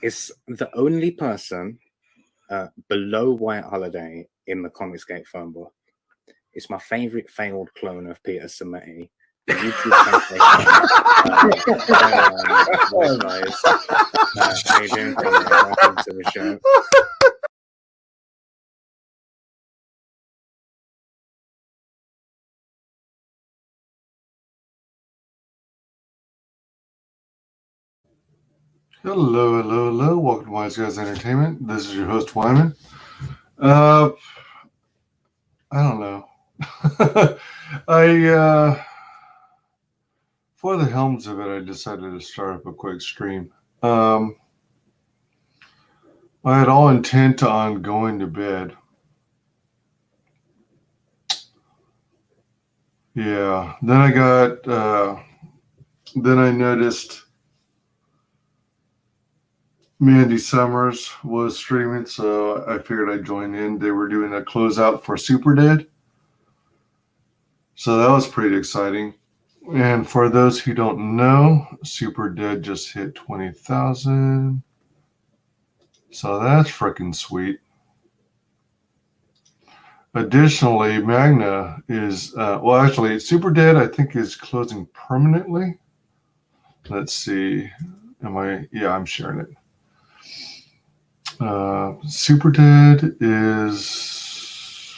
It's the only person below White Holiday in the ComicsGate phone book. It's my favorite failed clone of Peter Sammetti. The YouTube guys. How you doing, Conrad? Welcome to the show. Hello, hello, hello. Welcome to Wise Guys Entertainment. This is your host, Wyman. I don't know. For the helms of it, I decided to start up a quick stream. I had all intent on going to bed. Yeah. Then I noticed Mandy Summers was streaming, so I figured I'd join in. They were doing a closeout for Super Dead. So that was pretty exciting. And for those who don't know, Super Dead just hit 20,000. So that's freaking sweet. Additionally, Magna is, actually, Super Dead, I think, is closing permanently. Let's see. I'm sharing it. Super Dead is,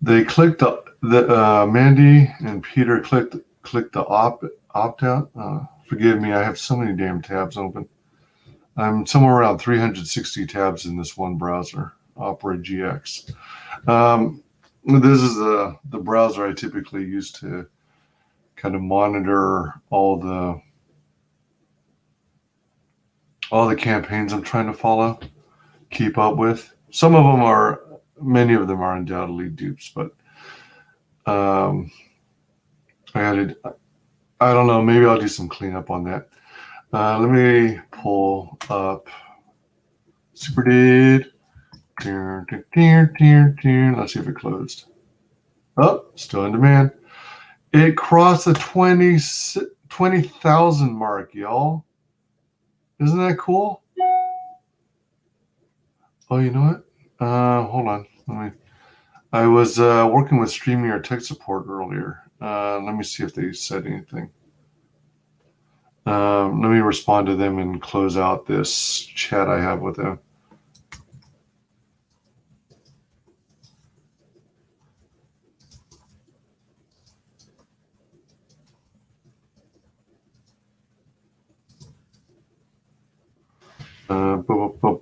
they clicked the Mandy and Peter clicked the opt out. Forgive me, I have so many damn tabs open. I'm somewhere around 360 tabs in this one browser, Opera GX. This is the browser I typically use to kind of monitor all the campaigns I'm trying to follow, keep up with. Many of them are undoubtedly dupes, but I don't know, maybe I'll do some cleanup on that. Let me pull up Super Dead. Let's see if it closed. Oh, still in demand. It crossed the 20,000 mark, y'all. Isn't that cool? Oh, you know what? Hold on. I was working with StreamYard tech support earlier. Let me see if they said anything. Let me respond to them and close out this chat I have with them.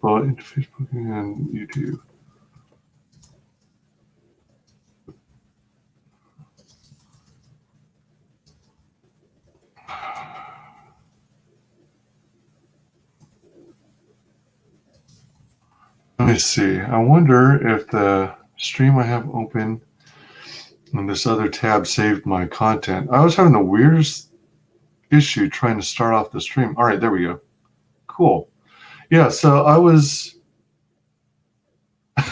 Into Facebook and YouTube. Let me see. I wonder if the stream I have open and this other tab saved my content. I was having the weirdest issue trying to start off the stream. All right, there we go. Cool. Yeah, so I was... Hey,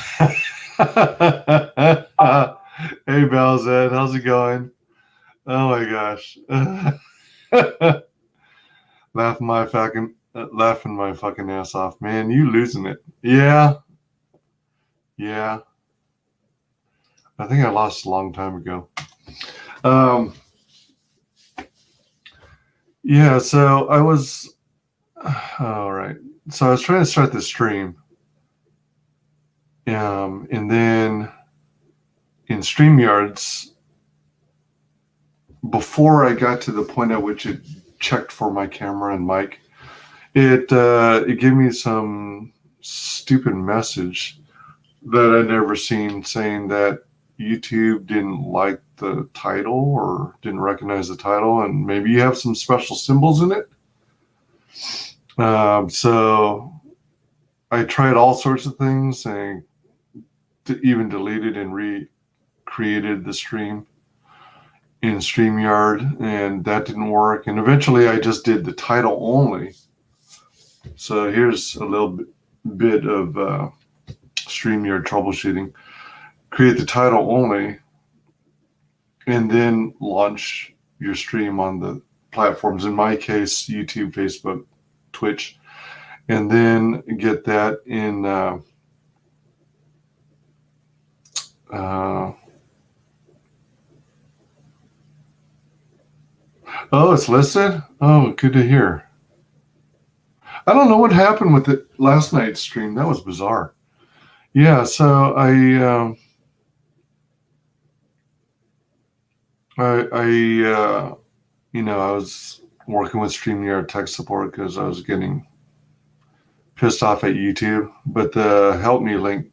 Balzed, how's it going? Oh my gosh. Laughing my fucking ass off. Man, you losing it. Yeah. I think I lost a long time ago. Yeah, so I was... all right. So I was trying to start the stream. And then in StreamYards, before I got to the point at which it checked for my camera and mic, it gave me some stupid message that I'd never seen saying that YouTube didn't like the title or didn't recognize the title, and maybe you have some special symbols in it. So I tried all sorts of things and even deleted and recreated the stream in StreamYard, and that didn't work. And eventually I just did the title only. So here's a little bit of StreamYard troubleshooting. Create the title only, and then launch your stream on the platforms. In my case, YouTube, Facebook, Twitch, and then get that in oh, it's listed? Oh, good to hear. I don't know what happened with it last night's stream. That was bizarre. Yeah, so I was working with StreamYard tech support because I was getting pissed off at YouTube, but the help me link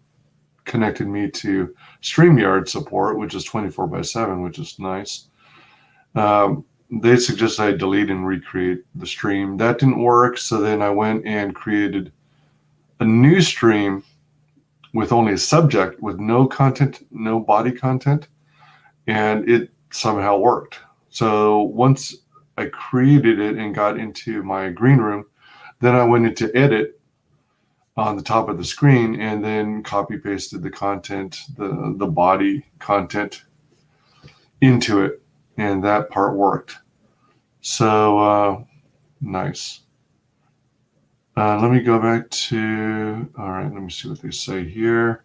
connected me to StreamYard support, which is 24/7, which is nice. They suggested I delete and recreate the stream. That didn't work, so then I went and created a new stream with only a subject, with no content, no body content, and it somehow worked. So once I created it and got into my green room, then I went into edit on the top of the screen and then copy pasted the content, the body content into it, and that part worked. So nice. Let me go back to, all right, let me see what they say here.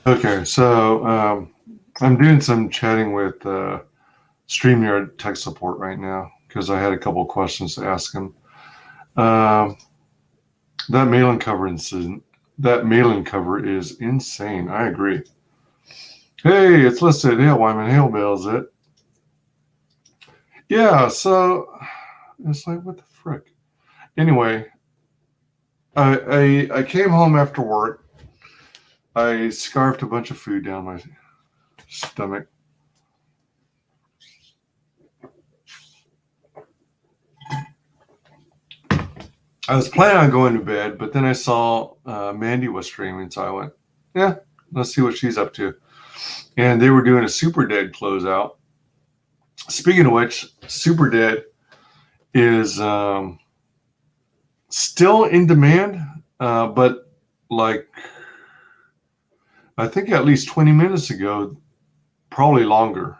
Okay, so I'm doing some chatting with StreamYard tech support right now because I had a couple of questions to ask them. That mailing cover is insane. I agree. Hey, it's listed. Hail Wyman, hail Bill, is it? Yeah, so it's like, what the frick? Anyway, I came home after work. I scarfed a bunch of food down my stomach. I was planning on going to bed, but then I saw Mandy was streaming, so I went, yeah, let's see what she's up to. And they were doing a Super Dead closeout. Speaking of which, Super Dead is still in demand, but like I think at least 20 minutes ago, probably longer.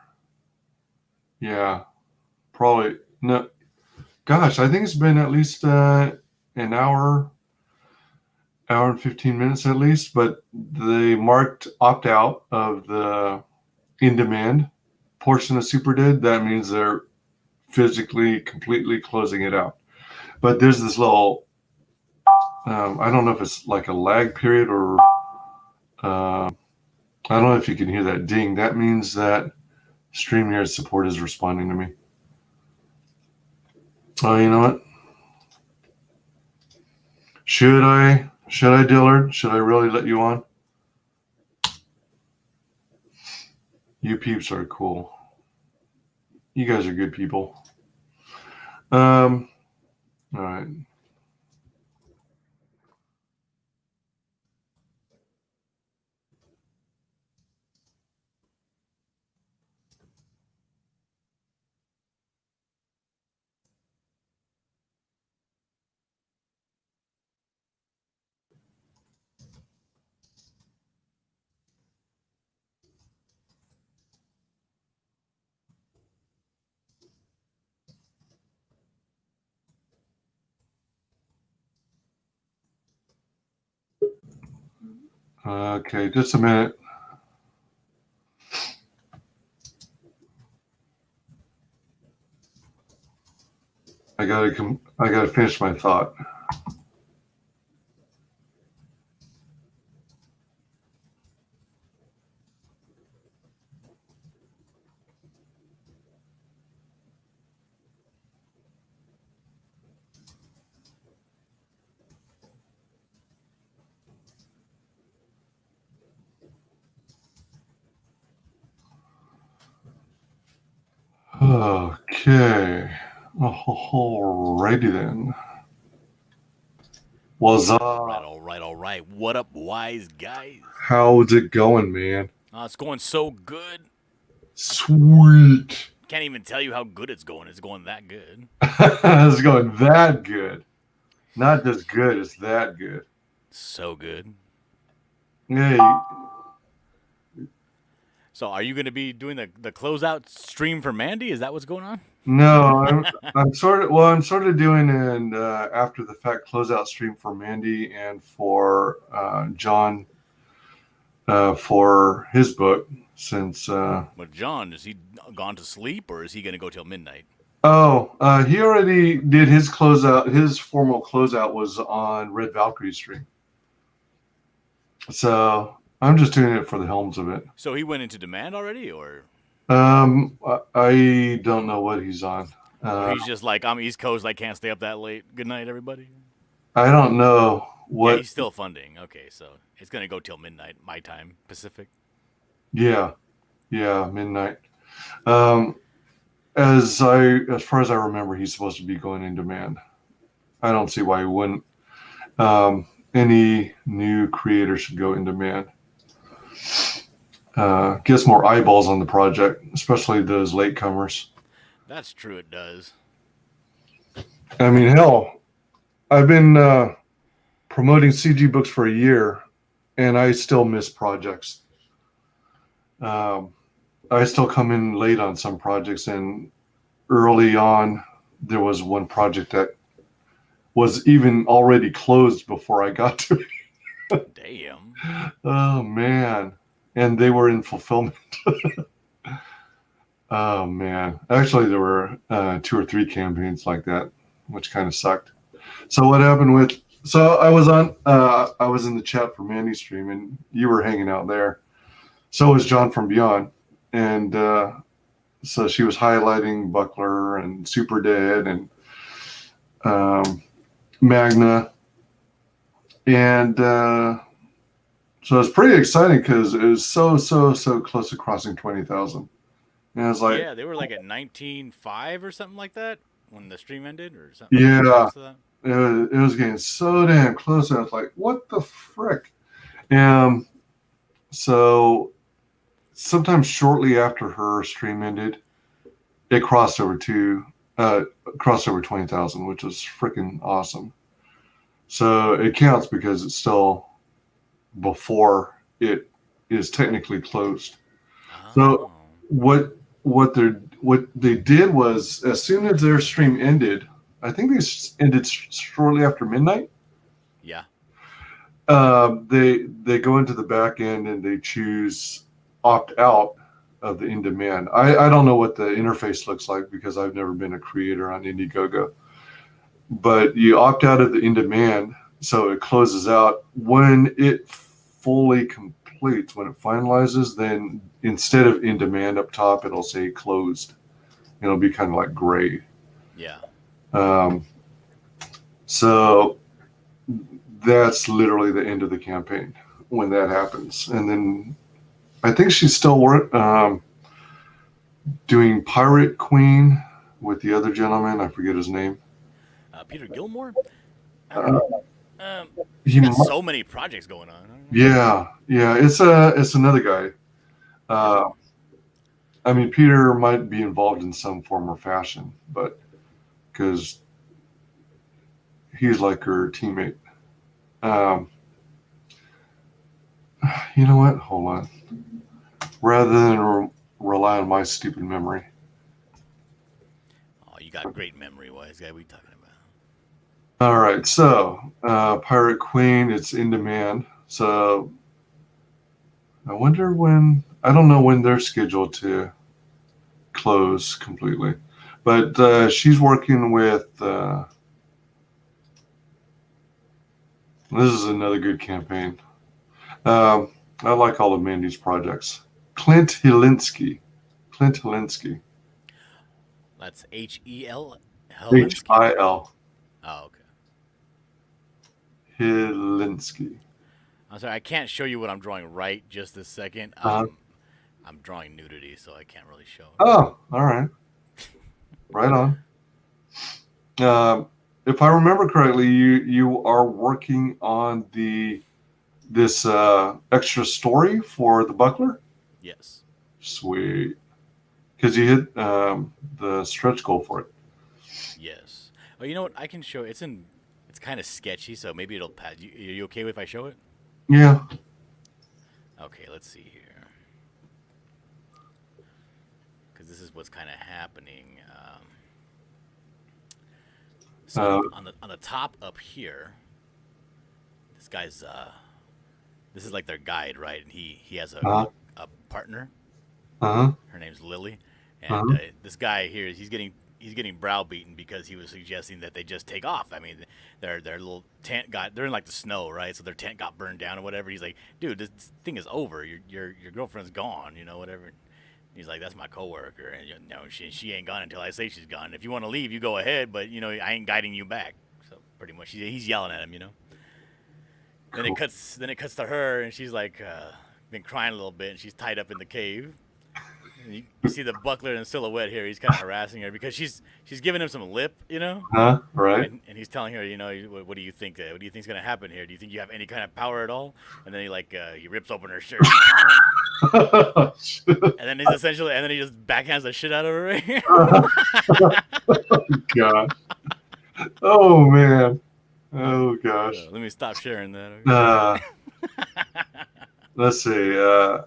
Yeah, probably. No, gosh, I think it's been at least an hour and 15 minutes at least, but they marked opt out of the in demand portion of Super Dead. That means they're physically completely closing it out. But there's this little, I don't know if it's like a lag period or I don't know if you can hear that ding. That means that StreamYard support is responding to me. Oh, you know what? Should I, Dillard? Should I really let you on? You peeps are cool. You guys are good people. All right. Okay, just a minute. I gotta finish my thought. Okay. Alrighty then. What's up? All right. What up, wise guys? How's it going, man? It's going so good. Sweet. Can't even tell you how good it's going. It's going that good. It's going that good. Not just good, it's that good. So good. Hey. So, are you going to be doing the closeout stream for Mandy? Is that what's going on? No, I'm sort of doing an after the fact closeout stream for Mandy and for John for his book since But John, is he gone to sleep or is he going to go till midnight? He already did his closeout. His formal closeout was on Red Valkyrie stream. So I'm just doing it for the helms of it. So he went into demand already, or? I don't know what he's on. He's just like, I'm East Coast, I can't stay up that late. Good night, everybody. I don't know what. Yeah, he's still funding. Okay, so it's going to go till midnight, my time, Pacific. Yeah, midnight. As far as I remember, he's supposed to be going in demand. I don't see why he wouldn't. Any new creator should go in demand. Gets more eyeballs on the project, especially those latecomers. That's true, it does. I mean, hell, I've been promoting CG books for a year, and I still miss projects. I still come in late on some projects, and early on, there was one project that was even already closed before I got to it. Damn. Oh, man. And they were in fulfillment. Oh, man. Actually, there were 2 or 3 campaigns like that, which kind of sucked. So what happened with... So I was in the chat for Mandy's stream, and you were hanging out there. So was John from Beyond. And so she was highlighting Buckler and Super Dead and Magna. And so it's pretty exciting because it was so close to crossing 20,000. And I was like, yeah, they were like at 19.5 or something like that when the stream ended, or something. Yeah, close to that. It was getting so damn close. I was like, what the frick? So sometime shortly after her stream ended, it crossed over 20,000, which was freaking awesome. So it counts because it's still before it is technically closed. Oh. So what they did was, as soon as their stream ended, I think they ended shortly after midnight. Yeah. They go into the back end and they choose opt out of the in demand. I don't know what the interface looks like because I've never been a creator on Indiegogo, but you opt out of the in demand, so it closes out when it fully completes. When it finalizes, then instead of in demand up top, it'll say closed. It'll be kind of like gray. Yeah. So that's literally the end of the campaign when that happens. And then I think she's still doing Pirate Queen with the other gentleman. I forget his name. Peter Gilmore? He got so many projects going on. Yeah. It's another guy. I mean, Peter might be involved in some form or fashion, but because he's like her teammate. You know what? Hold on. Rather than rely on my stupid memory. Oh, you got great memory, wise guy. What are you talking about? All right. So, Pirate Queen, it's in demand. So, I wonder when. I don't know when they're scheduled to close completely, but she's working with. This is another good campaign. I like all of Mandy's projects. Clint Hilinski. That's H-E-L? H-I-L. Oh, okay. Hilinski. I'm sorry, I can't show you what I'm drawing right just this second. I'm drawing nudity, so I can't really show it. Oh, all right. Right on. If I remember correctly, you are working on this extra story for the Buckler. Yes. Sweet, because you hit the stretch goal for it. Yes. Oh, you know what? I can show. It's kind of sketchy, so maybe it'll pass. Are you okay if I show it? Yeah. Okay, let's see here. Because this is what's kind of happening. So on the top up here, this guy's this is like their guide, right? And he has a partner. Uh-huh. Her name's Lily, Uh-huh. and this guy here he's getting browbeaten because he was suggesting that they just take off. I mean, their little tent they're in like the snow, right? So their tent got burned down or whatever. He's like, dude, this thing is over. Your girlfriend's gone, whatever. He's like, that's my coworker, and she ain't gone until I say she's gone. If you want to leave, you go ahead, but I ain't guiding you back. So pretty much, he's yelling at him, Then it cuts to her, and she's like, been crying a little bit, and she's tied up in the cave. And you see the Buckler in silhouette here. He's kind of harassing her because she's giving him some lip, Right. And he's telling her, what do you think? What do you think's gonna happen here? Do you think you have any kind of power at all? And then he rips open her shirt, and then he just backhands the shit out of her. Right? God. Oh man. Oh gosh. Let me stop sharing that. Okay? Let's see.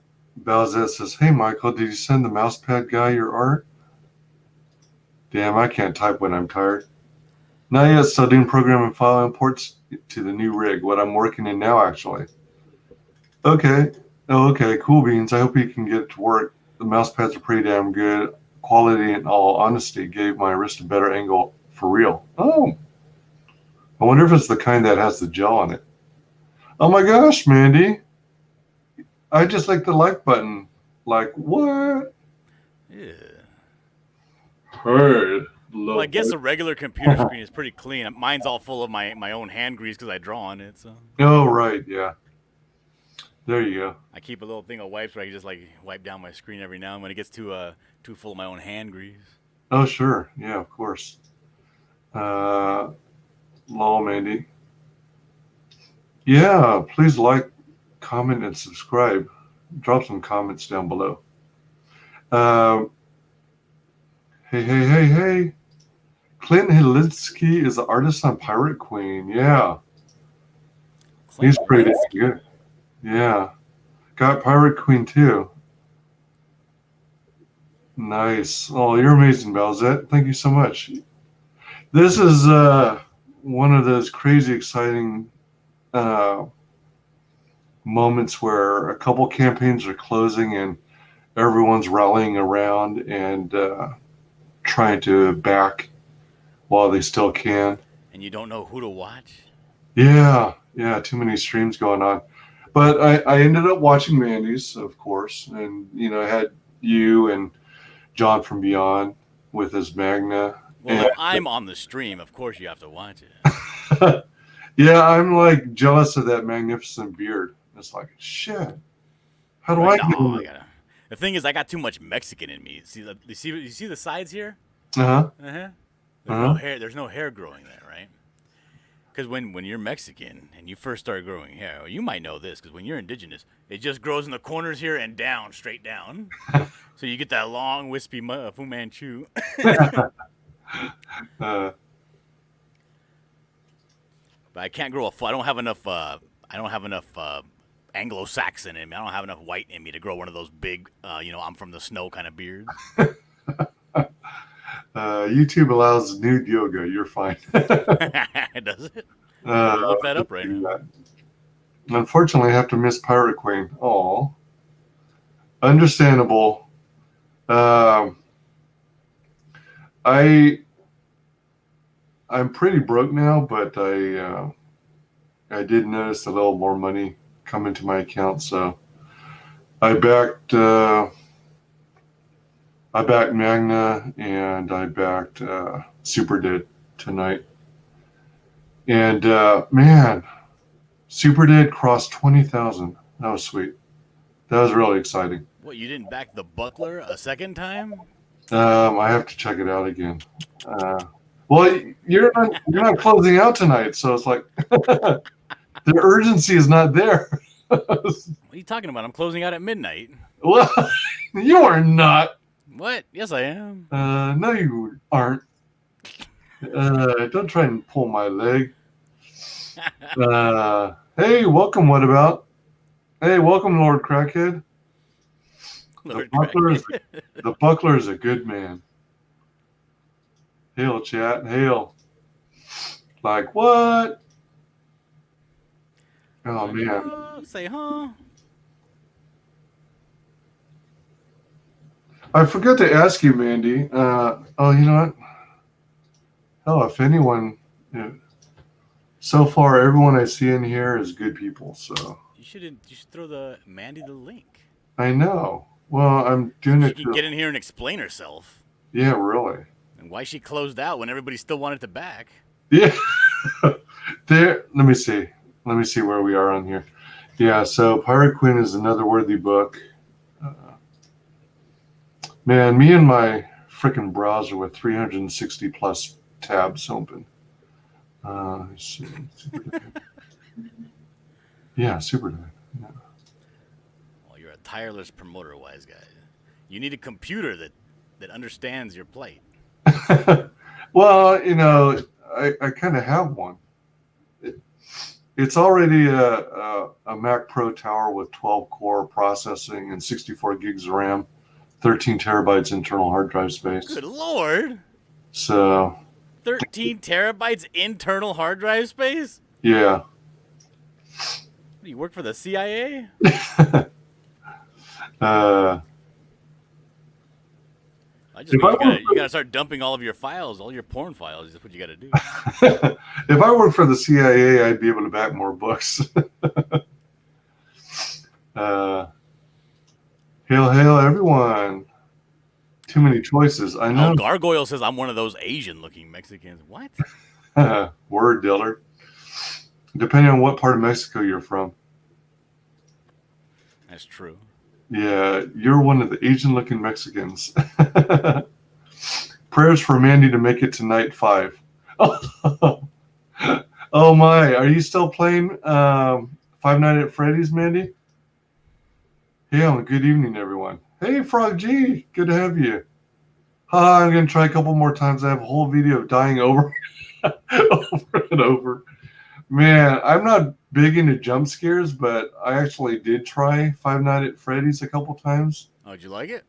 Balzette says, "Hey Michael, did you send the mousepad guy your art?" Damn, I can't type when I'm tired. Not yet. Still doing program and file imports to the new rig. What I'm working in now, actually. Okay. Oh, okay. Cool beans. I hope you can get it to work. The mouse pads are pretty damn good. Quality, in all honesty, gave my wrist a better angle for real. Oh. I wonder if it's the kind that has the gel on it. Oh my gosh, Mandy. I just like the like button. Like, what? Yeah. Heard. Well, I guess a regular computer screen is pretty clean. Mine's all full of my own hand grease because I draw on it. So. Oh, right. Yeah. There you go. I keep a little thing of wipes where I can just wipe down my screen every now and when it gets too full of my own hand grease. Oh, sure. Yeah, of course. Lol, Mandy. Yeah, please like, comment, and subscribe. Drop some comments down below. Hey. Clint Hilinsky is the artist on Pirate Queen. Yeah. He's pretty good. Yeah. Got Pirate Queen too. Nice. Oh, you're amazing, Balzette. Thank you so much. This is one of those crazy exciting moments where a couple campaigns are closing and everyone's rallying around and trying to back while they still can. And you don't know who to watch? Yeah, too many streams going on. But I ended up watching Mandy's, of course, and I had you and John from Beyond with his Magna. Well, if I'm on the stream, of course you have to watch it. Yeah, I'm like jealous of that magnificent beard. It's like, shit. How do I know? The thing is, I got too much Mexican in me. You see the sides here? Uh-huh. No hair. There's no hair growing there, right? Because when you're Mexican and you first start growing hair, well, you might know this because when you're indigenous, it just grows in the corners here and down, straight down. So you get that long, wispy Fu Manchu. But I can't grow I don't have enough. I don't have enough Anglo-Saxon in me. I don't have enough white in me to grow one of those big, I'm from the snow kind of beards. YouTube allows nude yoga. You're fine. Does it? Look that up right now. Unfortunately, I have to miss Pirate Queen. Oh, understandable. I'm pretty broke now, but I did notice a little more money come into my account, so I backed Magna and I backed Super Dead tonight. And man, Super Dead crossed 20,000. That was sweet. That was really exciting. What, you didn't back the Buckler a second time? I have to check it out again. Well, you're not closing out tonight, so it's like the urgency is not there. What are you talking about? I'm closing out at midnight. Well, you are not. What? Yes, I am. No, you aren't. Don't try and pull my leg. Hey, welcome. What about? Hey, welcome, Lord Crackhead. Lord The Buckler is a good man. Hail, chat. Hail. Like what? Oh man. Say, huh? I forgot to ask you, Mandy. Oh, you know what? Hell, if anyone, so far everyone I see in here is good people. So You should throw the Mandy the link. I know. Well, I'm doing She it. can get in here and explain herself. Yeah, really. And why she closed out when everybody still wanted to back. Yeah. There. Let me see. Let me see where we are on here. Yeah. So Pirate Queen is another worthy book. Man, me and my freaking browser with 360 plus tabs open. Yeah, Super Dive. Yeah. Well, you're a tireless promoter, wise guy. You need a computer that understands your plight. Well, I kind of have one. It's already a Mac Pro Tower with 12 core processing and 64 gigs of RAM, 13 terabytes internal hard drive space. Good lord! So 13 terabytes internal hard drive space? yeah. Do you work for the CIA? You gotta start dumping all of your files, all your porn files. That's what you gotta do. If I worked for the CIA, I'd be able to back more books. Hail, hail, everyone. Too many choices. I know. Oh, Gargoyle says I'm one of those Asian-looking Mexicans. What? Word, Diller. Depending on what part of Mexico you're from. That's true. Yeah, you're one of the Asian-looking Mexicans. Prayers for Mandy to make it to night 5. Oh my, are you still playing Five Nights at Freddy's, Mandy? Hey, good evening, everyone. Hey, Frog G, good to have you. I'm going to try a couple more times. I have a whole video of dying over and over. Man, I'm not big into jump scares, but I actually did try Five Nights at Freddy's a couple times. Oh, did you like it?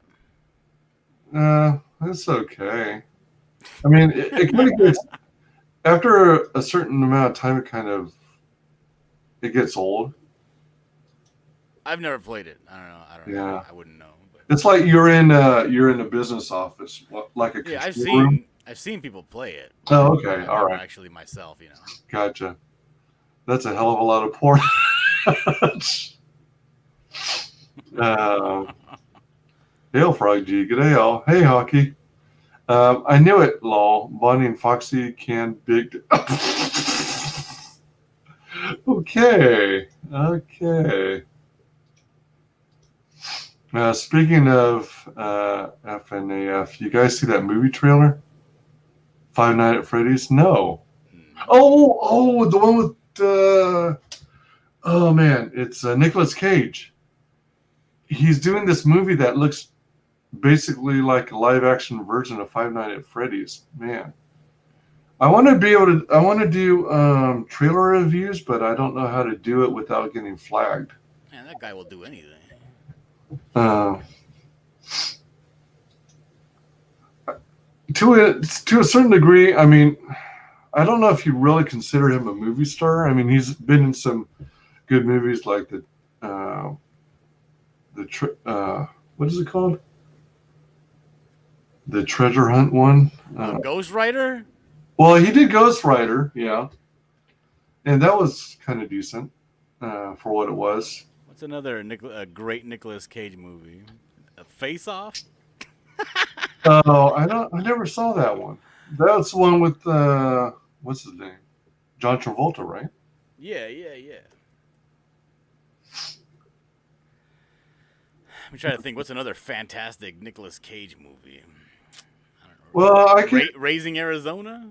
It's okay. I mean, it kind of gets, after a certain amount of time, it gets old. I've never played it. I don't know. Yeah. I wouldn't know. But. It's like you're in a business office, like a control room. I've seen people play it. Oh, okay, all right. Actually, myself, Gotcha. That's a hell of a lot of porn. Hail, Frog G. G'day, all. Hey, Hockey. I knew it, lol. Bonnie and Foxy can big. Okay. Speaking of FNAF, you guys see that movie trailer? Five Nights at Freddy's? No. Oh, the one with oh man, it's Nicolas Cage. He's doing this movie that looks basically like a live action version of Five Nights at Freddy's. Man, I want to do trailer reviews, but I don't know how to do it without getting flagged. Man, that guy will do anything. To a certain degree, I mean, I don't know if you really consider him a movie star. I mean, he's been in some good movies like what is it called? The Treasure Hunt one. Ghost Rider? Well, he did Ghost Rider, yeah. And that was kind of decent for what it was. What's another great Nicolas Cage movie? Face Off? Oh, I never saw that one. That's the one with what's his name? John Travolta, right? Yeah. I'm trying to think. What's another fantastic Nicolas Cage movie? Well, I can. Raising Arizona.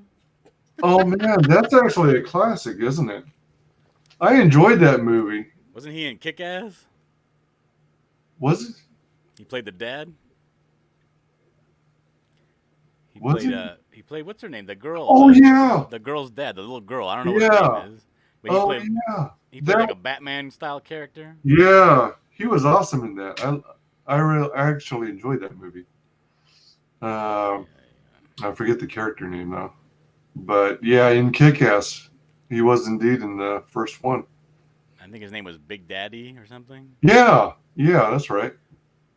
Oh man, that's actually a classic, isn't it? I enjoyed that movie. Wasn't he in Kick-Ass? Was it? He played the dad. He Was played. it? He played. What's her name? The girl. Oh yeah. The girl's dad. The little girl. I don't know what her Yeah. name is. But he Oh played. yeah. He played like That. a Batman style character. Yeah. He was awesome in that. I actually enjoyed that movie. I forget the character name though. But yeah, in Kick-Ass, he was indeed in the first one. I think his name was Big Daddy or something. Yeah, that's right.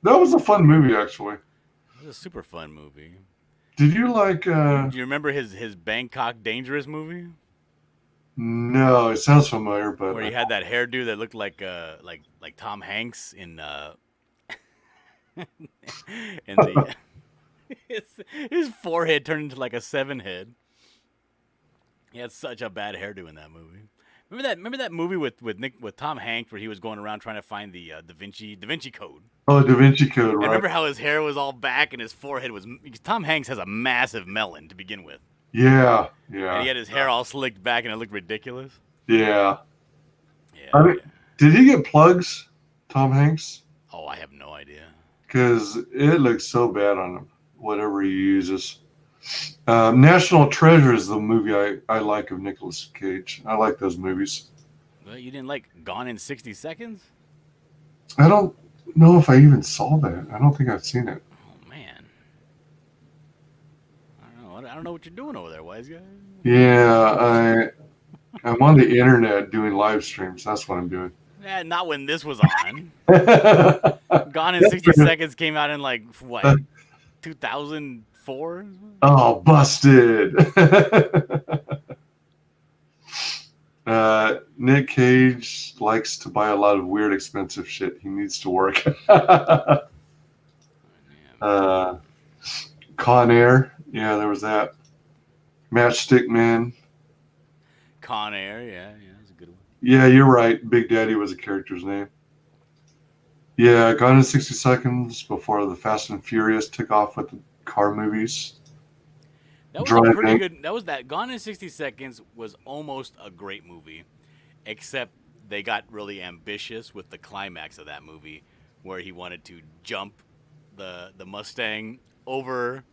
That was a fun movie, actually. It was a super fun movie. Did you like? Do you remember his Bangkok Dangerous movie? No, it sounds familiar, but Where he had that hairdo that looked like Tom Hanks in in the his forehead turned into like a 7 head. He had such a bad hairdo in that movie. Remember that movie with Tom Hanks where he was going around trying to find the Da Vinci Code. Oh, Da Vinci Code, I right? remember how his hair was all back and his forehead was. Because Tom Hanks has a massive melon to begin with. Yeah. And he had his hair all slicked back and it looked ridiculous. Yeah. Yeah. I mean, did he get plugs, Tom Hanks? Oh, I have no idea. Because it looks so bad on him, whatever he uses. National Treasure is the movie I like of Nicolas Cage. I like those movies. Well, you didn't like Gone in 60 Seconds? I don't know if I even saw that. I don't think I've seen it. Oh, man. I don't know what you're doing over there, wise guy. Yeah, I'm on the internet doing live streams. That's what I'm doing. Yeah, not when this was on. Gone in 60 Seconds came out in like, what, 2004? Oh, busted. Nick Cage likes to buy a lot of weird, expensive shit. He needs to work. Con Air. Yeah, there was that. Matchstick Man. Con Air, yeah, that's a good one. Yeah, you're right. Big Daddy was a character's name. Yeah, Gone in 60 Seconds before the Fast and Furious took off with the car movies. That was a pretty good. That Gone in 60 Seconds was almost a great movie, except they got really ambitious with the climax of that movie, where he wanted to jump the Mustang over,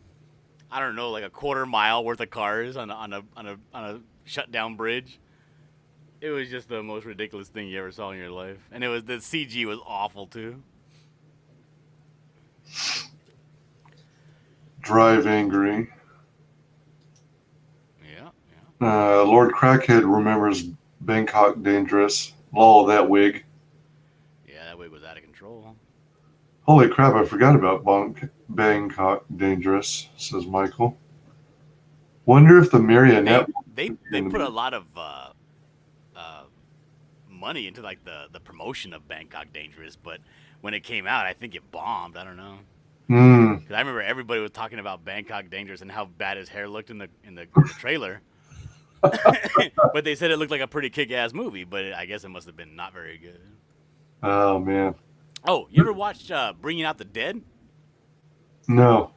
I don't know, like a quarter mile worth of cars on a shut down bridge. It was just the most ridiculous thing you ever saw in your life, and the CG was awful too. Drive Angry. Yeah. Lord Crackhead remembers Bangkok Dangerous. Lol, that wig. Yeah, that wig was out of control. Holy crap, I forgot about Bangkok Dangerous, says Michael. Wonder if the marionette... They put a lot of money into like the promotion of Bangkok Dangerous, but when it came out, I think it bombed. I don't know. Because I remember everybody was talking about Bangkok Dangerous and how bad his hair looked in the trailer. But they said it looked like a pretty kick-ass movie, but I guess it must have been not very good. Oh, man. Oh, you ever watched Bringing Out the Dead? No.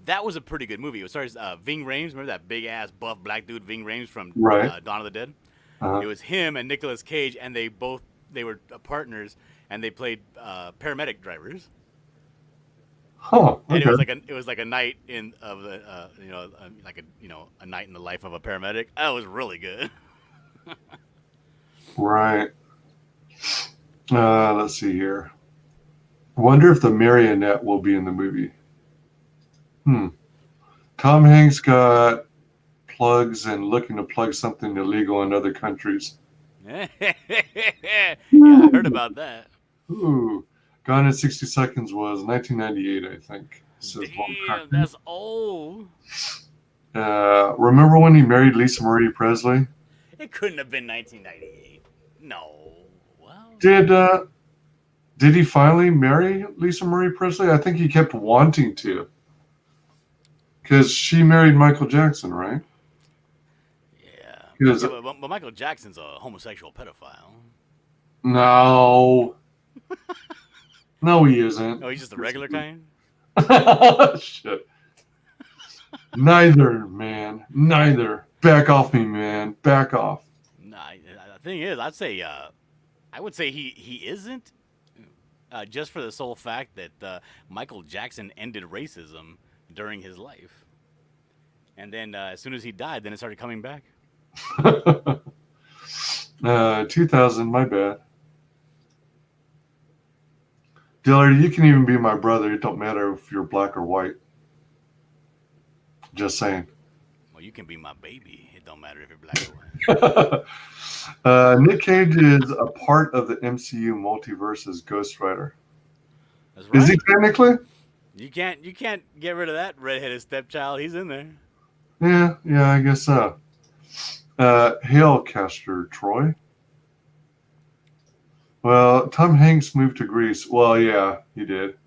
That was a pretty good movie. It stars Ving Rhames. Remember that big-ass buff black dude Ving Rhames from Dawn of the Dead? It was him and Nicolas Cage, and they were partners, and they played paramedic drivers. Huh. And Okay. it was like a night in of the a night in the life of a paramedic. That was really good. Right. Let's see here. Wonder if the marionette will be in the movie. Tom Hanks got plugs and looking to plug something illegal in other countries. Yeah, I heard about that. Ooh. Gone in 60 Seconds was 1998, I think. Damn, that's old. Remember when he married Lisa Marie Presley? It couldn't have been 1998. No. Well. Did he finally marry Lisa Marie Presley? I think he kept wanting to. Because she married Michael Jackson, right? Yeah. But Michael Jackson's a homosexual pedophile. No. No, he isn't. Oh, he's just a regular kind? Shit. Neither, man. Neither. Back off me, man. Back off. Nah, the thing is, I would say he isn't, just for the sole fact that Michael Jackson ended racism during his life, and then as soon as he died, then it started coming back. 2000, my bad. Dillard, you can even be my brother. It don't matter if you're black or white. Just saying. Well, you can be my baby. It don't matter if you're black or white. Nick Cage is a part of the MCU multiverse as Ghost Rider. That's right. Is he technically? You can't get rid of that redheaded stepchild. He's in there. Yeah, I guess so. Hail, Castor Troy. Well, Tom Hanks moved to Greece. Well, yeah, he did.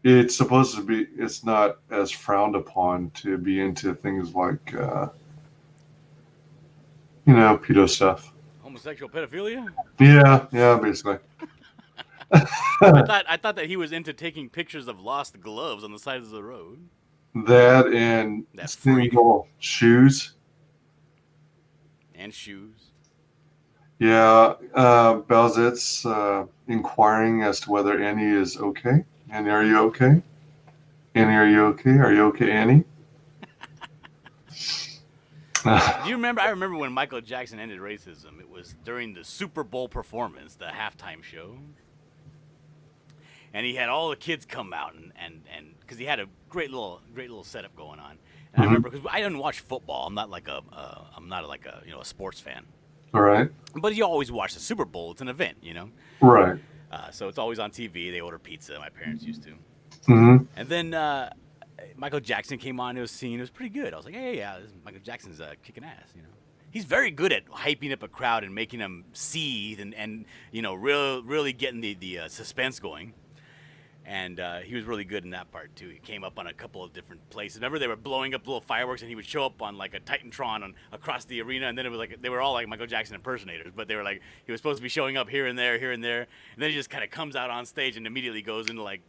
It's supposed to be, it's not as frowned upon to be into things like, pedo stuff. Homosexual pedophilia? Yeah, basically. I thought that he was into taking pictures of lost gloves on the sides of the road. That and single shoes. And shoes. Yeah, Balzet's inquiring as to whether Annie is okay. Annie, are you okay? Annie, are you okay? Are you okay, Annie? Do you remember? I remember when Michael Jackson ended racism. It was during the Super Bowl performance, the halftime show. And he had all the kids come out and because he had a great little setup going on. And I remember because I didn't watch football. I'm not like a sports fan. All right. But you always watch the Super Bowl. It's an event, Right. So it's always on TV. They order pizza. My parents used to. Mm-hmm. And then Michael Jackson came on. It was seen. It was pretty good. I was like, hey, yeah, Michael Jackson's kicking ass. He's very good at hyping up a crowd and making them seethe and really getting the suspense going. And he was really good in that part too. He came up on a couple of different places. Remember, they were blowing up little fireworks, and he would show up on like a Titantron across the arena, and then it was like they were all like Michael Jackson impersonators, but they were like he was supposed to be showing up here and there, and then he just kind of comes out on stage and immediately goes into like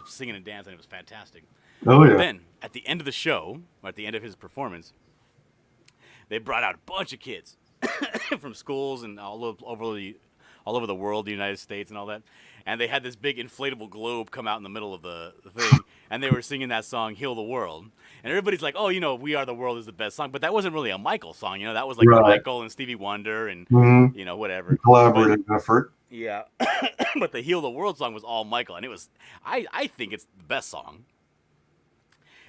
singing and dancing. It was fantastic. Oh yeah. Then at the end of the show, or at the end of his performance, they brought out a bunch of kids from schools and all over the world, the United States and all that. And they had this big inflatable globe come out in the middle of the thing, and they were singing that song, Heal the World. And everybody's like, oh, We Are the World is the best song. But that wasn't really a Michael song, that was like Michael and Stevie Wonder and, whatever. Collaborative effort. Yeah. But the Heal the World song was all Michael, and it was, I think it's the best song.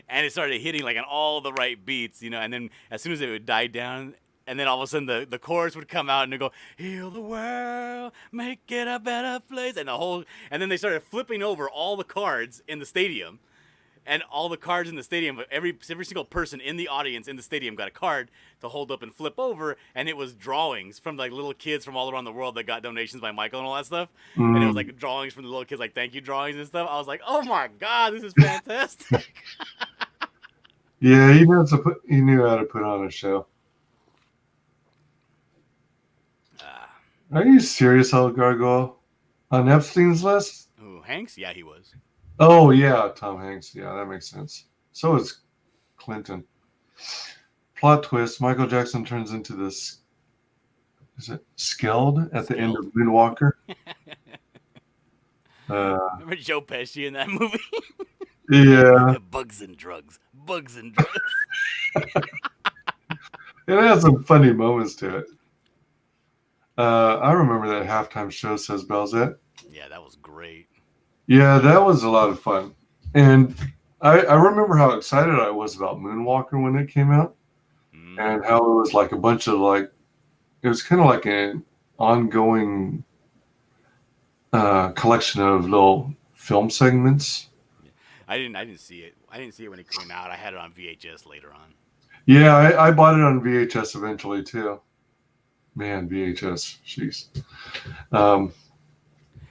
And it started hitting like on all the right beats, and then as soon as it would die down, and then all of a sudden the chorus would come out and they'd go, heal the world, make it a better place. And then they started flipping over all the cards in the stadium. And all the cards in the stadium, every single person in the audience in the stadium got a card to hold up and flip over. And it was drawings from like little kids from all around the world that got donations by Michael and all that stuff. And it was like drawings from the little kids, like thank you drawings and stuff. I was like, oh my God, this is fantastic. Yeah, he knew how to put on a show. Are you serious, El Gargoyle? On Epstein's list? Who, Hanks? Yeah, he was. Oh, yeah, Tom Hanks. Yeah, that makes sense. So is Clinton. Plot twist, Michael Jackson turns into this, is it Skeld at the end of Moonwalker? Remember Joe Pesci in that movie? Yeah. Bugs and drugs. It has some funny moments to it. I remember that halftime show, says Belzette. Yeah, that was great. Yeah, that was a lot of fun. And I remember how excited I was about Moonwalker when it came out. And how it was like a bunch of it was kind of like an ongoing collection of little film segments. I didn't see it. I didn't see it when it came out. I had it on VHS later on. Yeah, I bought it on VHS eventually too. Man, VHS, jeez.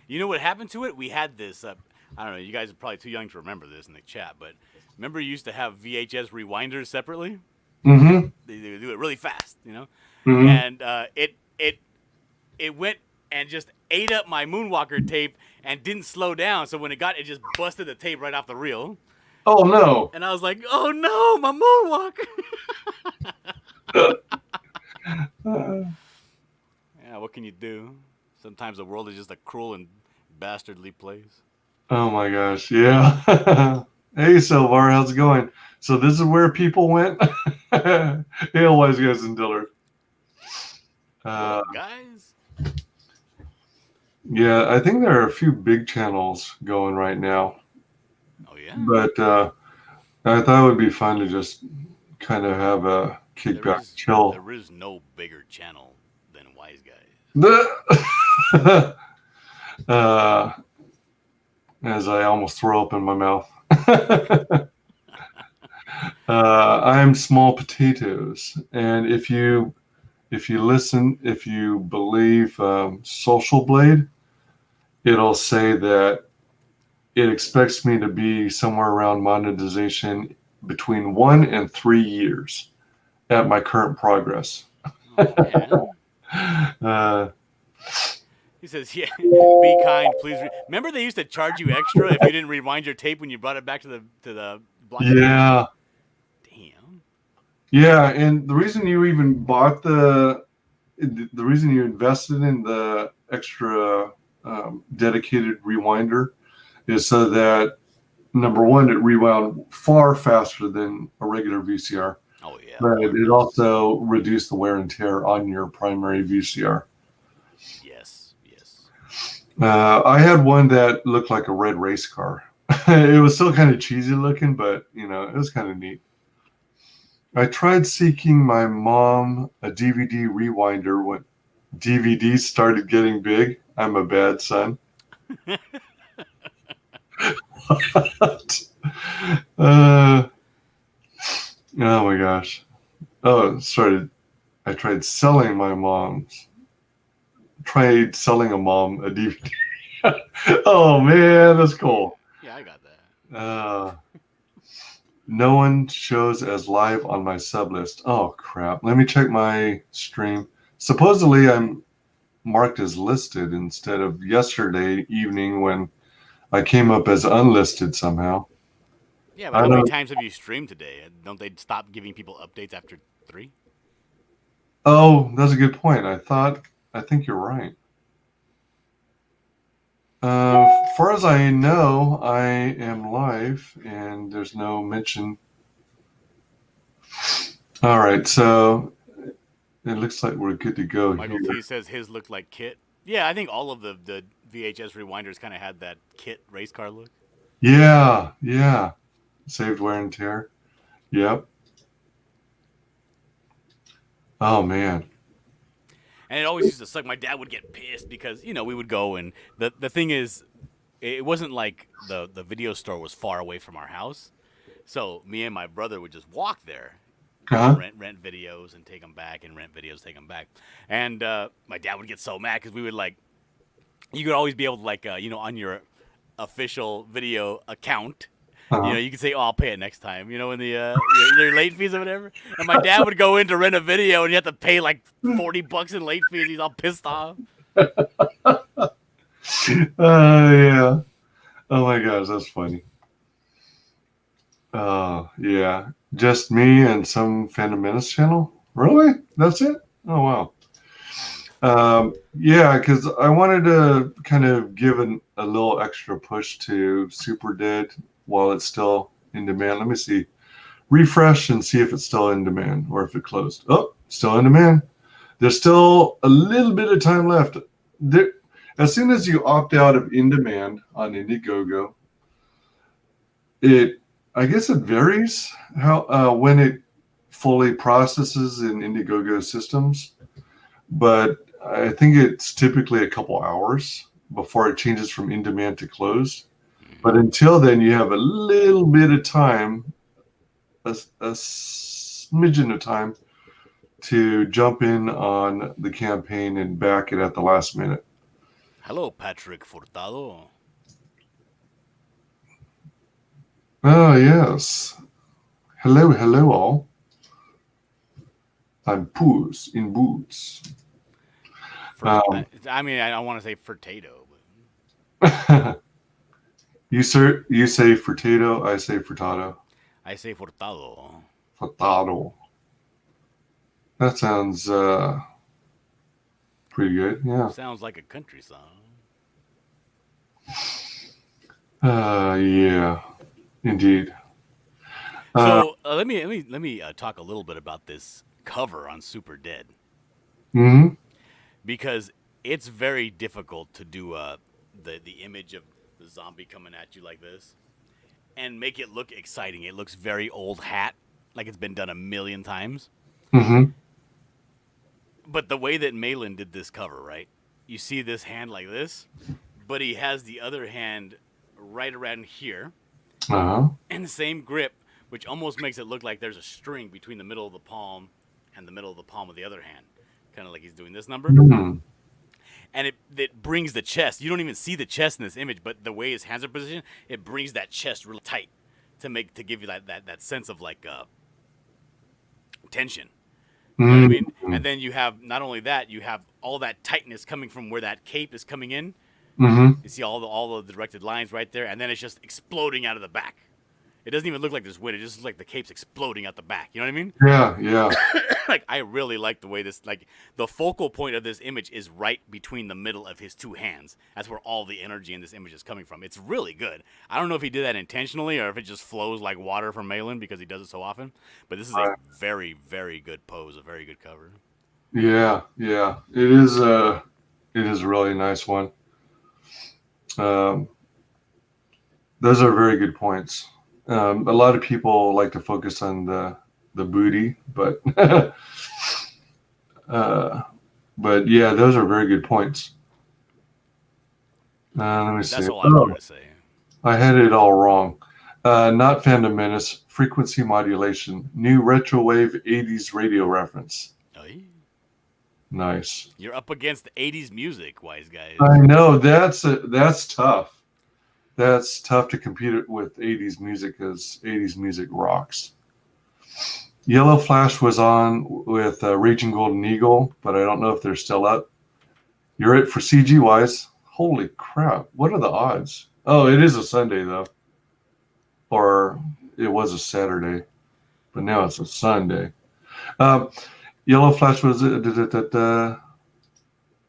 You know what happened to it? We had this. I don't know. You guys are probably too young to remember this in the chat, but remember you used to have VHS rewinders separately. Mm-hmm. They would do it really fast, Mm-hmm. And it went and just ate up my Moonwalker tape and didn't slow down. So when it just busted the tape right off the reel. Oh no. And I was like, oh no, my moonwalk. Yeah, what can you do? Sometimes the world is just a cruel and bastardly place. Oh my gosh. Yeah. Hey, Sylvar, how's it going? So this is where people went. Hey, wise guys and Dillard. What up, guys? Yeah, I think there are a few big channels going right now. Oh yeah. But I thought it would be fun to just kind of have a kickback chill. There is no bigger channel than Wise Guys. As I almost throw up in my mouth. I'm Small Potatoes, and if you listen, if you believe Social Blade, it'll say that it expects me to be somewhere around monetization between 1 and 3 years at my current progress. Oh, he says, "Yeah, be kind, please." Remember, they used to charge you extra if you didn't rewind your tape when you brought it back to the block. Yeah. Damn. Yeah, and the reason you even bought the reason you invested in the extra dedicated rewinder is so that, number one, it rewound far faster than a regular VCR. Oh yeah. But it also reduced the wear and tear on your primary VCR. Yes. Yes. I had one that looked like a red race car. It was still kind of cheesy looking, but it was kind of neat. I tried seeking my mom a DVD rewinder when DVDs started getting big. I'm a bad son. Oh my gosh. Oh, I tried selling a mom a DVD. Oh man, that's cool. Yeah, I got that. No one shows as live on my sub list. Oh crap. Let me check my stream. Supposedly I'm marked as listed instead of yesterday evening when I came up as unlisted somehow. Yeah, but how many times have you streamed today? Don't they stop giving people updates after 3? Oh, that's a good point. I think you're right. Far as I know, I am live and there's no mention. All right, so it looks like we're good to go. Michael T says his looked like Kit. Yeah, I think all of the VHS rewinders kind of had that Kit race car look. Yeah. Saved wear and tear. Yep. Oh man. And it always used to suck. My dad would get pissed because we would go, and the thing is, it wasn't like the video store was far away from our house, so me and my brother would just walk there. Rent videos and take them back, and rent videos, take them back. And my dad would get so mad because we would you could always be able to on your official video account, you could say, "Oh, I'll pay it next time." In the your late fees or whatever. And my dad would go in to rent a video, and you have to pay like $40 in late fees. He's all pissed off. Yeah. Oh my gosh, that's funny. Yeah. Just me and some Phantom Menace channel? Really? That's it? Oh, wow. Yeah, because I wanted to kind of give a little extra push to Super Dead while it's still in demand. Let me see. Refresh and see if it's still in demand or if it closed. Oh, still in demand. There's still a little bit of time left. As soon as you opt out of in demand on Indiegogo, I guess it varies how when it fully processes in Indiegogo systems, but I think it's typically a couple hours before it changes from in demand to closed. But until then, you have a little bit of time, a smidgen of time, to jump in on the campaign and back it at the last minute. Hello, Patrick Furtado. Oh, yes. Hello all. I'm Puss in Boots. I want to say Furtado. But... You say Furtado, I say Furtado. I say Furtado. Furtado. That sounds pretty good. Yeah. Sounds like a country song. Yeah. Indeed. So let me talk a little bit about this cover on Super Dead, hmm because it's very difficult to do the image of the zombie coming at you like this and make it look exciting. It looks very old hat, like it's been done a million times. hmm But the way that Malin did this cover, right? You see this hand like this, but he has the other hand right around here, Uh-huh. and the same grip, which almost makes it look like there's a string between the middle of the palm and the middle of the palm of the other hand, kind of like he's doing this number. Mm. And it brings the chest. You don't even see the chest in this image, but the way his hands are positioned, it brings that chest real tight to give you that sense of like tension. You know what I mean? And then you have not only that, you have all that tightness coming from where that cape is coming in. Mm-hmm. You see all the directed lines right there, and then it's just exploding out of the back. It doesn't even look like there's wind. It just looks like the cape's exploding out the back. You know what I mean? Yeah, yeah. Like, I really like the way this, like, the focal point of this image is right between the middle of his two hands. That's where all the energy in this image is coming from. It's really good. I don't know if he did that intentionally or if it just flows like water from Malin because he does it so often. But this is a very, very good pose, a very good cover. Yeah, yeah. It is a really nice one. Those are very good points. A lot of people like to focus on the booty, but but yeah, those are very good points. Let me see. That's all I wanted to say. I had it all wrong. Not Phantom Menace, frequency modulation, new retrowave 80s radio reference. Oh, yeah. Nice. You're up against 80s music, wise guys. I know that's tough. That's tough to compete with 80s music because 80s music rocks. Yellow Flash was on with Raging Golden Eagle, but I don't know if they're still up. You're it for CG wise. Holy crap. What are the odds? Oh, it is a Sunday though. Or it was a Saturday, but now it's a Sunday. Yellow Flash was...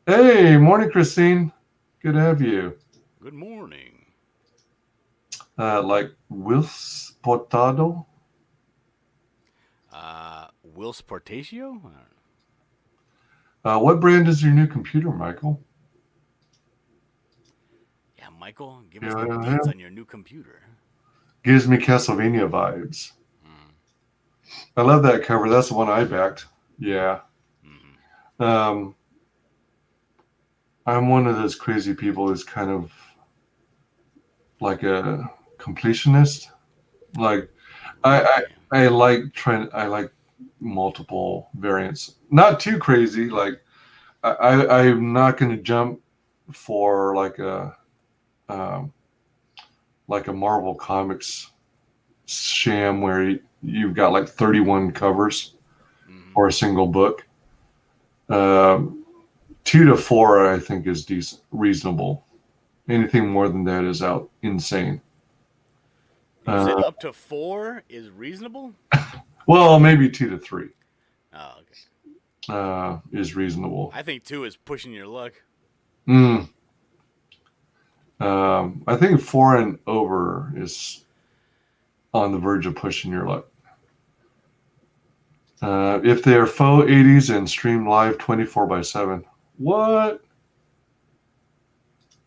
Hey, morning, Christine. Good to have you. Good morning. Like Wills Portado? Will Sportatio? What brand is your new computer, Michael? Yeah, Michael, give us the deets on your new computer. Gives me Castlevania vibes. I love that cover. That's the one I backed. Yeah. I'm one of those crazy people who's kind of like a completionist. Like I like multiple variants. Not too crazy. Like I'm not going to jump for like a Marvel Comics sham where you've got like 31 covers for a single book. 2 to 4 I think is decent, reasonable. Anything more than that is insane. You said up to 4 is reasonable? Well, maybe 2 to 3. Oh, okay. Is reasonable. I think 2 is pushing your luck. I think 4 and over is on the verge of pushing your luck. If they are faux 80s and stream live 24/7. What?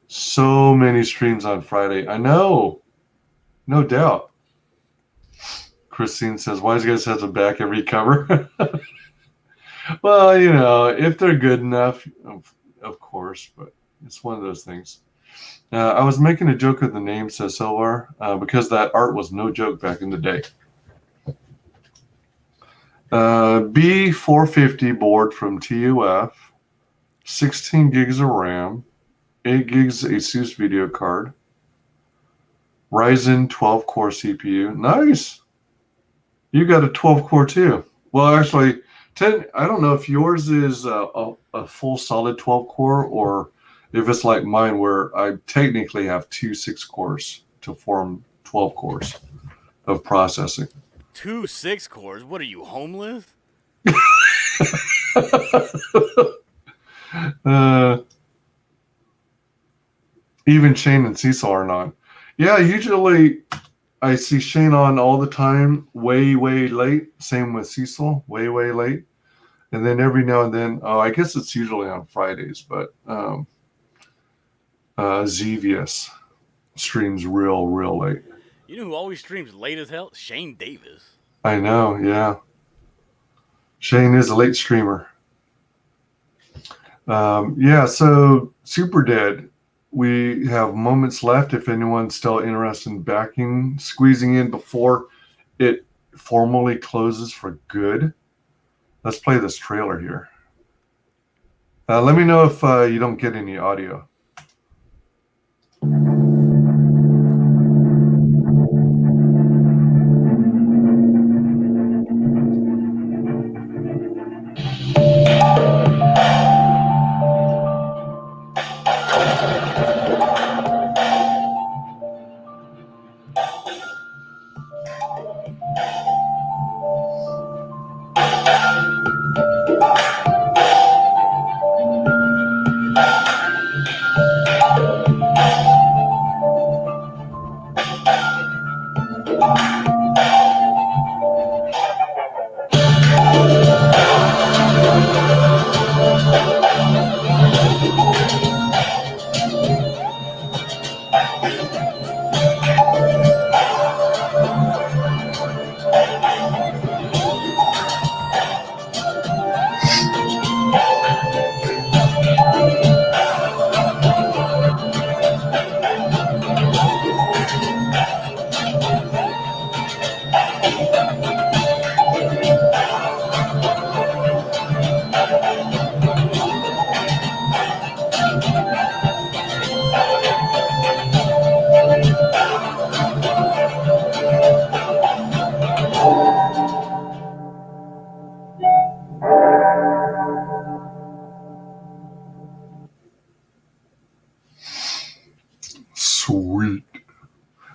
So many streams on Friday. I know. No doubt. Christine says, Wise Guys has a back every cover. Well, you know, if they're good enough, of course, but it's one of those things. I was making a joke of the name, says Sylvar, because that art was no joke back in the day. B450 board from TUF, 16 gigs of RAM, 8 gigs ASUS video card, Ryzen 12-core CPU. Nice. You got a 12-core too. Well, actually, 10. I don't know if yours is a full solid 12-core or if it's like mine where I technically have 2 6-cores to form 12 cores of processing. 2 6-cores? What are you, homeless? Even Shane and Cecil aren't on. Yeah, usually I see Shane on all the time, way late. Same with Cecil, way late. And then every now and then, I guess it's usually on Fridays, but Xevious streams real late. You know who always streams late as hell? Shane Davis. I know, yeah. Shane is a late streamer. Yeah, so Super Dead. We have moments left if anyone's still interested in squeezing in before it formally closes for good. Let's play this trailer here. Let me know if you don't get any audio. Sweet.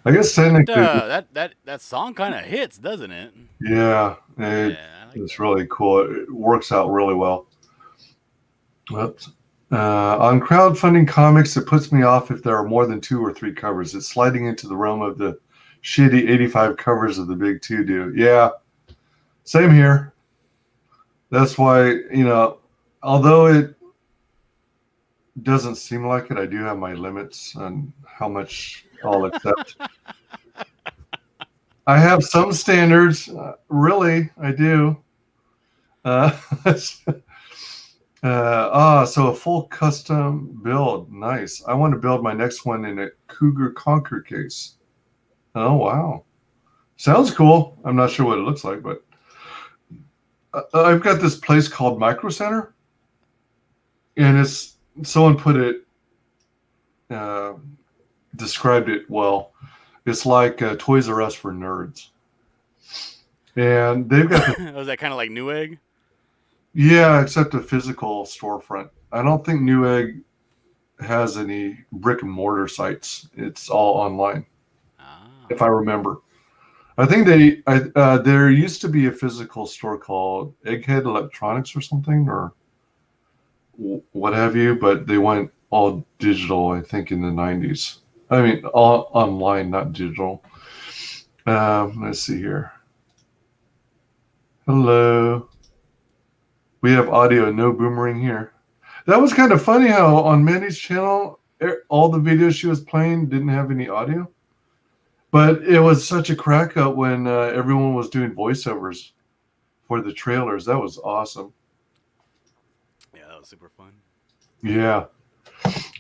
I guess technically, that song kind of hits, doesn't it? yeah, it's really cool. It works out really well. Whoops. On crowdfunding comics, it puts me off if there are more than 2 or 3 covers. It's sliding into the realm of the shitty 85 covers of the big 2 do. Yeah, same here. That's why, although it doesn't seem like it, I do have my limits on how much I'll accept. I have some standards. Really, I do. So a full custom build. Nice. I want to build my next one in a Cougar Conquer case. Oh, wow. Sounds cool. I'm not sure what it looks like, but I've got this place called Micro Center, and someone put it, described it well. It's like Toys R Us for nerds. And they've got was that kind of like Newegg? Yeah, except a physical storefront. I don't think Newegg has any brick and mortar sites. It's all online, if I remember. I think there used to be a physical store called Egghead Electronics or something, or what have you, but they went all digital, I think, in the 90s. I mean, all online, not digital. Let's see here. Hello. We have audio, no boomerang here. That was kind of funny how on Mandy's channel, all the videos she was playing didn't have any audio. But it was such a crack up when everyone was doing voiceovers for the trailers. That was awesome. Yeah, that was super fun. Yeah.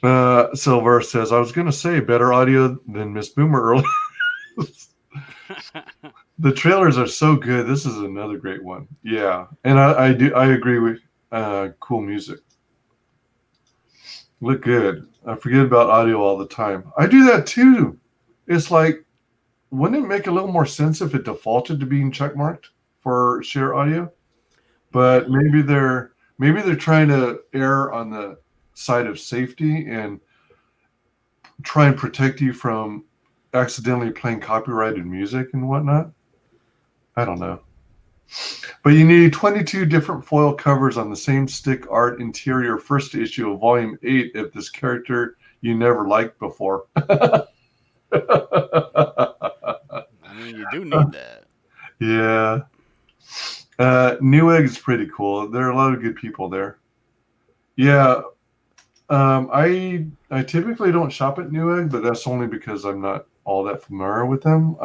Sylvar says, I was going to say better audio than Miss Boomer earlier. The trailers are so good. This is another great one. Yeah. And I agree with cool music. Look good. I forget about audio all the time. I do that too. It's like, wouldn't it make a little more sense if it defaulted to being checkmarked for share audio? But maybe they're trying to err on the side of safety and try and protect you from accidentally playing copyrighted music and whatnot. I don't know. But you need 22 different foil covers on the same stick art interior first issue of Volume 8 if this character you never liked before. I mean, you do need that. Yeah. Newegg is pretty cool. There are a lot of good people there. Yeah. I typically don't shop at Newegg, but that's only because I'm not all that familiar with them.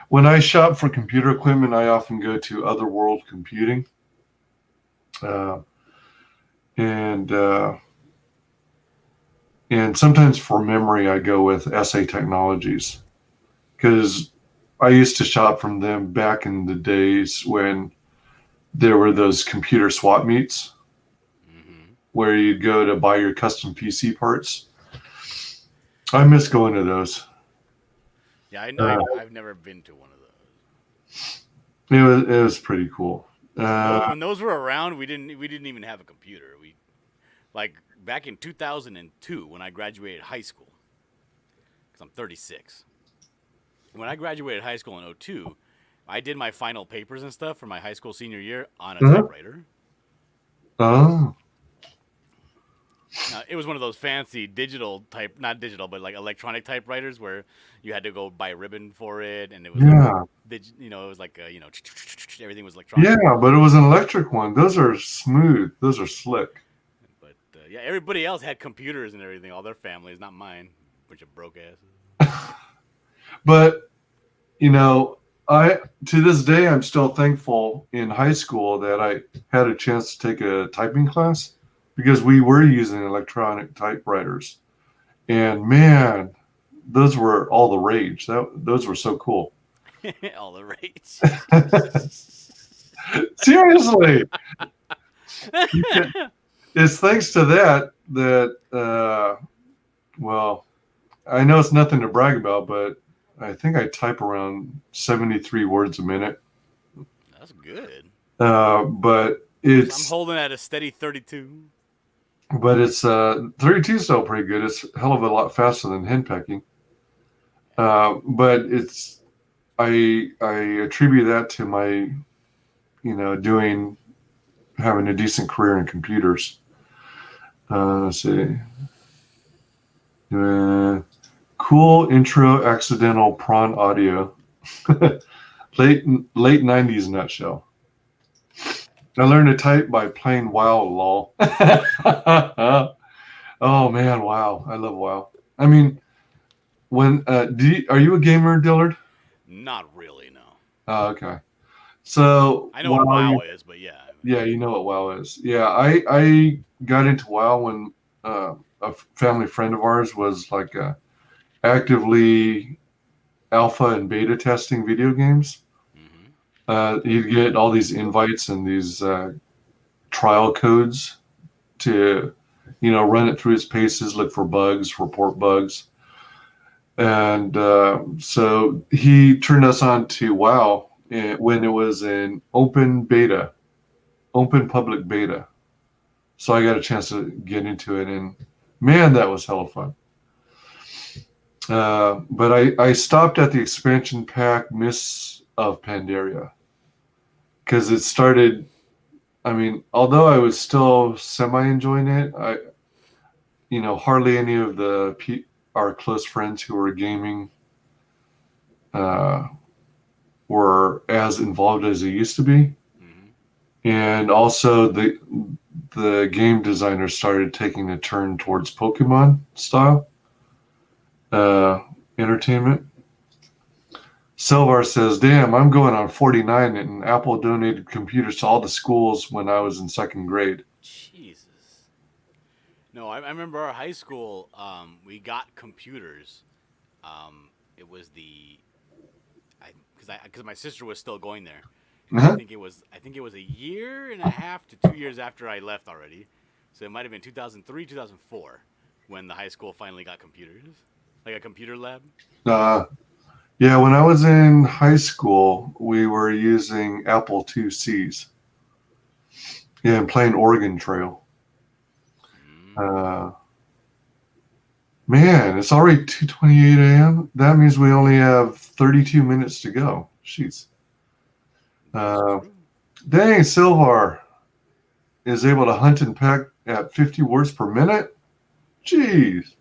When I shop for computer equipment, I often go to Otherworld Computing. And sometimes for memory, I go with SA Technologies, because I used to shop from them back in the days when there were those computer swap meets where you'd go to buy your custom PC parts. I miss going to those. Yeah, I know. I've never been to one of those. It was pretty cool. When those were around, we didn't even have a computer. We, like, back in 2002 when I graduated high school, because I'm 36. When I graduated high school in 2002, I did my final papers and stuff for my high school senior year on a typewriter. Oh. It was one of those fancy digital type, not digital, but like electronic typewriters where you had to go buy a ribbon for it, and it was, it was like everything was electronic. Yeah, but it was an electric one. Those are smooth. Those are slick. But yeah, everybody else had computers and everything. All their families, not mine. Bunch of broke asses. But to this day, I'm still thankful in high school that I had a chance to take a typing class, because we were using electronic typewriters, and man, those were all the rage. Those were so cool. All the rage. Seriously, it's thanks to that well, I know it's nothing to brag about, but I think I type around 73 words a minute. That's good. But I'm holding at a steady 32. But it's 32 is still pretty good. It's a hell of a lot faster than henpecking. But I attribute that to my, having a decent career in computers. Let's see. Cool intro, accidental prawn audio. late 90s nutshell. I learned to type by playing WoW, lol. Oh man, WoW! I love WoW. I mean, are you a gamer, Dillard? Not really, no. Oh, okay. So I know what WoW is, but yeah. Yeah, you know what WoW is. Yeah, I got into WoW when a family friend of ours was like actively alpha and beta testing video games. You get all these invites and these trial codes to, run it through its paces, look for bugs, report bugs. And so he turned us on to WoW when it was an open public beta. So I got a chance to get into it, and man, that was hella fun. But I stopped at the expansion pack Mists of Pandaria, because it started, although I was still semi-enjoying it, hardly any of our close friends who were gaming were as involved as they used to be. And also the game designers started taking a turn towards Pokemon style entertainment. Sylvar says, damn, I'm going on 49, and Apple donated computers to all the schools when I was in second grade. Jesus. No, I remember our high school, we got computers. It was because my sister was still going there. I think it was a year and a half to 2 years after I left already. So it might have been 2003, 2004 when the high school finally got computers, like a computer lab. Yeah, when I was in high school, we were using Apple IICs. Yeah, and playing Oregon Trail. Man, it's already 2:28 a.m. That means we only have 32 minutes to go. Jeez. Dang, Sylvar is able to hunt and peck at 50 words per minute. Jeez.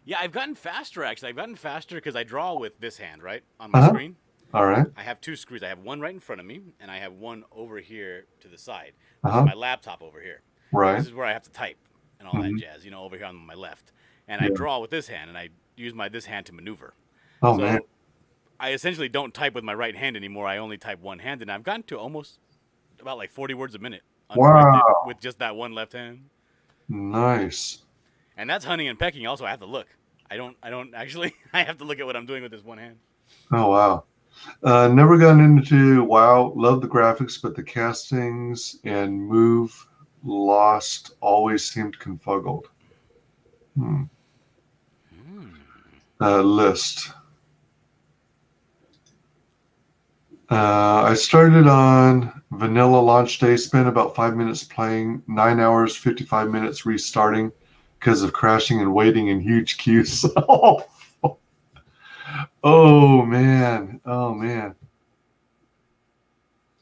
Yeah, I've gotten faster, actually. I've gotten faster because I draw with this hand, right, on my screen. All right. I have two screens. I have one right in front of me, and I have one over here to the side. This is my laptop over here. Right. This is where I have to type and all that jazz, over here on my left. And I draw with this hand, and I use this hand to maneuver. Oh, man. I essentially don't type with my right hand anymore. I only type one hand, and I've gotten to almost about like 40 words a minute. Wow. With just that one left hand. Nice. And that's hunting and pecking. Also, I have to look. I don't actually. I have to look at what I'm doing with this one hand. Oh, wow. Never gotten into WoW. Love the graphics, but the castings and move lost always seemed confuggled. List. I started on vanilla launch day, spent about 5 minutes playing, 9 hours, 55 minutes restarting because of crashing and waiting in huge queues. Oh, man. Oh, man.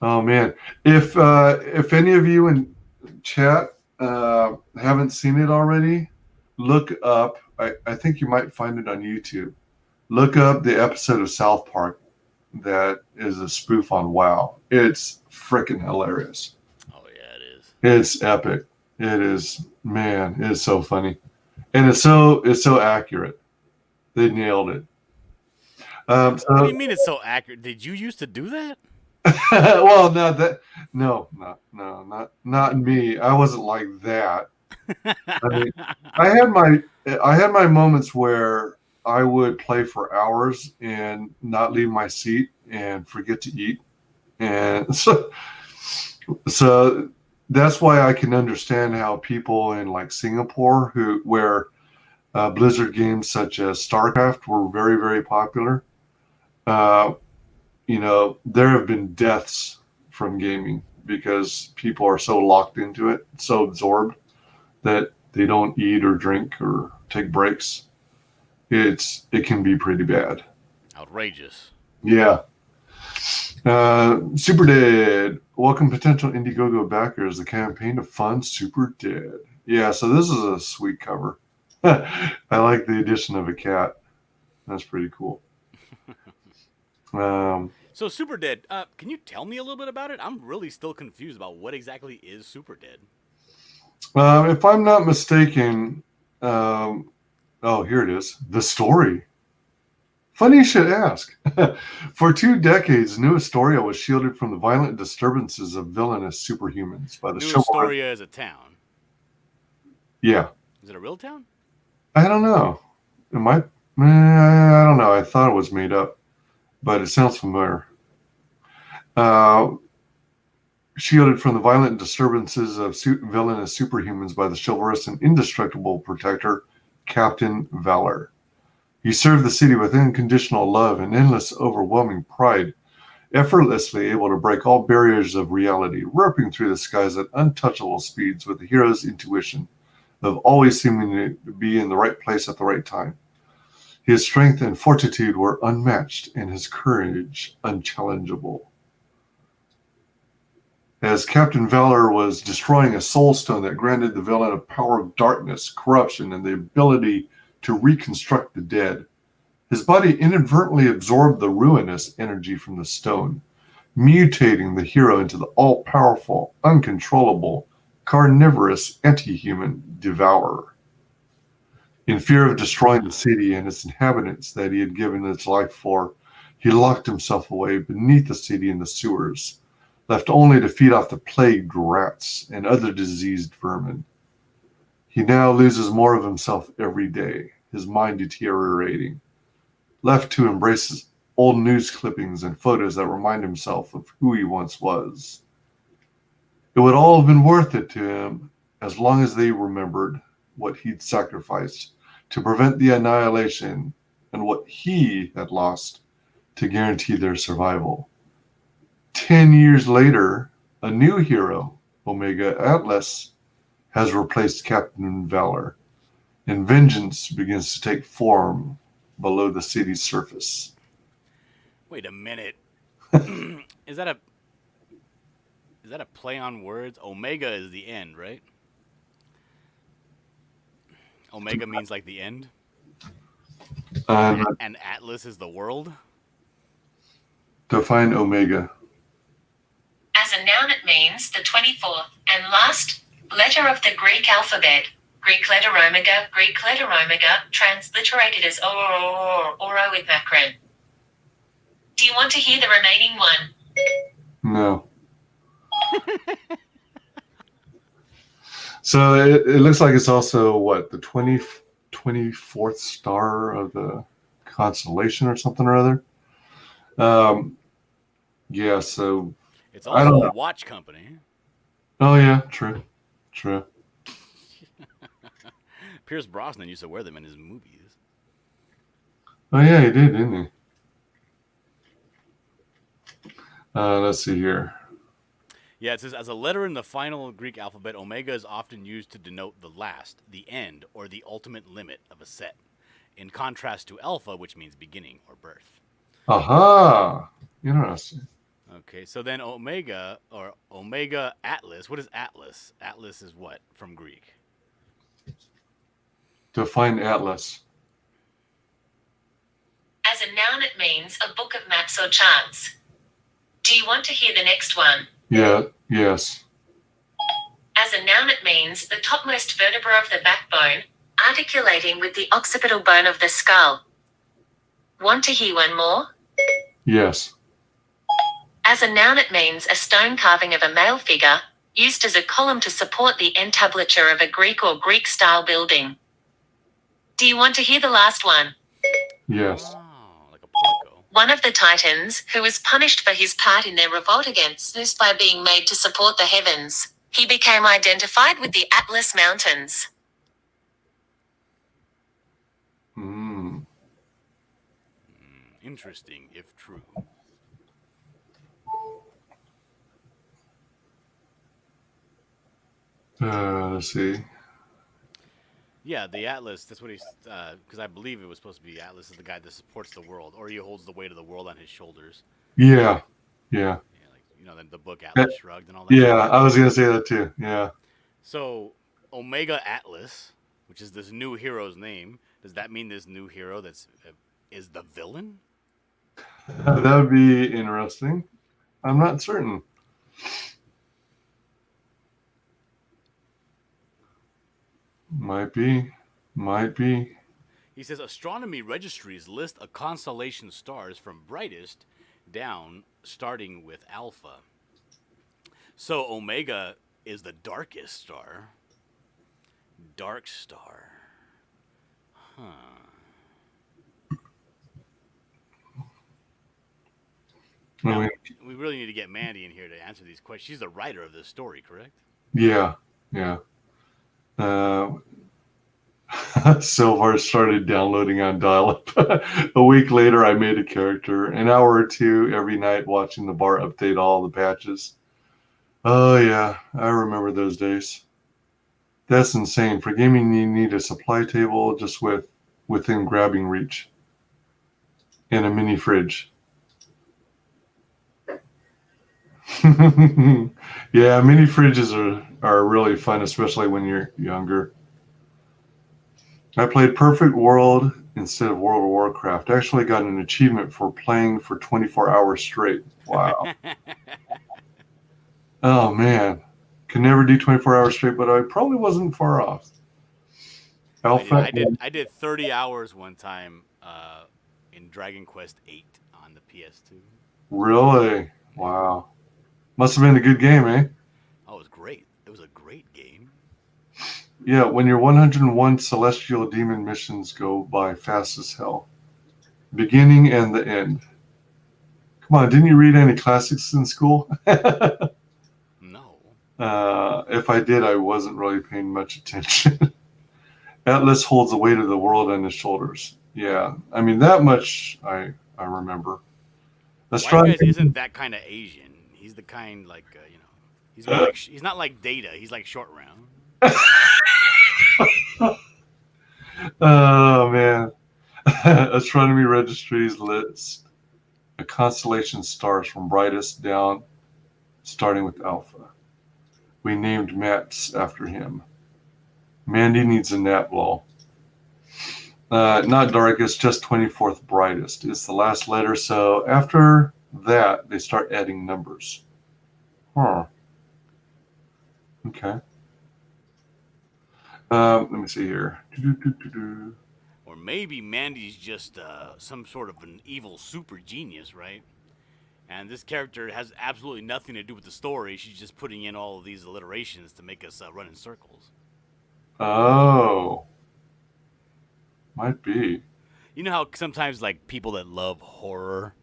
Oh, man. If any of you in chat haven't seen it already, look up. I think you might find it on YouTube. Look up the episode of South Park that is a spoof on WoW. It's freaking hilarious. Oh, yeah, it is. It's epic. It is, man, it's so funny. And it's so accurate. They nailed it. What do you mean it's so accurate? Did you used to do that? Well, not me. I wasn't like that. I mean, I had my moments where I would play for hours and not leave my seat and forget to eat, and so that's why I can understand how people in like Singapore where Blizzard games such as StarCraft were very, very popular. There have been deaths from gaming because people are so locked into it, so absorbed that they don't eat or drink or take breaks. It can be pretty bad. Outrageous. Yeah. Super Dead. Welcome potential Indiegogo backers. The campaign to fund Super Dead. Yeah, so this is a sweet cover. I like the addition of a cat. That's pretty cool. So Super Dead, can you tell me a little bit about it? I'm really still confused about what exactly is Super Dead. If I'm not mistaken, here it is. The story. Funny you should ask. For 2 decades, New Astoria was shielded from the violent disturbances of villainous superhumans by the New Astoria is a town. Yeah. Is it a real town? I don't know. It might. I don't know. I thought it was made up, but it sounds familiar. Shielded from the violent disturbances of villainous superhumans by the chivalrous and indestructible protector, Captain Valor. He served the city with unconditional love and endless, overwhelming pride, effortlessly able to break all barriers of reality, ripping through the skies at untouchable speeds with the hero's intuition of always seeming to be in the right place at the right time. His strength and fortitude were unmatched, and his courage unchallengeable. As Captain Valor was destroying a soul stone that granted the villain a power of darkness, corruption, and the ability to reconstruct the dead, his body inadvertently absorbed the ruinous energy from the stone, mutating the hero into the all-powerful, uncontrollable, carnivorous anti-human devourer. In fear of destroying the city and its inhabitants that he had given his life for, he locked himself away beneath the city in the sewers, left only to feed off the plagued rats and other diseased vermin. He now loses more of himself every day, his mind deteriorating, left to embrace his old news clippings and photos that remind himself of who he once was. It would all have been worth it to him as long as they remembered what he'd sacrificed to prevent the annihilation and what he had lost to guarantee their survival. 10 years later, a new hero, Omega Atlas, has replaced Captain Valor, and vengeance begins to take form below the city's surface. Wait a minute. Is that a play on words? Omega is the end, right? Omega means like the end. And Atlas is the world. Define Omega. As a noun, it means the 24th and last letter of the Greek alphabet. Greek letter omega, transliterated as oro with macron. Do you want to hear the remaining one? No. So it looks like it's also, what, the 24th star of the constellation or something or other? Yeah, so... It's also a watch company. Oh, yeah, true. Pierce Brosnan used to wear them in his movies. Oh, yeah, he did, didn't he? Let's see here. Yeah, it says, as a letter in the final Greek alphabet, omega is often used to denote the last, the end, or the ultimate limit of a set, in contrast to alpha, which means beginning or birth. Aha! Interesting. Okay, so then omega, or omega atlas. What is atlas? Atlas is what from Greek? Define Atlas. As a noun, it means a book of maps or charts. Do you want to hear the next one? Yeah, yes. As a noun, it means the topmost vertebra of the backbone, articulating with the occipital bone of the skull. Want to hear one more? Yes. As a noun, it means a stone carving of a male figure, used as a column to support the entablature of a Greek or Greek-style building. Do you want to hear the last one? Yes. Oh, like a portico. One of the Titans, who was punished for his part in their revolt against Zeus by being made to support the heavens, he became identified with the Atlas Mountains. Interesting, if true. Let's see. Yeah, the Atlas, that's what he's, because I believe it was supposed to be Atlas is the guy that supports the world, or he holds the weight of the world on his shoulders. Yeah. Yeah, like, the book Atlas Shrugged and all that. Yeah, I was going to say that too. Yeah. So, Omega Atlas, which is this new hero's name, does that mean this new hero is the villain? That would be interesting. I'm not certain. Might be. He says astronomy registries list a constellation stars from brightest down, starting with Alpha. So Omega is the darkest star. Dark star. Huh. Now, we really need to get Mandy in here to answer these questions. She's the writer of this story, correct? Yeah. Sylvar started downloading on dial-up. A week later, I made a character. An hour or two every night watching the bar update all the patches. Oh, yeah. I remember those days. That's insane. For gaming, you need a supply table just within grabbing reach. And a mini fridge. Yeah, mini fridges are really fun, especially when you're younger. I played Perfect World instead of World of Warcraft. I actually got an achievement for playing for 24 hours straight. Wow. Oh, man. Could never do 24 hours straight, but I probably wasn't far off. I did 30 hours one time in Dragon Quest VIII on the PS2. Really? Wow. Must have been a good game, eh? Oh, it was great. It was a great game. Yeah, when your 101 Celestial Demon missions go by fast as hell. Beginning and the end. Come on, didn't you read any classics in school? No. If I did, I wasn't really paying much attention. Atlas holds the weight of the world on his shoulders. Yeah, I mean, that much I remember. White Guys isn't that kind of Asian. He's the kind like, he's more like, he's not like Data. He's like Short Round. Oh man. Astronomy registries list a constellation stars from brightest down, starting with Alpha. We named maps after him. Mandy needs a nap, lol. Not darkest, just 24th brightest is the last letter. So after that, they start adding numbers. Huh. Okay. Let me see here. Or maybe Mandy's just some sort of an evil super genius, right? And this character has absolutely nothing to do with the story. She's just putting in all of these alliterations to make us run in circles. Oh. Might be. You know how sometimes like people that love horror,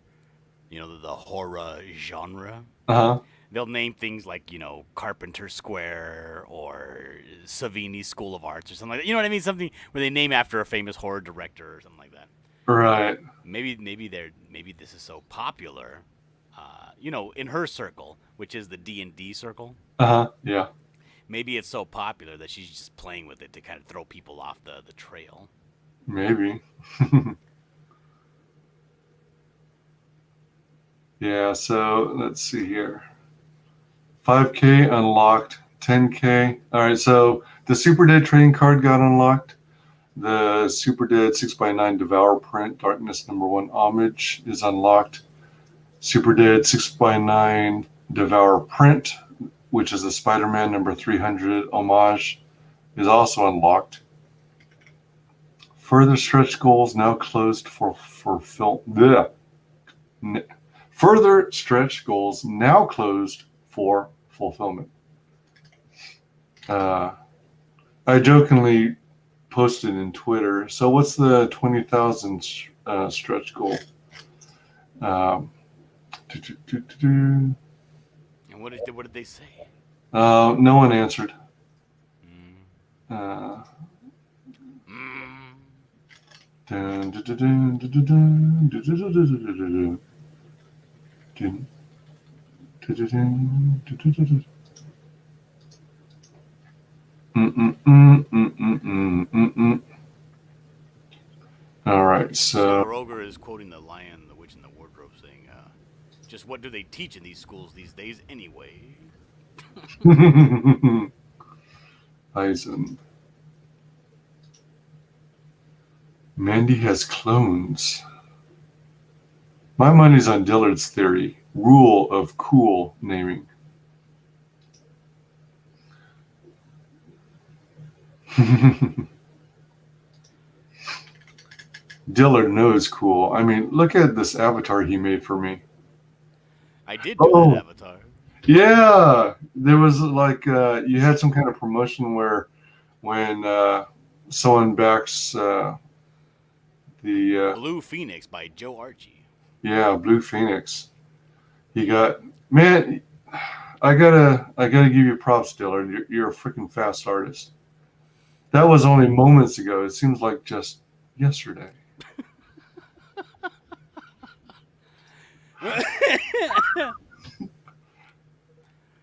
you know, the horror genre, Uh-huh. they'll name things like, you know, Carpenter Square or Savini School of Arts or something like that. You know what I mean? Something where they name after a famous horror director or something like that. Right. Maybe this is so popular, you know, in her circle, which is the D&D circle. Uh-huh. Yeah. Maybe it's so popular that she's just playing with it to kind of throw people off the trail. Maybe. Yeah, so let's see here. 5K unlocked, 10K. All right, so the Super Dead trading card got unlocked. The Super Dead 6x9 Devour print, Darkness #1 Homage is unlocked. Super Dead 6x9 Devour print, which is a Spider-Man #300 Homage, is also unlocked. Further stretch goals now closed for film. Further stretch goals now closed for fulfillment. I jokingly posted in Twitter. So what's the 20,000 stretch goal? And what did they say? No one answered. All right, so Sylvar Ogre is quoting the Lion, the Witch, and the Wardrobe, saying, "Just what do they teach in these schools these days, anyway?" Eisen. Mandy has clones. My money's on Dillard's theory. Rule of cool naming. Dillard knows cool. I mean, look at this avatar he made for me. I did do that avatar. Yeah, there was like you had some kind of promotion where when someone backs the Blue Phoenix by Joe Archie. Yeah, Blue Phoenix. He got, man. I gotta give you props, Dillard. You're a freaking fast artist. That was only moments ago. It seems like just yesterday.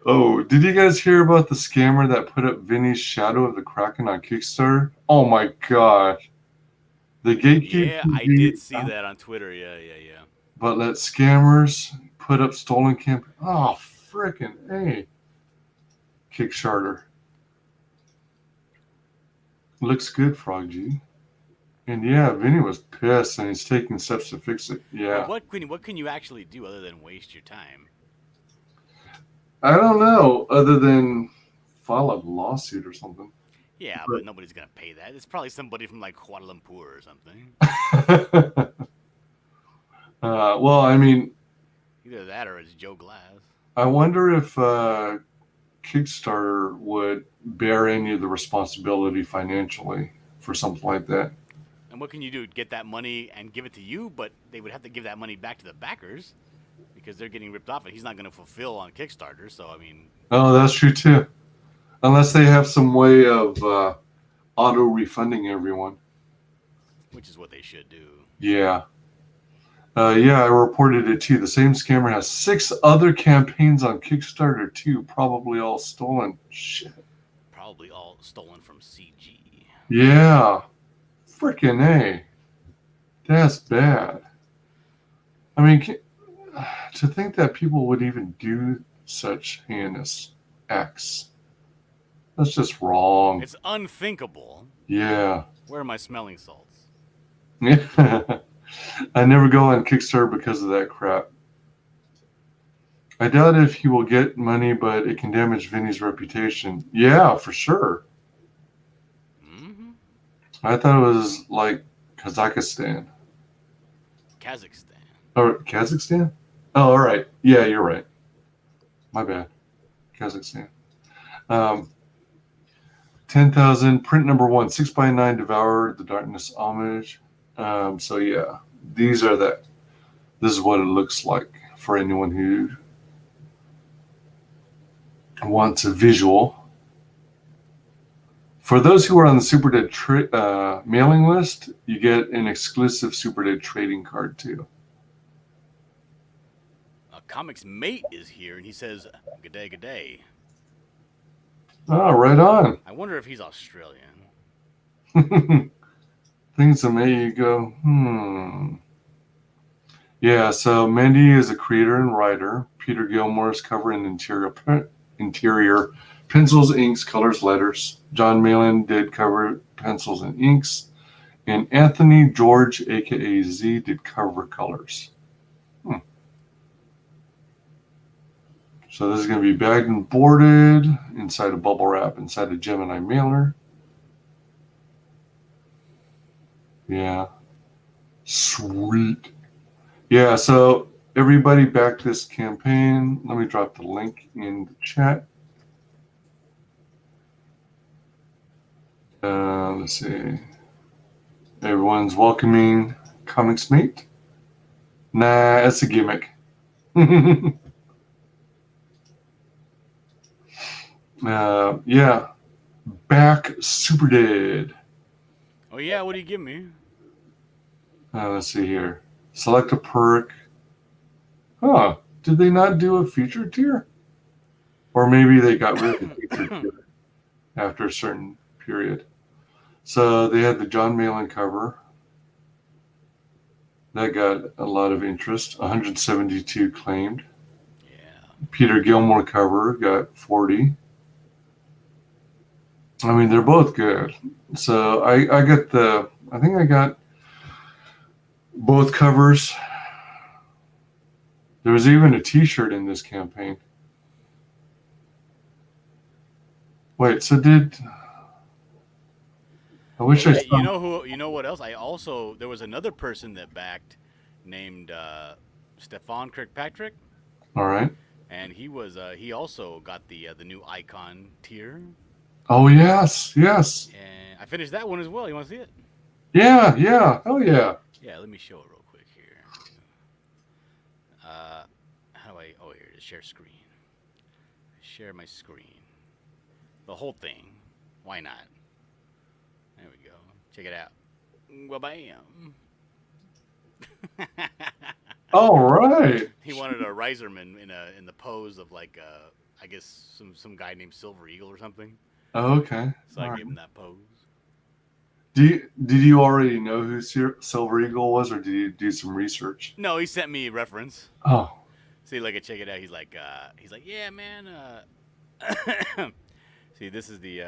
Oh, did you guys hear about the scammer that put up Vinny's Shadow of the Kraken on Kickstarter? Oh my gosh. The gatekeeper. Yeah, I did see that on Twitter. Yeah. But let scammers put up stolen camp. Oh, frickin' A. Kickstarter. Looks good, Frog G. And yeah, Vinny was pissed and he's taking steps to fix it. Yeah. What can you actually do other than waste your time? I don't know, other than file a lawsuit or something. Yeah, but nobody's gonna pay that. It's probably somebody from like Kuala Lumpur or something. Well, I mean, either that or it's Joe Glass. I wonder if Kickstarter would bear any of the responsibility financially for something like that. And what can you do? Get that money and give it to you, but they would have to give that money back to the backers because they're getting ripped off, and he's not going to fulfill on Kickstarter. So I mean, oh, that's true too. Unless they have some way of auto refunding everyone, which is what they should do. Yeah. Yeah, I reported it too. The same scammer has 6 other campaigns on Kickstarter too, probably all stolen. Shit. Probably all stolen from CG. Yeah. Freaking A. That's bad. I mean, to think that people would even do such heinous acts. That's just wrong. It's unthinkable. Yeah. Where are my smelling salts? I never go on Kickstarter because of that crap. I doubt if he will get money, but it can damage Vinny's reputation. Yeah, for sure. Mm-hmm. I thought it was like Kazakhstan. Kazakhstan. Or Kazakhstan? Oh, all right. Yeah, you're right. My bad. Kazakhstan. 10,000. Print number 1. 6x9 Devour the Darkness Homage. So yeah, this is what it looks like for anyone who wants a visual. For those who are on the Super Dead mailing list, you get an exclusive Super Dead trading card too. Comics Mate is here, and he says, "Good day, good day." Oh, right on. I wonder if he's Australian. Things that make you go, Yeah, so Mandy is a creator and writer. Peter Gilmore's cover and interior pencils, inks, colors, letters. John Malin did cover pencils and inks. And Anthony George, a.k.a. Z, did cover colors. So this is going to be bagged and boarded inside a bubble wrap, inside a Gemini mailer. Yeah. Sweet. Yeah, so everybody back this campaign. Let me drop the link in the chat. Let's see. Everyone's welcoming Comics Mate. Nah, it's a gimmick. Yeah. Back Super Dead. Oh yeah, what do you give me? Let's see here. Select a perk. Huh. Did they not do a feature tier? Or maybe they got rid of the feature tier after a certain period. So they had the John Malin cover. That got a lot of interest. 172 claimed. Yeah. Peter Gilmore cover got 40. I mean, they're both good. So I think I got both covers. There was even a t-shirt in this campaign. Wait, so I wish I saw... You know what else? There was another person that backed named Stefan Kirkpatrick. All right. And he also got the new icon tier. Oh yes. And I finished that one as well. You want to see it? Yeah. Oh yeah. Yeah, let me show it real quick here. How do I? Oh, here it is. Share screen. Share my screen. The whole thing. Why not? There we go. Check it out. Well, bam. All right. He wanted a Riserman in the pose of like I guess some guy named Sylvar Ogre or something. Oh, okay. So I gave him that pose. Did you already know who Sylvar Ogre was, or did you do some research? No, he sent me a reference. Oh. See, like I check it out. He's like, yeah, man. See, this is the.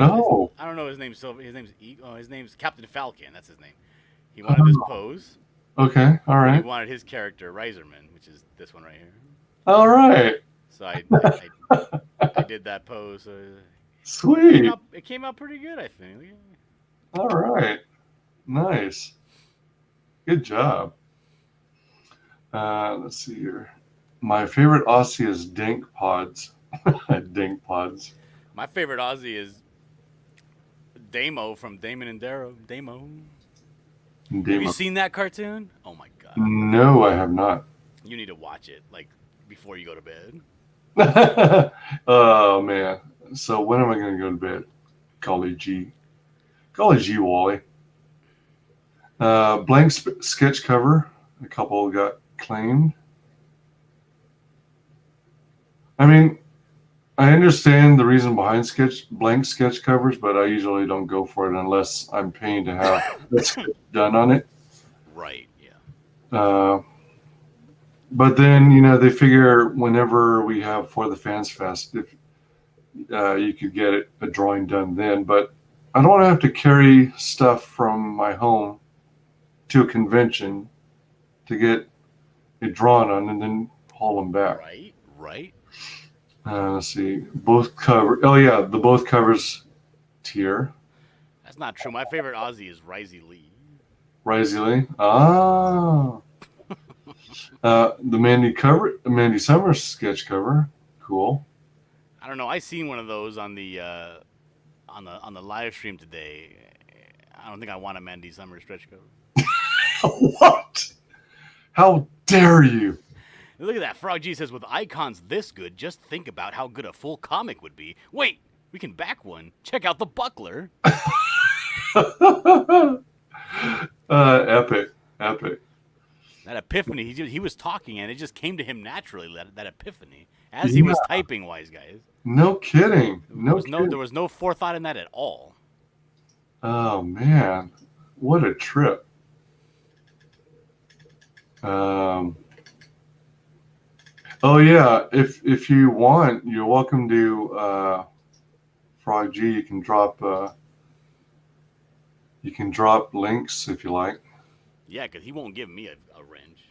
Oh. I don't know his name. His name's Captain Falcon. That's his name. He wanted this pose. Okay. All right. He wanted his character Riserman, which is this one right here. All right. So I did that pose. Sweet. It came out pretty good, I think. All right. Nice. Good job. Let's see here. My favorite Aussie is Dink Pods. Dink Pods. My favorite Aussie is Damo from Damon and Damo. Have you seen that cartoon? Oh my god. No, I have not. You need to watch it, like, before you go to bed. Oh man. So when am I going to go to bed? Golly gee, Wally. Blank sketch cover. A couple got claimed. I mean, I understand the reason behind blank sketch covers, but I usually don't go for it unless I'm paying to have the sketch done on it. Right. Yeah. But then, they figure whenever we have For the Fans Fest, if you could get a drawing done then. But I don't want to have to carry stuff from my home to a convention to get it drawn on and then haul them back. Right. Right. Let's see. Both cover. Oh, yeah. The both covers tier. That's not true. My favorite Aussie is Risey Lee. Risey Lee. Ah. The Mandy Summers sketch cover. Cool. I don't know. I seen one of those on the live stream today. I don't think I want a Mandy Summers stretch cover. What? How dare you? Look at that. Frog G says, with icons this good, just think about how good a full comic would be. Wait, we can back one. Check out the buckler. Epic. That epiphany, he was talking and it just came to him naturally, that epiphany, as he was typing, wise guys. No kidding. There was no forethought in that at all. Oh, man. What a trip. Oh, yeah. If you want, you're welcome to Frog G. You can drop links if you like. Yeah, because he won't give me a wrench.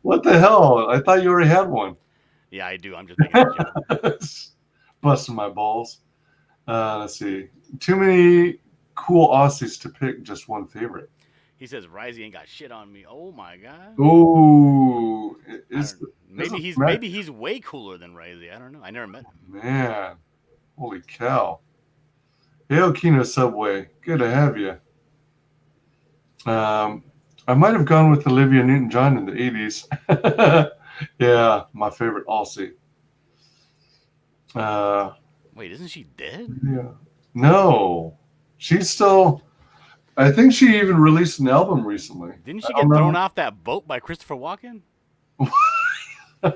What the hell? I thought you already had one. Yeah, I do. I'm just making a joke. Busting my balls. Let's see. Too many cool Aussies to pick just one favorite. He says Risey ain't got shit on me. Oh my god. Ooh. Maybe he's way cooler than Risey. I don't know. I never met him. Man. Holy cow. Hail Kino Subway. Good to have you. I might have gone with Olivia Newton-John in the 80s. Yeah, my favorite Aussie. Wait, isn't she dead? Yeah. No. She's still... I think she even released an album recently. Didn't she get thrown off that boat by Christopher Walken? I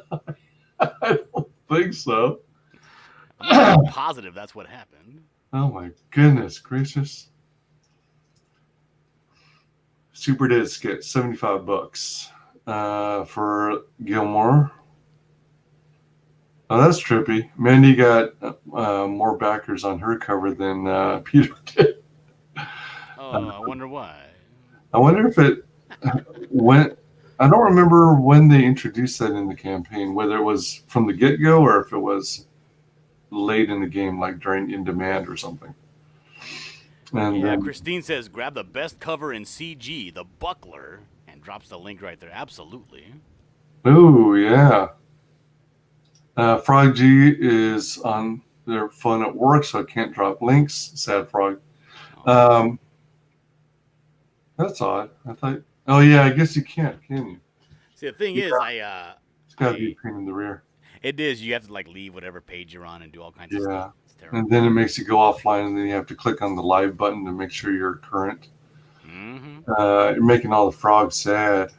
don't think so. I'm not positive that's what happened. Oh my goodness gracious. Super Dead sketch, $75 for Gilmore. Oh, that's trippy. Mandy got more backers on her cover than Peter did. Oh, I wonder why. I wonder if it went. I don't remember when they introduced that in the campaign, whether it was from the get-go or if it was late in the game, like during In Demand or something. And yeah, Christine says, grab the best cover in CG, the buckler, and drops the link right there. Absolutely. Oh, yeah. Frog G is on their phone at work, so I can't drop links. Sad Frog. That's odd. I thought, oh, yeah, I guess you can't, can you? See, the thing is, it's got to be a pain in the rear. It is. You have to leave whatever page you're on and do all kinds of stuff. It's terrible. And then it makes you go offline, and then you have to click on the live button to make sure you're current. Mm-hmm. You're making all the frogs sad.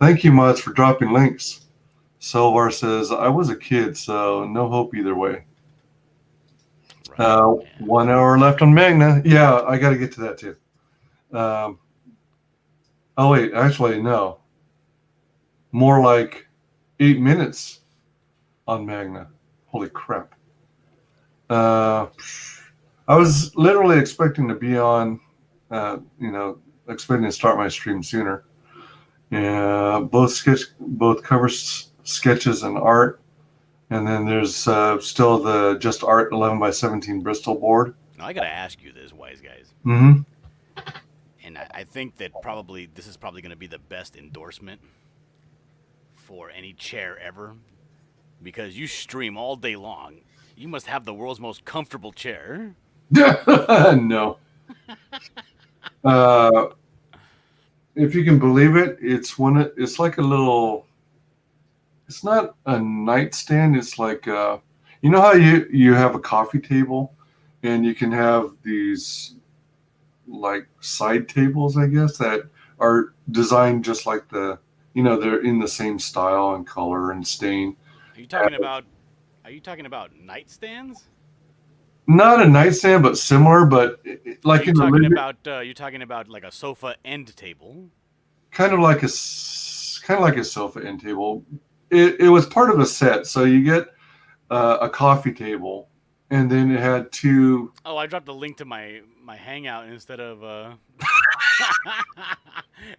Thank you, mods, for dropping links. Sylvar says, I was a kid, so no hope either way. Right, 1 hour left on Magna. Yeah, I got to get to that too. Oh, wait, actually, no. More like 8 minutes on Magna. Holy crap. I was literally expecting to be on, expecting to start my stream sooner. Yeah, both cover sketches and art. And then there's still the just art 11x17 Bristol board. Now, I got to ask you this, wise guys. Mm-hmm. And I think that this is probably going to be the best endorsement for any chair ever, because you stream all day long. You must have the world's most comfortable chair. No. If you can believe it, it's like a little. It's not a nightstand. It's like you know how you have a coffee table, and you can have these like side tables, I guess, that are designed just like the they're in the same style and color and stain. Are you talking about? Are you talking about nightstands? Not a nightstand, but similar. But like in the living, You're talking about like a sofa end table. kind of like a sofa end table. It was part of a set, so you get a coffee table, and then it had two. Oh, I dropped a link to my Hangout instead of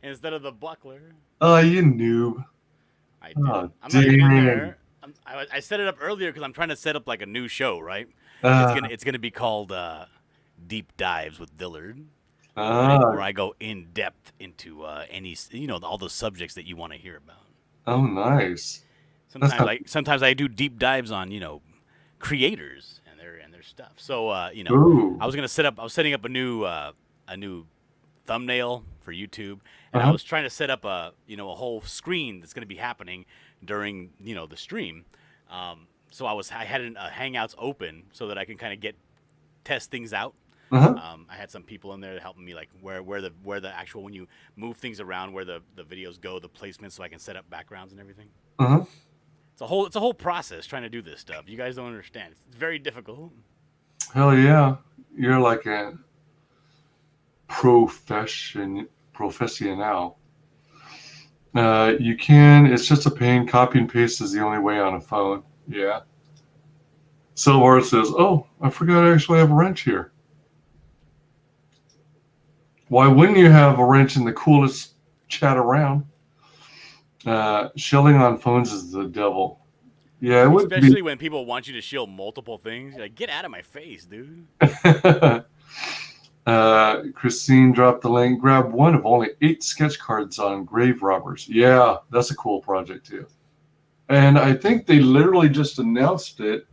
instead of the buckler. Oh, you noob! I did. Oh, I'm not even in dang. there. I set it up earlier because I'm trying to set up like a new show, right? It's gonna be called Deep Dives with Dillard, where I go in depth into any all the subjects that you want to hear about. Oh, nice. Sometimes I do deep dives on creators and their stuff. So Ooh. I was setting up a new thumbnail for YouTube, and I Uh-huh. was trying to set up a whole screen that's going to be happening during the stream. So I had Hangouts open so that I can kind of test things out. Uh-huh. I had some people in there helping me, like where the actual, when you move things around, where the videos go, the placement, so I can set up backgrounds and everything. Uh-huh. It's a whole process trying to do this stuff. You guys don't understand. It's very difficult. Hell yeah. You're like a professional. It's just a pain. Copy and paste is the only way on a phone. Yeah. Sylvar says, oh, I forgot I actually have a wrench here. Why wouldn't you have a wrench in the coolest chat around? Shelling on phones is the devil. Yeah, it would be. Especially when people want you to shield multiple things. You're like, get out of my face, dude. Christine dropped the link. Grab one of only 8 sketch cards on grave robbers. Yeah, that's a cool project too. And I think they literally just announced it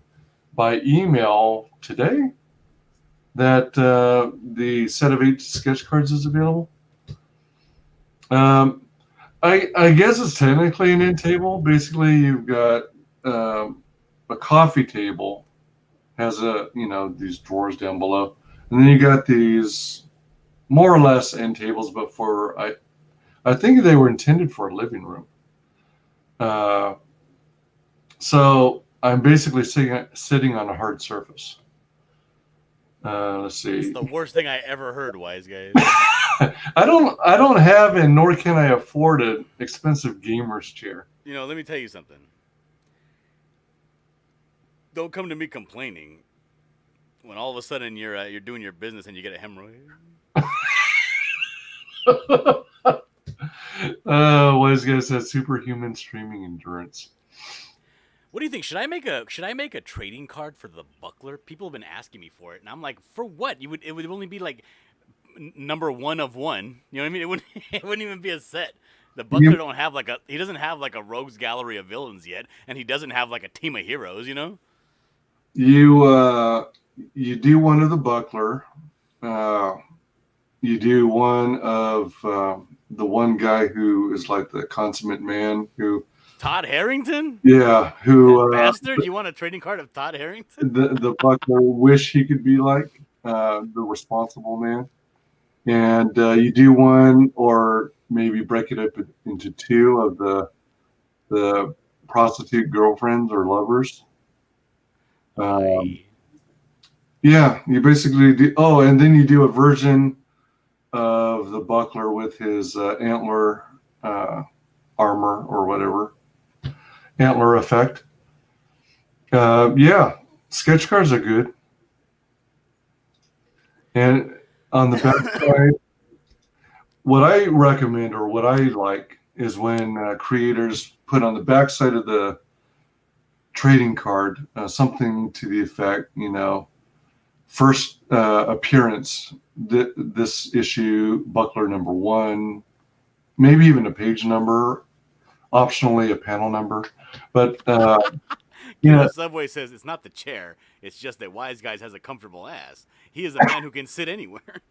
by email today that the set of 8 sketch cards is available. I guess it's technically an end table. Basically, you've got a coffee table has these drawers down below, and then you got these more or less end tables, but I think they were intended for a living room. So I'm basically sitting on a hard surface. Let's see. It's the worst thing I ever heard, wise guys. I don't have, and nor can I afford, an expensive gamer's chair. Let me tell you something. Don't come to me complaining when all of a sudden you're doing your business and you get a hemorrhoid. Wise guys has superhuman streaming endurance. What do you think? Should I make a trading card for the buckler? People have been asking me for it, and I'm like, for what? It would only be like number 1 of 1. You know what I mean? It wouldn't even be a set. The buckler he doesn't have like a rogues gallery of villains yet, and he doesn't have like a team of heroes. You do one of the buckler. You do one of the one guy who is like the consummate man who. Todd Harrington? Yeah, who bastard? You want a trading card of Todd Harrington? The buckler wish he could be like the responsible man, and you do one, or maybe break it up into 2 of the prostitute girlfriends or lovers. Yeah, you basically do. Oh, and then you do a version of the buckler with his antler armor or whatever. Antler effect. Yeah, sketch cards are good. And on the back side, what I recommend, or what I like, is when creators put on the back side of the trading card something to the effect, first appearance, this issue, buckler number 1, maybe even a page number, optionally a panel number. But Subway says it's not the chair, it's just that Wise Guys has a comfortable ass. He is a man who can sit anywhere.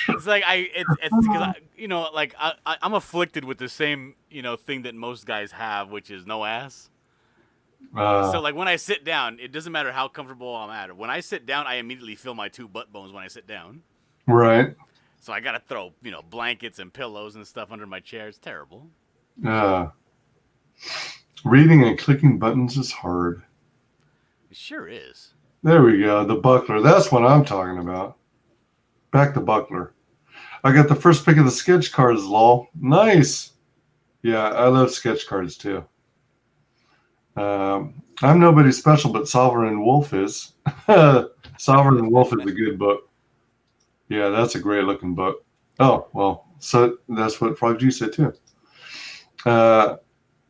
It's like it's because I'm afflicted with the same thing that most guys have, which is no ass. So like when I sit down, it doesn't matter how comfortable I'm at. When I sit down, I immediately feel my 2 butt bones when I sit down. Right. So I gotta throw, blankets and pillows and stuff under my chair. It's terrible. Reading and clicking buttons is hard. It sure is. There we go. The buckler. That's what I'm talking about. Back to buckler. I got the first pick of the sketch cards, lol. Nice. Yeah, I love sketch cards too. I'm nobody special, but Sovereign Wolf is. Sovereign Wolf is a good book. Yeah, that's a great looking book. Oh, well, so that's what Frog G said too.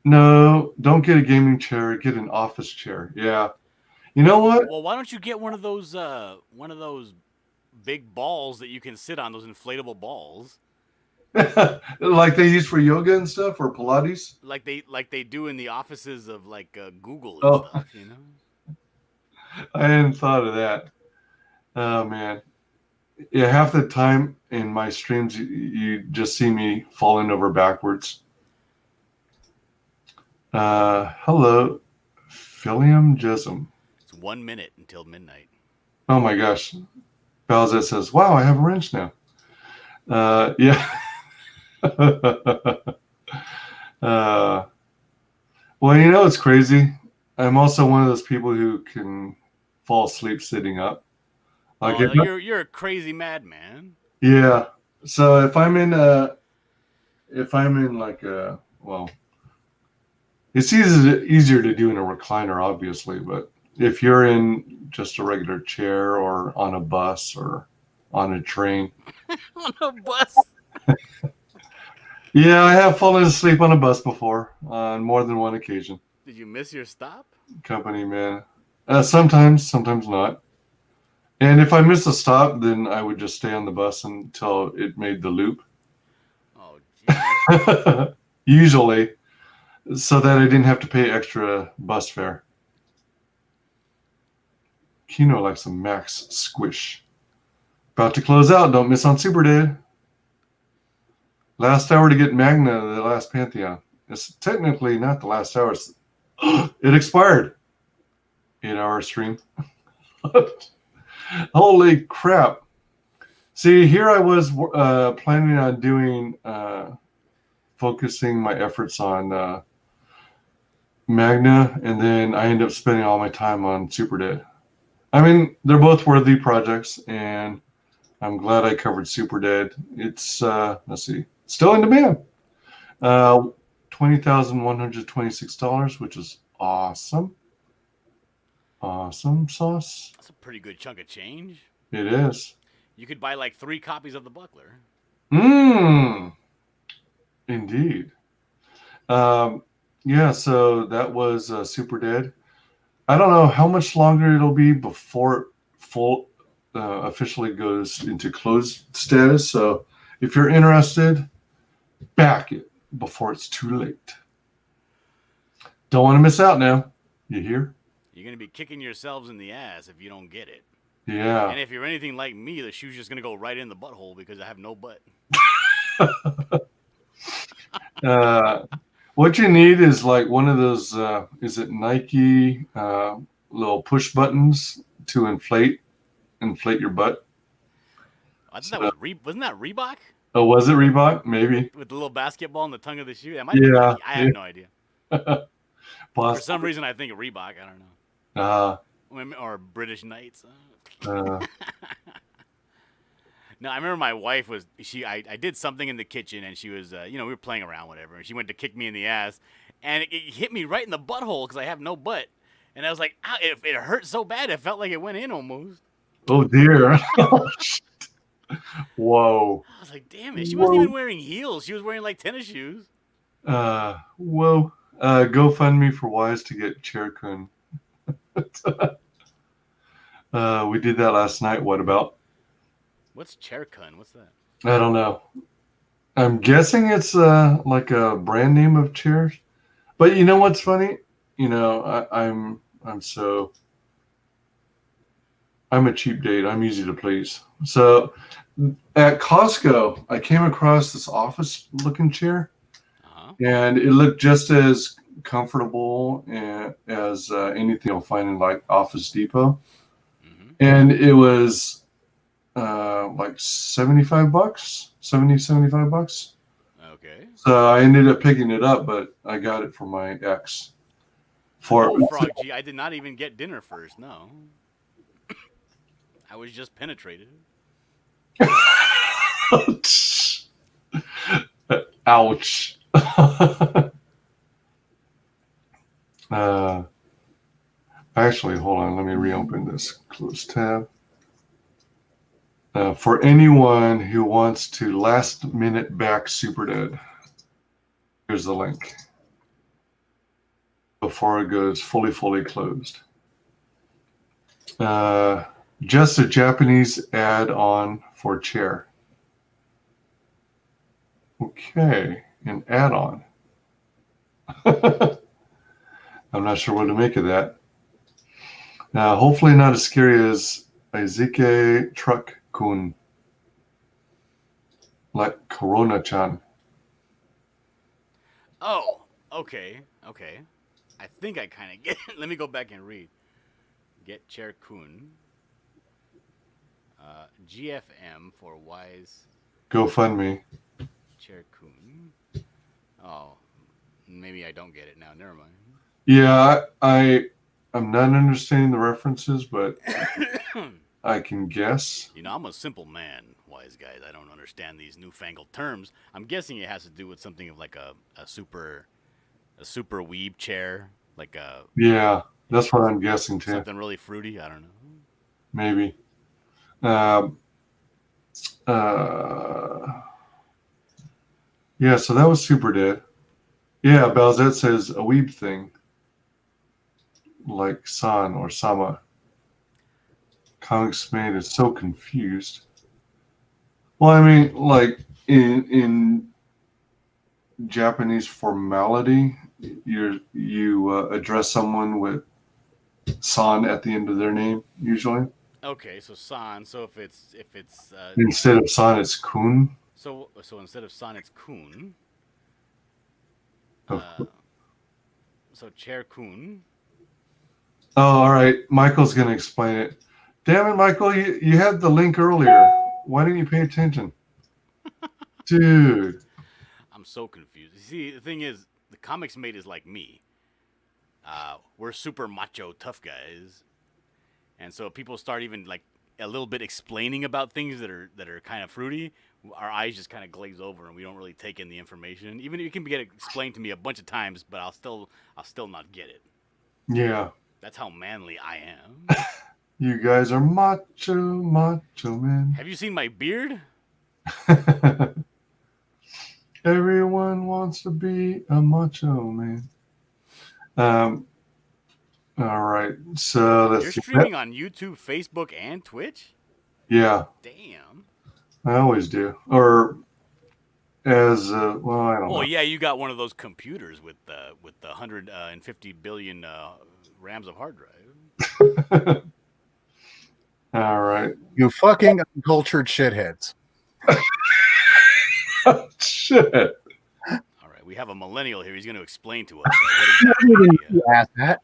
No, don't get a gaming chair. Get an office chair. Yeah. You know what? Well, why don't you get one of those big balls that you can sit on, those inflatable balls, Like they use for yoga and stuff or Pilates? like they do in the offices of like Google and Oh. stuff, I hadn't thought of that. Oh man. Yeah, half the time in my streams you just see me falling over backwards. Hello, Philium Jesum. It's 1 minute until midnight. Oh my gosh. Bowsette says, wow, I have a wrench now. Yeah. Well, it's crazy. I'm also one of those people who can fall asleep sitting up. Like you're a crazy madman. Yeah. So if I'm in like well, it's easier to do in a recliner, obviously, but if you're in just a regular chair or on a bus or on a train. On a bus? Yeah, I have fallen asleep on a bus before on more than one occasion. Did you miss your stop? Company, man. Sometimes not. And if I miss a stop, then I would just stay on the bus until it made the loop. Oh, geez. Usually, so that I didn't have to pay extra bus fare. Kino likes a max squish. About to close out. Don't miss on Super Dad. Last hour to get Magna, the last Pantheon. It's technically not the last hour. It expired. 8-hour stream. Holy crap. See, here I was planning on doing, focusing my efforts on Magna, and then I ended up spending all my time on Super Dead. I mean, they're both worthy projects, and I'm glad I covered Super Dead. It's, let's see, still in demand. $20,126, which is awesome. Awesome sauce. That's a pretty good chunk of change. It is. You could buy like 3 copies of the Buckler. Indeed. Yeah, so that was Super Dead. I don't know how much longer it'll be before it officially goes into closed status. So if you're interested, back it before it's too late. Don't want to miss out now. You hear? You're going to be kicking yourselves in the ass if you don't get it. Yeah. And if you're anything like me, the shoe's just going to go right in the butthole because I have no butt. What you need is like one of those, is it Nike little push buttons to inflate your butt? I thought that was wasn't that Reebok? Oh, was it Reebok? Maybe. With the little basketball in the tongue of the shoe? Yeah. I have no idea. Possibly. For some reason, I think of Reebok. I don't know. Or British Knights. No, I remember my wife was I did something in the kitchen and she was we were playing around whatever, and she went to kick me in the ass and it hit me right in the butthole because I have no butt, and I was like, ow, it hurt so bad it felt like it went in almost. Oh dear. Whoa. I was like, damn it, she wasn't even wearing heels, she was wearing like tennis shoes. Whoa. GoFundMe for Wise to get Chairkun. We did that last night. What about? What's Chairkun? What's that? I don't know. I'm guessing it's like a brand name of chairs. But you know what's funny? I'm a cheap date. I'm easy to please. So at Costco, I came across this office-looking chair, and it looked just as comfortable as anything you'll find in like Office Depot. And it was like $75, 70, $75. Okay. So I ended up picking it up, but I got it for my ex. Oh, Frog G, I did not even get dinner first. No, I was just penetrated. Ouch. Actually, hold on. Let me reopen this close tab. For anyone who wants to last minute back Superdead, here's the link before it goes fully closed. Just a Japanese add-on for chair. Okay, an add-on. I'm not sure what to make of that. Hopefully not as scary as Aizike Truck-kun, like Corona-chan. Oh, okay. I think I kind of get it. Let me go back and read. Get Chair Kun. GFM for Wise GoFundMe. Chair Kun. Oh, maybe I don't get it now. Never mind. Yeah, I'm not understanding the references, but I can guess. You know, I'm a simple man, wise guys. I don't understand these newfangled terms. I'm guessing it has to do with something of like a super weeb chair, like a Yeah, that's what I'm guessing too. something really fruity. I don't know. Maybe. Yeah, so that was Superdead. Yeah, Balzette says a weeb thing. Like San or Sama. ComicsGate is so confused. Well, I mean, like in Japanese formality, you address someone with san at the end of their name usually. Okay, so san. So if it's Instead of san, it's kun. so instead of san, it's kun. Oh. So Chair Kun. Oh, all right. Michael's going to explain it. Damn it, Michael! You had the link earlier. Why didn't you pay attention, dude? I'm so confused. You see, the thing is, the ComicsGate is like me. We're super macho, tough guys, and so if people start even like a little bit explaining about things that are kind of fruity, our eyes just kind of glaze over and we don't really take in the information. Even if it can get explained to me a bunch of times, but I'll still not get it. Yeah. That's how manly I am. You guys are macho men. Have you seen my beard? Everyone wants to be a macho man. All right. So You're streaming on YouTube, Facebook, and Twitch? Yeah. Damn. I always do. Or as well, I don't know. Oh yeah, you got one of those computers with the 150 billion RAMs of hard drive. All right. You fucking uncultured shitheads. Shit. All right, we have a millennial here. He's going to explain to us You asked that.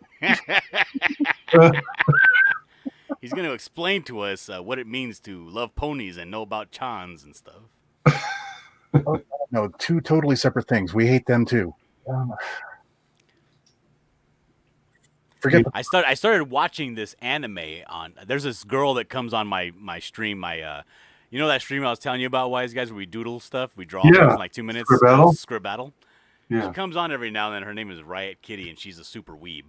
He's going to explain to us what it means to love ponies and know about chans and stuff. Oh, no, two totally separate things. We hate them too. Forget. I started watching this anime on. There's this girl that comes on my stream. You know that stream I was telling you about, wise guys, where we doodle stuff, we draw things in like 2 minutes. Scribbattle. Yeah. She comes on every now and then. Her name is Riot Kitty, and she's a super weeb.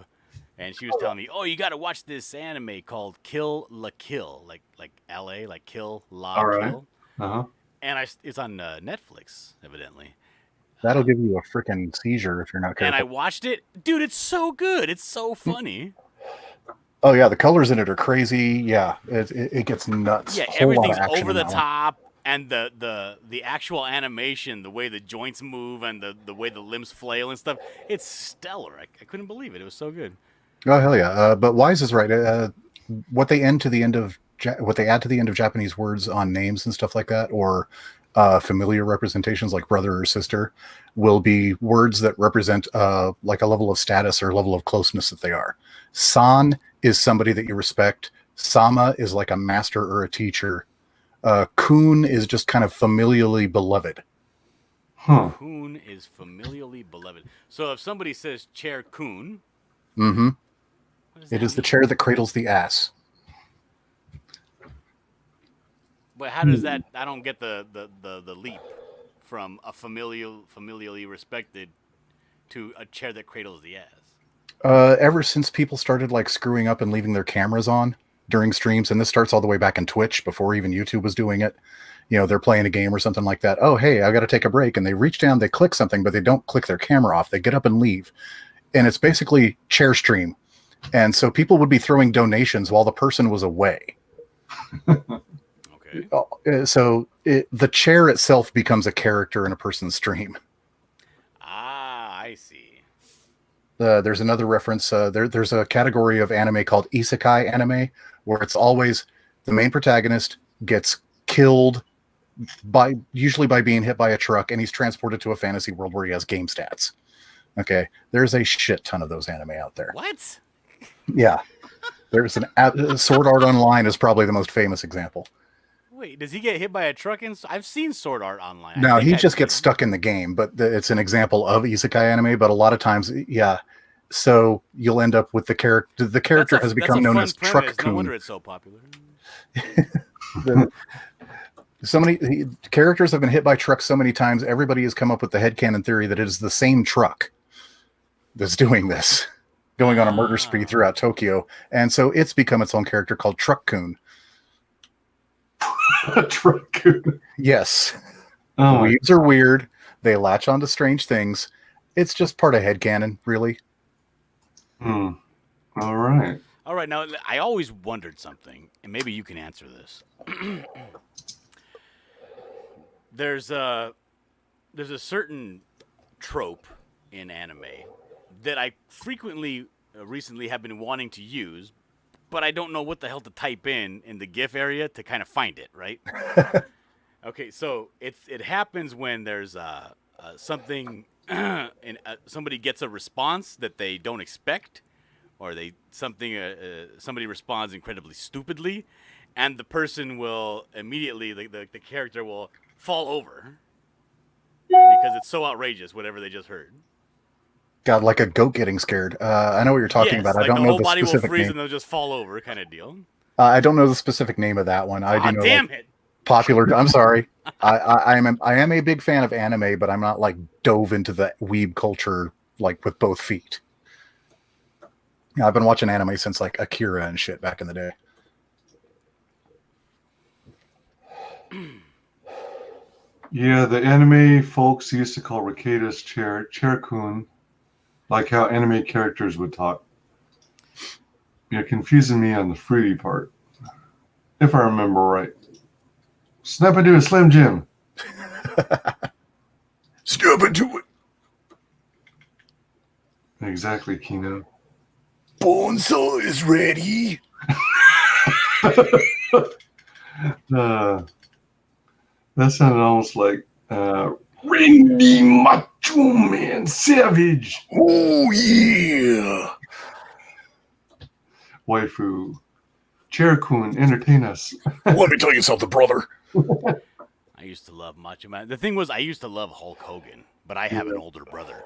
And she was telling me, "Oh, you got to watch this anime called Kill La Kill, like L.A., like Kill La Kill." Uh-huh. And it's on Netflix, evidently. That'll give you a freaking seizure if you're not careful. And I watched it, dude. It's so good. It's so funny. Oh yeah, the colors in it are crazy. Yeah, it gets nuts. Yeah, everything's over the top, and the actual animation, the way the joints move, and the way the limbs flail and stuff. It's stellar. I couldn't believe it. It was so good. Oh hell yeah! But Wise is right. What they add to the end of Japanese words on names and stuff like that, or familiar representations like brother or sister, will be words that represent like a level of status or level of closeness that they are. San is somebody that you respect. Sama is like a master or a teacher. Coon is just kind of familially beloved. Huh. Coon is familially beloved. So if somebody says chair coon, Mm-hmm. what does It that is the mean? chair that cradles the ass. But how does that? I don't get the leap from a familially respected to a chair that cradles the ass. Ever since people started like screwing up and leaving their cameras on during streams, and this starts all the way back in Twitch before even YouTube was doing it. You know, they're playing a game or something like that. Oh, hey, I got to take a break. And they reach down, they click something, but they don't click their camera off. They get up and leave. And it's basically chair stream. And so people would be throwing donations while the person was away. Okay. So the chair itself becomes a character in a person's stream. Ah, I see. There's another reference. There's a category of anime called isekai anime, where it's always the main protagonist gets killed usually by being hit by a truck, and he's transported to a fantasy world where he has game stats. Okay, there's a shit ton of those anime out there. What? Yeah, there's Sword Art Online is probably the most famous example. Wait, does he get hit by a truck? I've seen Sword Art Online. No, he just gets stuck in the game, but it's an example of isekai anime. But a lot of times, yeah. So you'll end up with the character. The character has become known as Truck Coon. No wonder it's so popular. So many characters have been hit by trucks so many times. Everybody has come up with the headcanon theory that it is the same truck that's doing this, going on a murder spree throughout Tokyo. And so it's become its own character called Truck Coon. Truck Coon. Yes. Oh, Weaves are weird. They latch onto strange things. It's just part of headcanon, really. All right. All right. Now, I always wondered something, and maybe you can answer this. There's a certain trope in anime that I frequently recently have been wanting to use, but I don't know what the hell to type in the GIF area to kind of find it, right? Okay, so it happens when there's something and somebody gets a response that they don't expect, or somebody responds incredibly stupidly, and the person will immediately the character will fall over because it's so outrageous whatever they just heard. God, like a goat getting scared. I know what you're talking about. Like I don't the know whole the body will specific freeze name. and they'll just fall over, kind of deal. I don't know the specific name of that one. I do know. Damn it! Popular. I'm sorry. I am a big fan of anime, but I'm not like dove into the weeb culture like with both feet. I've been watching anime since like Akira and shit back in the day. Yeah, the anime folks used to call Ricada's chair-kun, like how anime characters would talk. You're confusing me on the fruity part, if I remember right. Snap into a Slim Jim. Snap into it. Exactly, Kino. Bonzo is ready. That sounded almost like Randy Macho Man Savage. Oh yeah. Waifu. Chair-kun, entertain us. Let me tell you something, brother. I used to love Macho Man. The thing was, I used to love Hulk Hogan, but I have an older brother.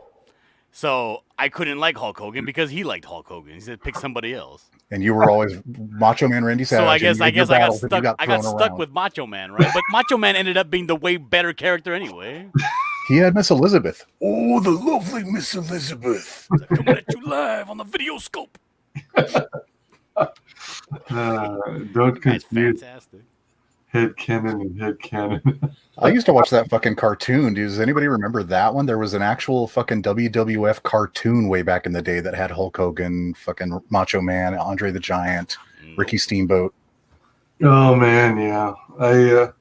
So I couldn't like Hulk Hogan because he liked Hulk Hogan. He said, pick somebody else. And you were always Macho Man Randy Savage. So I guess I got stuck. I got thrown stuck around. with Macho Man, right? But Macho Man ended up being the way better character anyway. He had Miss Elizabeth. Oh, the lovely Miss Elizabeth. He's like, coming at you live on the video scope. Don't That's confuse fantastic. headcanon and headcanon. I used to watch that fucking cartoon. Does anybody remember that one? There was an actual fucking WWF cartoon way back in the day that had Hulk Hogan, fucking Macho Man, Andre the Giant, Ricky Steamboat. Oh man, yeah.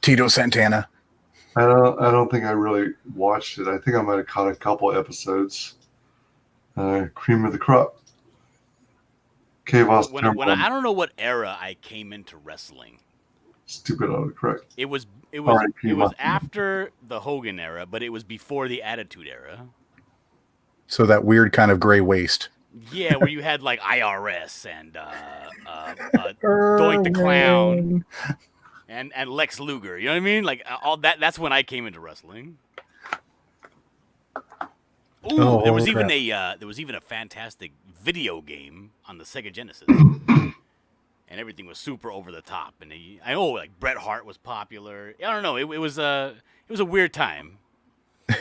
Tito Santana. I don't think I really watched it. I think I might have caught a couple episodes. Cream of the crop. When I don't know what era I came into wrestling. Stupid autocorrect. It was R.I.P. after the Hogan era, but it was before the Attitude Era. So that weird kind of gray waist. Yeah, where you had like IRS and Doink the Clown. and Lex Luger. You know what I mean? Like all that. That's when I came into wrestling. Ooh, Oh, there was crap. even a fantastic video game on the Sega Genesis, and everything was super over the top. And like Bret Hart was popular. I don't know. It was a weird time.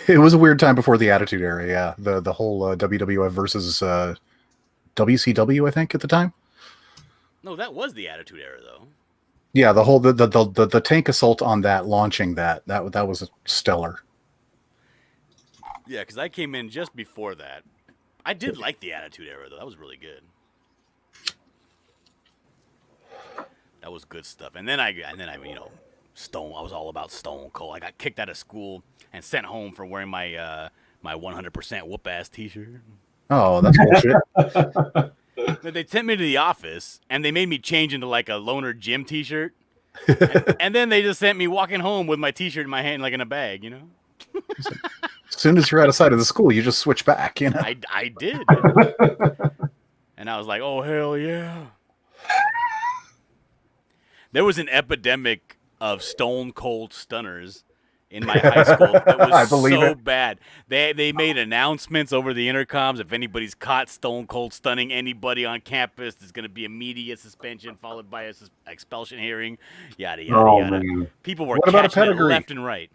It was a weird time before the Attitude Era. Yeah, the whole WWF versus WCW, I think, at the time. No, that was the Attitude Era, though. Yeah, the whole the tank assault on that, launching that was stellar. Yeah, because I came in just before that. I did like the Attitude Era, though. That was really good. That was good stuff. And then I Stone. I was all about Stone Cold. I got kicked out of school and sent home for wearing my my 100% whoop ass T-shirt. Oh, that's bullshit. But they sent me to the office and they made me change into like a loner gym T-shirt. And then they just sent me walking home with my T-shirt in my hand, like in a bag, you know. As soon as you're outside of the school, you just switch back, you know. I did. And I was like, oh hell yeah. There was an epidemic of Stone Cold Stunners in my high school that was I believe so it. bad. They made announcements over the intercoms. If anybody's caught Stone Cold stunning anybody on campus, there's going to be immediate suspension followed by a expulsion hearing. Yada yada Oh, yada. man. People were What about a catching it pedigree? left and right.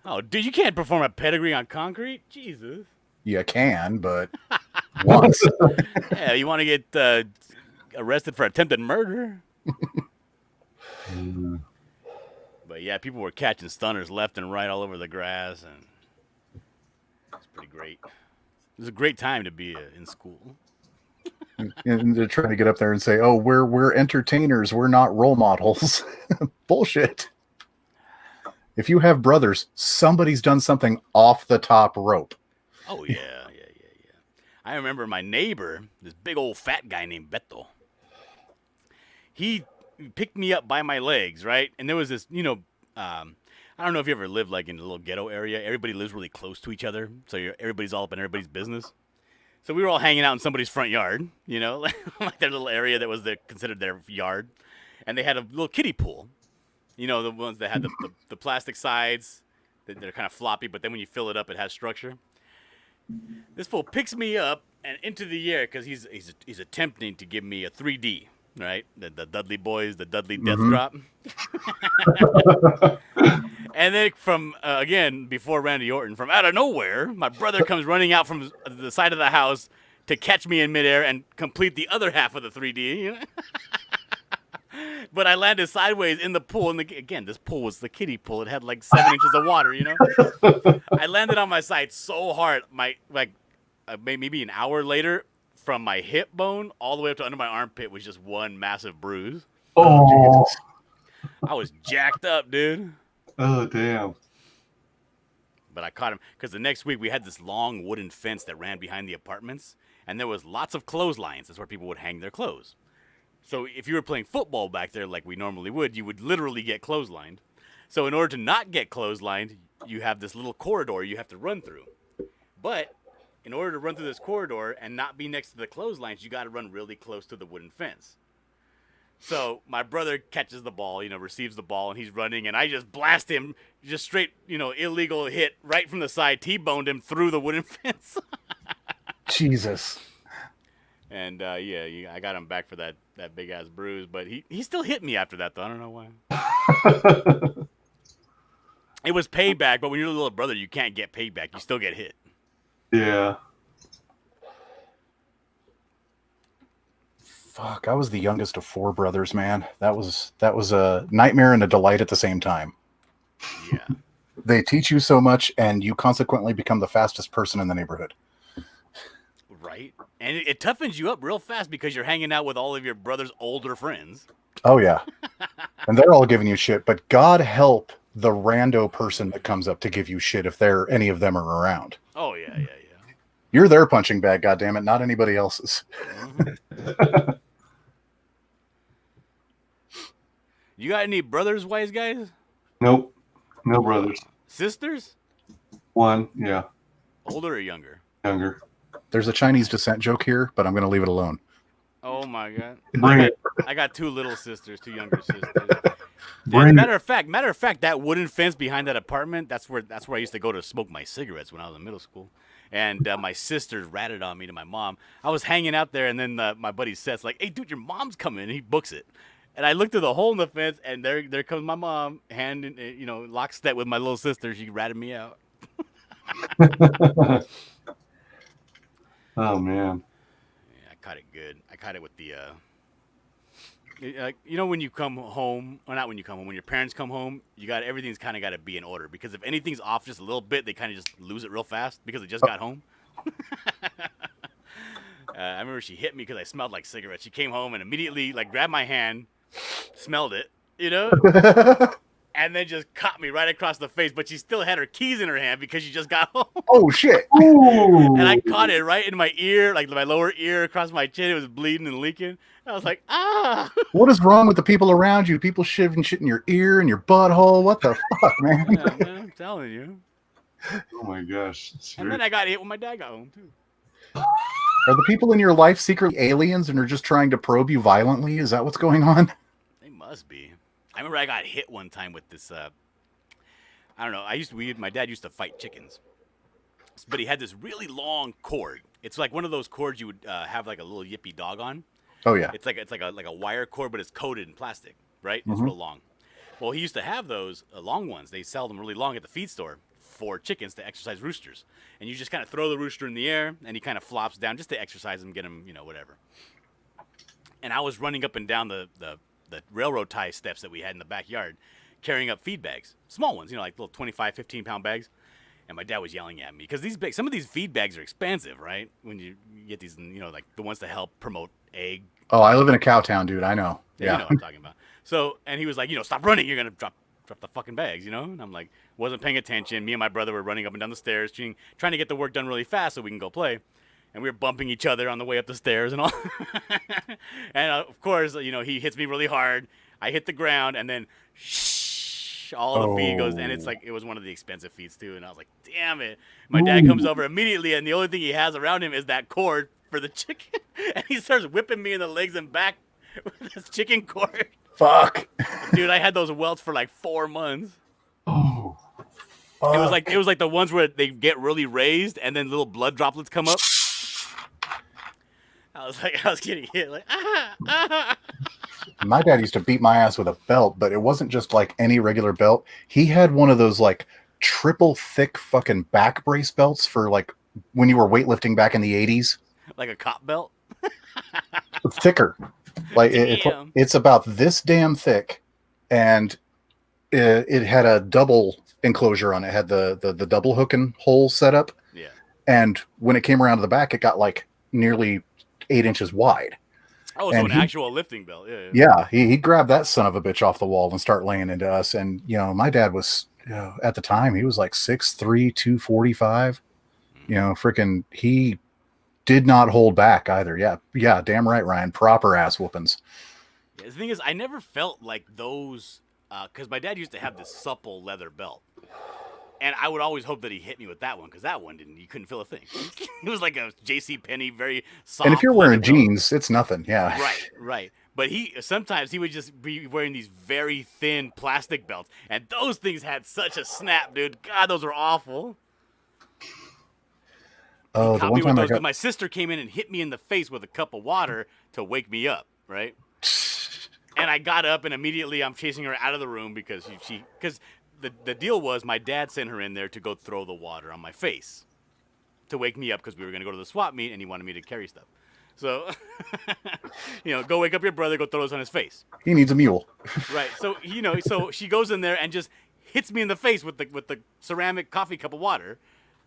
Oh, dude, you can't perform a pedigree on concrete? Jesus. You can, but once. Yeah, you want to get arrested for attempted murder? But yeah, people were catching stunners left and right all over the grass, and it's pretty great. It was a great time to be in school. And they're trying to get up there and say, "Oh, we're entertainers. We're not role models." Bullshit. If you have brothers, somebody's done something off the top rope. Oh yeah. I remember my neighbor, this big old fat guy named Beto. He picked me up by my legs, right? And there was this, I don't know if you ever lived like in a little ghetto area. Everybody lives really close to each other, so everybody's all up in everybody's business. So we were all hanging out in somebody's front yard, like their little area that was considered their yard, and they had a little kiddie pool. The ones that had the plastic sides, they're kind of floppy, but then when you fill it up, it has structure. This fool picks me up and into the air because he's attempting to give me a 3D. Right, the Dudley Boys, the Dudley Death Drop, and then from again before Randy Orton, from out of nowhere, my brother comes running out from the side of the house to catch me in midair and complete the other half of the 3D. But I landed sideways in the pool, and again, this pool was the kiddie pool. It had like 7 inches of water. I landed on my side so hard, maybe an hour later. From my hip bone all the way up to under my armpit was just one massive bruise. Oh, I was jacked up, dude. oh, damn. But I caught him because the next week we had this long wooden fence that ran behind the apartments, and there was lots of clotheslines. That's where people would hang their clothes. So if you were playing football back there like we normally would, you would literally get clotheslined. So in order to not get clotheslined, you have this little corridor you have to run through. But in order to run through this corridor and not be next to the clotheslines, you got to run really close to the wooden fence. So my brother catches the ball, receives the ball, and he's running, and I just blast him, just straight, illegal hit right from the side, T-boned him through the wooden fence. Jesus. And I got him back for that big ass bruise, but he still hit me after that though. I don't know why. It was payback, but when you're a little brother, you can't get payback. You still get hit. Yeah. Fuck, I was the youngest of 4 brothers, man. That was a nightmare and a delight at the same time. Yeah. They teach you so much, and you consequently become the fastest person in the neighborhood. Right? And it toughens you up real fast because you're hanging out with all of your brother's older friends. Oh, yeah. And they're all giving you shit, but God help the rando person that comes up to give you shit if any of them are around. Oh, yeah. You're their punching bag, goddammit, not anybody else's. Mm-hmm. You got any brothers, wise guys? Nope. No brothers. Sisters? One, yeah. Older or younger? Younger. There's a Chinese descent joke here, but I'm going to leave it alone. Oh, my God. Bring it. I got 2 little sisters, 2 younger sisters. Yeah, Bring matter of fact, that wooden fence behind that apartment, that's where I used to go to smoke my cigarettes when I was in middle school. And my sister ratted on me to my mom. I was hanging out there, and then my buddy Seth's like, "Hey, dude, your mom's coming," and he books it. And I looked through the hole in the fence, and there comes my mom, hand in, lockstep with my little sister. She ratted me out. Oh man. Yeah, I caught it good. I caught it with the. When you come home, or not when you come home, when your parents come home, everything's kind of got to be in order, because if anything's off just a little bit, they kind of just lose it real fast because they just got home. I remember she hit me because I smelled like cigarettes. She came home and immediately grabbed my hand, smelled it, and then just caught me right across the face. But she still had her keys in her hand because she just got home. Oh shit! Ooh. And I caught it right in my ear, like my lower ear across my chin. It was bleeding and leaking. I was like, ah. What is wrong with the people around you? People shoving shit in your ear and your butthole. What the fuck, man? Yeah, man, I'm telling you. Oh my gosh. And then I got hit when my dad got home too. Are the people in your life secretly aliens and are just trying to probe you violently? Is that what's going on? They must be. I remember I got hit one time with this. I don't know. My dad used to fight chickens, but he had this really long cord. It's like one of those cords you would have like a little yippy dog on. Oh yeah. It's like a wire cord, but it's coated in plastic, right? It's real long. Well, he used to have those long ones. They sell them really long at the feed store for chickens to exercise roosters. And you just kind of throw the rooster in the air, and he kind of flops down just to exercise him, get him, whatever. And I was running up and down the railroad tie steps that we had in the backyard, carrying up feed bags, small ones, like little 25, 15-pound bags. And my dad was yelling at me because some of these feed bags are expensive, right? When you get these, like the ones to help promote egg. Oh, I live in a cow town, dude. I know. Yeah. You know what I'm talking about. So, and he was like, stop running. You're going to drop the fucking bags, And I'm like, wasn't paying attention. Me and my brother were running up and down the stairs, trying to get the work done really fast so we can go play. And we were bumping each other on the way up the stairs and all. And of course, he hits me really hard. I hit the ground, and then all the feed goes, and it's like it was one of the expensive feeds too. And I was like, damn it. My dad comes over immediately, and the only thing he has around him is that cord for the chicken. And he starts whipping me in the legs and back with this chicken cord. Fuck. Dude, I had those welts for like 4 months. Oh. Fuck. It was like the ones where they get really raised and then little blood droplets come up. I was getting hit like My dad used to beat my ass with a belt, but it wasn't just like any regular belt. He had one of those like triple thick fucking back brace belts for like when you were weightlifting back in the 80s. Like a cop belt? Thicker. Like it's about this damn thick, and it had a double enclosure on it. It had the double hook and hole set up. Yeah. And when it came around to the back, it got like nearly 8 inches wide. Oh, so an actual lifting belt. Yeah. Yeah, he'd grab that son of a bitch off the wall and start laying into us. And, my dad was, at the time, he was like 6'3", 245. Freaking, he did not hold back either. Yeah, damn right, Ryan. Proper ass whoopings. Yeah, the thing is, I never felt like those, because my dad used to have this supple leather belt. And I would always hope that he hit me with that one, because that one you couldn't feel a thing. It was like a JCPenney, very soft. And if you're wearing jeans, it's nothing. Yeah. Right. But sometimes he would just be wearing these very thin plastic belts. And those things had such a snap, dude. God, those are awful. Oh, the one time my sister came in and hit me in the face with a cup of water to wake me up, right? And I got up, and immediately I'm chasing her out of the room because the deal was my dad sent her in there to go throw the water on my face to wake me up because we were going to go to the swap meet and he wanted me to carry stuff. So, go wake up your brother, go throw this on his face. He needs a mule. Right. So, so she goes in there and just hits me in the face with the ceramic coffee cup of water,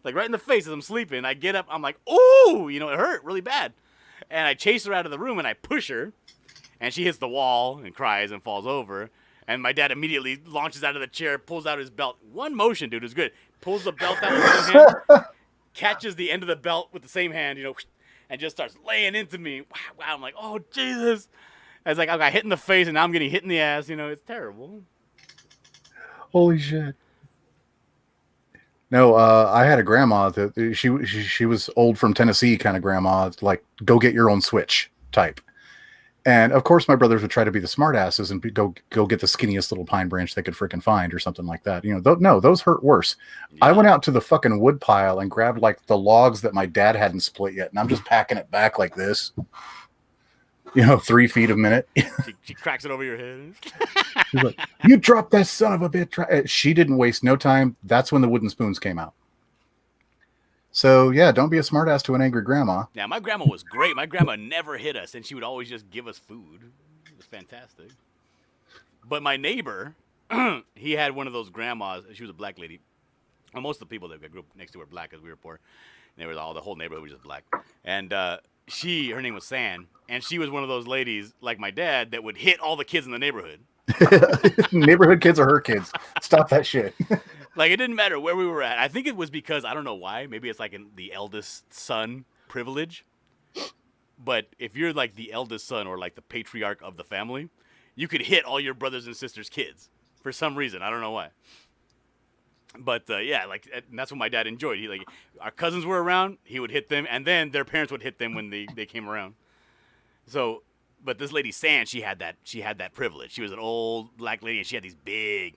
like right in the face as I'm sleeping. I get up, I'm like, ooh, it hurt really bad. And I chase her out of the room and I push her, and she hits the wall and cries and falls over. And my dad immediately launches out of the chair, pulls out his belt. One motion, dude, is good. Pulls the belt out with one hand, catches the end of the belt with the same hand, and just starts laying into me. Wow. I'm like, oh, Jesus. I was like, I got hit in the face, and now I'm getting hit in the ass. It's terrible. Holy shit. No, I had a grandma that she was old from Tennessee kind of grandma, like go get your own switch type. And of course, my brothers would try to be the smartasses and go get the skinniest little pine branch they could freaking find or something like that. You know, no, those hurt worse. Yeah. I went out to the fucking wood pile and grabbed like the logs that my dad hadn't split yet, and I'm just packing it back like this. 3 feet a minute. She cracks it over your head. She's like, "You dropped that son of a bitch." She didn't waste no time. That's when the wooden spoons came out. So, yeah, don't be a smartass to an angry grandma. Yeah, my grandma was great. My grandma never hit us, and she would always just give us food. It was fantastic. But my neighbor, he had one of those grandmas. She was a black lady. Well, most of the people that I grew up next to were black because we were poor. And the whole neighborhood was just black. And her name was San, and she was one of those ladies, like my dad, that would hit all the kids in the neighborhood. Neighborhood kids are her kids. Stop that shit. Like, it didn't matter where we were at. I think it was because, I don't know why, maybe it's like the eldest son privilege. But if you're like the eldest son or like the patriarch of the family, you could hit all your brothers and sisters' kids for some reason. I don't know why. But yeah, like, and that's what my dad enjoyed. He like, our cousins were around, he would hit them, and then their parents would hit them when they came around. So, but this lady San, she had that privilege. She was an old black lady, and she had these big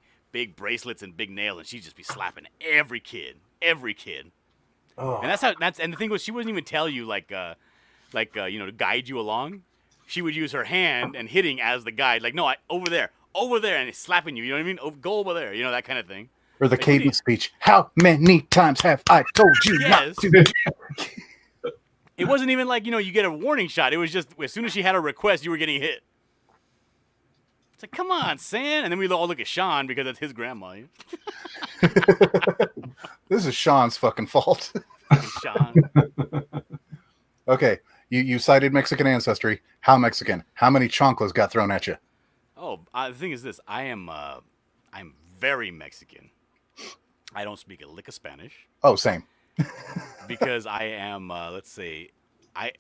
bracelets and big nails, and she'd just be slapping every kid. Oh. And and the thing was, she wouldn't even tell you to guide you along. She would use her hand and hitting as the guide, like, no, over there, and slapping you. You know what I mean? Go over there. You know, that kind of thing. Or the cadence speech. How many times have I told you not to? It wasn't even like, you get a warning shot. It was just, as soon as she had a request, you were getting hit. It's like, come on, Sam. And then we all look at Sean because that's his grandma. This is Sean's fucking fault. Sean. Okay, you cited Mexican ancestry. How Mexican? How many chanclas got thrown at you? Oh, the thing is this. I'm very Mexican. I don't speak a lick of Spanish. Oh, same. Because I am, let's say,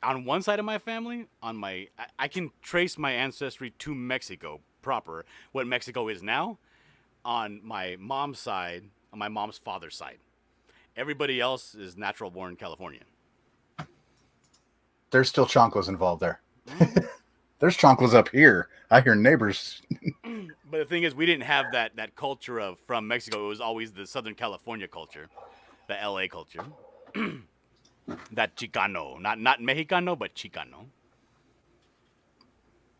on one side of my family, I can trace my ancestry to Mexico proper, what Mexico is now, on my mom's side, on my mom's father's side. Everybody else is natural born Californian. There's still chanclas involved there. There's chanclas up here. I hear neighbors. But the thing is, we didn't have that culture of from Mexico. It was always the Southern California culture, the LA culture. That Chicano, not Mexicano, but Chicano.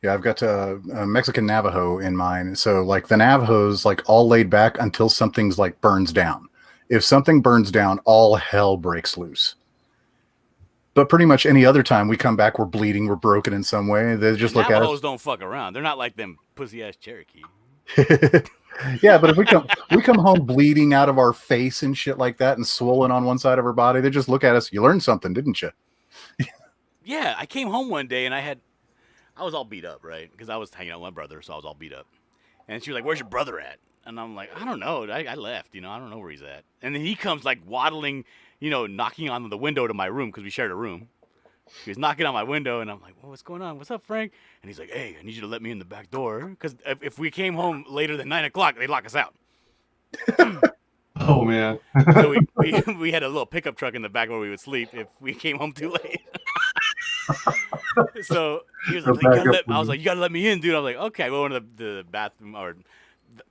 Yeah, I've got a Mexican Navajo in mind. So, like, the Navajos, like, all laid back until something's, like, burns down. If something burns down, all hell breaks loose. But pretty much any other time we come back, we're bleeding, we're broken in some way. They just look at us. Navajos don't fuck around. They're not like them pussy-ass Cherokee. Yeah, but if we come home bleeding out of our face and shit like that and swollen on one side of our body, they just look at us. You learned something, didn't you? Yeah, I came home one day and I was all beat up, right? Because I was hanging out with my brother, so I was all beat up. And she was like, "Where's your brother at?" And I'm like, "I don't know. I left, I don't know where he's at." And then he comes like waddling, knocking on the window to my room because we shared a room. He was knocking on my window, and I'm like, "Well, what's going on? What's up, Frank?" And he's like, "Hey, I need you to let me in the back door because if we came home later than 9 o'clock, they'd lock us out." Oh, man. So we had a little pickup truck in the back where we would sleep if we came home too late. So he was like, I was like, "You gotta let me in, dude." I was like, "Okay." I went to the bathroom, or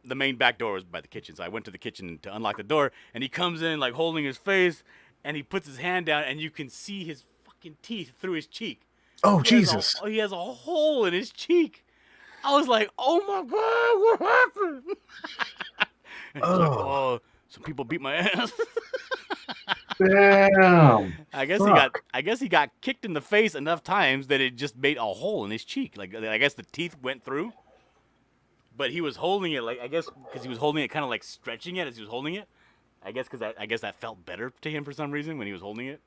the main back door was by the kitchen, so I went to the kitchen to unlock the door, and he comes in like holding his face, and he puts his hand down, and you can see his fucking teeth through his cheek. Oh, Jesus. He has a hole in his cheek. I was like, "Oh my God, what happened?" And he's like, "Oh, some people beat my ass." Damn. I guess he got kicked in the face enough times that it just made a hole in his cheek. Like, I guess the teeth went through. But he was holding it, like, I guess because he was holding it, kind of like stretching it as he was holding it. I guess that felt better to him for some reason when he was holding it.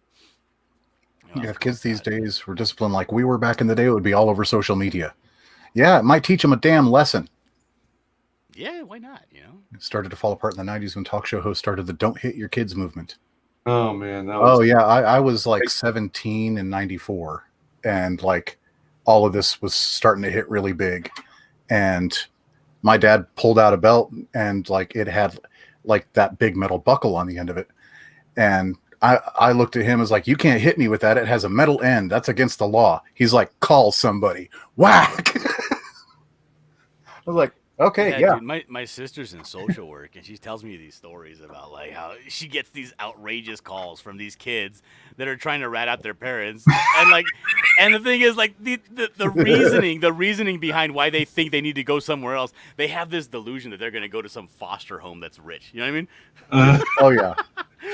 Yeah, if kids these days were disciplined like we were back in the day, it would be all over social media. Yeah, it might teach them a damn lesson. Yeah, why not? It started to fall apart in the 90s when talk show hosts started the "Don't Hit Your Kids" movement. Oh, man. I was like 17 in 94, and like all of this was starting to hit really big. And my dad pulled out a belt, and like it had like that big metal buckle on the end of it. And I looked at him as like, you can't hit me with that. It has a metal end. That's against the law. He's like, call somebody. Whack. I was like, okay, yeah. Dude, my sister's in social work, and she tells me these stories about like how she gets these outrageous calls from these kids that are trying to rat out their parents, and the thing is like the reasoning behind why they think they need to go somewhere else. They have this delusion that they're going to go to some foster home that's rich. You know what I mean? Oh yeah,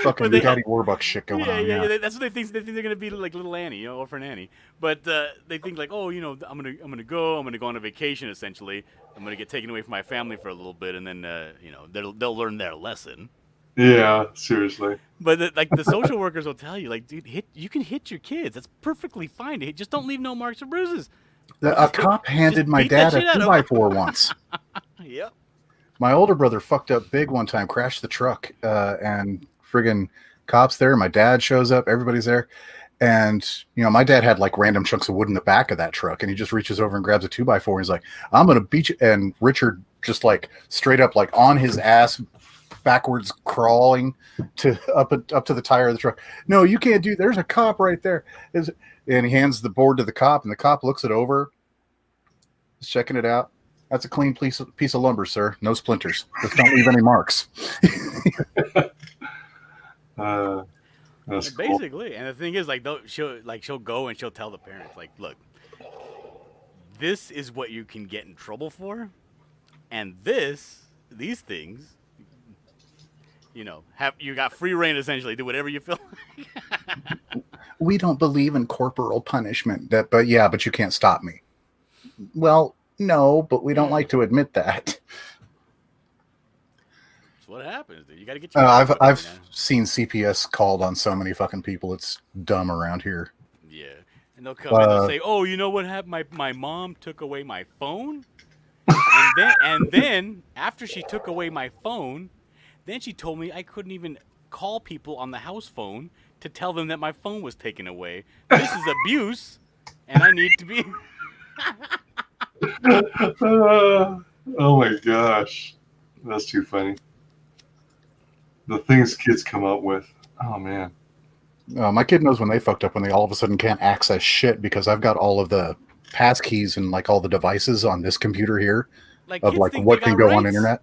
fucking Daddy Warbucks shit going on. Yeah. That's what they think. They think they're going to be like little Annie, you know, orphan Annie. But they think like, oh, you know, I'm gonna go on a vacation essentially. I'm gonna get taken away from my family for a little bit, and then you know they'll learn their lesson. Yeah, seriously. But the social workers will tell you, like, dude, you can hit your kids. That's perfectly fine. Just don't leave no marks or bruises. A cop handed my dad a 2x4 once. Yep. My older brother fucked up big one time, crashed the truck, and friggin' cops there. My dad shows up. Everybody's there. And, you know, my dad had like random chunks of wood in the back of that truck, and he just reaches over and grabs a 2x4. And he's like, I'm going to beat you. And Richard just like straight up, like on his ass, backwards crawling to up to the tire of the truck. No, you can't do. There's a cop right there. And he hands the board to the cop, and the cop looks it over, he's checking it out. That's a clean piece of lumber, sir. No splinters. Just don't leave any marks. That's basically cool. And the thing is, like, she'll go and she'll tell the parents, like, look, this is what you can get in trouble for, and these things, you know, you got free reign essentially. Do whatever you feel like. We don't believe in corporal punishment. But you can't stop me. Well, no, but we don't like to admit that. What happens, dude? You gotta get your I've seen CPS called on so many fucking people. It's dumb around here. Yeah. And they'll come in and say, oh, you know what happened? My mom took away my phone. and then after she took away my phone, then she told me I couldn't even call people on the house phone to tell them that my phone was taken away. This is abuse, and I need to be Oh my gosh. That's too funny. The things kids come up with. Oh, man. My kid knows when they fucked up when they all of a sudden can't access shit because I've got all of the passkeys and like all the devices on this computer here of like what can go on internet.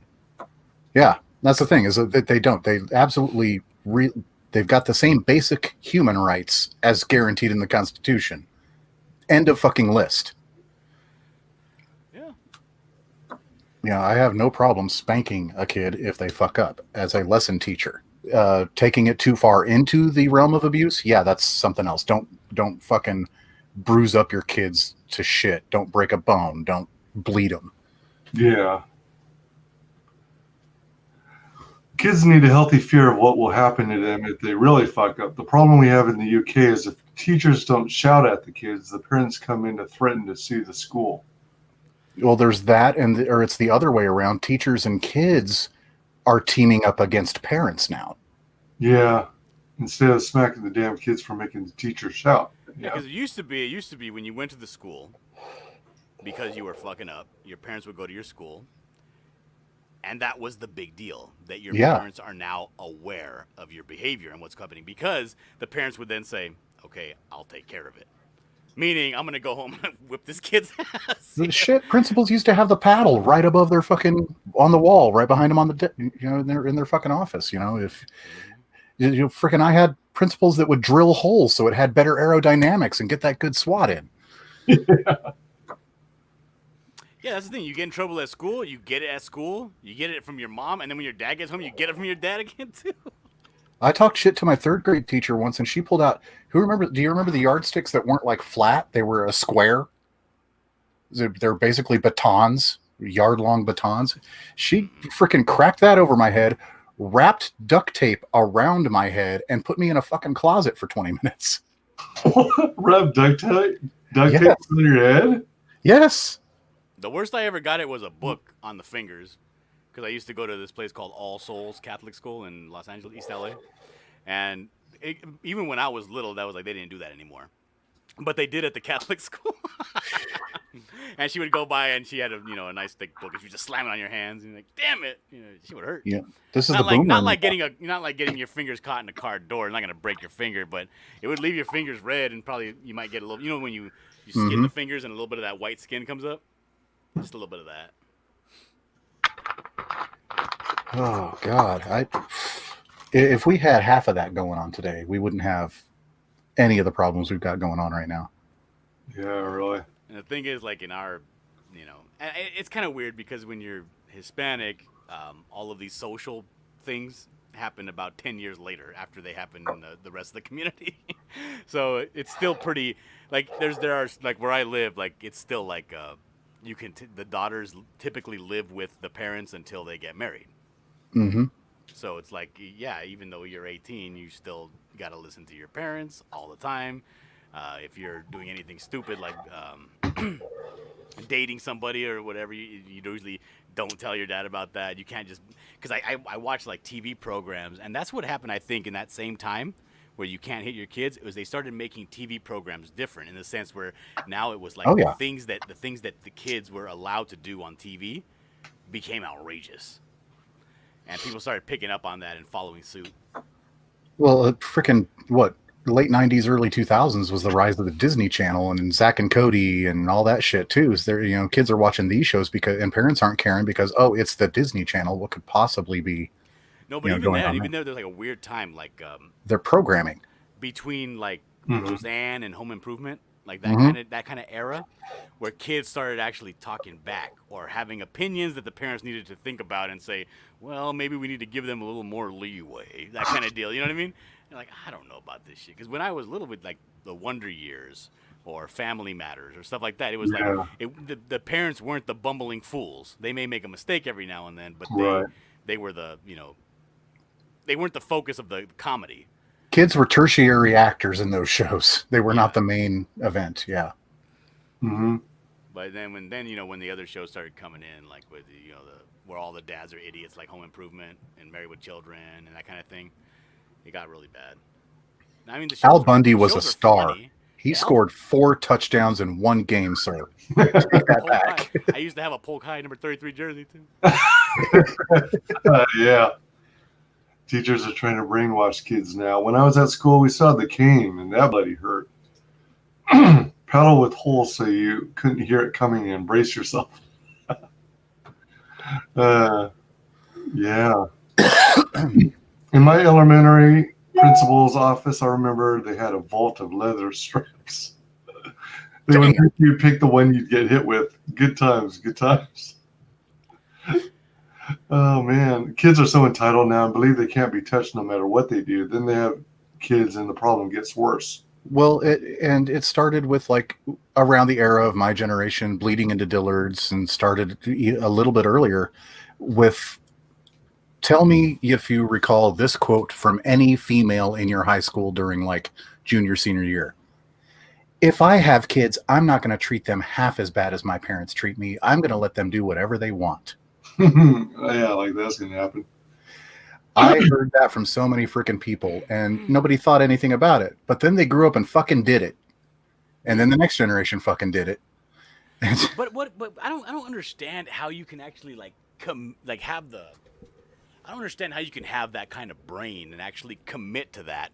Yeah, that's the thing is that they don't. They absolutely they've got the same basic human rights as guaranteed in the Constitution. End of fucking list. Yeah, I have no problem spanking a kid if they fuck up as a lesson teacher. Taking it too far into the realm of abuse, yeah, that's something else. Don't fucking bruise up your kids to shit. Don't break a bone. Don't bleed them. Yeah. Kids need a healthy fear of what will happen to them if they really fuck up. The problem we have in the UK is if teachers don't shout at the kids, the parents come in to threaten to sue the school. Well, there's that, or it's the other way around. Teachers and kids are teaming up against parents now. Yeah, instead of smacking the damn kids for making the teacher shout. Yeah, because it used to be when you went to the school, because you were fucking up, your parents would go to your school, and that was the big deal, that your parents are now aware of your behavior and what's happening, because the parents would then say, okay, I'll take care of it. Meaning, I'm going to go home and whip this kid's ass. The shit, principals used to have the paddle right above their fucking, on the wall, right behind them on the, in their fucking office, if, freaking, I had principals that would drill holes so it had better aerodynamics and get that good swat in. Yeah, that's the thing. You get in trouble at school, you get it at school, you get it from your mom, and then when your dad gets home, you get it from your dad again, too. I talked shit to my third grade teacher once, and she pulled out. Do you remember the yardsticks that weren't like flat? They were a square. They're basically batons, yard-long batons. She freaking cracked that over my head, wrapped duct tape around my head, and put me in a fucking closet for 20 minutes. Wrap duct tape on your head? Yes. The worst I ever got it was a book on the fingers. Because I used to go to this place called All Souls Catholic School in Los Angeles, East LA. And even when I was little, that was like, they didn't do that anymore. But they did at the Catholic school. And she would go by and she had a nice thick book, and she would just slam it on your hands, and you're like, damn it, she would hurt. Yeah, this is Not the like boomer. not like getting your fingers caught in a car door. It's not gonna break your finger, but it would leave your fingers red, and probably you might get a little. When you skin the fingers and a little bit of that white skin comes up, just a little bit of that. Oh God, if we had half of that going on today, we wouldn't have any of the problems we've got going on right now. Yeah, really. And the thing is, like in our, it's kind of weird because when you're Hispanic, all of these social things happen about 10 years later after they happen in the rest of the community. So it's still pretty, like there are like where I live, like it's still like the daughters typically live with the parents until they get married. Mm-hmm. So it's like, yeah, even though you're 18, you still got to listen to your parents all the time. If you're doing anything stupid like dating somebody or whatever, you usually don't tell your dad about that. You can't just, because I watch like TV programs, and that's what happened, I think, in that same time where you can't hit your kids. It was they started making TV programs different in the sense where now it was like the things that the kids were allowed to do on TV became outrageous. And people started picking up on that and following suit. Well, freaking late 90s, early 2000s was the rise of the Disney Channel and Zack and Cody and all that shit too. So there, kids are watching these shows and parents aren't caring because it's the Disney Channel. What could possibly be? No, but even there, there's like a weird time, like they're programming between like Roseanne and Home Improvement, like that kind of era, where kids started actually talking back or having opinions that the parents needed to think about and say, well, maybe we need to give them a little more leeway, that kind of deal. You know what I mean? And like, I don't know about this shit, because when I was little, with like the Wonder Years or Family Matters or stuff like that, it was like the parents weren't the bumbling fools. They may make a mistake every now and then, but they were the they weren't the focus of the comedy. Kids were tertiary actors in those shows. They were not the main event. Yeah. Mm-hmm. But then when the other shows started coming in, like with where all the dads are idiots, like Home Improvement and Married with Children and that kind of thing, it got really bad. I mean, Al Bundy was a star. He scored 4 touchdowns in one game, sir. Take that back. I used to have a Polk High number 33 jersey too. Yeah. Teachers are trying to brainwash kids now. When I was at school, we saw The Cane, and that bloody hurt. Pedal with holes so you couldn't hear it coming and brace yourself. Yeah. In my elementary principal's office, I remember they had a vault of leather straps. They would make you pick the one you'd get hit with. Good times, good times. Oh, man. Kids are so entitled now and believe they can't be touched no matter what they do. Then they have kids and the problem gets worse. Well, it started with like around the era of my generation, bleeding into Dillard's, and started a little bit earlier with, tell me if you recall this quote from any female in your high school during like junior, senior year. If I have kids, I'm not going to treat them half as bad as my parents treat me. I'm going to let them do whatever they want. Yeah, like that's going to happen. I heard that from so many freaking people, and nobody thought anything about it. But then they grew up and fucking did it. And then the next generation fucking did it. But I don't understand how you can actually have the, I don't understand how you can have that kind of brain and actually commit to that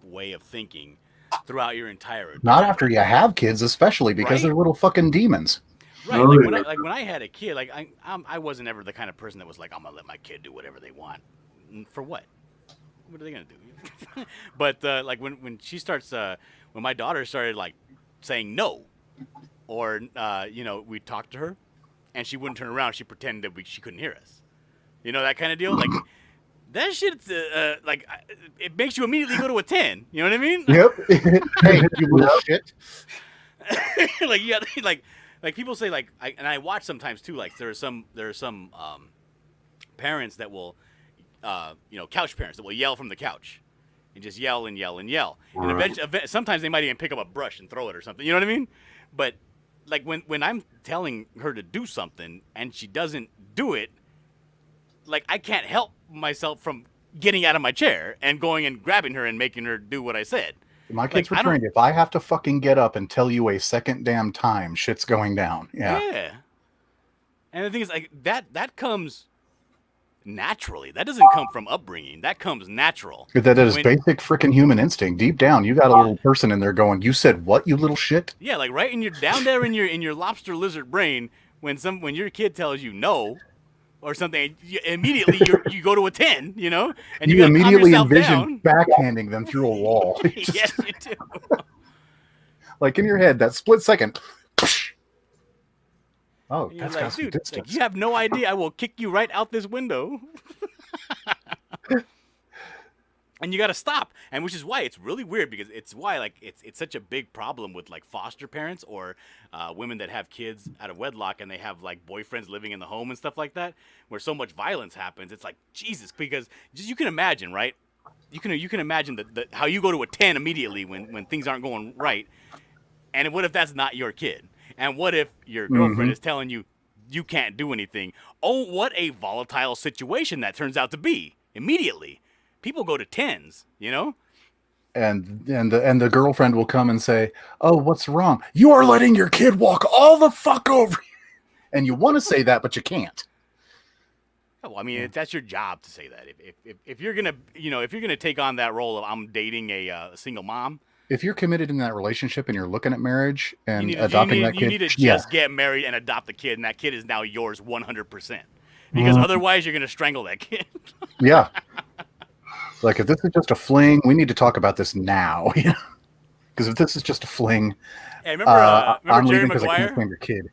way of thinking throughout your entire adulthood. Not after you have kids, especially because they're little fucking demons. Right, when I had a kid, like I wasn't ever the kind of person that was like, I'm gonna let my kid do whatever they want. For what? What are they gonna do? But like when she starts, when my daughter started like saying no, or we'd talk to her, and she wouldn't turn around. She pretended that she couldn't hear us. You know, that kind of deal. Like that shit. It makes you immediately go to a 10. You know what I mean? Yep. Hey, you little shit. Like people say, like, I watch sometimes too. Like there are some parents that will, couch parents that will yell from the couch, and just yell and yell and yell. And eventually, sometimes they might even pick up a brush and throw it or something. You know what I mean? But like when I'm telling her to do something and she doesn't do it, like I can't help myself from getting out of my chair and going and grabbing her and making her do what I said. My kids Like, were trained. If I have to fucking get up and tell you a second damn time, shit's going down. Yeah. Yeah. And the thing is, like, that comes naturally. That doesn't come from upbringing. That comes natural. That is basic freaking human instinct. Deep down, you got a little person in there going, "You said what, you little shit?" Yeah, like right in your down there in your lobster lizard brain, when your kid tells you no or something, immediately you go to a 10, you know, and you immediately calm envision down. backhanding them through a wall. Yes, you do. Like in your head, that split second. Oh, You're that's like, got some dude, distance. like, you have no idea. I will kick you right out this window. And you got to stop. And which is why it's really weird, because it's why like it's such a big problem with like foster parents or women that have kids out of wedlock and they have like boyfriends living in the home and stuff like that, where so much violence happens. It's like, Jesus, because just, you can imagine, right? You can imagine that how you go to a 10 immediately when things aren't going right. And what if that's not your kid? And what if your girlfriend is telling you you can't do anything? Oh, what a volatile situation that turns out to be immediately. People go to 10s, you know? And the girlfriend will come and say, "Oh, what's wrong? You are letting your kid walk all the fuck over you." And you want to say that, but you can't. Oh, I mean, that's your job to say that. If you're gonna, if you're gonna take on that role of I'm dating a single mom, if you're committed in that relationship and you're looking at marriage and adopting that kid, you need to just get married and adopt the kid, and that kid is now yours 100%. Because otherwise, you're gonna strangle that kid. Yeah. Like, if this is just a fling, we need to talk about this now. Because if this is just a fling, hey, remember I'm Jerry leaving because I can't Maguire? claim your kid.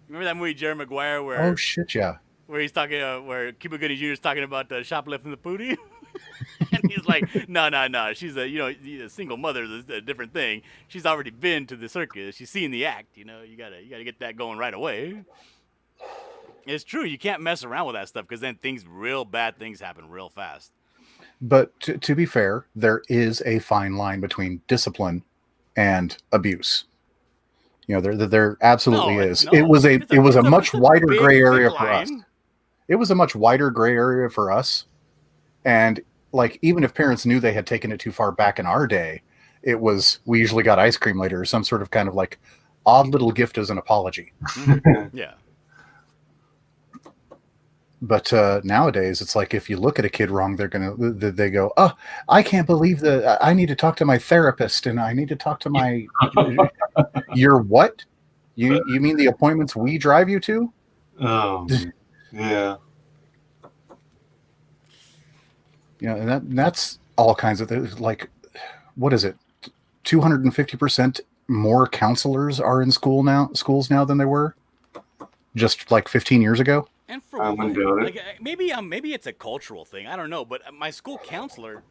Remember that movie Jerry Maguire where? Oh shit, yeah. Where he's talking, where Cuba Gooding Jr. is talking about shoplifting the booty, and he's like, no, she's a single mother is a different thing. She's already been to the circus. She's seen the act. You gotta get that going right away. It's true. You can't mess around with that stuff because then real bad things happen real fast. But to be fair, there is a fine line between discipline and abuse. There absolutely is. It was a much wider gray area for us. It was a much wider gray area for us. And like, even if parents knew they had taken it too far back in our day, we usually got ice cream later or some sort of kind of like odd little gift as an apology. Yeah. But nowadays, it's like if you look at a kid wrong, they go, "Oh, I can't believe I need to talk to my therapist, and I need to talk to my." Your what? You mean the appointments we drive you to? Yeah. And that's all kinds of things. Like, what is it? 250% more counselors are in schools now than there were just like 15 years ago. And for like, maybe it's a cultural thing. I don't know, but my school counselor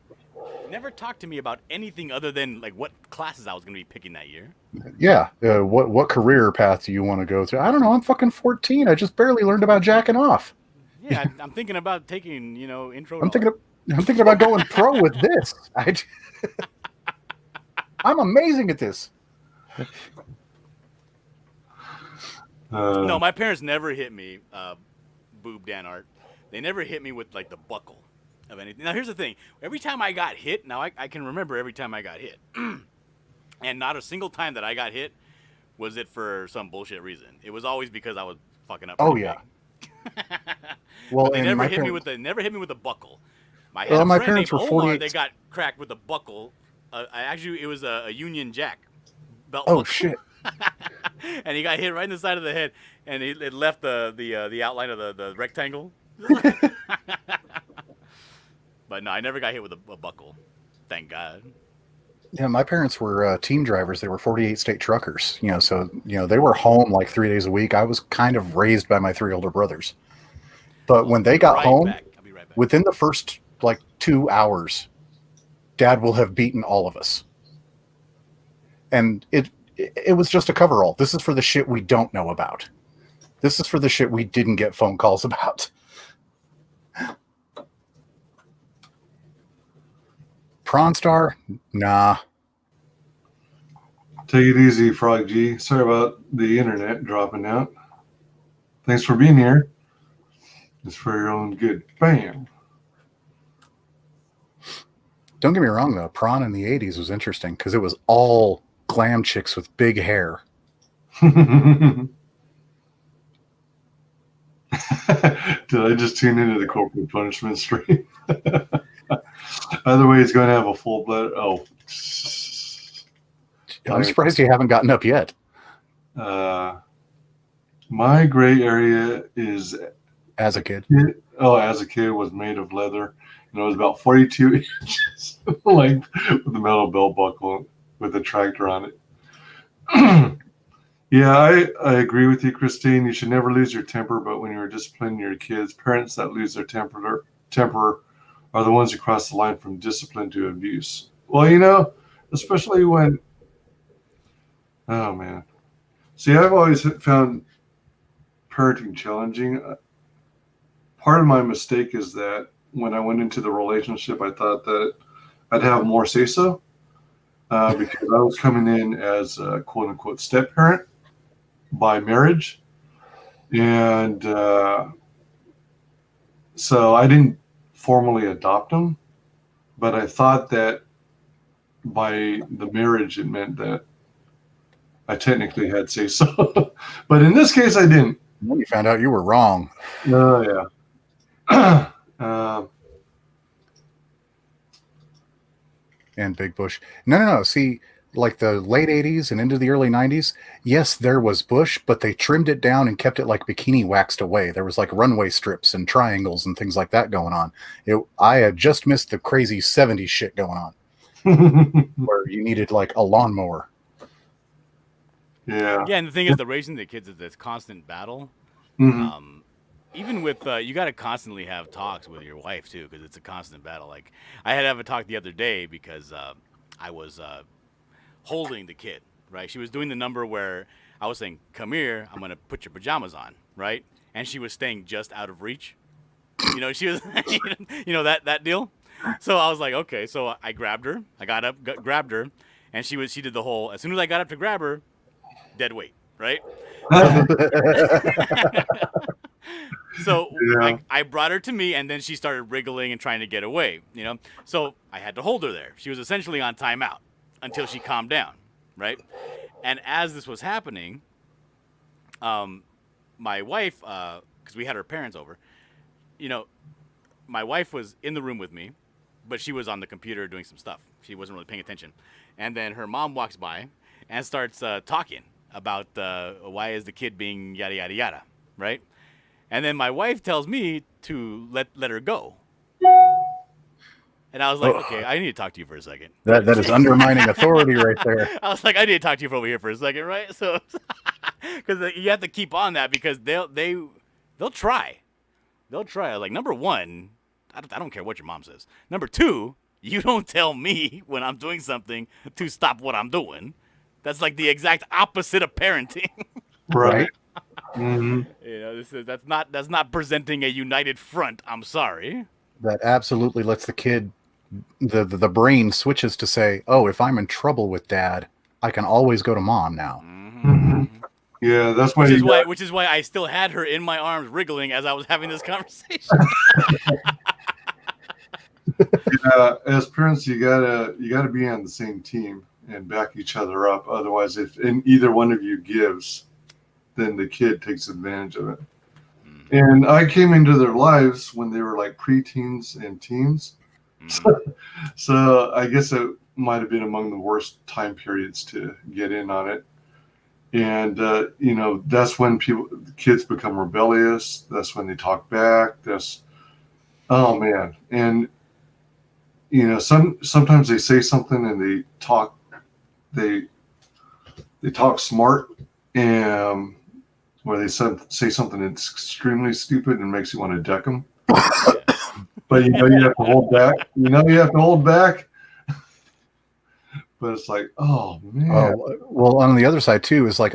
never talked to me about anything other than like what classes I was going to be picking that year. Yeah, what career path do you want to go through? I don't know. I'm fucking 14. I just barely learned about jacking off. Yeah, I'm thinking about taking intro. I'm thinking about going pro with this. I'm amazing at this. No, my parents never hit me. Boob Dan Art. They never hit me with like the buckle of anything. Now here's the thing. Every time I got hit, now I can remember every time I got hit. And not a single time that I got hit was it for some bullshit reason. It was always because I was fucking up. Oh yeah. Well, they never hit me with the buckle. My parents were 48. They got cracked with a buckle. Actually, it was a Union Jack belt. Oh buckle. shit. And he got hit right in the side of the head, and it left the outline of the rectangle. But no, I never got hit with a buckle. Thank God. Yeah, my parents were team drivers. They were 48 state truckers. So they were home like 3 days a week. I was kind of raised by my 3 older brothers. But when they got home, I'll be right back. within the first like 2 hours, Dad will have beaten all of us. And it was just a coverall. This is for the shit we don't know about. This is for the shit we didn't get phone calls about. Prawn Star? Nah. Take it easy, Frog G. Sorry about the internet dropping out. Thanks for being here. It's for your own good. Bam. Don't get me wrong, though. Prawn in the 80s was interesting because it was all glam chicks with big hair. Did I just tune into the corporal punishment stream? Either way, he's going to have a full blood. Oh, I'm surprised you haven't gotten up yet. my gray area is As a kid. as a kid was made of leather, and it was about 42 inches length with a metal belt buckle with a tractor on it. Yeah, I agree with you, Christine. You should never lose your temper, but when you're disciplining your kids, parents that lose their temper are the ones who cross the line from discipline to abuse. Well, especially when, oh man. See, I've always found parenting challenging. Part of my mistake is that when I went into the relationship, I thought that I'd have more say-so because I was coming in as a quote-unquote step-parent by marriage. And so I didn't formally adopt them, but I thought that by the marriage, it meant that I technically had say-so. But in this case, I didn't. When you found out you were wrong. Oh, yeah. And Big Bush. No. See, like the late 80s and into the early 90s, yes, there was bush, but they trimmed it down and kept it like bikini waxed away. There was like runway strips and triangles and things like that going on. I had just missed the crazy 70s shit going on where you needed like a lawnmower. Yeah. Yeah, and the thing is, the raising the kids is this constant battle. Mhm. Even with you got to constantly have talks with your wife too, because it's a constant battle. Like I had to have a talk the other day because I was holding the kid. Right, she was doing the number where I was saying, "Come here, I'm gonna put your pajamas on." Right, and she was staying just out of reach. She was, that deal. So I was like, okay. So I grabbed her. I got up, grabbed her, and she did the whole. As soon as I got up to grab her, dead weight. Right. So Yeah. I brought her to me, and then she started wriggling and trying to get away, So I had to hold her there. She was essentially on timeout until she calmed down, right? And as this was happening, my wife, because we had her parents over, my wife was in the room with me, but she was on the computer doing some stuff. She wasn't really paying attention. And then her mom walks by and starts talking about why is the kid being yada, yada, yada, right? And then my wife tells me to let her go. And I was like, okay, I need to talk to you for a second. That is undermining authority right there. I was like, I need to talk to you for over here for a second, right? So, because you have to keep on that because they'll try. They'll try. Like, number one, I don't care what your mom says. Number two, you don't tell me when I'm doing something to stop what I'm doing. That's like the exact opposite of parenting. Right. Mm-hmm. That's not presenting a united front. I'm sorry. That absolutely lets the kid, the brain switches to say, oh, if I'm in trouble with dad, I can always go to mom now. Mm-hmm. Yeah, that's why. Which is why I still had her in my arms, wriggling as I was having this conversation. As parents, you gotta be on the same team and back each other up. Otherwise, if either one of you gives, then the kid takes advantage of it. And I came into their lives when they were like preteens and teens. So I guess it might have been among the worst time periods to get in on it. And, that's when kids become rebellious. That's when they talk back. Oh man. And, sometimes they say something and they talk smart and where they say something that's extremely stupid and makes you want to deck them. But you have to hold back. You have to hold back. But it's like, oh man. Well, on the other side too is like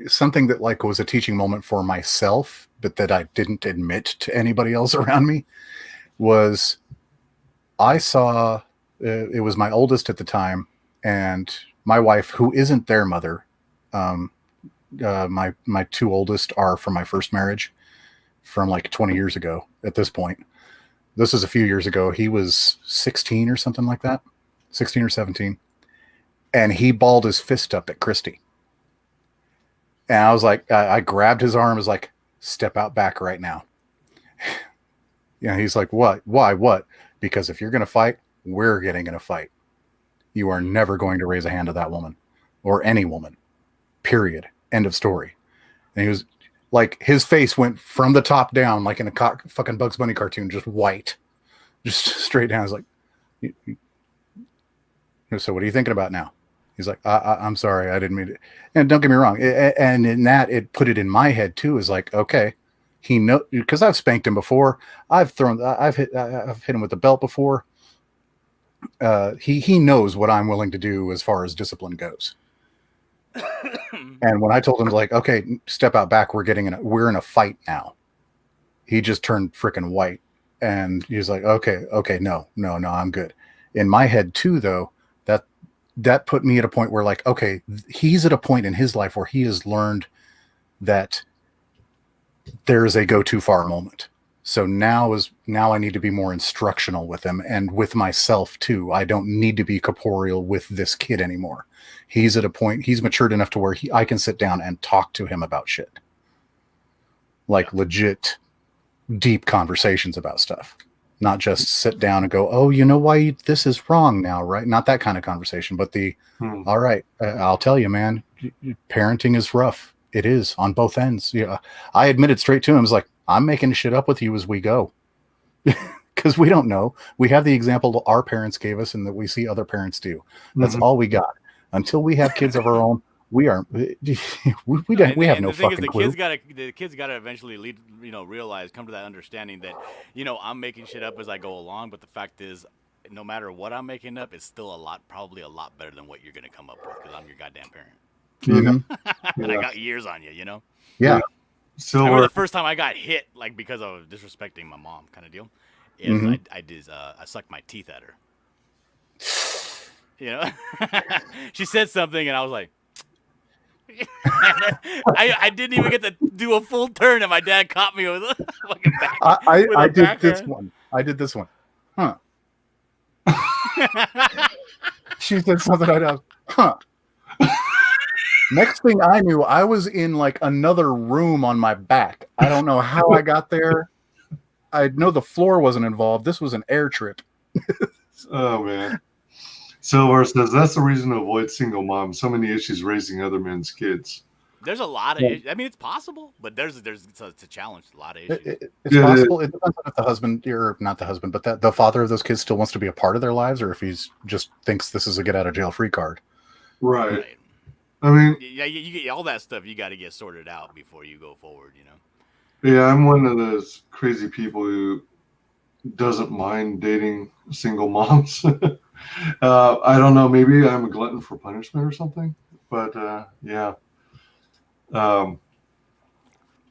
something that like was a teaching moment for myself, but that I didn't admit to anybody else around me was I saw it was my oldest at the time, and my wife, who isn't their mother. My two oldest are from my first marriage from like 20 years ago at this point. This was a few years ago. He was 16 or something like that, 16 or 17, and he balled his fist up at Christy. And I was like, I grabbed his arm, was like, step out back right now. He's like, what? Why? What? Because if you're going to fight, we're getting in a fight. You are never going to raise a hand to that woman or any woman, period. End of story. And he was like, his face went from the top down, like in a fucking Bugs Bunny cartoon, just white, just straight down. I was like, so what are you thinking about now? He's like, I'm sorry, I didn't mean it. And don't get me wrong. And in that, it put it in my head too, is like, okay, he know, because I've spanked him before. I've hit him with the belt before. He knows what I'm willing to do as far as discipline goes. And when I told him, like, okay, step out back, we're in a fight now, he just turned freaking white, and he's like, okay, no, I'm good. In my head too, though, that put me at a point where, like, okay, he's at a point in his life where he has learned that there is a go too far moment. So now I need to be more instructional with him and with myself too. I don't need to be corporeal with this kid anymore. He's at a point, he's matured enough to where I can sit down and talk to him about shit. Like legit deep conversations about stuff. Not just sit down and go, oh, you know why this is wrong now, right? Not that kind of conversation, but all right, I'll tell you, man, parenting is rough. It is on both ends. Yeah, I admitted straight to him, I was like, I'm making shit up with you as we go. Because we don't know. We have the example our parents gave us and that we see other parents do. That's all we got. Until we have kids of our own, we have no fucking clue. The kids gotta eventually come to that understanding that, I'm making shit up as I go along, but the fact is, no matter what I'm making up, it's still probably a lot better than what you're gonna come up with, because I'm your goddamn parent. Mm-hmm. And I got years on you, Yeah. Sylvar, I remember the first time I got hit, like, because I was disrespecting my mom, kind of deal. Is I sucked my teeth at her. She said something, and I was like, I didn't even get to do a full turn, and my dad caught me with a fucking back. I did this one. Huh. She said something. I was, huh. Next thing I knew, I was in like another room on my back. I don't know how I got there. I know the floor wasn't involved. This was an air trip. Oh, man. Sylvar says that's the reason to avoid single moms. So many issues raising other men's kids. There's a lot of issues. I mean, it's possible, but it's a challenge. A lot of issues. It's possible. It depends on if the husband, or not the husband, but the father of those kids still wants to be a part of their lives, or if he's just thinks this is a get out of jail free card. Right. I mean, yeah, you get all that stuff. You got to get sorted out before you go forward. Yeah, I'm one of those crazy people who doesn't mind dating single moms. I don't know. Maybe I'm a glutton for punishment or something. But yeah.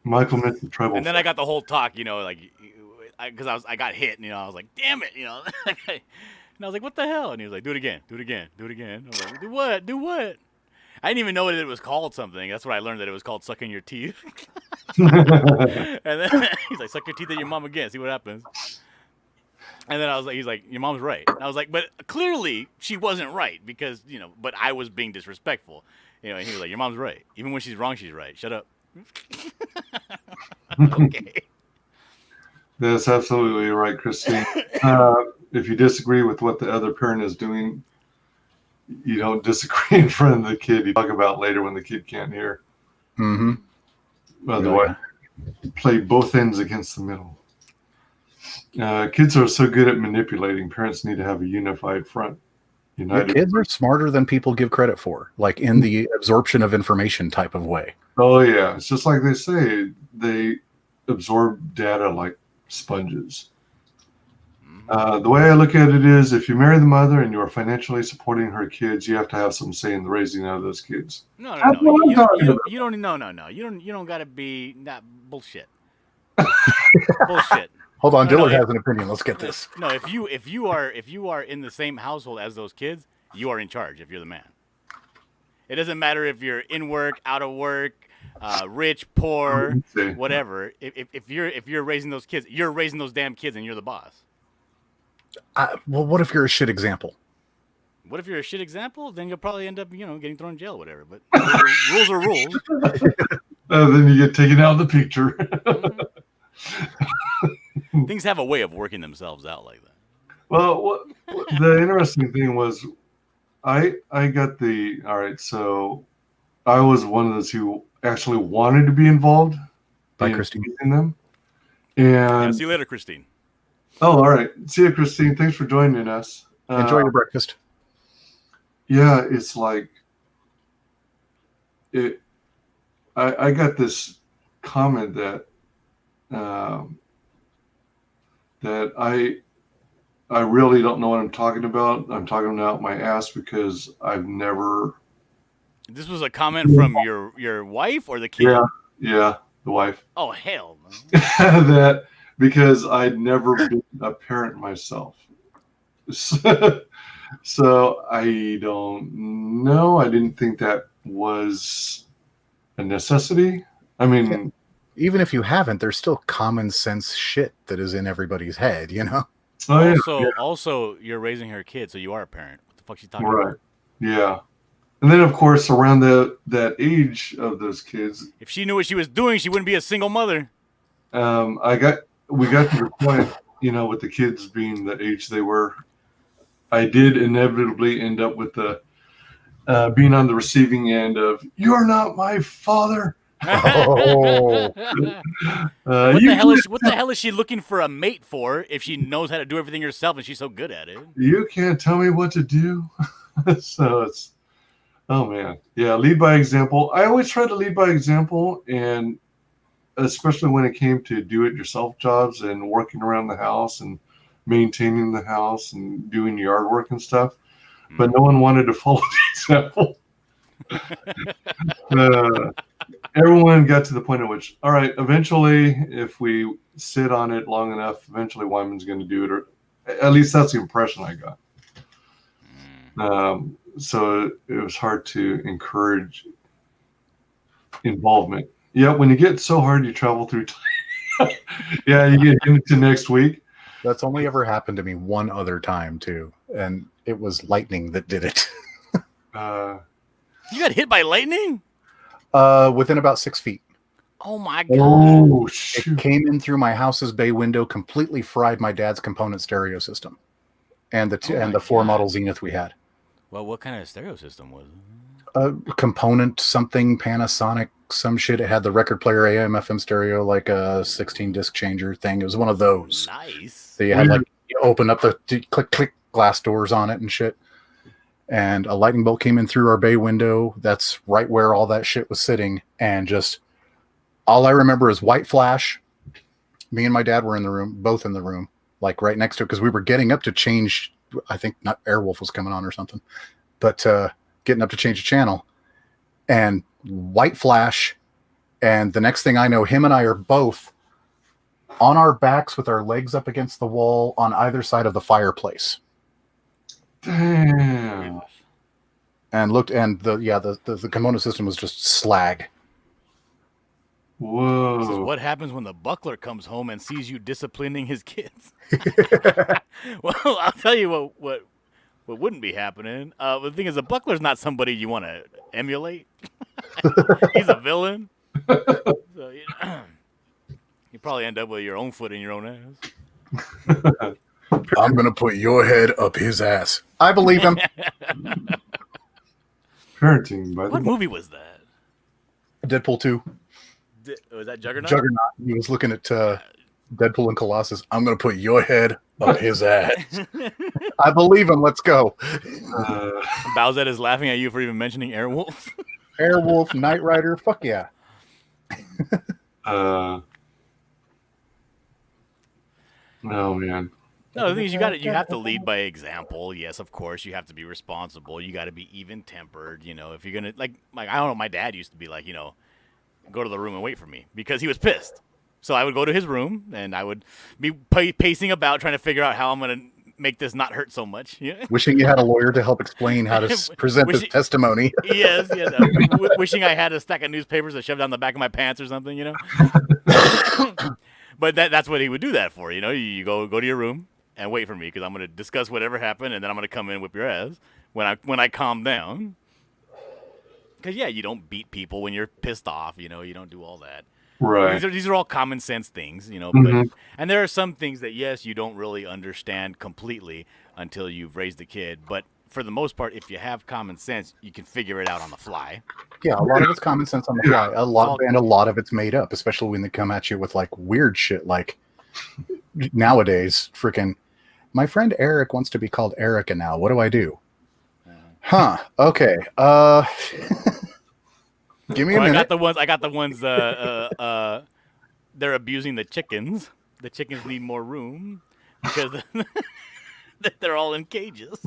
Michael mentioned trouble. And then I got the whole talk, because I got hit, and I was like, damn it, and I was like, what the hell? And he was like, do it again. I was like, do what? I didn't even know that it was called something. That's what I learned, that it was called sucking your teeth. And then he's like, suck your teeth at your mom again, see what happens. And then he's like, your mom's right. And I was like, but clearly she wasn't right, because, but I was being disrespectful. And he was like, your mom's right. Even when she's wrong, she's right. Shut up. Okay. That's absolutely right, Christine. If you disagree with what the other parent is doing, you don't disagree in front of the kid. You talk about later when the kid can't hear. Mm-hmm. Otherwise, play both ends against the middle. Kids are so good at manipulating. Parents need to have a unified front. United. Kids are smarter than people give credit for, like in the absorption of information type of way. Oh, yeah. It's just like they say, they absorb data like sponges. The way I look at it is, if you marry the mother and you are financially supporting her kids, you have to have some say in the raising of those kids. No. You don't got to be that bullshit. Bullshit. Hold on, Dillard has an opinion. Let's get this. No, if you are in the same household as those kids, you are in charge if you're the man. It doesn't matter if you're in work, out of work, rich, poor, whatever. If you're raising those kids, you're raising those damn kids, and you're the boss. Well, what if you're a shit example? What if you're a shit example? Then you'll probably end up, getting thrown in jail, or whatever. But rules are rules. Then you get taken out of the picture. Things have a way of working themselves out like that. Well, the interesting thing was, I got all right. So I was one of those who actually wanted to be involved By Christine. in them. Yeah, And see you later, Christine. oh, all right. See you, Christine. Thanks for joining us. Enjoy your breakfast. Yeah, it's like it. I got this comment that that I really don't know what I'm talking about. I'm talking out my ass because I've never. This was a comment from your wife or the kid? Yeah, the wife. Oh, hell no. That because I'd never been a parent myself. So I don't know. I didn't think that was a necessity. I mean, even if you haven't, there's still common sense shit that is in everybody's head, you know? Also, you're raising her kid, so you are a parent. What the fuck she talking about? Yeah. And then, of course, around that age of those kids, if she knew what she was doing, she wouldn't be a single mother. we got to the point, with the kids being the age they were. I did inevitably end up with the being on the receiving end of "You're not my father." Oh. What the hell is she looking for a mate for if she knows how to do everything herself and she's so good at it? You can't tell me what to do. So it's, oh man, yeah. Lead by example. I always try to lead by example, and especially when it came to do-it-yourself jobs and working around the house and maintaining the house and doing yard work and stuff. But no one wanted to follow the example. Everyone got to the point at which, all right, eventually, if we sit on it long enough, eventually Wyman's going to do it, or at least that's the impression I got. So it was hard to encourage involvement. Yeah, when you get so hard, you travel through time. Yeah, you get into next week. That's only ever happened to me one other time, too. And it was lightning that did it. You got hit by lightning? Within about 6 feet. Oh, my God. Oh, shoot. It came in through my house's bay window, completely fried my dad's component stereo system. And the 4-model Zenith we had. Well, what kind of stereo system was it? A component, something, Panasonic, some shit. It had the record player, AM, FM stereo, like a 16-disc changer thing. It was one of those. Nice. They had you open up the click glass doors on it and shit. And a lightning bolt came in through our bay window. That's right where all that shit was sitting. And just all I remember is white flash. Me and my dad were in the room, both in the room, like right next to it, because we were getting up to change. I think not Airwolf was coming on or something, but getting up to change the channel. And white flash. And the next thing I know, him and I are both on our backs with our legs up against the wall on either side of the fireplace. Damn. And looked, and the kimono system was just slag. Whoa. This is what happens when the buckler comes home and sees you disciplining his kids. Well, I'll tell you what wouldn't be happening. The thing is, the buckler's not somebody you want to emulate. He's a villain. So, you probably end up with your own foot in your own ass. I'm going to put your head up his ass. I believe him. Parenting, by the What movie was that? Deadpool 2. Was that Juggernaut? Juggernaut. He was looking at Deadpool and Colossus. I'm going to put your head up his ass. I believe him. Let's go. Bowsette is laughing at you for even mentioning Airwolf. Airwolf, Knight Rider. Fuck yeah. Oh man. No, the thing is, you have to lead by example. Yes, of course, you have to be responsible. You got to be even tempered. If you're gonna like I don't know, my dad used to be like, go to the room and wait for me because he was pissed. So I would go to his room and I would be pacing about trying to figure out how I'm gonna make this not hurt so much. Yeah. Wishing you had a lawyer to help explain how to present his testimony. Yes. Wishing I had a stack of newspapers to shove down the back of my pants or something. But that's what he would do that for. You go to your room and wait for me because I'm gonna discuss whatever happened, and then I'm gonna come in and whip your ass when I calm down. Because yeah, you don't beat people when you're pissed off. You know, you don't do all that. Right. These are all common sense things, you know. Mhm. But and there are some things that yes, you don't really understand completely until you've raised a kid. But for the most part, if you have common sense, you can figure it out on the fly. Yeah, a lot of it's common sense on the fly. A lot of it's made up, especially when they come at you with like weird shit. Like nowadays, freaking, my friend Eric wants to be called Erica now. What do I do? Huh? Okay. Give me a minute. I got the ones. They're abusing the chickens. The chickens need more room because they're all in cages.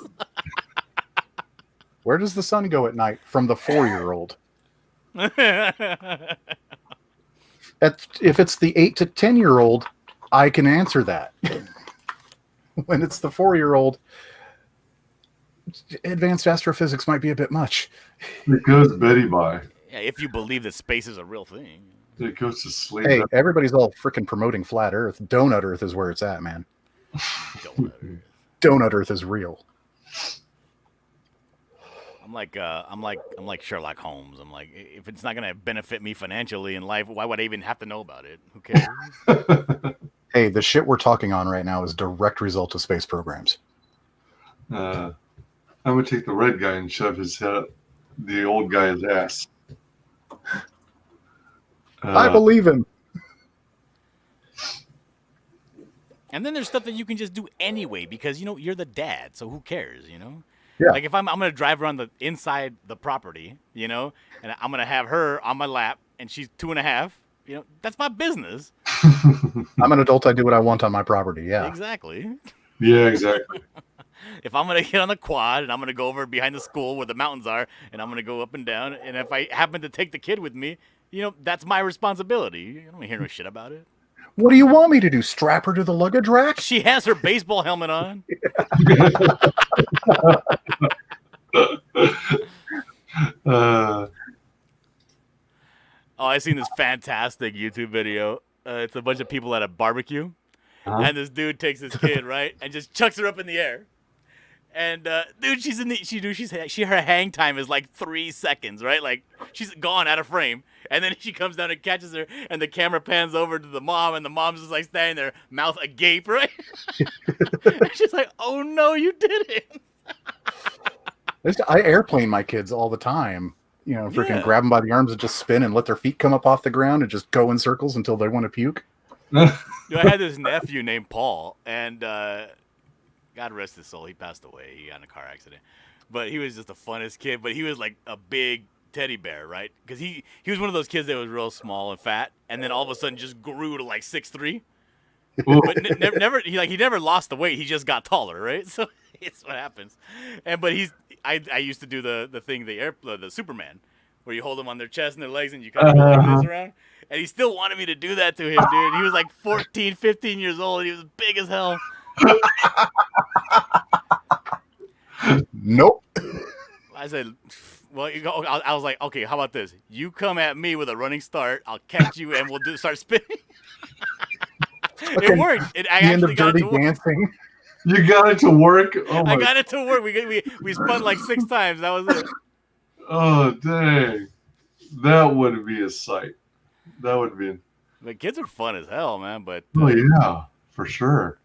Where does the sun go at night? From the 4-year-old. If it's the 8 to 10-year-old, I can answer that. When it's the 4-year-old, advanced astrophysics might be a bit much. It goes Betty by. Yeah, if you believe that space is a real thing. It goes to sleep. Hey, everybody's all freaking promoting flat Earth. Donut Earth is where it's at, man. Donut Earth is real. I'm like Sherlock Holmes. I'm like, if it's not gonna benefit me financially in life, why would I even have to know about it? Who cares? Hey, the shit we're talking on right now is direct result of space programs. I'm gonna take the red guy and shove his head up the old guy's ass. I believe him. And then there's stuff that you can just do anyway because you know you're the dad, so who cares? You know. Yeah. Like if I'm gonna drive around the inside the property, you know, and I'm gonna have her on my lap and she's 2.5. You know, that's my business. I'm an adult. I do what I want on my property. Yeah. Exactly. Yeah, exactly. If I'm going to get on the quad and I'm going to go over behind the school where the mountains are and I'm going to go up and down, and if I happen to take the kid with me, you know, that's my responsibility. I don't hear no shit about it. What do you want me to do? Strap her to the luggage rack? She has her baseball helmet on. Oh, I seen this fantastic YouTube video. It's a bunch of people at a barbecue, and this dude takes his kid, right, and just chucks her up in the air. And dude, her hang time is like 3 seconds, right? Like she's gone out of frame, and then she comes down and catches her, and the camera pans over to the mom, and the mom's just like standing there, mouth agape, right? And she's like, "Oh no, you didn't." I airplane my kids all the time. You know, freaking grab them by the arms and just spin and let their feet come up off the ground and just go in circles until they want to puke. Dude, I had this nephew named Paul, and God rest his soul, he passed away. He got in a car accident. But he was just the funnest kid. But he was like a big teddy bear, right? Because he was one of those kids that was real small and fat, and then all of a sudden just grew to like 6'3". But he never lost the weight. He just got taller, right? So it's what happens. But I used to do the thing, the Superman, where you hold them on their chest and their legs and you kind of go like this around. And he still wanted me to do that to him, dude. He was like 14, 15 years old. And he was big as hell. Nope. I said, well, I was like, okay, how about this? You come at me with a running start. I'll catch you and we'll start spinning. It worked. I actually got it to work. Dancing. You got it to work? Oh I got it to work. We spun like 6 times. That was it. Oh, dang. That would be a sight. That would be. The kids are fun as hell, man. But oh, yeah, for sure.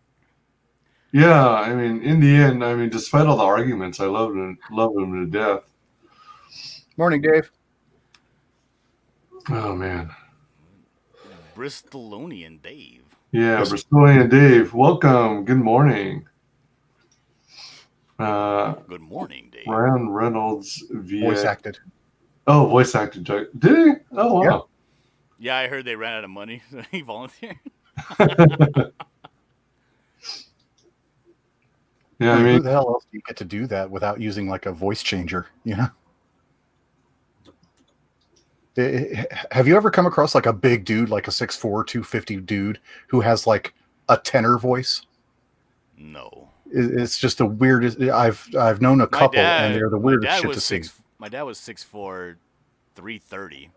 Yeah, I mean, in the end, I mean, despite all the arguments, I love them to death. Morning, Dave. Oh, man. Bristolian Dave. Yeah, Bristolian Dave. Welcome. Good morning. Good morning, Dave. Ryan Reynolds. Voice acted. Oh, voice acted. Did he? Oh, wow. Yeah, I heard they ran out of money, so he volunteered. Yeah, I mean, who the hell else do you get to do that without using like a voice changer? You know, have you ever come across like a big dude, like a 6'4", 250 dude who has like a tenor voice? No, it's just the weirdest. I've known a couple, and they're the weirdest shit to see. My dad was 6'4", 330,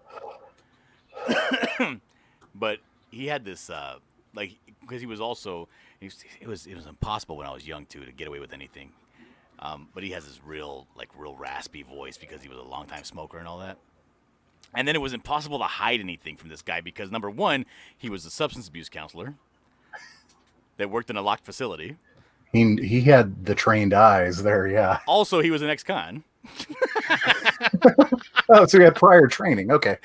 but he had this like because he was also it was impossible when I was young too to get away with anything. But he has this real raspy voice because he was a longtime smoker and all that. And then it was impossible to hide anything from this guy because number one, he was a substance abuse counselor that worked in a locked facility. He had the trained eyes there, yeah. Also, he was an ex-con. Oh, so he had prior training. Okay.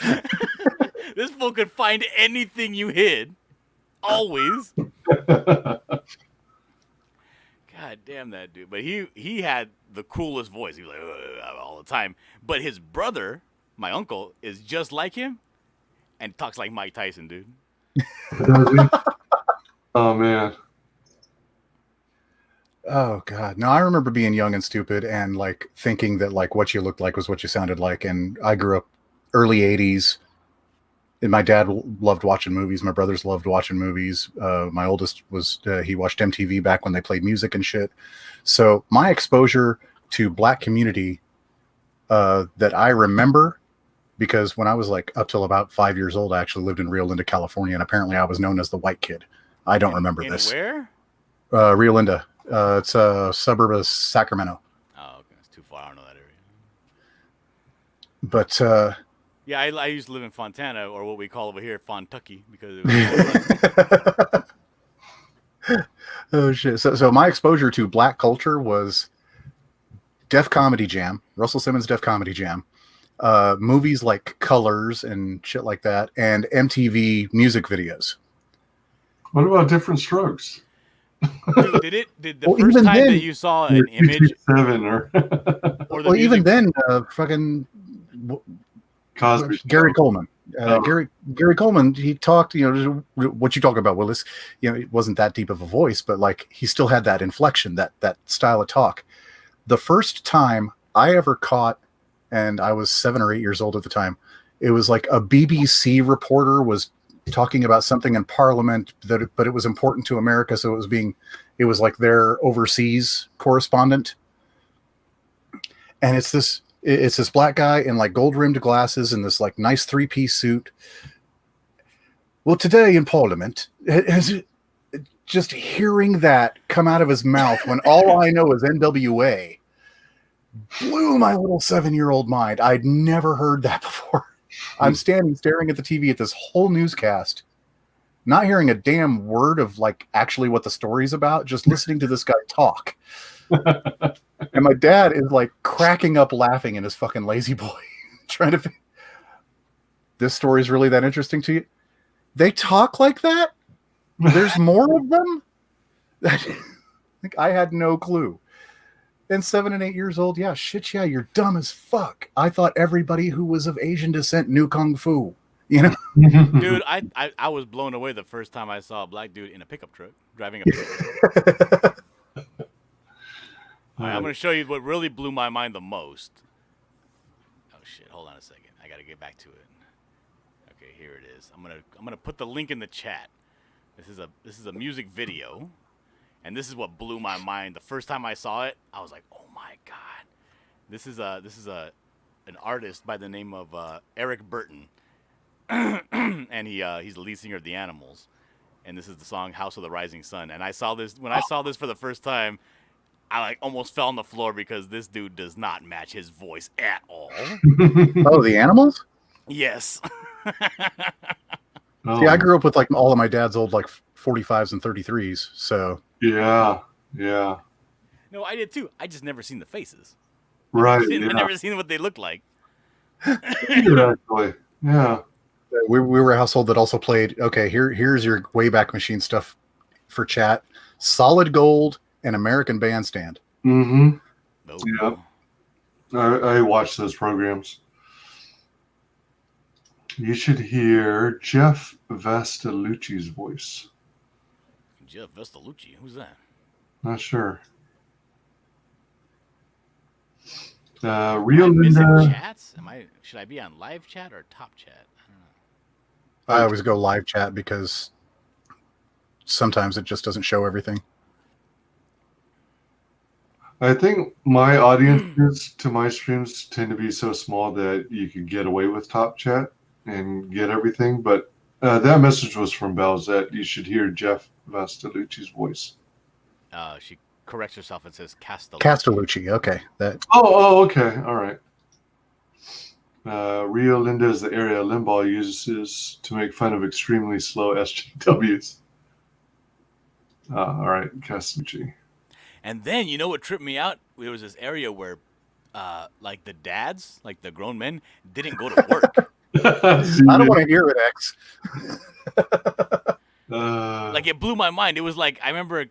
This fool could find anything you hid. Always. God damn that dude. But he had the coolest voice. He was like all the time. But his brother, my uncle, is just like him and talks like Mike Tyson, dude. Does he? Oh, man. Oh God. No, I remember being young and stupid and like thinking that like what you looked like was what you sounded like. And I grew up early 80s. And my dad loved watching movies. My brothers loved watching movies. My oldest was, he watched MTV back when they played music and shit. So my exposure to black community that I remember, because when I was like up till about 5 years old, I actually lived in Rio Linda, California. And apparently I was known as the white kid. I don't remember this. Where? Rio Linda. It's a suburb of Sacramento. Oh, okay. It's too far. I don't know that area. But yeah, I used to live in Fontana, or what we call over here, Fontucky, because it was oh shit. So my exposure to black culture was Def Comedy Jam, Russell Simmons' Def Comedy Jam, movies like Colors and shit like that, and MTV music videos. What about Different Strokes? Dude, did the first time that you saw an image 7 or well, even then, fucking Cosby Gary Coleman. Gary Coleman, he talked, what you talking about, Willis? It wasn't that deep of a voice, but like he still had that inflection, that style of talk. The first time I ever caught, and I was 7 or 8 years old at the time, it was like a BBC reporter was talking about something in Parliament but it was important to America, so it was like their overseas correspondent. And it's this black guy in like gold rimmed glasses and this like nice 3-piece suit. Well, today in Parliament, just hearing that come out of his mouth when all I know is NWA blew my little 7-year-old mind. I'd never heard that before. I'm standing staring at the TV at this whole newscast, not hearing a damn word of like actually what the story's about, just listening to this guy talk. And my dad is like cracking up laughing in his fucking lazy boy, trying to this story's really that interesting to you? They talk like that? There's more of them? Like, I had no clue. And 7 and 8 years old, yeah, you're dumb as fuck. I thought everybody who was of Asian descent knew Kung Fu. Dude, I was blown away the first time I saw a black dude in a pickup truck driving a pickup truck. All right, I'm going to show you what really blew my mind the most. Oh shit, hold on a second. I got to get back to it. Okay, here it is. I'm going to put the link in the chat. This is a music video. And this is what blew my mind. The first time I saw it, I was like, "Oh my god!" This is an artist by the name of Eric Burton, and he's the lead singer of the Animals. And this is the song "House of the Rising Sun." And I saw this when I saw this for the first time. I like almost fell on the floor because this dude does not match his voice at all. Oh, the Animals? Yes. See, I grew up with like all of my dad's old like 45s and 33s, so. Yeah. No, I did too. I just never seen the faces. Right. I never seen what they look like. Exactly. Yeah. We were a household that also played, okay, here's your Wayback Machine stuff for chat. Solid Gold and American Bandstand. Mm-hmm. Nope. Yeah. I watched those programs. You should hear Jeff Vastalucci's voice. Jeff Vastalucci? Who's that? Not sure. Real Linda. Chats? Should I be on live chat or top chat? I don't know. I always go live chat because sometimes it just doesn't show everything. I think my audiences to my streams tend to be so small that you can get away with top chat and get everything. But That message was from Balzette. You should hear Jeff Vastalucci's voice. She corrects herself and says Castellucci. Castellucci. Okay. Okay. All right. Rio Linda is the area Limbaugh uses to make fun of extremely slow SJWs. All right, Castellucci. And then, you know what tripped me out? There was this area where, like, the dads, like the grown men, didn't go to work. I don't want to hear it, X. Like, it blew my mind. It was like, I remember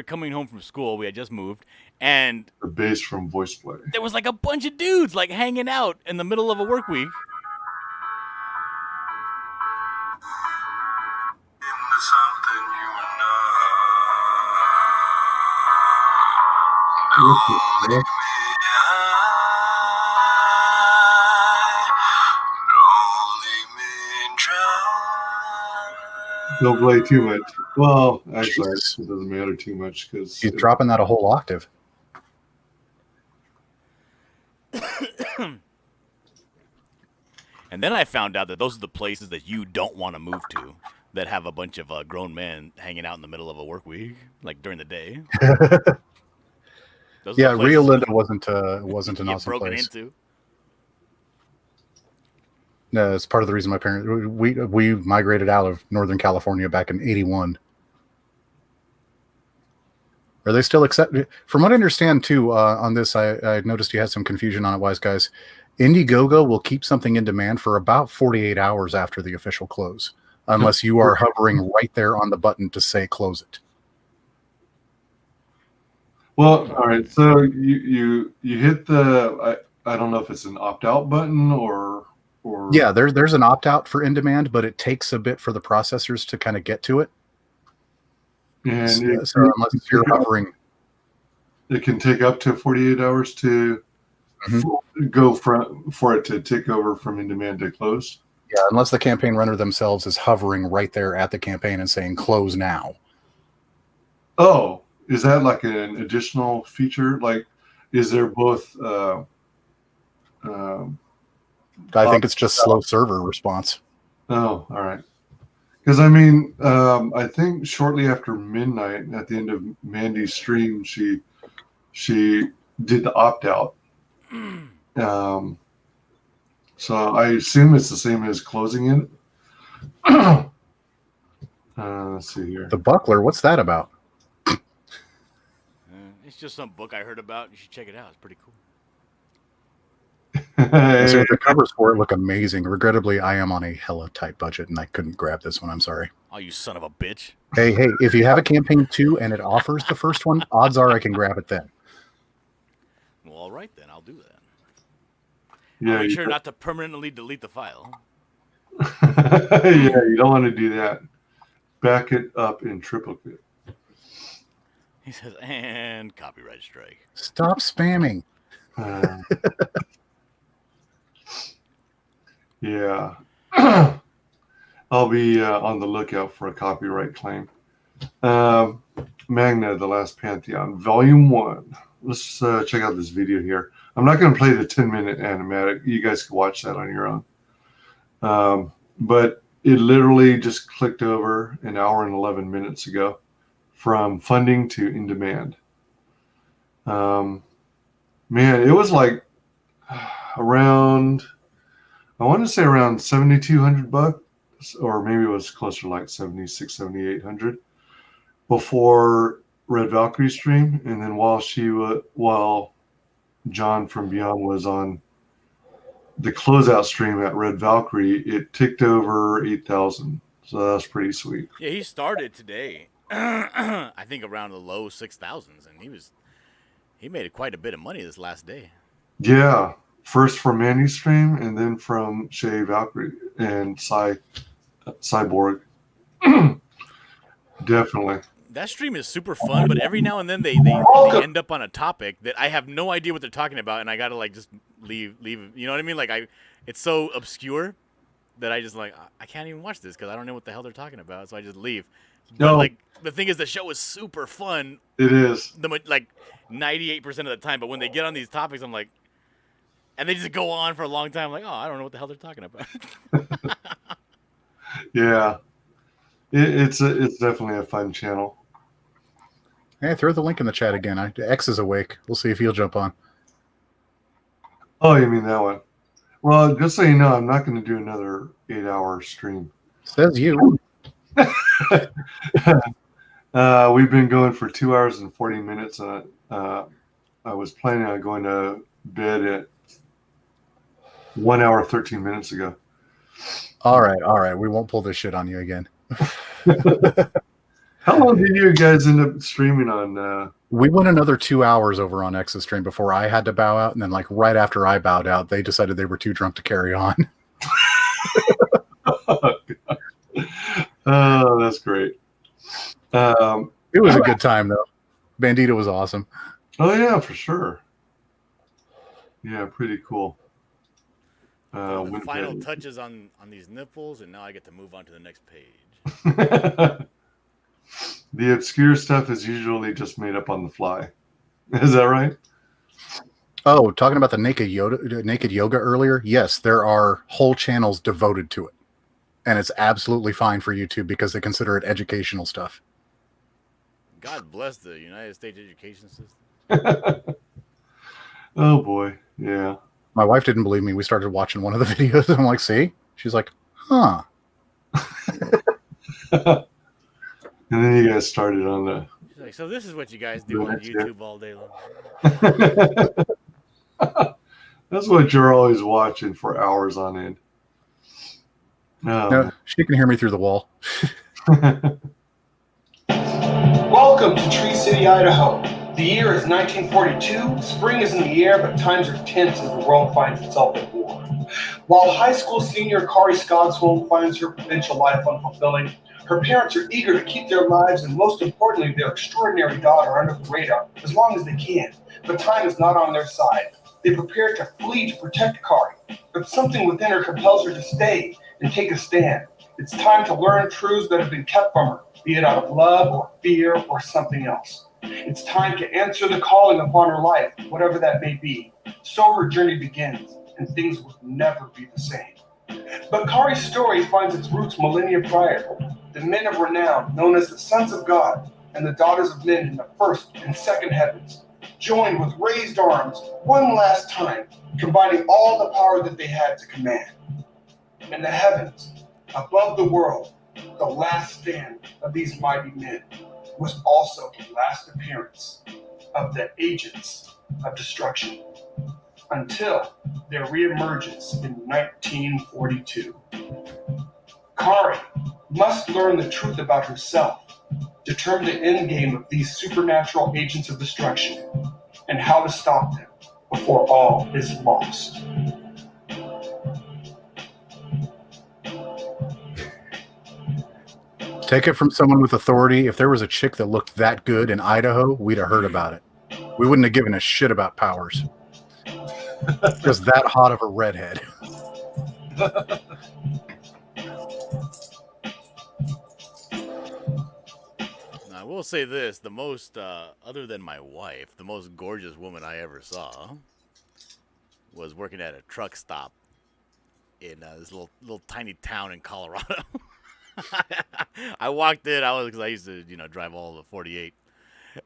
coming home from school. We had just moved, and the bass from Voice Play. There was like a bunch of dudes like hanging out in the middle of a work week. Don't play too much. Well, actually, it doesn't matter too much because he's dropping that a whole octave. And then I found out that those are the places that you don't want to move to, that have a bunch of grown men hanging out in the middle of a work week, like during the day. Yeah, Rio Linda wasn't an awesome broken place. Into. No, it's part of the reason my parents we migrated out of Northern California back in '81. Are they still accepted? From what I understand, too, on this, I noticed you had some confusion on it, wise guys. Indiegogo will keep something in demand for about 48 hours after the official close, unless you are hovering right there on the button to say close it. Well, all right. So you hit the I don't know if it's an opt-out button or yeah, there's an opt-out for in demand, but it takes a bit for the processors to kind of get to it. And so unless you're hovering, it can take up to 48 hours to go for it to tick over from in demand to close. Yeah, unless the campaign runner themselves is hovering right there at the campaign and saying close now. Oh, is that like an additional feature? Like, is there both? I think it's just slow server response. Oh, all right. Because I mean, I think shortly after midnight, at the end of Mandy's stream, she did the opt out. So I assume it's the same as closing it. Let's see here. The Buckler, what's that about? It's just some book I heard about. You should check it out. It's pretty cool. So the covers for it look amazing. Regrettably, I am on a hella tight budget, and I couldn't grab this one. I'm sorry. Oh, you son of a bitch. Hey, if you have a campaign 2 and it offers the first one, odds are I can grab it then. Well, all right, then. I'll do that. Yeah, I'll make sure not to permanently delete the file. Yeah, you don't want to do that. Back it up in triplicate. He says, and copyright strike. Stop spamming. Yeah. I'll be on the lookout for a copyright claim. Magna, The Last Pantheon, Volume 1. Let's check out this video here. I'm not going to play the 10-minute animatic. You guys can watch that on your own. But it literally just clicked over an hour and 11 minutes ago from funding to in demand. Man, it was like around, I want to say around $7,200, or maybe it was closer to like 7,800 before Red Valkyrie stream, and then while John from Beyond was on the closeout stream at Red Valkyrie, it ticked over 8,000. So that's pretty sweet. Yeah, he started today. I think around the low 6,000s, and he made quite a bit of money this last day. Yeah, first from Mandy's stream, and then from Shay Valkyrie and Cyborg. Definitely. That stream is super fun, but every now and then they end up on a topic that I have no idea what they're talking about, and I gotta like just leave. You know what I mean? Like it's so obscure that I just like I can't even watch this because I don't know what the hell they're talking about, so I just leave. But like the thing is, the show is super fun. It is. Like 98% of the time, but when they get on these topics, I'm like, and they just go on for a long time. I'm like, oh, I don't know what the hell they're talking about. Yeah, it's definitely a fun channel. Hey, throw the link in the chat again. X is awake. We'll see if he'll jump on. Oh, you mean that one? Well, just so you know, I'm not going to do another 8-hour stream. Says you. We've been going for 2 hours and 40 minutes. I was planning on going to bed at 1 hour 13 minutes ago. All right. We won't pull this shit on you again. How long did you guys end up streaming on? We went another 2 hours over on X's stream before I had to bow out, and then like right after I bowed out, they decided they were too drunk to carry on. Oh, that's great. It was a good time though. Bandito was awesome. Oh yeah, for sure. Yeah, pretty cool. The final touches on these nipples, and now I get to move on to the next page. The obscure stuff is usually just made up on the fly. Is that right? Oh, talking about the naked yoga earlier. Yes, there are whole channels devoted to it, and it's absolutely fine for YouTube because they consider it educational stuff. God bless the United States education system. Oh boy, yeah. My wife didn't believe me. We started watching one of the videos. I'm like, see? She's like, huh. And then you guys started on the. She's like, so this is what you guys do on YouTube all day long. That's what you're always watching for hours on end. No, she can hear me through the wall. Welcome to Tree City, Idaho. The year is 1942. Spring is in the air, but times are tense as the world finds itself at war. While high school senior Kari Skogsholm finds her provincial life unfulfilling, her parents are eager to keep their lives and, most importantly, their extraordinary daughter under the radar as long as they can. But time is not on their side. They prepare to flee to protect Kari, but something within her compels her to stay and take a stand. It's time to learn truths that have been kept from her, be it out of love or fear or something else. It's time to answer the calling upon her life, whatever that may be. So her journey begins, and things will never be the same. But Kari's story finds its roots millennia prior. The men of renown, known as the sons of God, and the daughters of men in the first and second heavens, joined with raised arms one last time, combining all the power that they had to command. In the heavens, above the world, the last stand of these mighty men was also the last appearance of the agents of destruction, until their reemergence in 1942. Kari must learn the truth about herself, determine the end game of these supernatural agents of destruction, and how to stop them before all is lost. Take it from someone with authority. If there was a chick that looked that good in Idaho, we'd have heard about it. We wouldn't have given a shit about Powers. Just that hot of a redhead. Now, I will say this: the most, other than my wife, the most gorgeous woman I ever saw was working at a truck stop in this little tiny town in Colorado. I walked in. Because I used to, drive all the 48.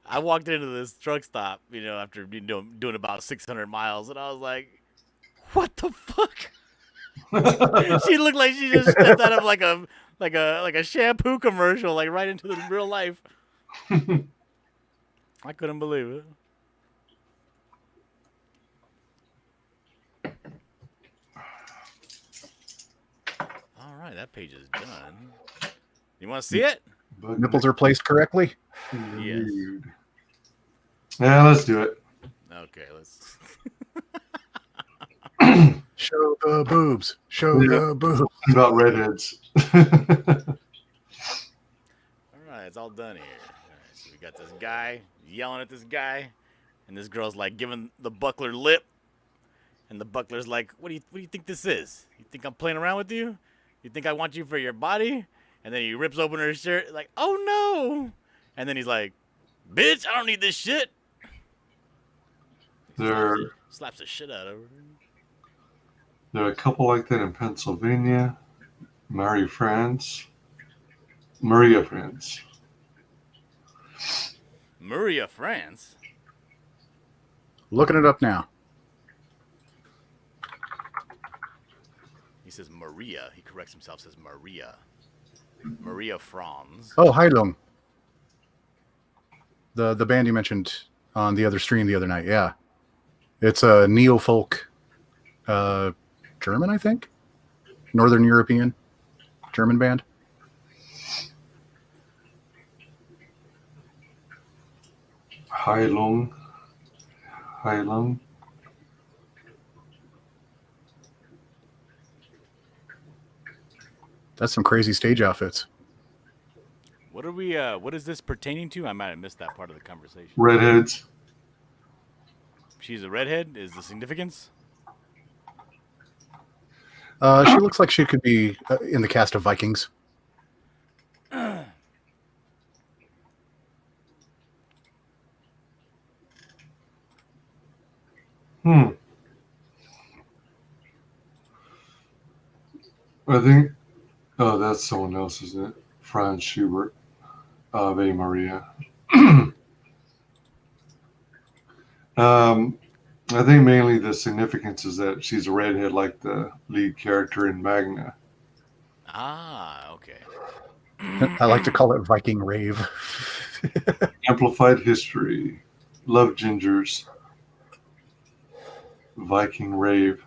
I walked into this truck stop, after doing about 600 miles, and I was like, "What the fuck?" She looked like she just stepped out of like a shampoo commercial, like right into the real life. I couldn't believe it. All right, that page is done. You want to see it? Nipples are placed correctly? Yes. Yeah, let's do it. Okay, let's. Show the boobs. Show the boobs. About redheads. All right, it's all done here. All right, so we got this guy yelling at this guy, and this girl's like giving the buckler lip, and the buckler's like, "What do you think this is? You think I'm playing around with you? You think I want you for your body?" And then he rips open her shirt, like, "Oh no!" And then he's like, "Bitch, I don't need this shit." Slaps the shit out of her. There are a couple like that in Pennsylvania. Maria France. Maria, France. Looking it up now. He says Maria. He corrects himself. Says Maria. Maria Franz. Oh, Heilung. The band you mentioned on the other stream the other night. Yeah, it's a neo folk, German, I think, Northern European German band. Heilung. That's some crazy stage outfits. What are we? What is this pertaining to? I might have missed that part of the conversation. Redheads. She's a redhead. Is the significance? She looks like she could be in the cast of Vikings. I think. Oh, that's someone else, isn't it? Franz Schubert. Ave Maria. I think mainly the significance is that she's a redhead, like the lead character in Magna. Ah, okay. I like to call it Viking rave. Amplified history. Love gingers. Viking rave.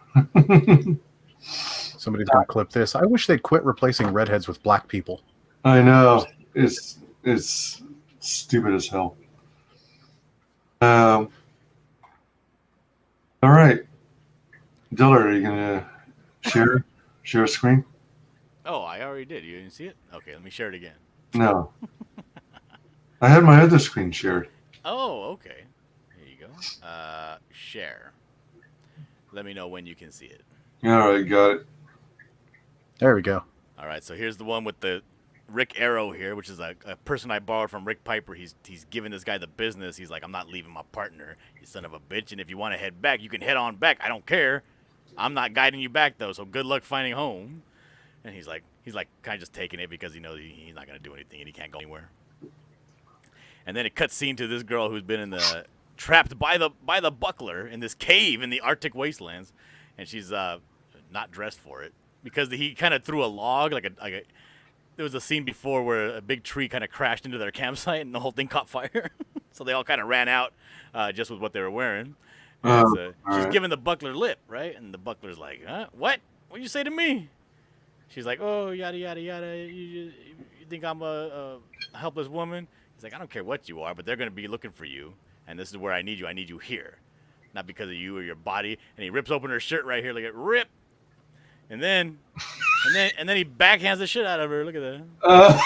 Somebody's gonna clip this. I wish they'd quit replacing redheads with black people. I know. It's stupid as hell. All right. Diller, are you gonna share a screen? Oh, I already did. You didn't see it? Okay, let me share it again. No. I had my other screen shared. Oh, okay. Here you go. Share. Let me know when you can see it. All right, got it. There we go. All right, so here's the one with the Rick Arrow here, which is a person I borrowed from Rick Piper. He's giving this guy the business. He's like, I'm not leaving my partner, you son of a bitch. And if you want to head back, you can head on back. I don't care. I'm not guiding you back, though, so good luck finding home. And he's like kind of just taking it because he knows he's not going to do anything and he can't go anywhere. And then it cuts scene to this girl who's been in the trapped by the buckler in this cave in the Arctic wastelands, and she's not dressed for it because he kind of threw a log like a. There was a scene before where a big tree kind of crashed into their campsite and the whole thing caught fire, so they all kind of ran out just with what they were wearing. And so she's giving the buckler lip, right? And the buckler's like, "Huh? What? What'd you say to me?" She's like, "Oh, yada yada yada. You think I'm a helpless woman?" He's like, "I don't care what you are, but they're gonna be looking for you, and this is where I need you. I need you here, not because of you or your body." And he rips open her shirt right here, like a rip, and then he backhands the shit out of her. Look at that.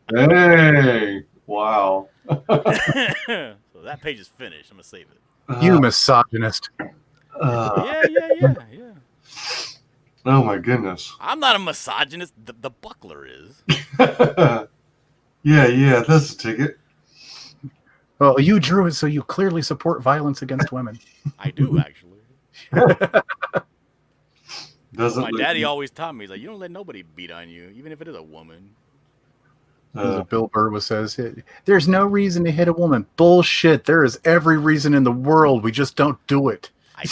Hey, wow. So that page is finished. I'm gonna save it. You misogynist. Yeah. Oh my goodness. I'm not a misogynist. The buckler is. Yeah, that's a ticket. Well, you drew it, so you clearly support violence against women. I do, actually. My daddy always taught me, he's like, you don't let nobody beat on you, even if it is a woman. Bill Burr says, there's no reason to hit a woman. Bullshit. There is every reason in the world. We just don't do it. I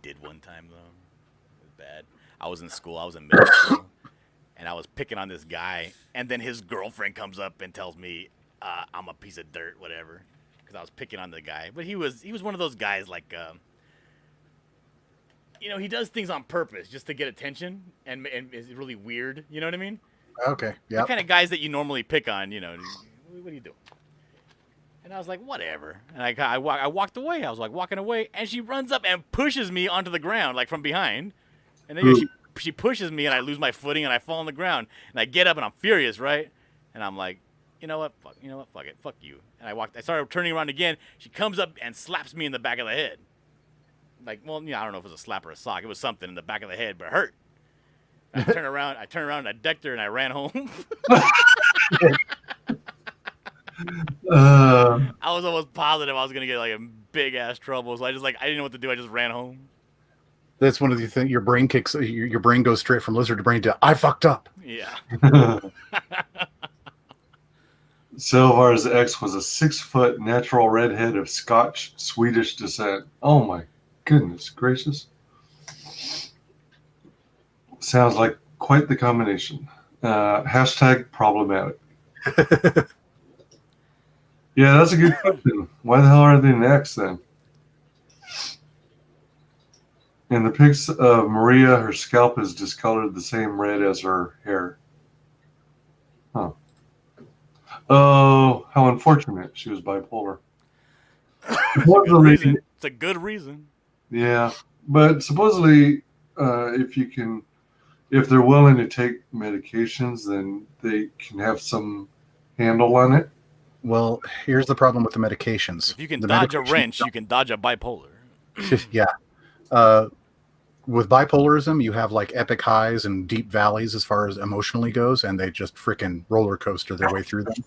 did one time, though. It was bad. I was in school. I was in middle school. And I was picking on this guy. And then his girlfriend comes up and tells me I'm a piece of dirt, whatever. Because I was picking on the guy. But he was one of those guys like... he does things on purpose just to get attention, and is really weird. You know what I mean? Okay, yeah. The kind of guys that you normally pick on. What are you doing? And I was like, whatever. And I walked away. I was like walking away, and she runs up and pushes me onto the ground, like from behind. And then she pushes me, and I lose my footing, and I fall on the ground. And I get up, and I'm furious, right? And I'm like, you know what? Fuck it. Fuck you. And I started turning around again. She comes up and slaps me in the back of the head. Like, well, I don't know if it was a slap or a sock. It was something in the back of the head, but it hurt. I turned around, and I decked her, and I ran home. I was almost positive I was gonna get like a big ass trouble, so I didn't know what to do. I just ran home. That's one of the things. Your brain kicks. Your brain goes straight from lizard to brain to I fucked up. Yeah. Sylvar's ex was a 6-foot natural redhead of Scotch-Swedish descent. Oh my goodness gracious. Sounds like quite the combination. Hashtag problematic. Yeah, that's a good question. Why the hell are they next then? In the pics of Maria, her scalp is discolored the same red as her hair. Huh. Oh, how unfortunate. She was bipolar. It's a good reason. Yeah, but supposedly, if they're willing to take medications, then they can have some handle on it. Well, here's the problem with the medications. If you can The dodge a medications wrench, you can dodge a bipolar. Yeah. With bipolarism, you have like epic highs and deep valleys as far as emotionally goes, and they just freaking roller coaster their way through them.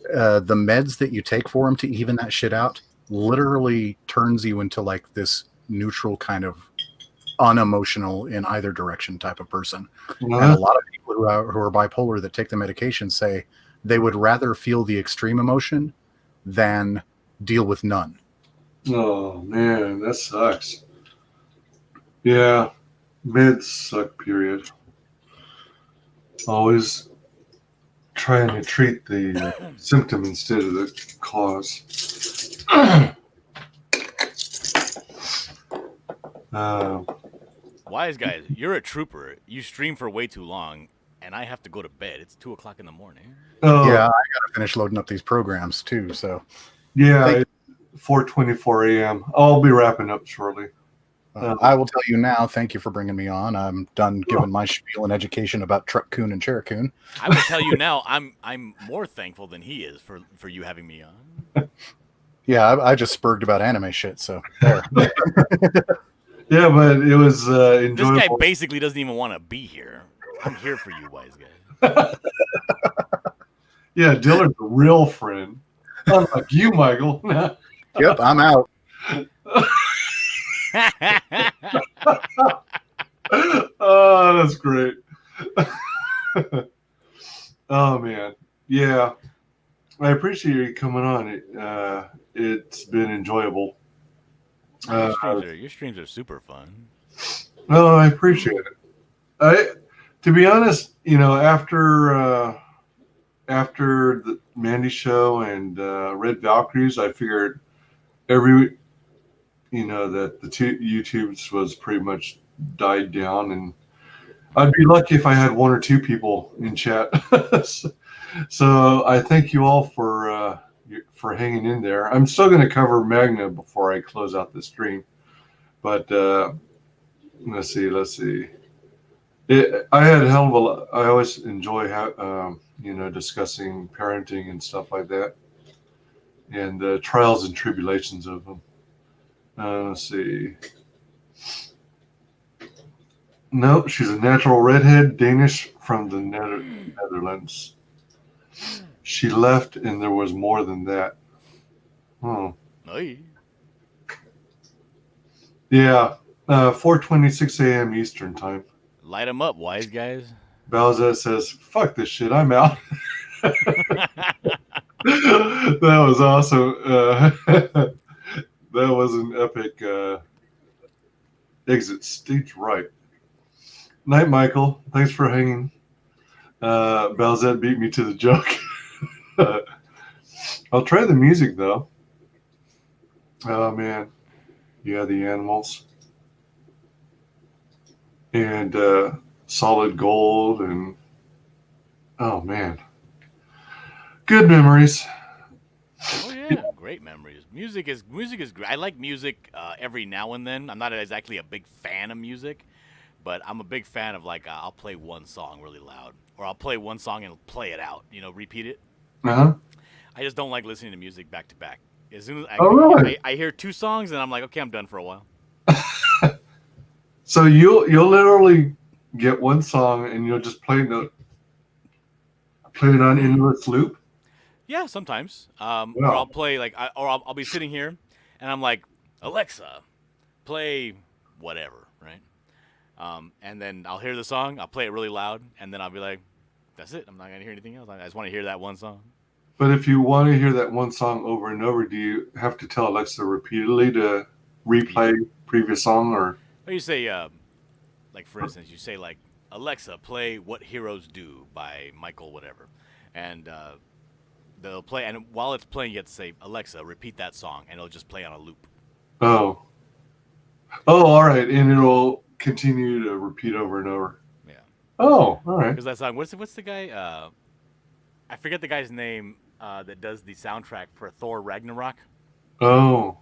The meds that you take for them to even that shit out literally turns you into like this neutral kind of unemotional in either direction type of person. And a lot of people who are bipolar that take the medication say they would rather feel the extreme emotion than deal with none. Oh man, that sucks. Yeah, meds suck, period. Always trying to treat the symptom instead of the cause. Wise guys, you're a trooper. You stream for way too long, and I have to go to bed. It's 2:00 in the morning. Oh, Yeah, I gotta finish loading up these programs too. So yeah, it's 4:24 a.m. I'll be wrapping up shortly. I will tell you now. Thank you for bringing me on. I'm done giving my spiel and education about Truck Coon and Cherokee. I will tell you now. I'm more thankful than he is for you having me on. Yeah, I just spurred about anime shit. So there. Yeah, but it was enjoyable. This guy basically doesn't even want to be here. I'm here for you, wise guy. Yeah, Dillard's a real friend. Unlike you, Michael. Yep, I'm out. Oh, that's great. Oh man, yeah. I appreciate you coming on. It's been enjoyable. Your streams are super fun. No, I appreciate it. To be honest, after the Mandy show and Red Valkyries, I figured that the YouTube's was pretty much died down, and I'd be lucky if I had 1 or 2 people in chat. So I thank you all for hanging in there. I'm still going to cover Magna before I close out the stream, but let's see. I had a hell of a lot. I always enjoy discussing parenting and stuff like that, and the trials and tribulations of them. Let's see. No, she's a natural redhead, Danish from the Netherlands. She left, and there was more than that. Oh. Hey. Yeah, 4:26 a.m. Eastern time. Light them up, wise guys. Bowser says, "Fuck this shit, I'm out." That was awesome. That was an epic exit stage right. Night, Michael. Thanks for hanging. Balzette beat me to the joke. I'll try the music though. Oh man, yeah, the animals and Solid Gold and oh man, good memories. Oh yeah, great memories. Music is great. I like music every now and then. I'm not exactly a big fan of music, but I'm a big fan of I'll play one song really loud, or I'll play one song and play it out. Repeat it. Uh-huh. I just don't like listening to music back to back. As soon as really? I hear 2 songs, and I'm like, okay, I'm done for a while. So you'll literally get one song and you'll just play it on endless loop. Yeah, sometimes. Wow. Or I'll play I'll be sitting here, and I'm like, Alexa, play whatever. right? And then I'll hear the song, I'll play it really loud, and then I'll be like, that's it. I'm not gonna hear anything else. I just want to hear that one song. But if you want to hear that one song over and over, do you have to tell Alexa repeatedly to replay previous song, or? Or you say, like for instance, you say like, Alexa, play "What Heroes Do" by Michael whatever, and they'll play. And while it's playing, you have to say, Alexa, repeat that song, and it'll just play on a loop. Oh, all right, and it'll continue to repeat over and over. Yeah. Oh, all right. Because that song, what's the guy? I forget the guy's name that does the soundtrack for Thor Ragnarok. Oh.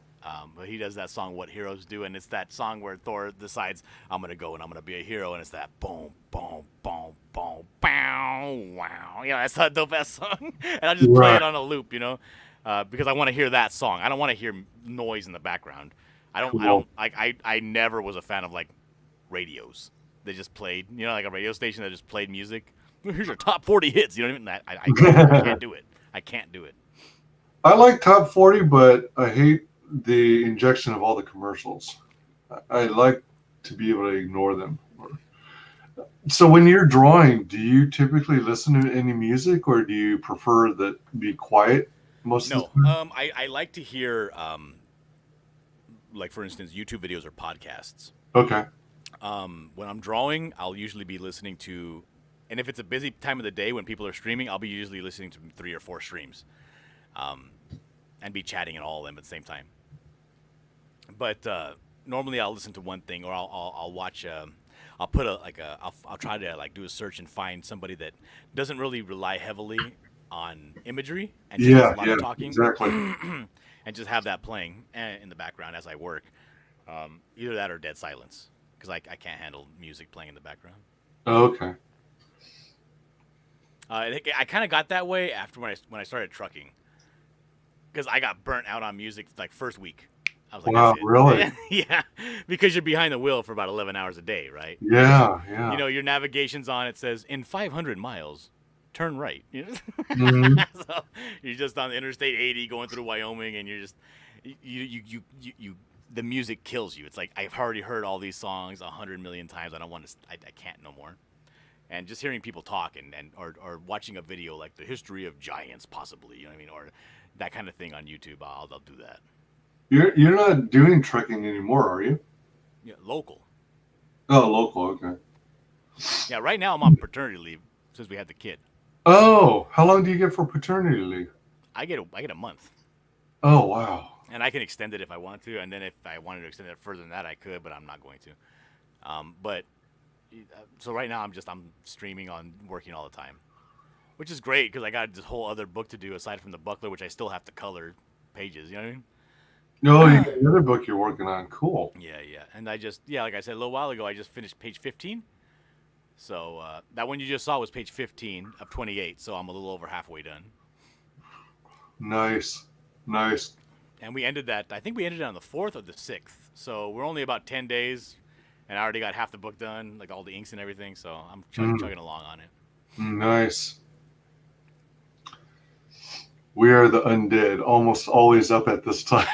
But he does that song, "What Heroes Do," and it's that song where Thor decides, I'm going to go and I'm going to be a hero, and it's that boom, boom, boom, boom, bow, wow. You know, that's a dope-ass song. And I just play it on a loop, you know, because I want to hear that song. I don't want to hear noise in the background. I never was a fan of, like, radios. They just played, you know, like a radio station that just played music. Here's your top 40 hits. You know what I mean? I can't do it. I can't do it. I like top 40, but I hate the injection of all the commercials. I like to be able to ignore them. So when you're drawing, do you typically listen to any music, or do you prefer that be quiet most of the time? I like to hear, like for instance, YouTube videos or podcasts. Okay. When I'm drawing, I'll usually be listening to, and if it's a busy time of the day when people are streaming, I'll be usually listening to 3 or 4 streams, and be chatting at all of them at the same time. But normally I'll listen to one thing, or I'll watch. I'll put I'll try to like do a search and find somebody that doesn't really rely heavily on imagery and just has a lot of talking. Exactly. And just have that playing in the background as I work. Either that or dead silence, because I can't handle music playing in the background. Okay. I kind of got that way after when I started trucking, because I got burnt out on music like first week. I was like, wow, really? Yeah, because you're behind the wheel for about 11 hours a day, right? Yeah, yeah. You know, your navigation's on. It says in 500 miles, turn right. You know? Mm-hmm. So you're just on Interstate 80 going through Wyoming, and you're just you the music kills you. It's like, I've already heard all these songs 100 million times. I don't want to. I can't no more. And just hearing people talk or watching a video like the history of giants, possibly, you know what I mean, or that kind of thing on YouTube, I'll do that. You're not doing trekking anymore, are you? Yeah, local. Oh, local. Okay. Yeah, right now I'm on paternity leave since we had the kid. Oh, how long do you get for paternity leave? I get a month. Oh, wow. And I can extend it if I want to, and then if I wanted to extend it further than that, I could, but I'm not going to. But so right now I'm streaming on working all the time, which is great because I got this whole other book to do aside from the buckler, which I still have to color pages. You know what I mean? No, you got another book you're working on. Cool. Yeah. And like I said a little while ago, I just finished page 15. So that one you just saw was page 15 of 28. So I'm a little over halfway done. Nice. And we ended that. I think we ended it on the 4th or the 6th. So we're only about 10 days, and I already got half the book done, like all the inks and everything. So I'm chugging along on it. Nice. We are the undead, almost always up at this time.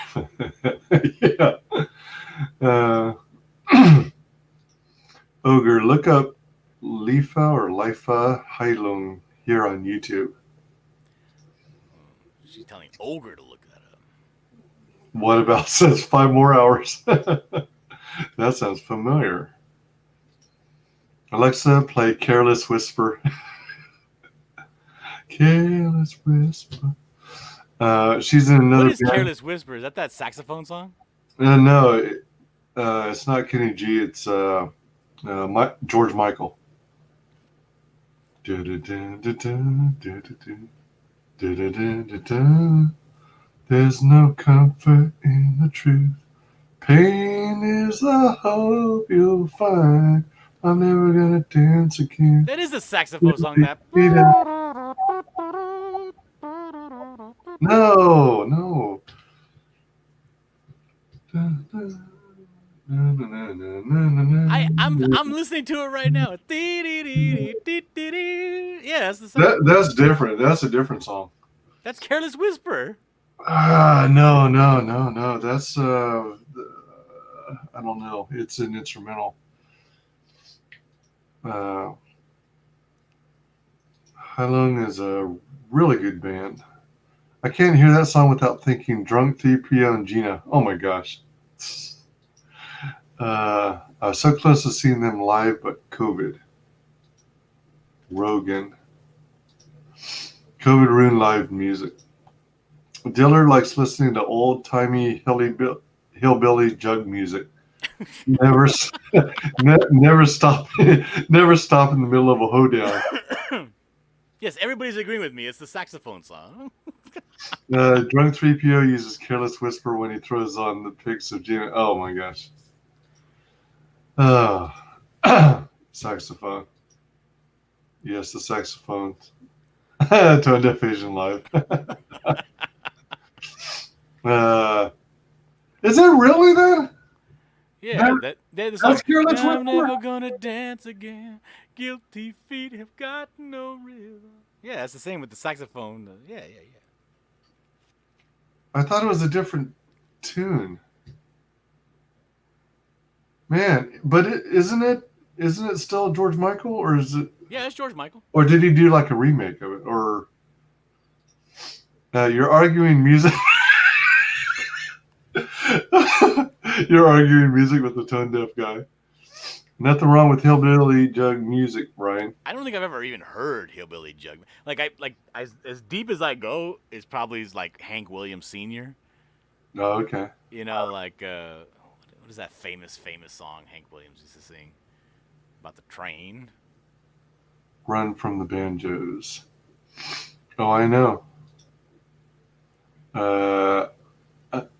Yeah. Ogre, look up Lifa or Lifa Heilung here on YouTube. She's telling Ogre to look that up. What about says 5 more hours? That sounds familiar. Alexa, play Careless Whisper. Careless Whisper. She's in another. What is Careless Whisper? Is that saxophone song? No, it's not Kenny G. It's George Michael. There's no comfort in the truth. Pain is the hope you'll find. I'm never gonna dance again. That is a saxophone song. That. No. I'm listening to it right now. Yeah, that's the song. That's different. That's a different song. That's Careless Whisper. No. That's I don't know. It's an instrumental. How Long is a really good band. I can't hear that song without thinking Drunk 3PO and Gina. Oh my gosh. I was so close to seeing them live, but COVID. Rogan. COVID ruined live music. Diller likes listening to old-timey hillbilly jug music. Never, never stop, never stop in the middle of a hoedown. Yes, everybody's agreeing with me. It's the saxophone song. Drunk 3PO uses Careless Whisper when he throws on the pics of Gina. Oh my gosh. Saxophone. Yes, the saxophone. Tone Deaf Asian Live. Is it really that? Yeah, that's the song. Careless I'm Whisper. never gonna dance again. Guilty feet have got no rhythm. Yeah, that's the same with the saxophone. Yeah. I thought it was a different tune. Man, but isn't it still George Michael, or is it? Yeah, it's George Michael. Or did he do like a remake of it? Or you're arguing music? You're arguing music with the tone deaf guy. Nothing wrong with hillbilly jug music, Brian. I don't think I've ever even heard hillbilly jug. As deep as I go is probably like Hank Williams Sr. Oh, okay. You know, like what is that famous song Hank Williams used to sing about the train? Run from the Banjos. Oh, I know.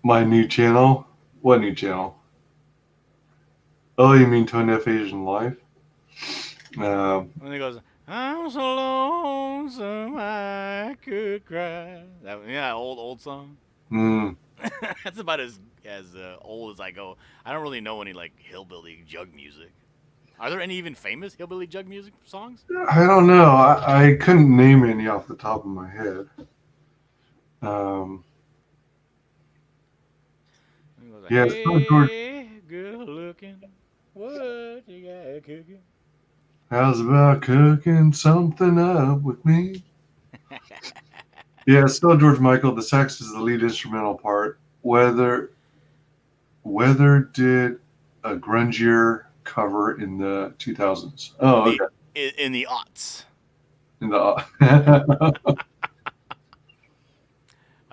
My new channel. What new channel? Oh, you mean Tone Deaf Asian Life? When he goes, I'm so lonesome I could cry. Old song. That's about as old as I go. I don't really know any like hillbilly jug music. Are there any even famous hillbilly jug music songs? I don't know. I couldn't name any off the top of my head. Yeah, hey, it's George. good looking. What you got cooking? How's about cooking something up with me? Yeah, it's still George Michael. The sax is the lead instrumental part. Weather did a grungier cover in the 2000s. Oh, okay. In the aughts. In the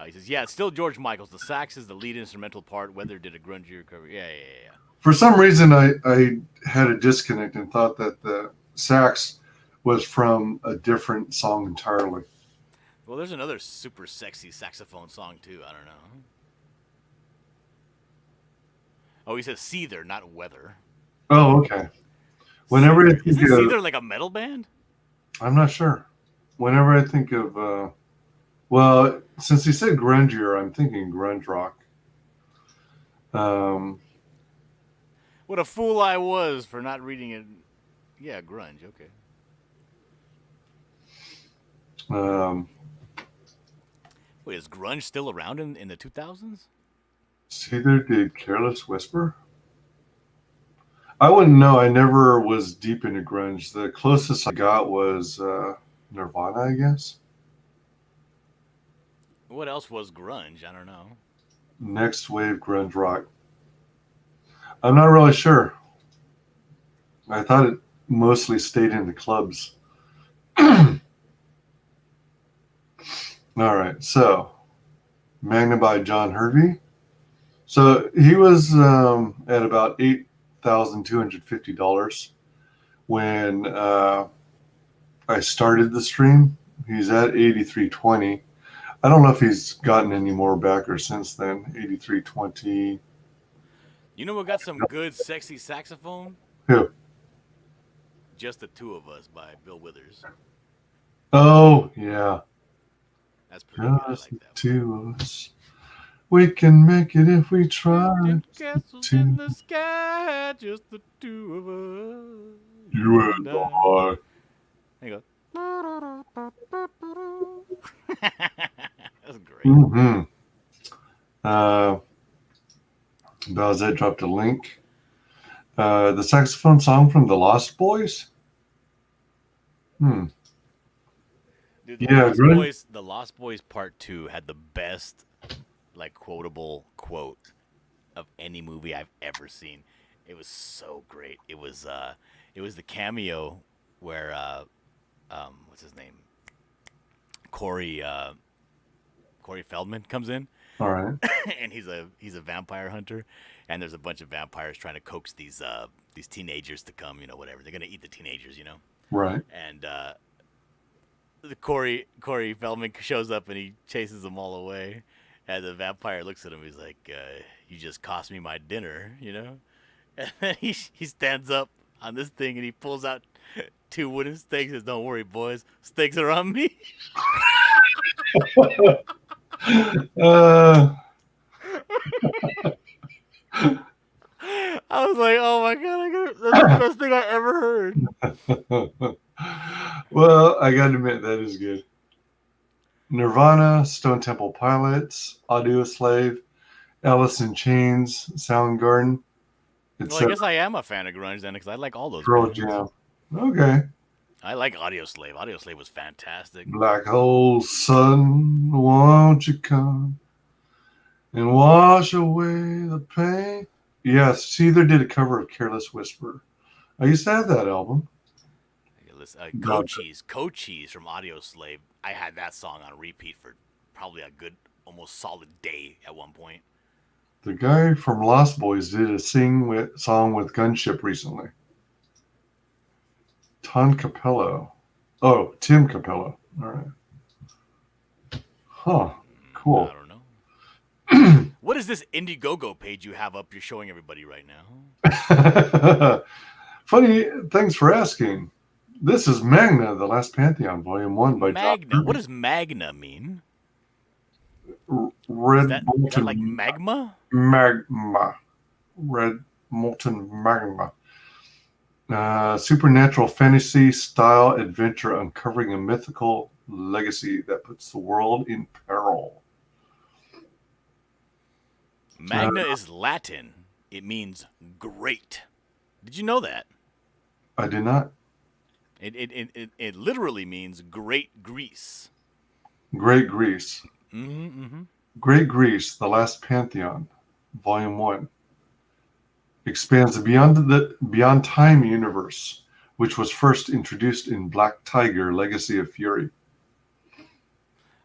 He says, yeah, it's still George Michael's. The sax is the lead instrumental part. Weather did a grungier cover. Yeah. For some reason, I had a disconnect and thought that the sax was from a different song entirely. Well, there's another super sexy saxophone song, too. I don't know. Oh, he says Seether, not Weather. Oh, okay. Whenever I think Isn't of Seether like a metal band? I'm not sure. Whenever I think of, well, since he said grungier, I'm thinking grunge rock. What a fool I was for not reading it. Yeah, grunge. Okay. Wait, is grunge still around in the 2000s? Seether did Careless Whisper? I wouldn't know. I never was deep into grunge. The closest I got was Nirvana, I guess. What else was grunge? I don't know. Next wave grunge rock. I'm not really sure. I thought it mostly stayed in the clubs. All right, so Magna by John Hervey. So he was at about $8,250 when I started the stream. He's at $8,320. I don't know if he's gotten any more back or since then. $8,320. You know what got some good, sexy saxophone? Who? Just the Two of Us by Bill Withers. Oh, yeah. That's pretty good. I Just like the that two of us. We can make it if we try. one. Castles in the sky, just the two of us. You and I. There you go. That's great. Mm-hmm. Bowsette dropped a link. The saxophone song from The Lost Boys? Dude, Yeah, The Lost Boys Part 2 had the best, like, quotable quote of any movie I've ever seen. It was so great. It was the cameo where what's his name? Corey Feldman comes in. All right. And he's a vampire hunter, and there's a bunch of vampires trying to coax these teenagers to come, whatever. They're gonna eat the teenagers, Right. And the Corey Feldman shows up and he chases them all away. And the vampire looks at him. He's like, "You just cost me my dinner," And then he stands up on this thing and he pulls out 2 wooden stakes. And says, "Don't worry, boys. Stakes are on me." I was like, "Oh my god, that's the best thing I ever heard." Well, I gotta admit that is good. Nirvana, Stone Temple Pilots, Audio Slave, Alice in Chains, Soundgarden. Well, I guess I am a fan of grunge then, because I like all those. Pearl bands. Jam. Okay. I like Audio Slave. Audio Slave was fantastic. Black hole sun, won't you come and wash away the pain? Yes, Seether did a cover of Careless Whisper. I used to have that album. Cochise from Audio Slave. I had that song on repeat for probably a good, almost solid day at one point. The guy from Lost Boys did a song with Gunship recently. Tim Capello. All right. Huh. Cool. I don't know. What is this Indiegogo page you have up you're showing everybody right now? Funny, thanks for asking. This is Magna, The Last Pantheon, Volume 1 by Magna. What does Magna mean? Red Is that like magma? Magma. Red molten magma. Supernatural fantasy style adventure uncovering a mythical legacy that puts the world in peril. Magna is Latin. It means great. Did you know that? I did not. It literally means Great Greece. Great Greece. Mm-hmm. Great Greece, The Last Pantheon, Volume 1. Expands the Beyond Time universe, which was first introduced in Black Tiger, Legacy of Fury.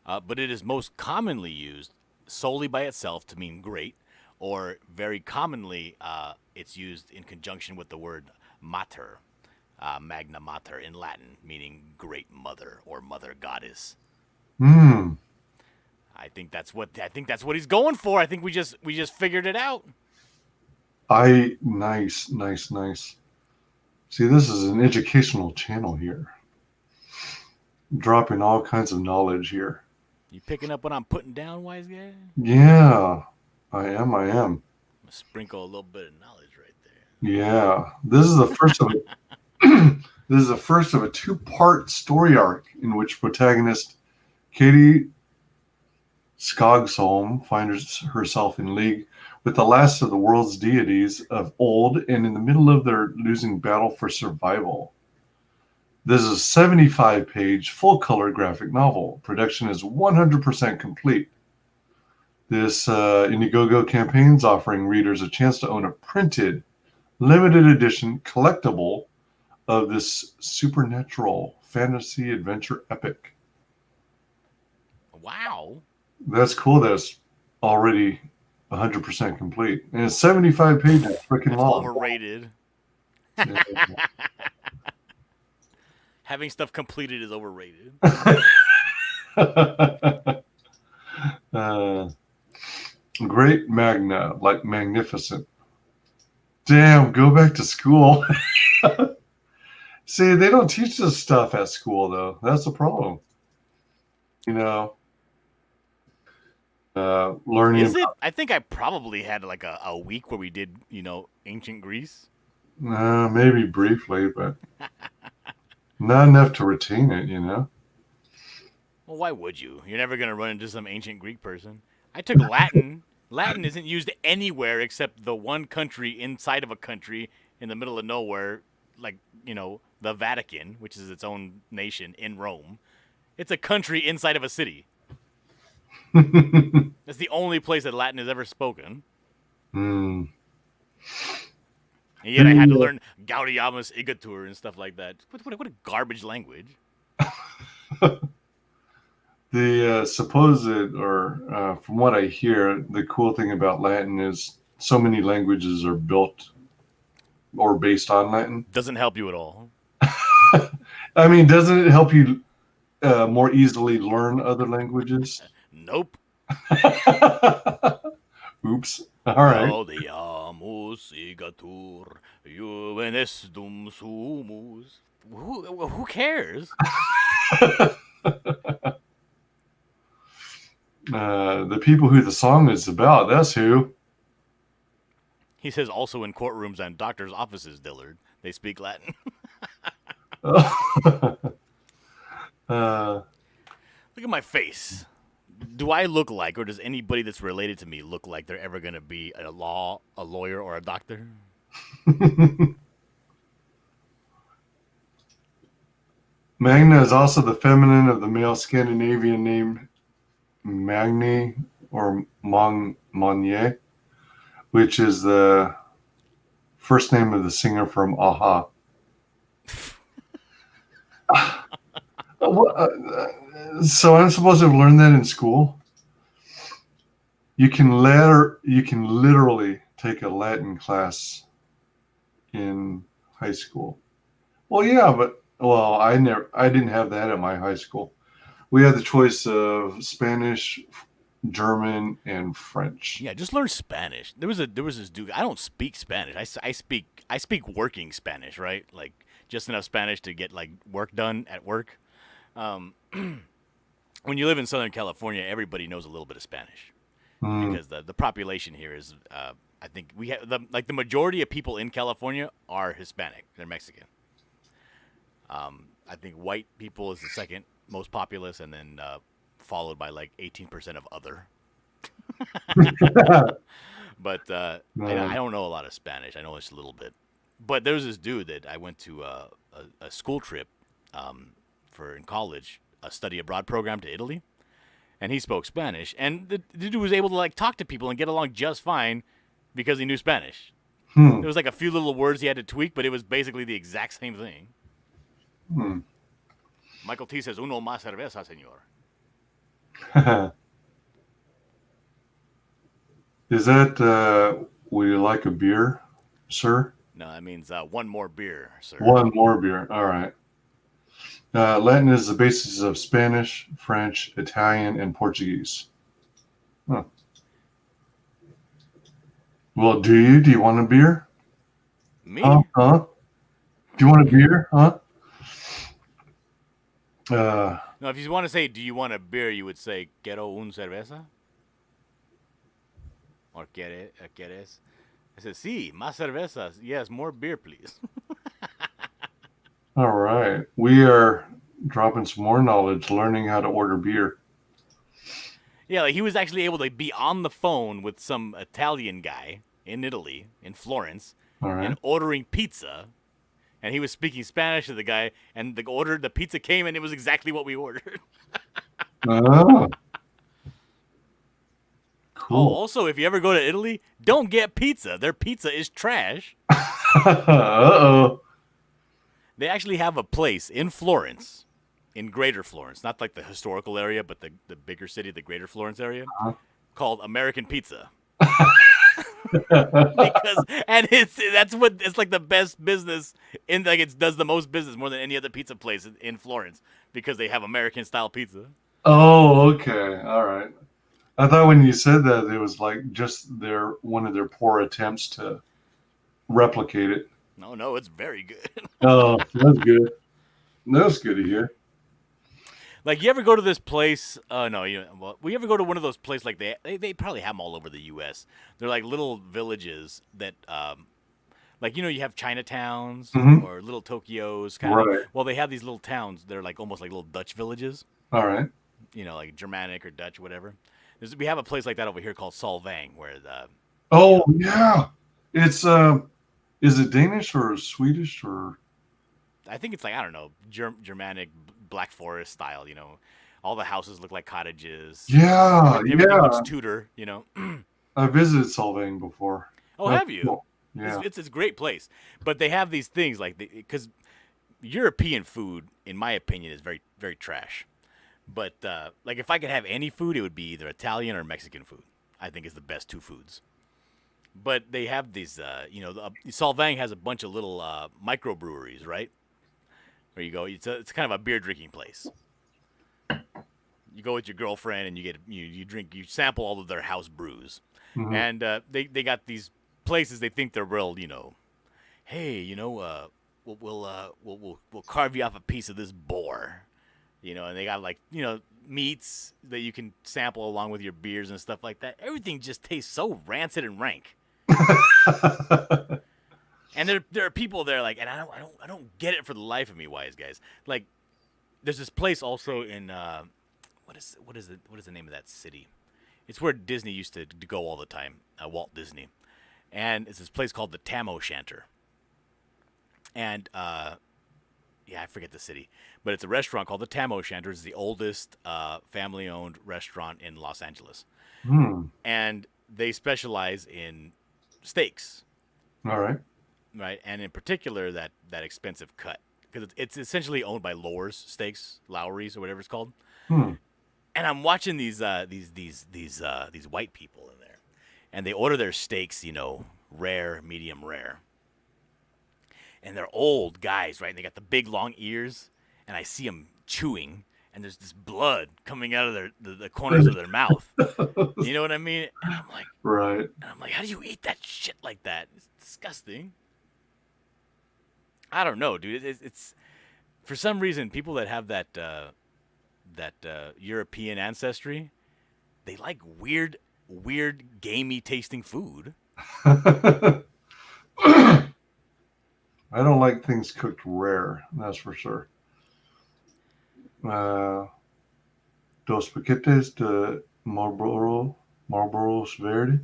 But it is most commonly used solely by itself to mean great, or very commonly it's used in conjunction with the word mater, magna mater in Latin, meaning great mother or mother goddess. I think that's what he's going for. I think we just figured it out. Nice. See, this is an educational channel here. Dropping all kinds of knowledge here. You picking up what I'm putting down, wise guy? Yeah, I am. I'm gonna sprinkle a little bit of knowledge right there. Yeah, this is the first of this is the first of a 2-part story arc in which protagonist Katie Skogsholm finds herself in league with the last of the world's deities of old and in the middle of their losing battle for survival. This is a 75-page full-color graphic novel. Production is 100% complete. This Indiegogo campaign is offering readers a chance to own a printed, limited edition collectible of this supernatural fantasy adventure epic. Wow. That's cool. That's already 100% complete. And it's 75 pages, freaking long. Overrated. Having stuff completed is overrated. Great Magna, like magnificent. Damn, go back to school. See, they don't teach this stuff at school, though. That's the problem. Learning. Is it? I think I probably had like a week where we did, ancient Greece. Maybe briefly, but not enough to retain it, Well, why would you? You're never going to run into some ancient Greek person. I took Latin Latin isn't used anywhere except the one country inside of a country in the middle of nowhere, like, the Vatican, which is its own nation in Rome. It's a country inside of a city. That's the only place that Latin is ever spoken. Mm. And yet I had to learn Gaudiamus Igitur and stuff like that. What a garbage language. The supposed, or from what I hear, the cool thing about Latin is so many languages are built or based on Latin. Doesn't help you at all. I mean, doesn't it help you more easily learn other languages? Nope. Oops. All right. Gaudiamus Igitur, Juvenestum sumus. Who cares? The people who the song is about, that's who. He says also in courtrooms and doctors' offices, Dillard, they speak Latin. Look at my face. Do I look like, or does anybody that's related to me look like they're ever going to be a lawyer, or a doctor? Magna is also the feminine of the male Scandinavian name Magni or Monnier, which is the first name of the singer from Aha. So I'm supposed to have learned that in school? You can literally take a Latin class in high school. Well, yeah, but I didn't have that at my high school. We had the choice of Spanish, German, and French. Yeah, just learn Spanish. There was this dude. I don't speak Spanish. I speak working Spanish, right? Like just enough Spanish to get like work done at work. When you live in Southern California, everybody knows a little bit of Spanish because the population here is. I think we have the majority of people in California are Hispanic. They're Mexican. I think white people is the second most populous, and then followed by like 18% of other. But I don't know a lot of Spanish. I know just a little bit. But there's this dude that I went to a school trip for in college, a study abroad program to Italy, and he spoke Spanish. And the dude was able to like talk to people and get along just fine because he knew Spanish. There was like a few little words he had to tweak, but it was basically the exact same thing. Michael T says, "Uno más cerveza, señor." Is that would you like a beer, sir? No, that means one more beer, sir. One more beer. All right. Latin is the basis of Spanish, French, Italian, and Portuguese. Huh. Well, do you want a beer? Me? Huh? Do you want a beer? Huh? No, if you want to say, "Do you want a beer?" you would say, "Quiero un cerveza." Or ¿quieres? I said, "Sí, más cervezas." Yes, more beer, please. All right. We are dropping some more knowledge, learning how to order beer. Yeah, like he was actually able to be on the phone with some Italian guy in Italy, in Florence, All right. and ordering pizza. And he was speaking Spanish to the guy, and the pizza came, and it was exactly what we ordered. Oh. Cool. Oh, also, if you ever go to Italy, don't get pizza. Their pizza is trash. Uh-oh. They actually have a place in Florence, in Greater Florence, not like the historical area, but the bigger city, the Greater Florence area, called American Pizza. It's like the best business it does the most business more than any other pizza place in Florence because they have American style pizza. Oh, okay. All right. I thought when you said that it was like just one of their poor attempts to replicate it. No, it's very good. Oh, that's good. That's good to hear. Like, you ever go to this place? No, we ever go to one of those places like they probably have them all over the U.S. They're like little villages that, you have Chinatowns or little Tokyos, kind of. Right. Well, they have these little towns. They're like almost like little Dutch villages. All right. Like Germanic or Dutch, whatever. We have a place like that over here called Solvang, where Oh yeah, it's is it Danish or Swedish or? I think it's like, I don't know, Germanic Black Forest style. All the houses look like cottages. Yeah, Everything looks Tudor. I visited Solvang before. Oh, That's have you? cool. Yeah. It's a great place, but they have these things like because European food, in my opinion, is very very trash. But like if I could have any food, it would be either Italian or Mexican food. I think is the best two foods. But they have these, Solvang has a bunch of little microbreweries, right? Where you go, it's kind of a beer drinking place. You go with your girlfriend and you drink, you sample all of their house brews, and they got these places they think they're real, hey, we'll carve you off a piece of this boar, and they got like meats that you can sample along with your beers and stuff like that. Everything just tastes so rancid and rank. And there are people there like, and I don't get it for the life of me, wise guys. Like, there's this place also in what is the name of that city? It's where Disney used to go all the time, Walt Disney, and it's this place called the Tam O'Shanter. And yeah, I forget the city, but it's a restaurant called the Tam O'Shanter. It's the oldest family-owned restaurant in Los Angeles, and they specialize in steaks. All right. Right, and in particular that expensive cut, because it's essentially owned by Lowe's Steaks, Lowry's or whatever it's called. And I'm watching these white people in there, and they order their steaks, rare, medium rare, and they're old guys, right? And they got the big long ears, and I see them chewing, and there's this blood coming out of the corners of their mouth. You know what I mean? And I'm like, right. And I'm like, how do you eat that shit like that? It's disgusting. I don't know, dude. It's for some reason people that have that European ancestry, they like weird, gamey tasting food. I don't like things cooked rare. That's for sure. Dos paquetes de Marlboros Verde.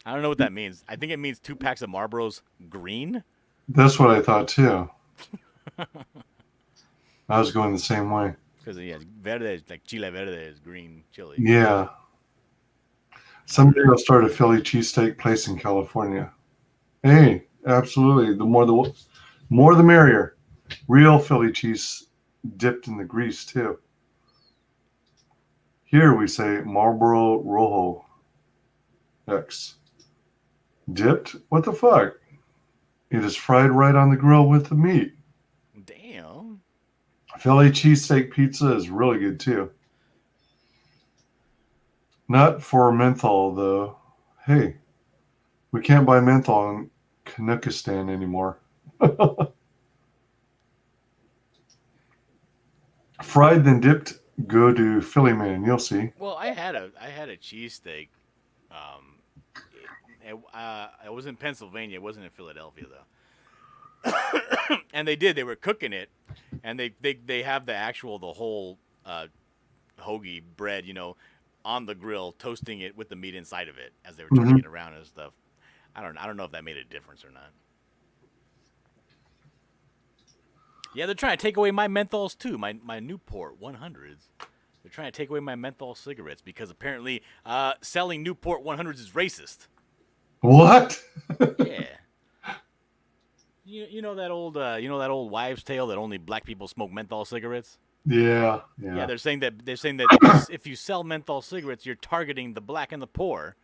I don't know what that means. I think it means 2 packs of Marlboros green. That's what I thought too. I was going the same way. Because verde, like chile verde is green chili. Yeah. Someday I'll start a Philly cheesesteak place in California. Hey, absolutely. The more the merrier. Real Philly cheese dipped in the grease too. Here we say Marlboro Rojo X. Dipped? What the fuck? It is fried right on the grill with the meat. Damn. Philly cheesesteak pizza is really good too. Not for menthol though. Hey, we can't buy menthol in Canuckistan anymore. Fried then dipped. Go to Philly Man. You'll see. Well, I had a cheesesteak. I was in Pennsylvania. It wasn't in Philadelphia though. And they were cooking it, and they have the whole hoagie bread, on the grill, toasting it with the meat inside of it as they were turning it around and stuff. I don't know if that made a difference or not. Yeah, they're trying to take away my menthols too. My Newport 100s. They're trying to take away my menthol cigarettes because apparently selling Newport 100s is racist. What? Yeah. You know that old wives' tale that only black people smoke menthol cigarettes? Yeah. Yeah, they're saying that if you sell menthol cigarettes, you're targeting the black and the poor.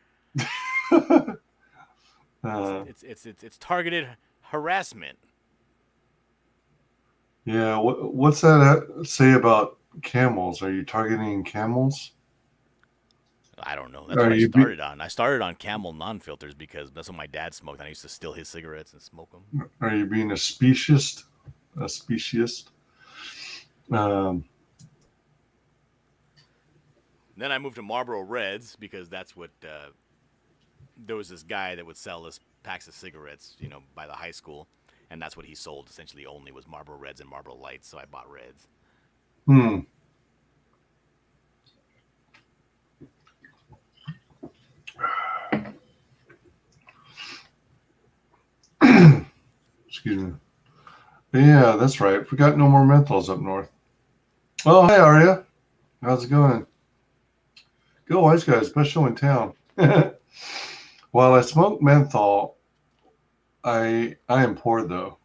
It's targeted harassment. Yeah, what's that say about camels? Are you targeting camels? I don't know. That's what I started on. I started on Camel non-filters because that's what my dad smoked. And I used to steal his cigarettes and smoke them. Are you being a speciesist? Then I moved to Marlboro Reds because that's what there was this guy that would sell us packs of cigarettes, by the high school, and that's what he sold. Essentially, only was Marlboro Reds and Marlboro Lights. So I bought Reds. Excuse me. Yeah, that's right. We got no more menthols up north. Oh, hey, Arya. How's it going? Go, Wise Guys. Best show in town. While I smoke menthol, I am poor, though.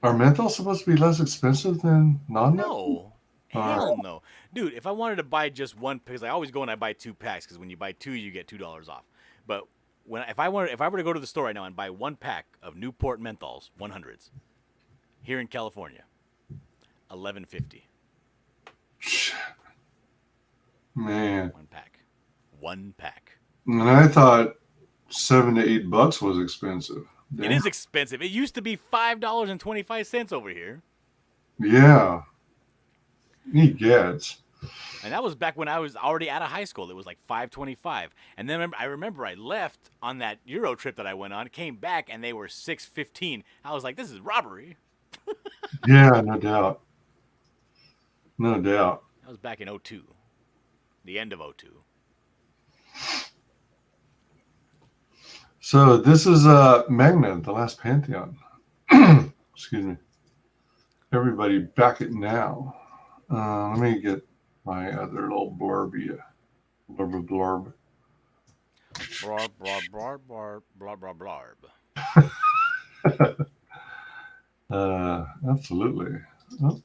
Are menthols supposed to be less expensive than non-menthol? No. Hell no. Dude, if I wanted to buy just one, because I always go and I buy 2 packs, because when you buy 2, you get $2 off. But if I were to go to the store right now and buy 1 pack of Newport menthols, 100s, here in California, $11.50. Man. 1 pack. 1 pack. And I thought $7 to $8 was expensive. It is expensive. It used to be $5.25 over here. Yeah. Egads. And that was back when I was already out of high school. It was like $5.25. And then I remember I left on that Euro trip that I went on, came back, and they were $6.15. I was like, this is robbery. Yeah, no doubt. No doubt. That was back in 02. The end of 02. So this is Magna, the last Pantheon. Excuse me. Everybody back it now. Let me get my other little blurb. Blurb. Blarb, blarb, blarb, blarb, blarb, blarb. Absolutely. Oh.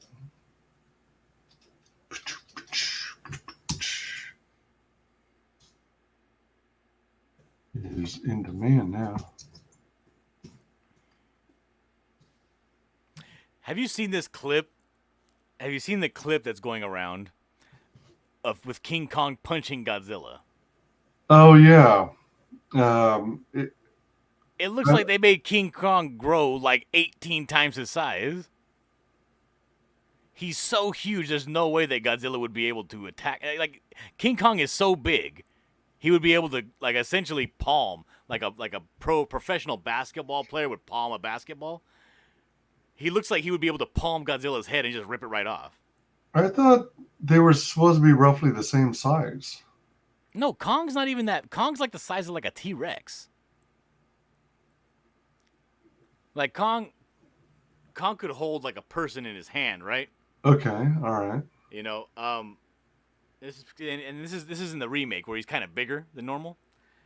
It is in demand now. Have you seen this clip? Have you seen the clip that's going around with King Kong punching Godzilla? Oh, yeah. It looks like they made King Kong grow like 18 times his size. He's so huge, there's no way that Godzilla would be able to attack. Like, King Kong is so big, he would be able to, like, essentially palm, like a professional basketball player would palm a basketball. He looks like he would be able to palm Godzilla's head and just rip it right off. I thought they were supposed to be roughly the same size. No, Kong's not even that. Kong's like the size of like a T-Rex. Like Kong could hold like a person in his hand, right? Okay, all right. You know, this is in the remake where he's kind of bigger than normal.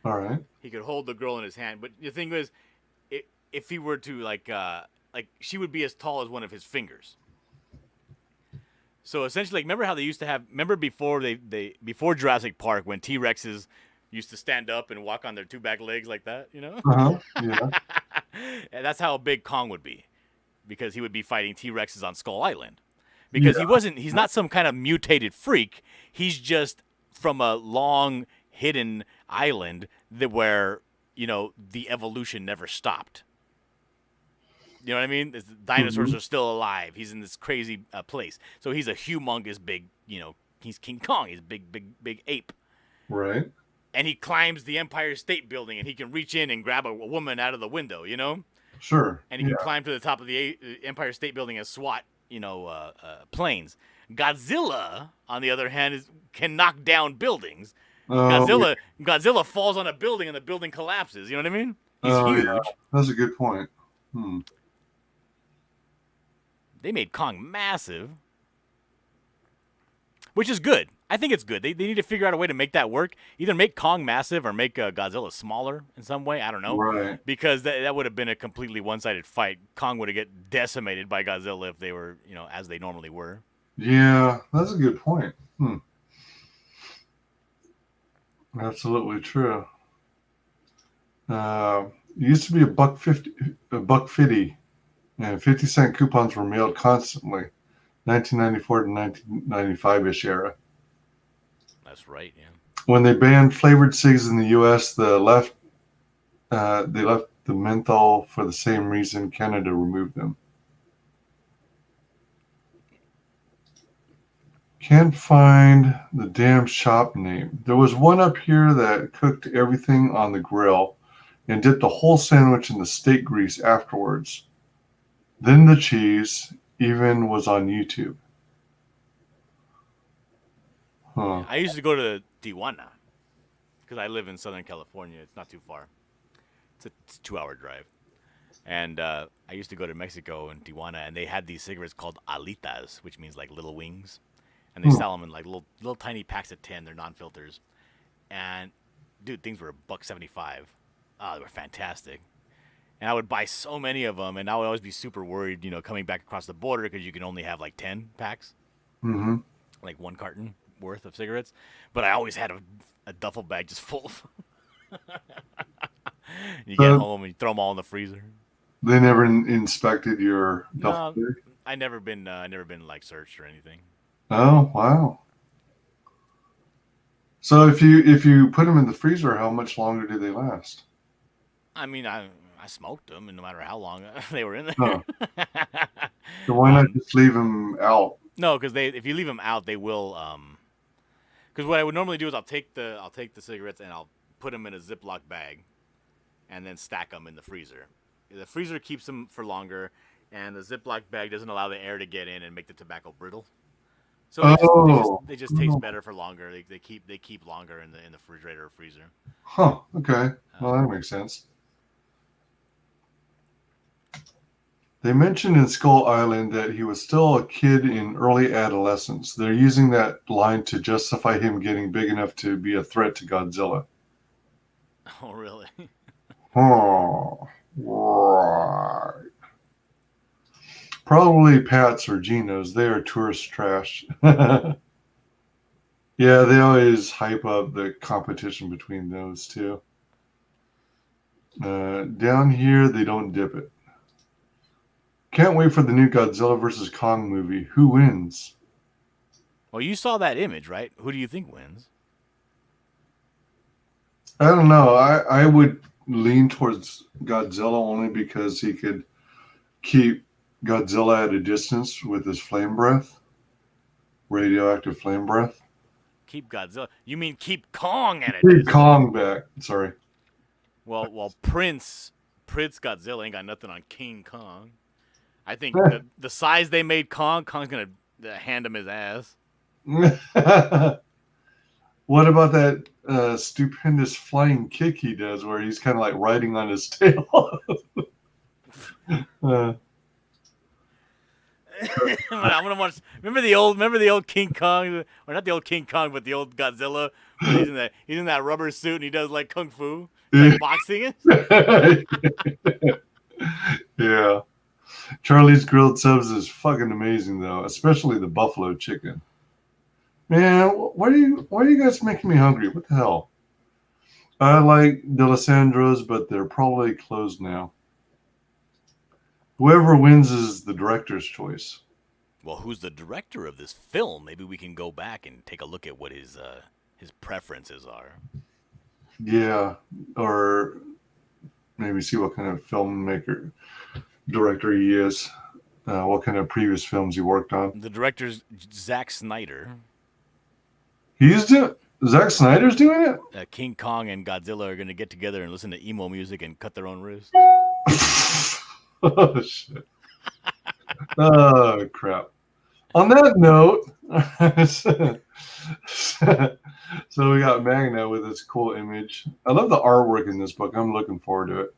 All right. He could hold the girl in his hand, but the thing is, if he were to like she would be as tall as one of his fingers. So essentially, like, remember how they used to have? Remember before before Jurassic Park when T-Rexes used to stand up and walk on their 2 back legs like that, you know? Yeah. And that's how big Kong would be, because he would be fighting T-Rexes on Skull Island. Because he's not some kind of mutated freak. He's just from a long hidden island where, you know, the evolution never stopped. You know what I mean? The dinosaurs are still alive. He's in this crazy place. So he's a humongous big, you know, he's King Kong. He's a big ape. Right. And he climbs the Empire State Building, and he can reach in and grab a woman out of the window, you know? Sure. And he can climb to the top of the Empire State Building and SWAT, you know, planes. Godzilla, on the other hand, can knock down buildings. Godzilla falls on a building, and the building collapses. You know what I mean? He's huge. Yeah. That's a good point. They made Kong massive, which is good. I think it's good. They need to figure out a way to make that work. Either make Kong massive or make Godzilla smaller in some way. I don't know. Right. Because that would have been a completely one-sided fight. Kong would have get decimated by Godzilla if they were, you know, as they normally were. Yeah, that's a good point. Absolutely true. It used to be $1.50, and 50-cent coupons were mailed constantly, 1994 to 1995-ish era. That's right, yeah. When they banned flavored cigs in the U.S., they left the menthol for the same reason Canada removed them. Can't find the damn shop name. There was one up here that cooked everything on the grill and dipped the whole sandwich in the steak grease afterwards. Then the cheese, even was on YouTube. Huh. I used to go to Tijuana because I live in Southern California. It's not too far. It's a 2-hour drive. And I used to go to Mexico and Tijuana, and they had these cigarettes called alitas, which means like little wings. And they sell them in like little tiny packs of 10. They're non-filters. And dude, things were $1.75. Oh, they were fantastic. And I would buy so many of them, and I would always be super worried, coming back across the border because you can only have like 10 packs, like 1 carton worth of cigarettes. But I always had a duffel bag just full of them. You get home and you throw them all in the freezer. They never inspected your duffel bag? I never been like searched or anything. Oh, wow. So if you put them in the freezer, how much longer do they last? I mean, I smoked them, and no matter how long they were in there. Oh. So why not just leave them out? No, because if you leave them out, they will. Because what I would normally do is I'll take the cigarettes and I'll put them in a Ziploc bag, and then stack them in the freezer. The freezer keeps them for longer, and the Ziploc bag doesn't allow the air to get in and make the tobacco brittle. So they just taste better for longer. They keep longer in the refrigerator or freezer. Huh. Okay. Well, that makes sense. They mentioned in Skull Island that he was still a kid in early adolescence. They're using that line to justify him getting big enough to be a threat to Godzilla. Oh, really? Oh, right. Probably Pat's or Gino's. They are tourist trash. Yeah, they always hype up the competition between those two. Down here, they don't dip it. Can't wait for the new Godzilla vs. Kong movie. Who wins? Well, you saw that image, right? Who do you think wins? I don't know. I would lean towards Godzilla only because he could keep Godzilla at a distance with his flame breath, radioactive flame breath. Keep Godzilla? You mean keep Kong at a Keep distance? Kong back. Sorry. Well, Prince Godzilla ain't got nothing on King Kong. I think the size they made Kong's gonna hand him his ass. What about that stupendous flying kick he does where he's kind of like riding on his tail? I'm gonna watch. Remember the old King Kong, or not the old King Kong, but the old Godzilla. He's in that rubber suit and he does like kung fu, like boxing. Yeah. Charlie's Grilled Subs is fucking amazing though, especially the buffalo chicken. Man, why are you guys making me hungry? What the hell? I like D'Alessandro's, but they're probably closed now. Whoever wins is the director's choice. Well, who's the director of this film? Maybe we can go back and take a look at what his preferences are. Yeah, or maybe see what kind of director he is. What kind of previous films he worked on. The director's Zack Snyder. Zack Snyder's doing it? King Kong and Godzilla are going to get together and listen to emo music and cut their own wrists. Oh, shit. Oh, crap. On that note, so we got Magna with this cool image. I love the artwork in this book. I'm looking forward to it.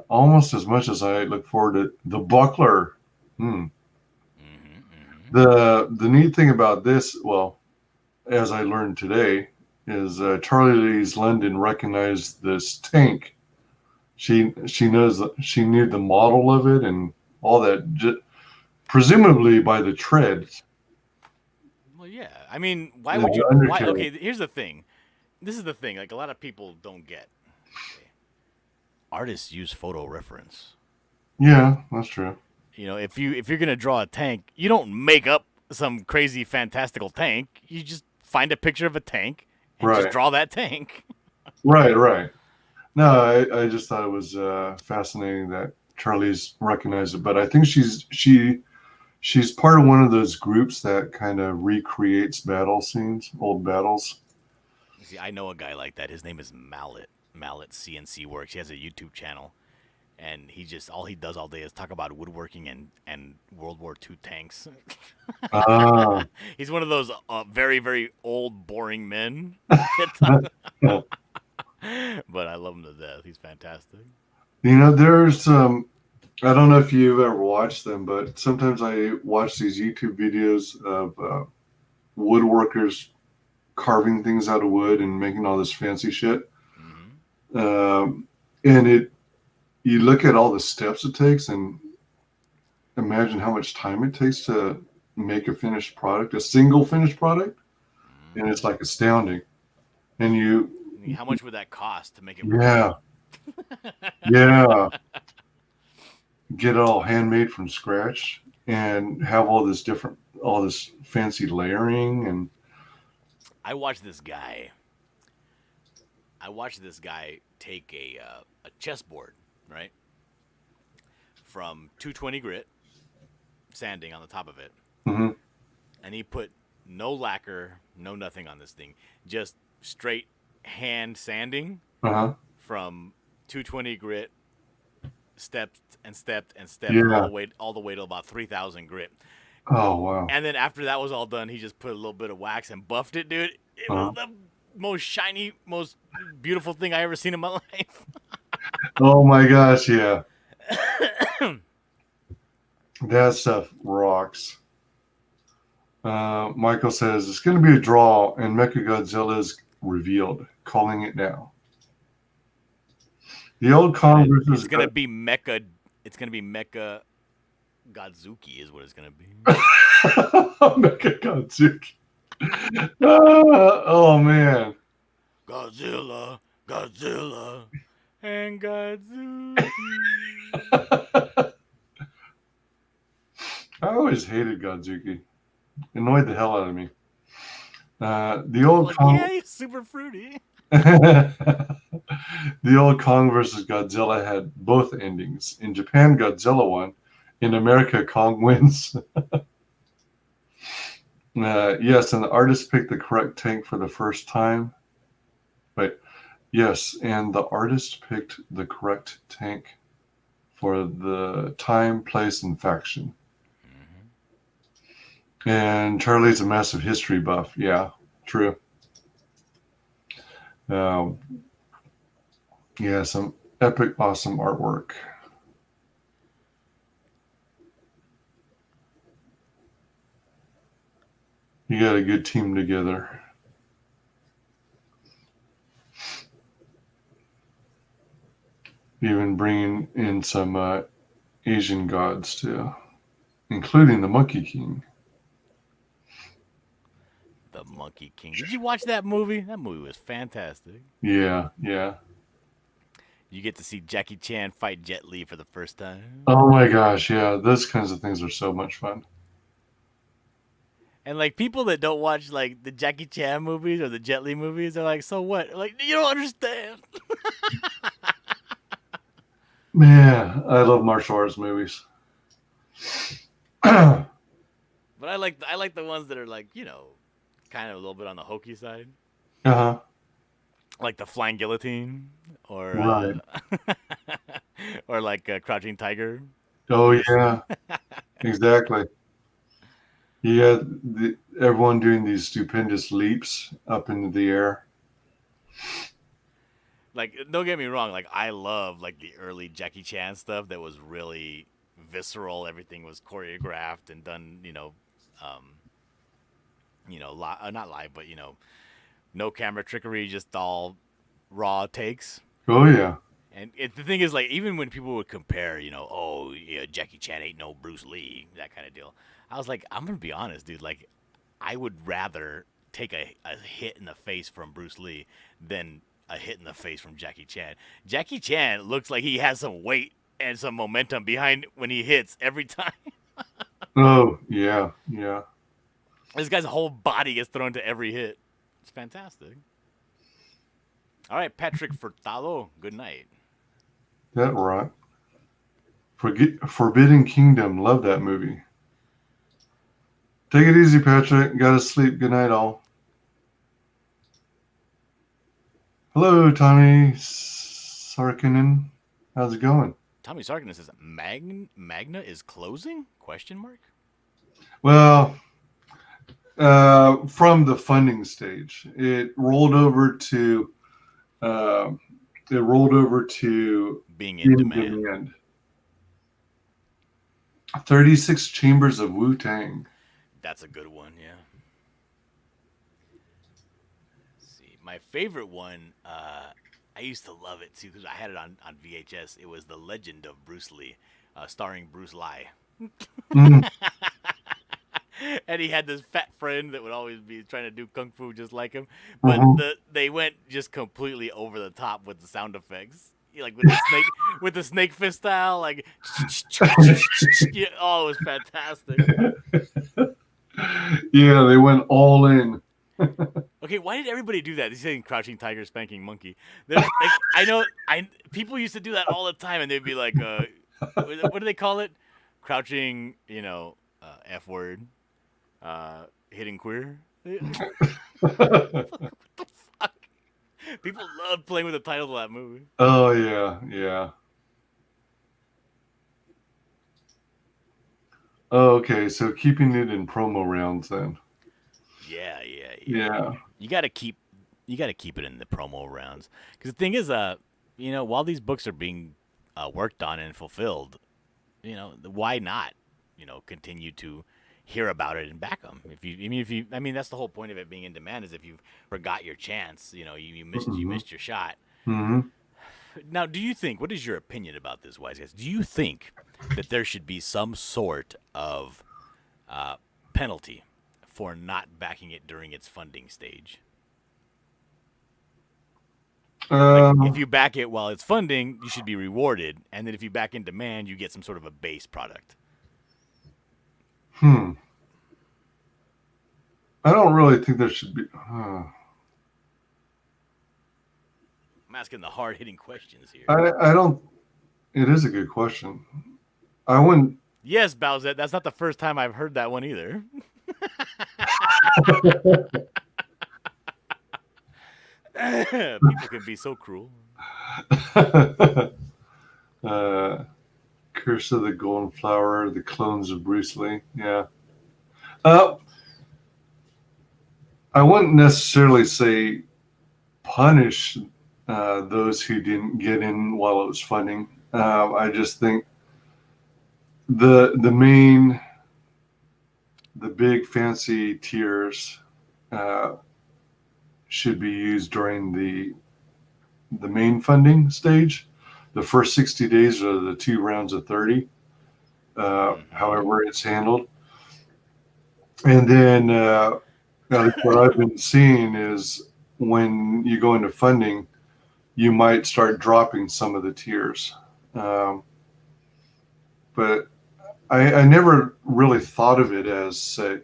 Almost as much as I look forward to the Buckler. The neat thing about this, well, as I learned today, is Charlie's London recognized this tank. She knew the model of it and all that, presumably by the treads. Well, yeah. I mean, why would you? Okay, here's the thing. This is the thing. Like a lot of people don't get. Artists use photo reference. Yeah, that's true. If you're gonna draw a tank, you don't make up some crazy fantastical tank. You just find a picture of a tank and just draw that tank. Right. No, I just thought it was fascinating that Charlie's recognized it, but I think she's part of one of those groups that kind of recreates battle scenes, old battles. See, I know a guy like that. His name is Mallet. Mallet CNC Works. He has a YouTube channel, and he just all he does all day is talk about woodworking and World War II tanks. Ah. He's one of those very very old boring men. But I love him to death. He's fantastic. You know, there's I don't know if you've ever watched them, but sometimes I watch these YouTube videos of woodworkers carving things out of wood and making all this fancy shit. And you look at all the steps it takes and imagine how much time it takes to make a finished product, a single finished product, and it's like astounding. And how much would that cost to make it? Yeah. Yeah. Get it all handmade from scratch and have all this fancy layering. And I watched this guy take a chessboard, right, from 220 grit sanding on the top of it, and he put no lacquer, no nothing on this thing, just straight hand sanding from 220 grit, stepped all the way to about 3,000 grit. Oh wow! And then after that was all done, he just put a little bit of wax and buffed it, dude. It was the most shiny, most beautiful thing I ever seen in my life. Oh my gosh, yeah. That stuff rocks. Michael says it's going to be a draw, and Mechagodzilla is revealed. Calling it now. The old Kong versus. It's going to be Mecha. It's going to be Mecha Godzuki, is what it's going to be. Mecha Godzuki. Oh man. Godzilla, and Godzuki. I always hated Godzuki. Annoyed the hell out of me. The old Kong. Yeah, he's super fruity. The old Kong versus Godzilla had both endings. In Japan, Godzilla won. In America, Kong wins. Yes, and the artist picked the correct tank for the first time. But yes, and the artist picked the correct tank for the time, place, and faction. And Charlie's a massive history buff. Yeah, true. Yeah, some epic, awesome artwork. You got a good team together. Even bringing in some Asian gods too, including the Monkey King. The Monkey King. Did you watch that movie? That movie was fantastic. Yeah, yeah. You get to see Jackie Chan fight Jet Li for the first time. Oh my gosh, yeah. Those kinds of things are so much fun. And like people that don't watch like the Jackie Chan movies or the Jet Li movies, they're like, so what? Like, you don't understand. Man, I love martial arts movies. But I like the ones that are like, you know, kind of a little bit on the hokey side. Uh-huh. Like the Flying Guillotine or Right. or like Crouching Tiger. Oh yeah. Exactly. You got everyone doing these stupendous leaps up into the air. Like, don't get me wrong, like I love like the early Jackie Chan stuff that was really visceral. Everything was choreographed and done, not live, but no camera trickery, just all raw takes. Oh yeah. And the thing is, like, even when people would compare, oh yeah, Jackie Chan ain't no Bruce Lee, that kind of deal. I was like, I'm gonna be honest, dude. Like, I would rather take a hit in the face from Bruce Lee than a hit in the face from Jackie Chan. Jackie Chan looks like he has some weight and some momentum behind when he hits every time. Oh yeah, yeah. This guy's whole body gets thrown to every hit. It's fantastic. All right, Patrick Furtado, good night. That right. Forbidden Kingdom, love that movie. Take it easy, Patrick. Gotta sleep. Good night, all. Hello, Tommy Sarkinen. How's it going? Tommy Sarkinen says Magna is closing? Question mark. Well, from the funding stage, it rolled over to Being in demand. 36 Chambers of Wu-Tang. That's a good one, yeah. Let's see, my favorite one, I used to love it too because I had it on VHS. It was The Legend of Bruce Lee, starring Bruce Lee. Mm. And he had this fat friend that would always be trying to do kung fu just like him, but they went just completely over the top with the sound effects, like with the snake fist style, like yeah, oh, it was fantastic. Yeah, they went all in. Okay, why did everybody do that? He's saying crouching tiger, spanking monkey. Like, people used to do that all the time, and they'd be like, what do they call it? Crouching, F word. Hitting queer. What the fuck? People love playing with the title of that movie. Oh yeah. Oh, okay, so keeping it in promo rounds then. Yeah. You gotta keep it in the promo rounds because the thing is, while these books are being worked on and fulfilled, why not, continue to hear about it and back them. I mean, that's the whole point of it being in demand is if you forgot your chance, you missed your shot. Mm-hmm. Now, what is your opinion about this, Wise Guys? Do you think that there should be some sort of penalty for not backing it during its funding stage? Like if you back it while it's funding, you should be rewarded, and then if you back in demand, you get some sort of a base product. I don't really think there should be. I'm asking the hard-hitting questions here. I don't. It is a good question. I wouldn't. Yes, Bowsette. That's not the first time I've heard that one either. People can be so cruel. Curse of the Golden Flower, the clones of Bruce Lee. Yeah. I wouldn't necessarily say punish those who didn't get in while it was funding. I just think the big fancy tiers should be used during the main funding stage. The first 60 days are the 2 rounds of 30, however it's handled. And then what I've been seeing is when you go into funding, you might start dropping some of the tiers. But I never really thought of it as a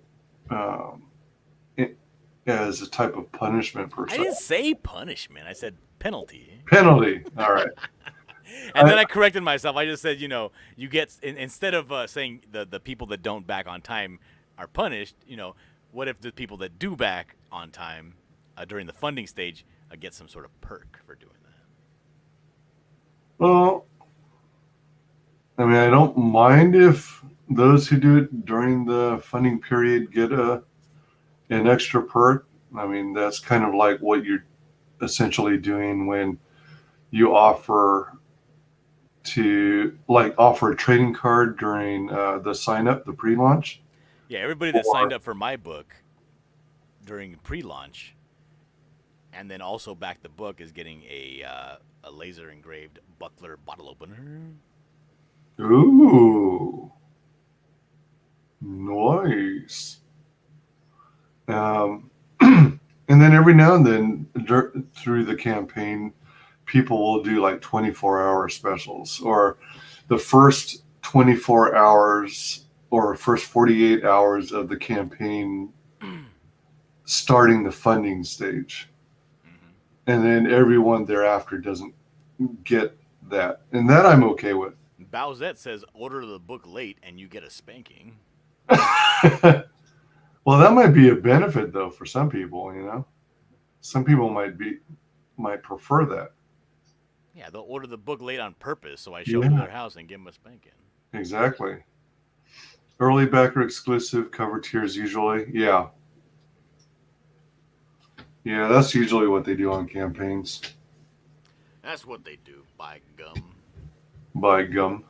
type of punishment per se. I didn't say punishment. I said penalty. Penalty. All right. And then I corrected myself. I just said, you get instead of saying the people that don't back on time are punished. What if the people that do back on time during the funding stage get some sort of perk for doing that? Well, I mean, I don't mind if those who do it during the funding period get an extra perk. I mean, that's kind of like what you're essentially doing when you offer a trading card during the sign up, the pre-launch. Yeah, everybody that signed up for my book during pre-launch and then also backed the book is getting a laser engraved buckler bottle opener. Ooh, nice. And then every now and then through the campaign, people will do like 24-hour specials, or the first 24 hours or first 48 hours of the campaign starting the funding stage. And then everyone thereafter doesn't get that. And that I'm okay with. Bowsette says order the book late and you get a spanking. Well, that might be a benefit though for some people, Some people might prefer that. Yeah, they'll order the book late on purpose, so I show up to their house and give them a spanking. Exactly. Early backer exclusive cover tiers usually. Yeah. Yeah, that's usually what they do on campaigns. That's what they do, by gum. By gum.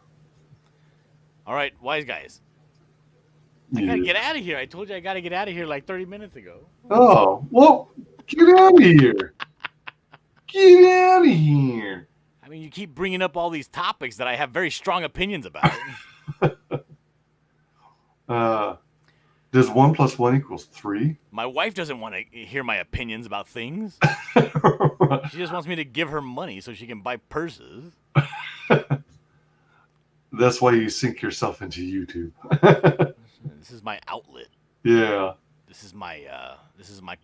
All right, wise guys. I gotta get out of here. I told you I gotta get out of here like 30 minutes ago. Oh, well, get out of here. Get out of here. I mean, you keep bringing up all these topics that I have very strong opinions about. Does 1 + 1 = 3? My wife doesn't want to hear my opinions about things. She just wants me to give her money so she can buy purses. That's why you sink yourself into YouTube. This is my outlet. Yeah. This is my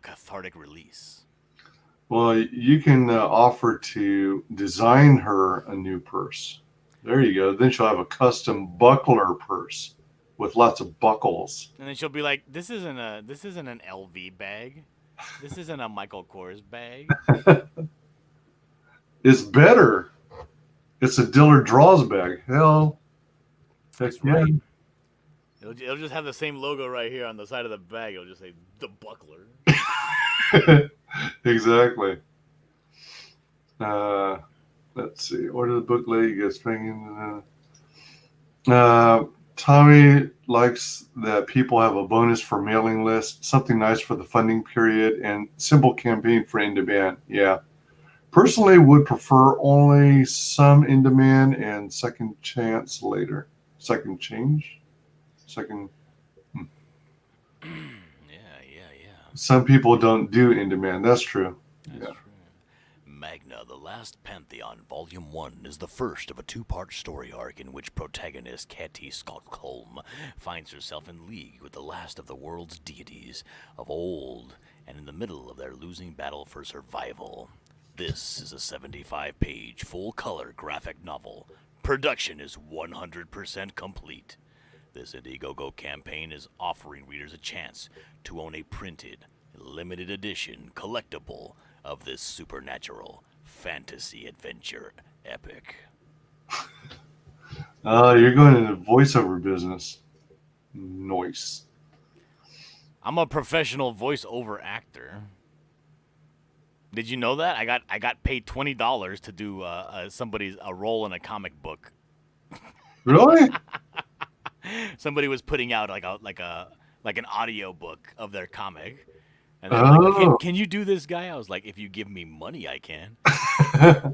cathartic release. Well, you can offer to design her a new purse. There you go. Then she'll have a custom buckler purse with lots of buckles. And then she'll be like, "This isn't an LV bag. This isn't a Michael Kors bag." It's better. It's a Dillard Draws bag. Hell, that's right. It'll just have the same logo right here on the side of the bag. It'll just say the buckler. Exactly. Let's see. Order the book late. You get springing. Tommy likes that people have a bonus for mailing list, something nice for the funding period, and simple campaign for in-demand. Yeah. Personally, would prefer only some in-demand and second chance later. Second change? Second. Yeah. Some people don't do in-demand. That's true. That's true. Magna, the Last Pantheon, Volume 1, is the first of a two-part story arc in which protagonist Cati Stockholm finds herself in league with the last of the world's deities of old and in the middle of their losing battle for survival. This is a 75-page, full-color graphic novel. Production is 100% complete. This Indiegogo campaign is offering readers a chance to own a printed, limited edition collectible of this supernatural fantasy adventure epic. You're going into voiceover business. Nice. I'm a professional voiceover actor. Did you know that? I got paid $20 to do a role in a comic book. Really? Somebody was putting out like an audio book of their comic. And they're like, can you do this guy? I was like, if you give me money, I can.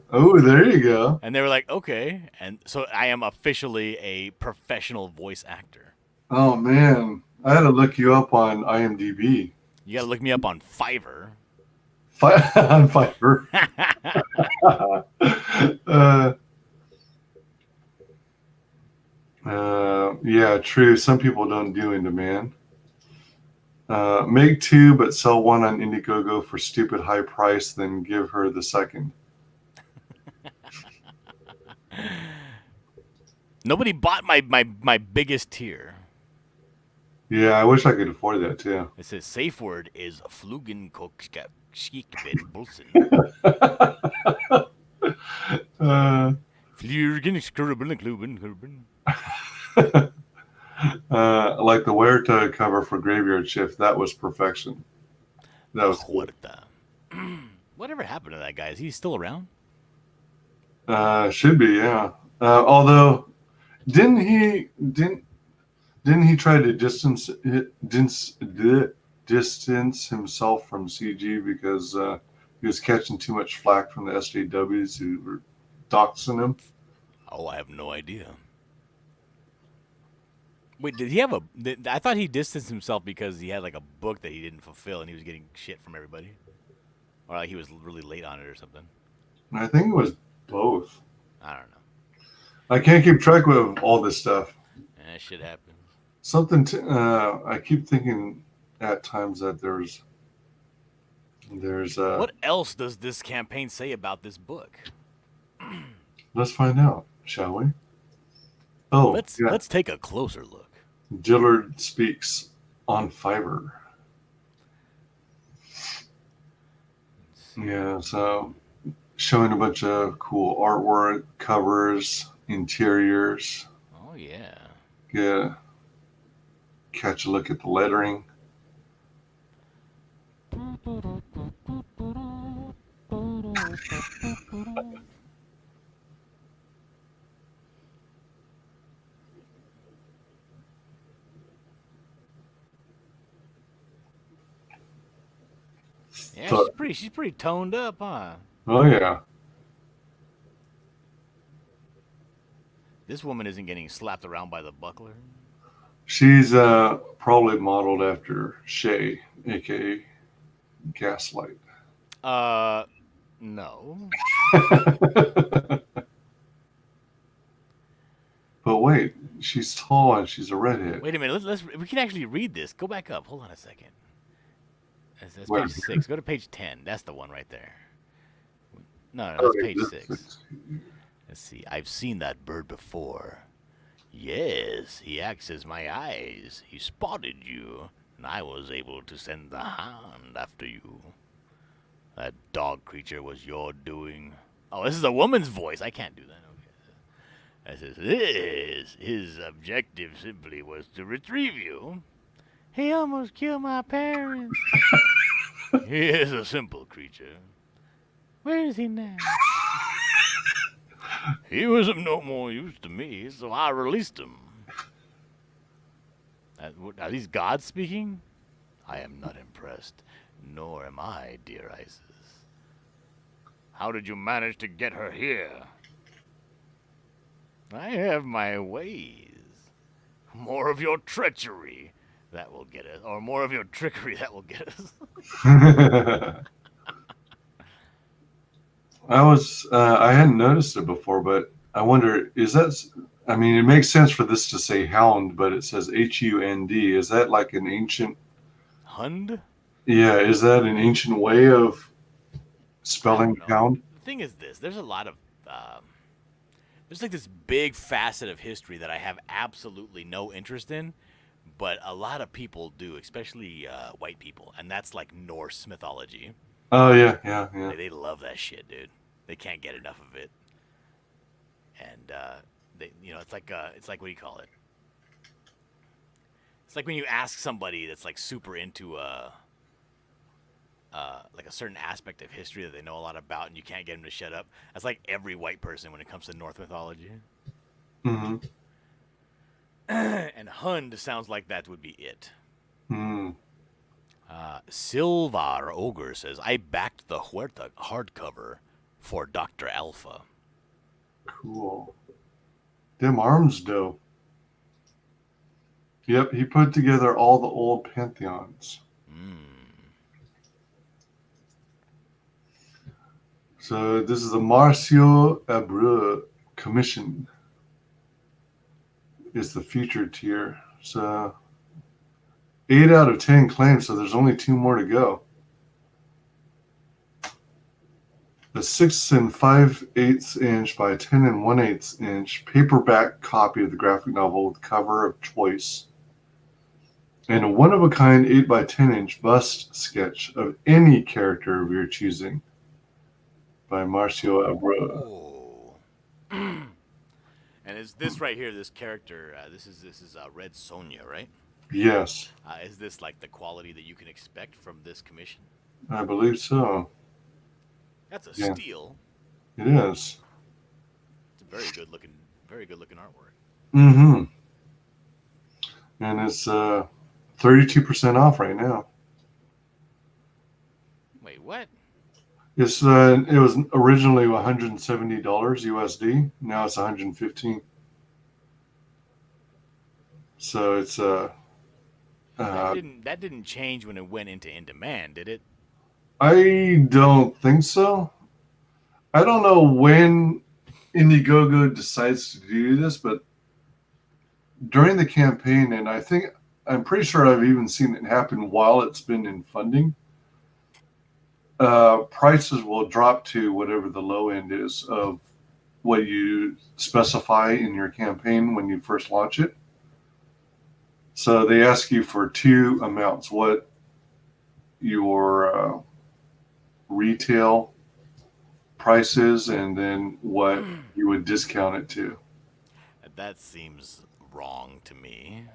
Oh, there you go. And they were like, okay. And so I am officially a professional voice actor. Oh, man. I had to look you up on IMDb. You got to look me up on Fiverr. On Fiverr. Yeah, true. Some people don't do in demand. Make two, but sell one on Indiegogo for stupid high price, then give her the second. Nobody bought my biggest tier. Yeah, I wish I could afford that too. It says safe word is Flugenkokskabulsen. Like the Huerta cover for Graveyard Shift, that was perfection. That was cool. Whatever happened to that guy? Is he still around? Should be, yeah. Although, didn't he try to distance himself from CG because he was catching too much flack from the SJWs who were doxing him? Oh, I have no idea. Wait, did he have I thought he distanced himself because he had like a book that he didn't fulfill and he was getting shit from everybody. Or like he was really late on it or something. I think it was both. I don't know. I can't keep track of all this stuff. That shit happens. Something I keep thinking at times that there's what else does this campaign say about this book? Let's find out, shall we? Oh, let's take a closer look. Dillard speaks on Fiverr. Yeah, so showing a bunch of cool artwork, covers, interiors. Oh yeah. Yeah. Catch a look at the lettering. Yeah, So- she's pretty toned up, huh? Oh yeah. This woman isn't getting slapped around by the buckler. She's probably modeled after Shay, aka Gaslight. No. But wait, she's tall and she's a redhead. Wait a minute. We can actually read this. Go back up. Hold on a second. That's Where? page 6. Go to page 10. That's the one right there. No, that's page 6. Let's see. I've seen that bird before. Yes, he acts as my eyes. He spotted you, and I was able to send the hound after you. That dog creature was your doing. Oh, this is a woman's voice. I can't do that. Okay. That says, his objective simply was to retrieve you. He almost killed my parents. He is a simple creature. Where is he now? He was of no more use to me, so I released him. Are these gods speaking? I am not impressed, nor am I, dear Isis. How did you manage to get her here? I have my ways. More of your treachery, that will get us. Or more of your trickery, that will get us. I hadn't noticed it before, but I wonder, I mean, it makes sense for this to say hound, but it says HUND. Is that like an ancient? Hund? Yeah, is that an ancient way of spelling hound? The thing is this, there's a lot of, there's like this big facet of history that I have absolutely no interest in, but a lot of people do, especially white people, and that's like Norse mythology. Oh yeah. They love that shit, dude. They can't get enough of it. And it's like what do you call it? It's like when you ask somebody that's like super into like a certain aspect of history that they know a lot about, and you can't get them to shut up. That's like every white person when it comes to Norse mythology. Mm-hmm. And Hund sounds like that would be it. Mm. Sylvar Ogre says, I backed the Huerta hardcover for Dr. Alpha. Cool. Them arms dope. Yep, he put together all the old pantheons. So this is a Marcio Abreu commission. Is the featured tier. So 8 out of 10 claims, so there's only 2 more to go. The 6 5/8 inch by 10 1/8 inch paperback copy of the graphic novel with cover of choice. And a one-of-a-kind 8 by 10 inch bust sketch of any character of your choosing by Marcio Abreu. Oh. And is this right here, this character, this is Red Sonja, right? Yes. Is this like the quality that you can expect from this commission? I believe so. That's a steal. It is. It's a very good looking artwork. Mm-hmm. And it's 32% off right now. Wait, what? It was originally $170 USD. Now it's $115. So it's that didn't change when it went into in demand, did it? I don't think so. I don't know when Indiegogo decides to do this, but during the campaign, and I'm pretty sure I've even seen it happen while it's been in funding, prices will drop to whatever the low end is of what you specify in your campaign when you first launch it. So they ask you for 2 amounts, what your retail price is and then what you would discount it to. That seems wrong to me.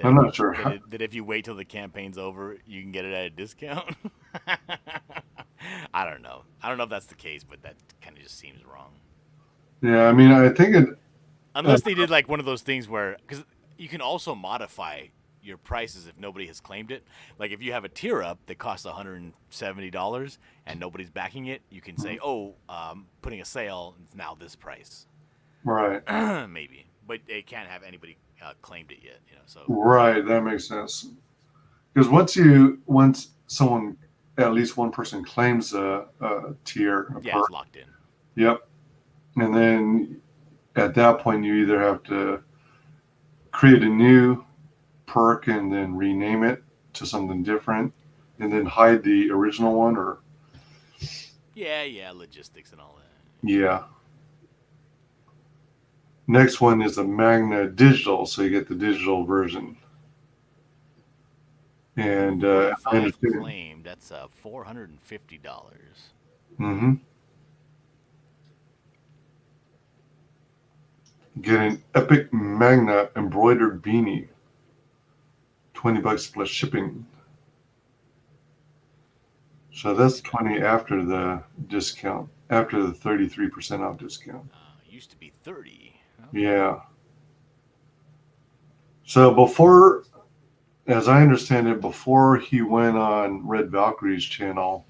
I'm not sure. That if you wait till the campaign's over, you can get it at a discount. I don't know. I don't know if that's the case, but that kind of just seems wrong. Yeah, I mean, I think it. Unless they did like one of those things where, because you can also modify your prices if nobody has claimed it. Like if you have a tier up that costs $170 and nobody's backing it, you can say, "Oh, putting a sale, it's now this price." Right. Maybe, but it can't have anybody claimed it yet. So. Right, that makes sense. Because once someone, at least one person claims a tier, it's locked in. Yep. And then at that point, you either have to create a new perk and then rename it to something different and then hide the original one, or yeah, logistics and all that. Yeah. Next one is a Magna digital, so you get the digital version. And claimed, that's $450. Mm-hmm. Get an epic Magna embroidered beanie. $20 plus shipping. So that's 20 after the discount, after the 33% off discount. Used to be 30. Yeah. So before, as I understand it, before he went on Red Valkyrie's channel,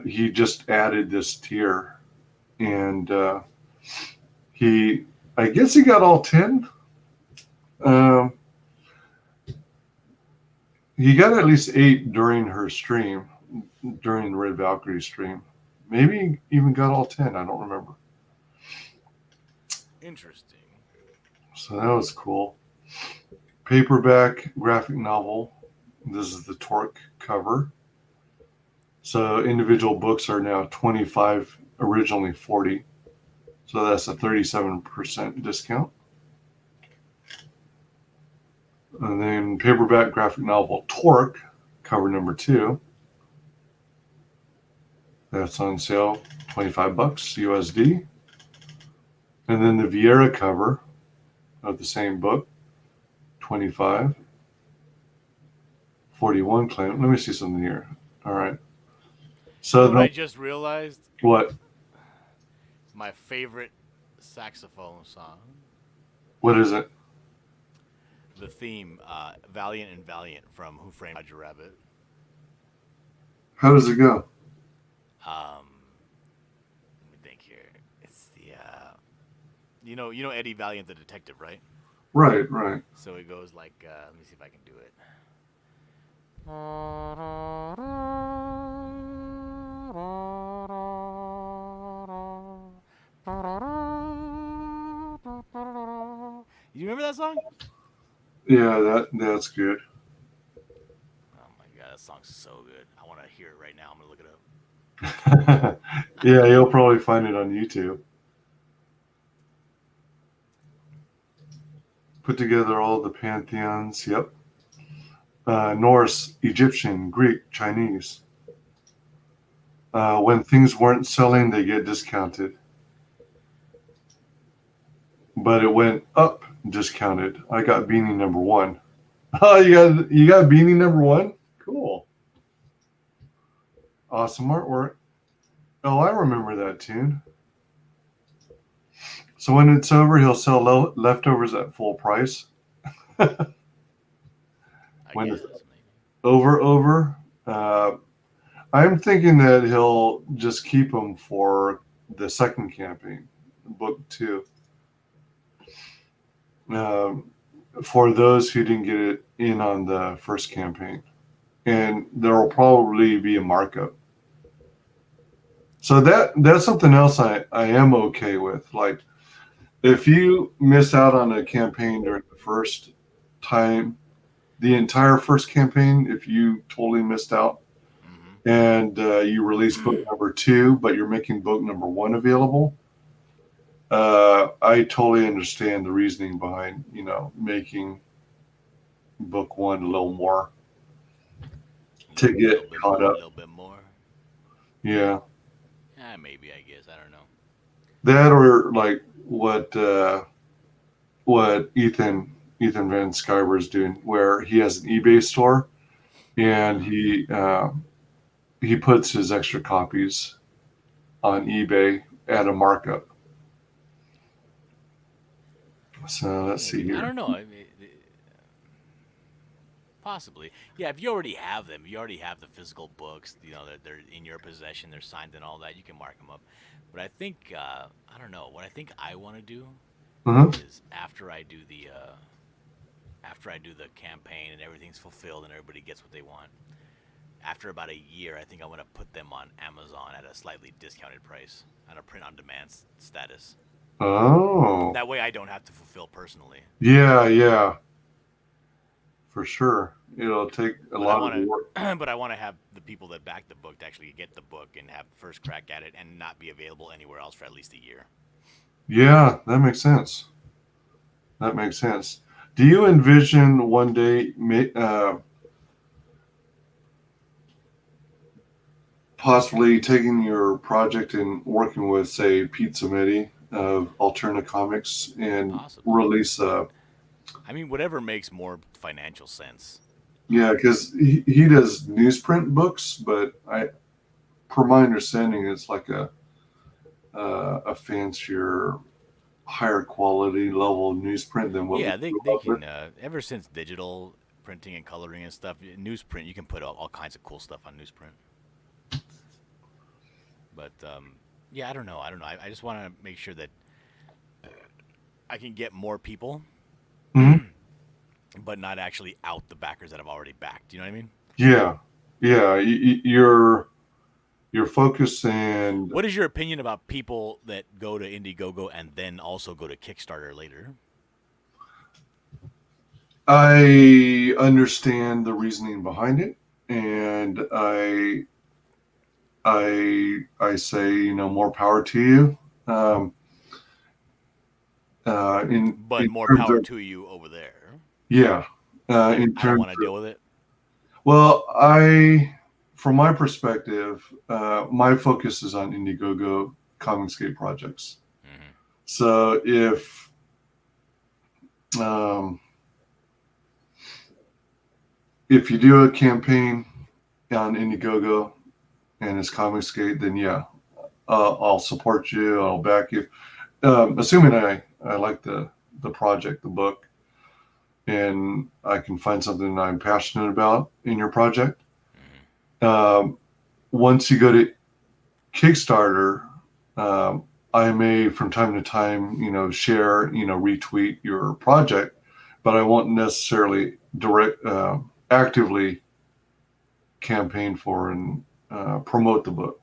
he just added this tier, and I guess he got all 10. He got at least 8 during her stream, during the Red Valkyrie stream. Maybe even got all 10. I don't remember. Interesting. So that was cool. Paperback graphic novel. This is the Torque cover. So individual books are now 25, originally 40. So that's a 37% discount. And then paperback graphic novel Torque, cover number 2. That's on sale, $25 USD. And then the Vieira cover of the same book, 25. 41 claim. Let me see something here. All right. So I just realized. What? My favorite saxophone song. What is it? The theme, Valiant and Valiant from Who Framed Roger Rabbit. How does it go? Let me think here. It's the, you know Eddie Valiant, the detective, right? Right. So it goes like, let me see if I can do it. You remember that song? Yeah, that's good. Oh my god, that song's so good. I want to hear it right now. I'm gonna look it up. Yeah, you'll probably find it on YouTube. Put together all the pantheons. Yep. Norse, Egyptian, Greek, Chinese. When things weren't selling, they get discounted. But it went up discounted. I got beanie number 1. Oh, you got beanie number 1? Cool. Awesome artwork. Oh, I remember that tune. So when it's over, he'll sell leftovers at full price. When it's over, I'm thinking that he'll just keep them for the second campaign, book 2. For those who didn't get it in on the first campaign. And there will probably be a markup. So that's something else I am okay with. Like, if you miss out on a campaign during the first time, the entire first campaign, if you totally missed out, and you release book number 2, but you're making book number 1 available, I totally understand the reasoning behind, making book 1 a little more to get caught up. A little bit more. Yeah. Maybe, I guess. I don't know. That or like what Ethan Van Sciver is doing, where he has an eBay store and he puts his extra copies on eBay at a markup. So let's see I here. don't know. I mean, possibly. Yeah, if you already have them, you already have the physical books, you know, they're in your possession, they're signed and all that, you can mark them up. But I think, I don't know, what I think I want to do Uh-huh. is after I do the campaign and everything's fulfilled and everybody gets what they want, after about a year, I think I want to put them on Amazon at a slightly discounted price on a print-on-demand status. Oh. That way I don't have to fulfill personally. Yeah. For sure. It'll take a But I lot want of work. to, but I want to have the people that back the book to actually get the book and have first crack at it and not be available anywhere else for at least a year. Yeah, that makes sense. That makes sense. Do you envision one day possibly taking your project and working with, say, Pete Samedi of Alterna Comics and Possibly. release I mean, whatever makes more financial sense. yeah, because he does newsprint books, but per my understanding, it's like a fancier, higher quality level newsprint than what Yeah, we they grew up with. can. Ever since digital printing and coloring and stuff, newsprint, you can put all kinds of cool stuff on newsprint. But yeah, I don't know. I just want to make sure that I can get more people, Mhm. but not actually out the backers that I've already backed. You know what I mean? Yeah. Your focus and What is your opinion about people that go to Indiegogo and then also go to Kickstarter later? I understand the reasoning behind it, and I say, more power to you. But In more terms power of to you over there. yeah, I in don't terms want to of deal with it. well, from my perspective, my focus is on Indiegogo ComicsGate projects. Mm-hmm. So um, if you do a campaign on Indiegogo and it's ComicsGate, then yeah, I'll support you. I'll back you. Assuming I like the project, the book, and I can find something I'm passionate about in your project. Once you go to Kickstarter, I may from time to time, share, retweet your project, but I won't necessarily actively campaign for and promote the book.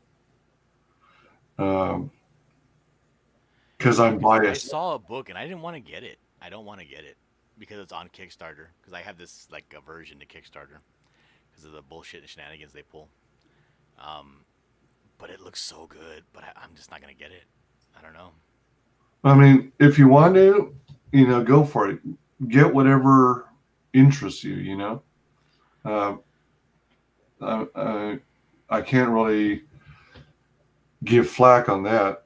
Because I'm I biased. saw a book and I didn't want to get it. I don't want to get it because it's on Kickstarter. Because I have this like aversion to Kickstarter because of the bullshit and shenanigans they pull. But it looks so good. But I'm just not gonna get it. I don't know. I mean, if you want to, go for it. Get whatever interests you. I can't really give flack on that.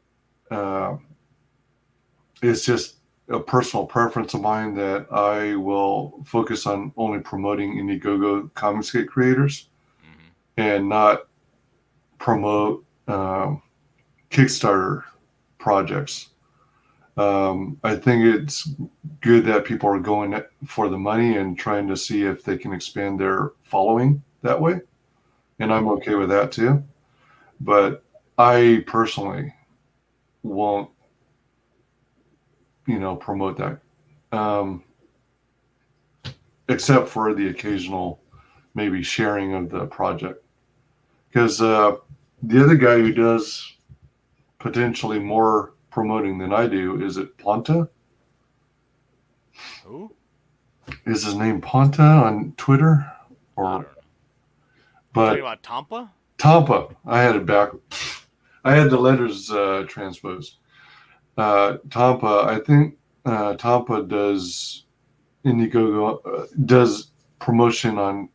It's just a personal preference of mine that I will focus on only promoting Indiegogo ComicsGate creators and not promote Kickstarter projects. I think it's good that people are going for the money and trying to see if they can expand their following that way. And I'm okay with that too. But I personally won't, promote that. Except for the occasional maybe sharing of the project. Because the other guy who does potentially more promoting than I do, is it Ponta? Who? Is his name Ponta on Twitter? I don't know. But Talking about Tampa? Tampa, I had it back. I had the letters transposed. Tampa, I think Tampa does Indiegogo, does promotion on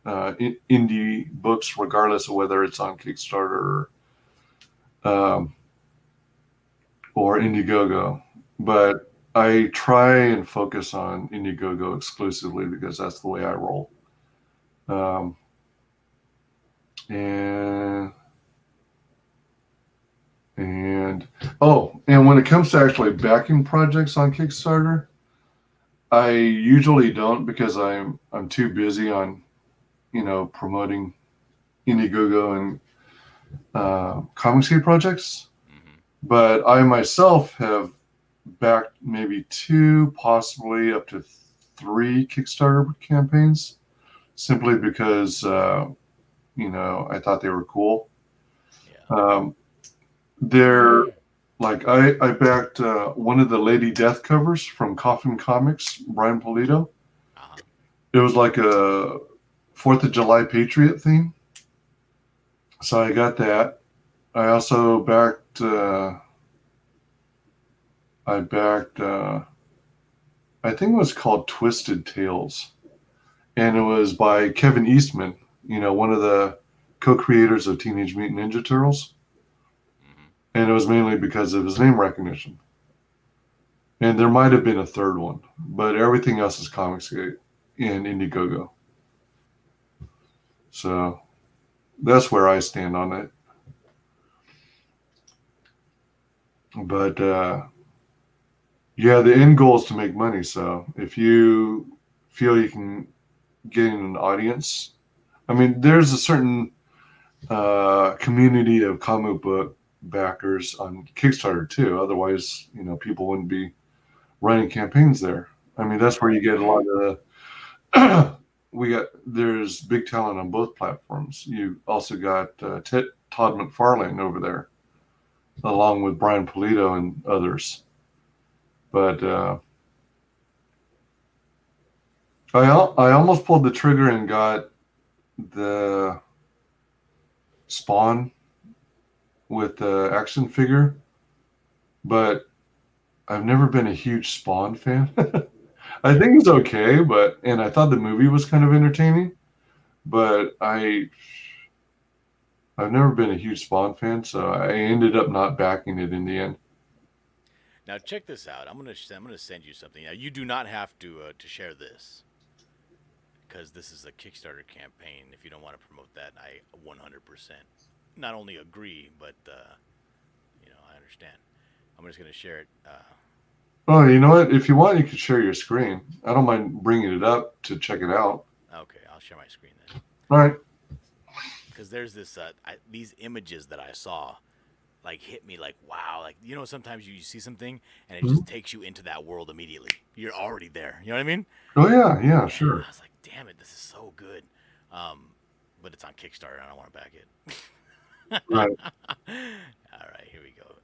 indie books, regardless of whether it's on Kickstarter or Indiegogo, but I try and focus on Indiegogo exclusively because that's the way I roll. And when it comes to actually backing projects on Kickstarter, I usually don't because I'm too busy on, promoting Indiegogo and ComicsGate projects. Mm-hmm. But I myself have backed maybe 2, possibly up to 3 Kickstarter campaigns, simply because I thought they were cool. Yeah. They're like I backed one of the Lady Death covers from Coffin Comics, Brian Pulido. Uh-huh. It was like a 4th of July Patriot theme. So I got that. I also backed I think it was called Twisted Tales. And it was by Kevin Eastman, one of the co-creators of Teenage Mutant Ninja Turtles. Mm-hmm. And it was mainly because of his name recognition. And there might have been a third one, but everything else is ComicsGate and Indiegogo. So that's where I stand on it. But yeah, the end goal is to make money. So if you feel you can get in an audience, I mean, there's a certain community of comic book backers on Kickstarter too. Otherwise, people wouldn't be running campaigns there. I mean, that's where you get a lot of there's big talent on both platforms. You also got Todd McFarlane over there, along with Brian Pulido and others. But I almost pulled the trigger and got the Spawn with the action figure, but I've never been a huge Spawn fan. I think it's okay, and I thought the movie was kind of entertaining, but I've never been a huge Spawn fan, so I ended up not backing it in the end. Now check this out. I'm gonna send you something. Now you do not have to share this, because this is a Kickstarter campaign. If you don't want to promote that, I 100% not only agree, but I understand. I'm just gonna share it. Oh, you know what? If you want, you could share your screen. I don't mind bringing it up to check it out. Okay, I'll share my screen then. All right. Because there's this these images that I saw, like, hit me like, wow. Like, sometimes you see something and it just takes you into that world immediately. You're already there. You know what I mean? Oh yeah, And sure. I was like, damn it, this is so good. But it's on Kickstarter and I don't want to back it. Right. All right, here we go.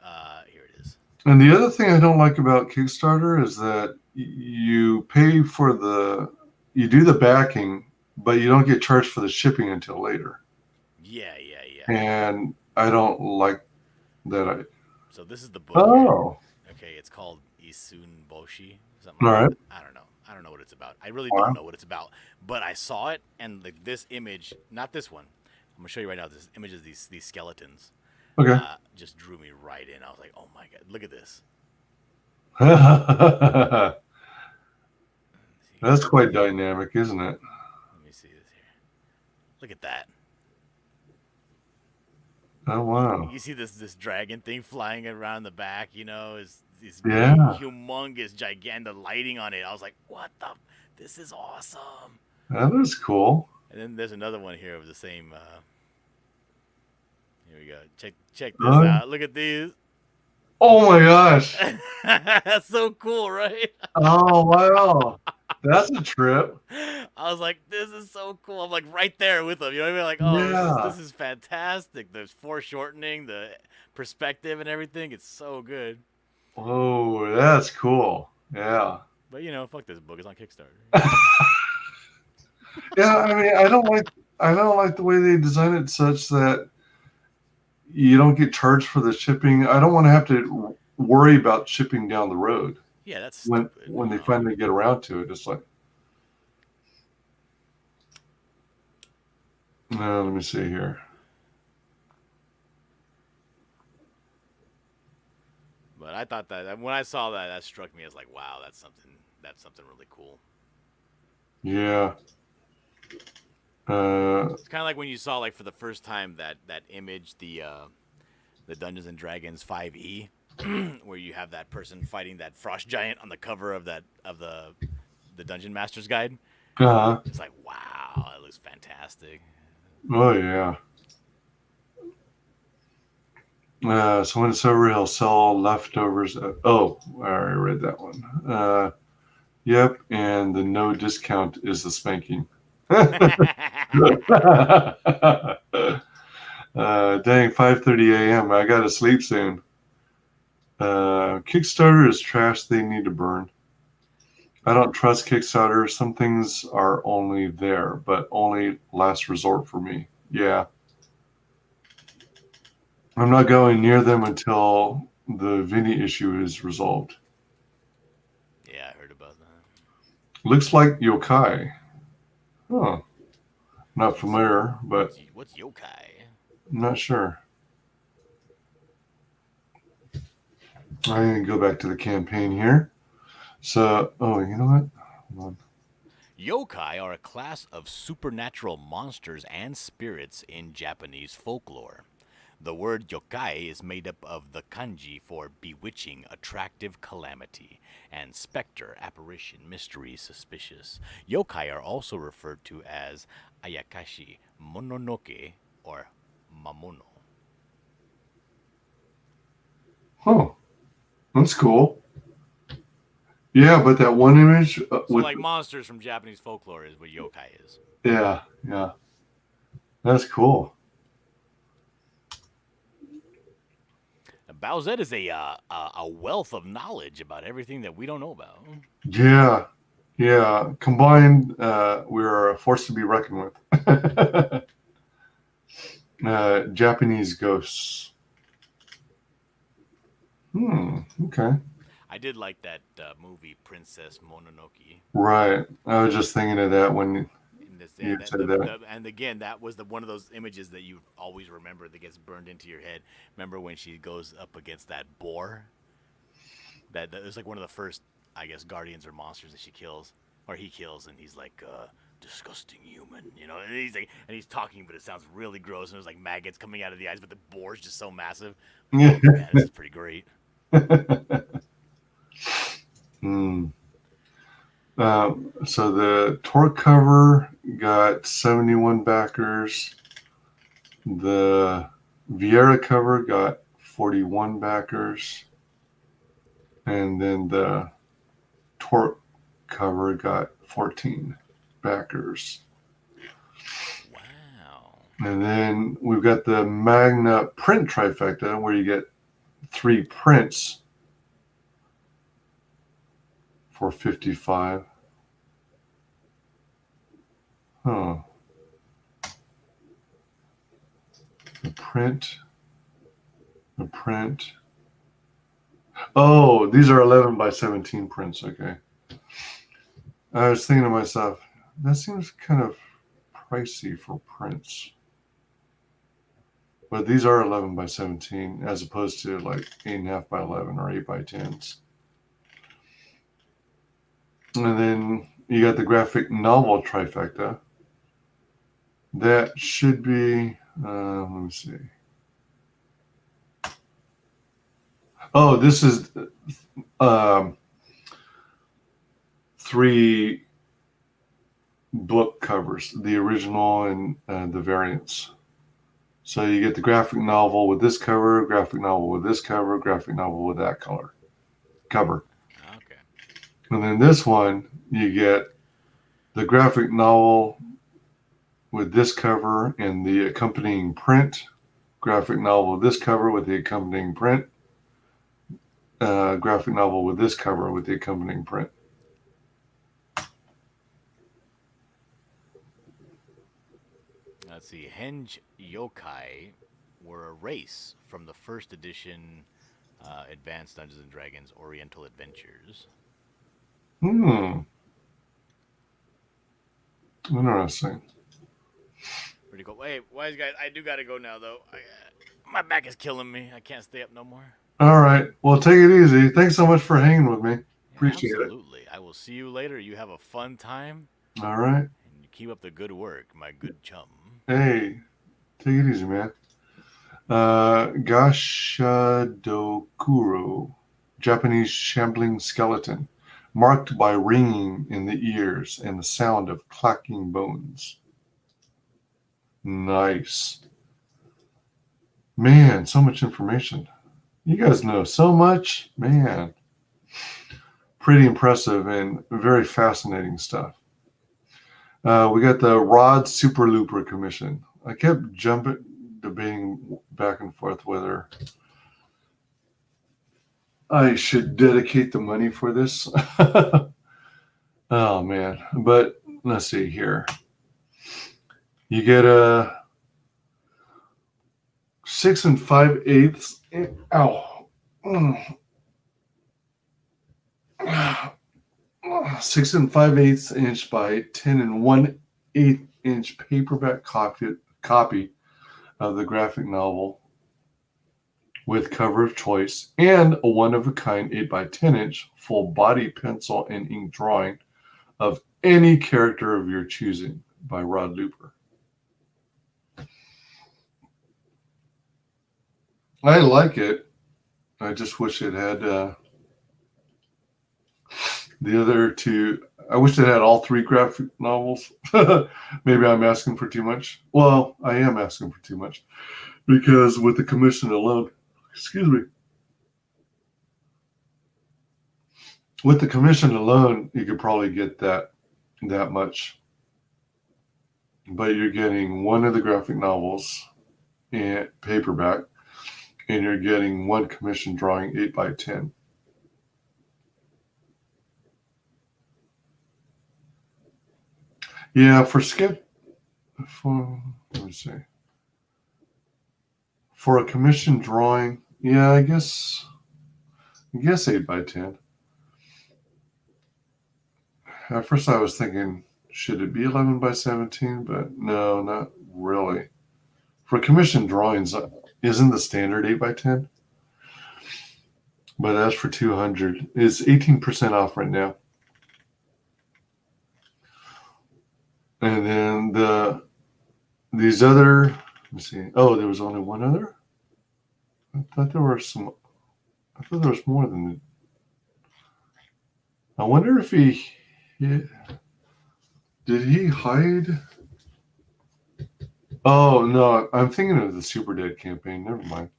Here it is. And the other thing I don't like about Kickstarter is that you pay for you do the backing, but you don't get charged for the shipping until later. Yeah. And I don't like that. So this is the book. Oh. Okay, it's called Isun Boshi. Something like All right. that. I don't know. I don't know what it's about. I really don't know what it's about. But I saw it, and this image, not this one. I'm gonna show you right now. This image of these skeletons. Okay. Just drew me right in. I was like, oh my god, look at this. That's quite dynamic, isn't it? Let me see this here. Look at that. Oh wow. You see this dragon thing flying around the back, is Yeah. big, humongous, gigantic lighting on it. I was like, what the? This is awesome. That is cool. And then there's another one here of the same. Here we go. Check this out. Look at these. Oh my gosh. That's so cool, right? Oh wow. That's a trip. I was like, this is so cool. I'm like right there with them. You know what I mean? Like, oh, Yeah. this is fantastic. The foreshortening, the perspective and everything. It's so good. Oh, that's cool. Yeah. But fuck this book. It's on Kickstarter. Yeah, I mean, I don't like the way they design it such that you don't get charged for the shipping. I don't want to have to worry about shipping down the road. Yeah, that's stupid. When they finally get around to it. It's like, no, let me see here. But I thought that when I saw that, that struck me as like, wow, that's something really cool. Yeah. It's kind of like when you saw like for the first time that image, the Dungeons and Dragons 5e, where you have that person fighting that frost giant on the cover of the Dungeon Master's Guide. It's like, wow, it looks fantastic. Oh yeah. So when it's over, he'll sell leftovers. Oh, I already read that one. Yep, and the no discount is the spanking. Dang, 5:30 a.m. I gotta sleep soon. Kickstarter is trash they need to burn. I don't trust Kickstarter. Some things are only there, but only last resort for me. Yeah. I'm not going near them until the Vinny issue is resolved. Yeah, I heard about that. Looks like yokai. Huh. Not familiar, but What's yokai? I'm not sure. I need to go back to the campaign here. So, oh, you know what? Hold on. Yokai are a class of supernatural monsters and spirits in Japanese folklore. The word yokai is made up of the kanji for bewitching, attractive calamity, and specter, apparition, mystery, suspicious. Yokai are also referred to as ayakashi, mononoke, or mamono. Huh. That's cool. Yeah, but that one image So with like monsters from Japanese folklore is what yokai is. yeah. That's cool. Bowsette is a wealth of knowledge about everything that we don't know about. Yeah. Combined, we're a force to be reckoned with. Japanese ghosts. Okay. I did like that movie Princess Mononoke. Right. I was just thinking of that when you And, said that. and again, that was one of those images that you always remember that gets burned into your head. Remember when she goes up against that boar? That was like one of the first, I guess, guardians or monsters that she kills, or he kills, and he's like, disgusting human, you know. And he's like, and he's talking, but it sounds really gross, and there's like maggots coming out of the eyes, but the boar's just so massive. Yeah. Oh, man, this is pretty great. So the Torque cover got 71 backers. The Vieira cover got 41 backers. And then the Torque cover got 14 backers. Wow. And then we've got the Magna print trifecta where you get 3 prints for 55. Huh. The print. Oh, these are 11 by 17 prints. Okay. I was thinking to myself, that seems kind of pricey for prints. But these are 11 by 17 as opposed to like 8.5 by 11 or 8 by 10s. And then you got the graphic novel trifecta. That should be, let me see. Oh, this is 3 book covers, the original and the variants. So you get the graphic novel with this cover, graphic novel with this cover, graphic novel with that cover. Okay. And then this one, you get the graphic novel with this cover and the accompanying print, graphic novel with this cover with the accompanying print, graphic novel with this cover with the accompanying print. Let's see. Henge Yokai were a race from the first edition Advanced Dungeons and Dragons Oriental Adventures. Interesting. Pretty cool. Hey, wise guys, I do gotta go now though. My back is killing me. I can't stay up no more. All right. Well, take it easy. Thanks so much for hanging with me. Appreciate it. Absolutely. I will see you later. You have a fun time. All right. And you keep up the good work, my good chum. Hey, take it easy, man. Gashadokuro, Japanese shambling skeleton, marked by ringing in the ears and the sound of clacking bones. Nice. Man, so much information. You guys know so much. Man. Pretty impressive and very fascinating stuff. We got the Rod Super Looper Commission. I kept debating back and forth whether I should dedicate the money for this. Oh, man. But let's see here. You get a 6 5/8. Ow. 6 5/8 inch by 10 1/8 inch paperback copy of the graphic novel with cover of choice and a one-of-a-kind 8 by 10 inch full body pencil and ink drawing of any character of your choosing by Rod Looper. I like it. I just wish it had the other two. I wish it had all 3 graphic novels. Maybe I'm asking for too much. Well, I am asking for too much because with the commission alone, excuse me. With the commission alone, you could probably get that much. But you're getting one of the graphic novels in paperback, and you're getting one commission drawing 8 by 10. Yeah, let me see. For a commission drawing, yeah, I guess 8 by 10. At first I was thinking, should it be 11 by 17? But no, not really. For commission drawings, isn't the standard 8 by 10? But as for 200, it's 18% off right now. And then these other, let me see. Oh, there was only one other? I thought there was more than that. I wonder if did he hide? Oh, no, I'm thinking of the Super Dead campaign. Never mind.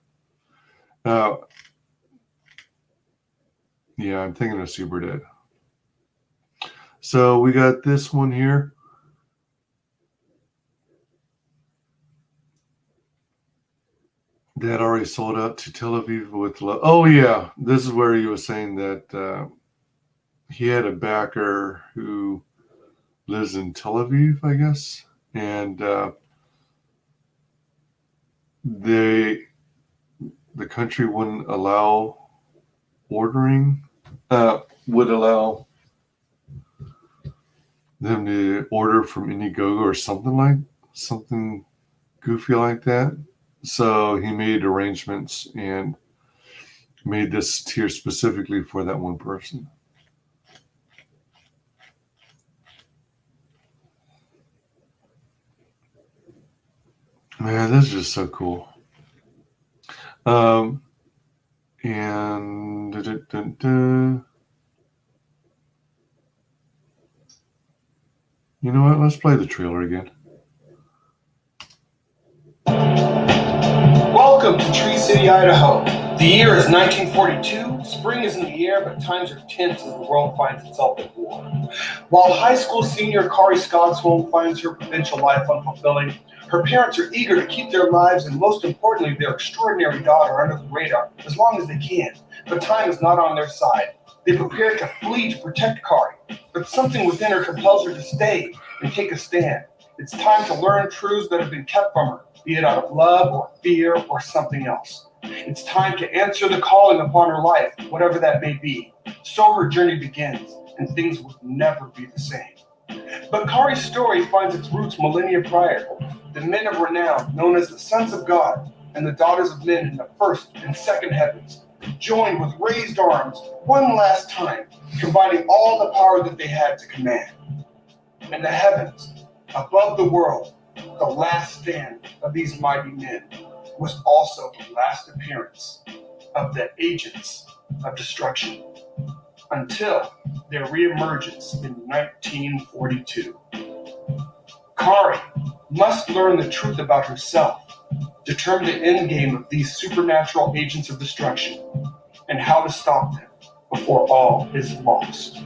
Yeah, I'm thinking of Super Dead. So we got this one here. That already sold out to Tel Aviv with love. Oh, yeah. This is where he was saying that he had a backer who lives in Tel Aviv, I guess. And the country wouldn't allow ordering, would allow them to order from Indiegogo or something goofy like that. So he made arrangements and made this tier specifically for that one person. Man, this is just so cool. And you know what? Let's play the trailer again. Welcome to Tree City, Idaho. The year is 1942. Spring is in the air, but times are tense as the world finds itself at war. While high school senior Kari Skogsholm finds her provincial life unfulfilling, her parents are eager to keep their lives and, most importantly, their extraordinary daughter under the radar as long as they can. But time is not on their side. They prepare to flee to protect Kari, but something within her compels her to stay and take a stand. It's time to learn truths that have been kept from her, be it out of love or fear or something else. It's time to answer the calling upon her life, whatever that may be. So her journey begins, and things will never be the same. But Kari's story finds its roots millennia prior. The men of renown, known as the sons of God, and the daughters of men in the first and second heavens, joined with raised arms one last time, combining all the power that they had to command. In the heavens, above the world, the last stand of these mighty men was also the last appearance of the agents of destruction, until their reemergence in 1942. Kari must learn the truth about herself, determine the endgame of these supernatural agents of destruction, and how to stop them before all is lost.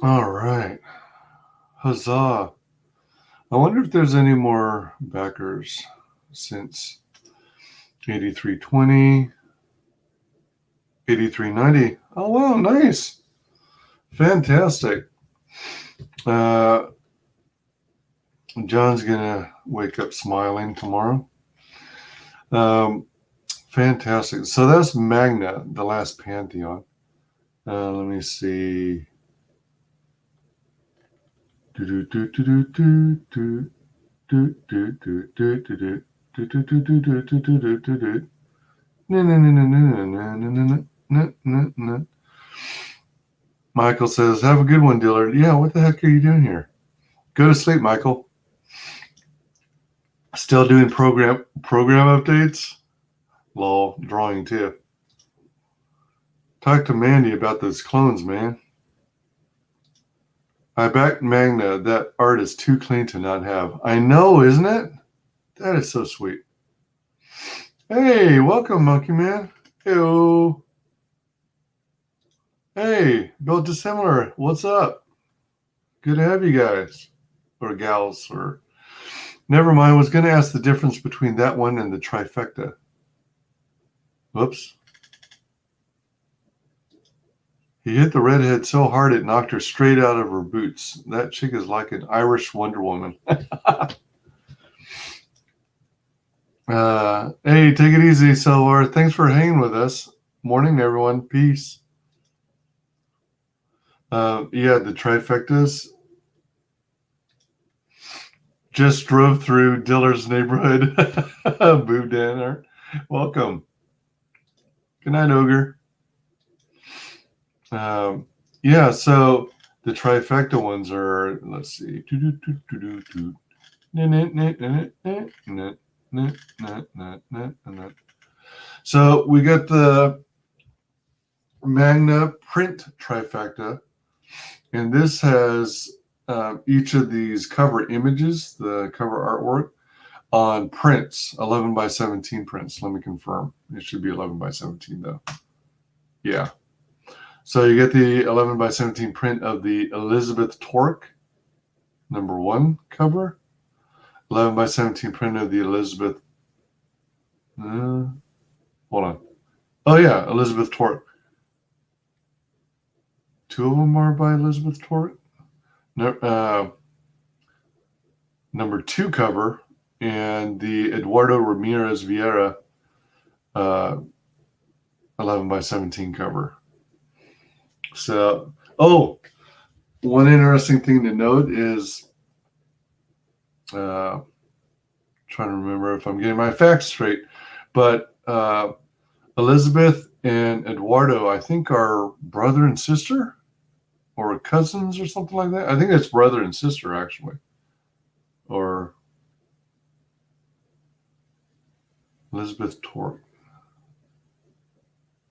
All right. Huzzah. I wonder if there's any more backers since 8320, 8390. Oh, wow. Nice. Fantastic. John's going to wake up smiling tomorrow. Fantastic. So that's Magna, the last Pantheon. Let me see. Michael says, have a good one, Dillard. Yeah, what the heck are you doing here? Go to sleep, Michael. Still doing program updates? Lol, drawing too. Talk to Mandy about those clones, man. I backed Magna. That art is too clean to not have. I know, isn't it? That is so sweet. Hey, welcome, Monkey Man. Heyo. Hey, Built Dissimilar. What's up? Good to have you guys. Or gals. Or never mind. I was going to ask the difference between that one and the trifecta. Whoops. He hit the redhead so hard it knocked her straight out of her boots. That chick is like an Irish Wonder Woman. Hey, take it easy, Sylvar. Thanks for hanging with us. Morning, everyone. Peace. Yeah, the trifectas. Just drove through Diller's neighborhood. Boo Danner. Welcome. Good night, Ogre. Yeah, so the trifecta ones are, let's see. So we got the Magna print trifecta, and this has each of these cover images, the cover artwork, on prints, 11 by 17 prints. Let me confirm. It should be 11 by 17 though. Yeah. So you get the 11 by 17 print of the Elizabeth Torque #1 cover. 11 by 17 print of the Elizabeth. Hold on. Oh yeah, Elizabeth Torque. Two of them are by Elizabeth Torque. No, #2 cover and the Eduardo Ramirez Vieira 11 by 17 cover. So, one interesting thing to note is, trying to remember if I'm getting my facts straight, but Elizabeth and Eduardo, I think, are brother and sister or cousins or something like that. I think it's brother and sister, actually. Or Elizabeth Torque.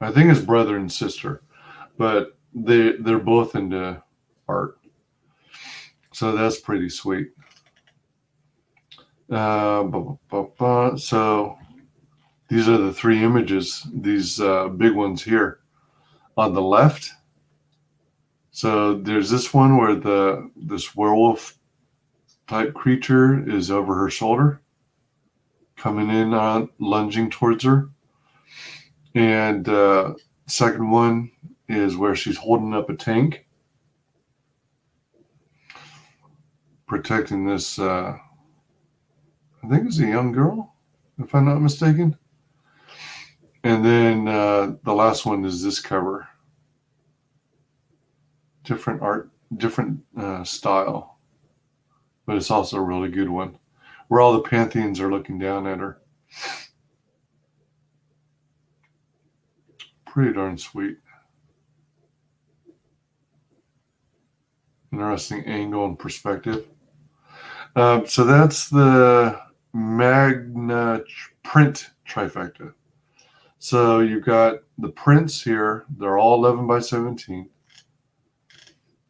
I think it's brother and sister, but they're both into art, so that's pretty sweet. So these are the three images, these big ones here on the left. So there's this one where this werewolf type creature is over her shoulder, coming in on lunging towards her, and second one is where she's holding up a tank. protecting this, I think it's a young girl, if I'm not mistaken. And then the last one is this cover. Different art, different style, but it's also a really good one, where all the Pantheons are looking down at her. Pretty darn sweet. Interesting angle and perspective. So that's the Magna print trifecta. So you've got the prints here. They're all 11 by 17.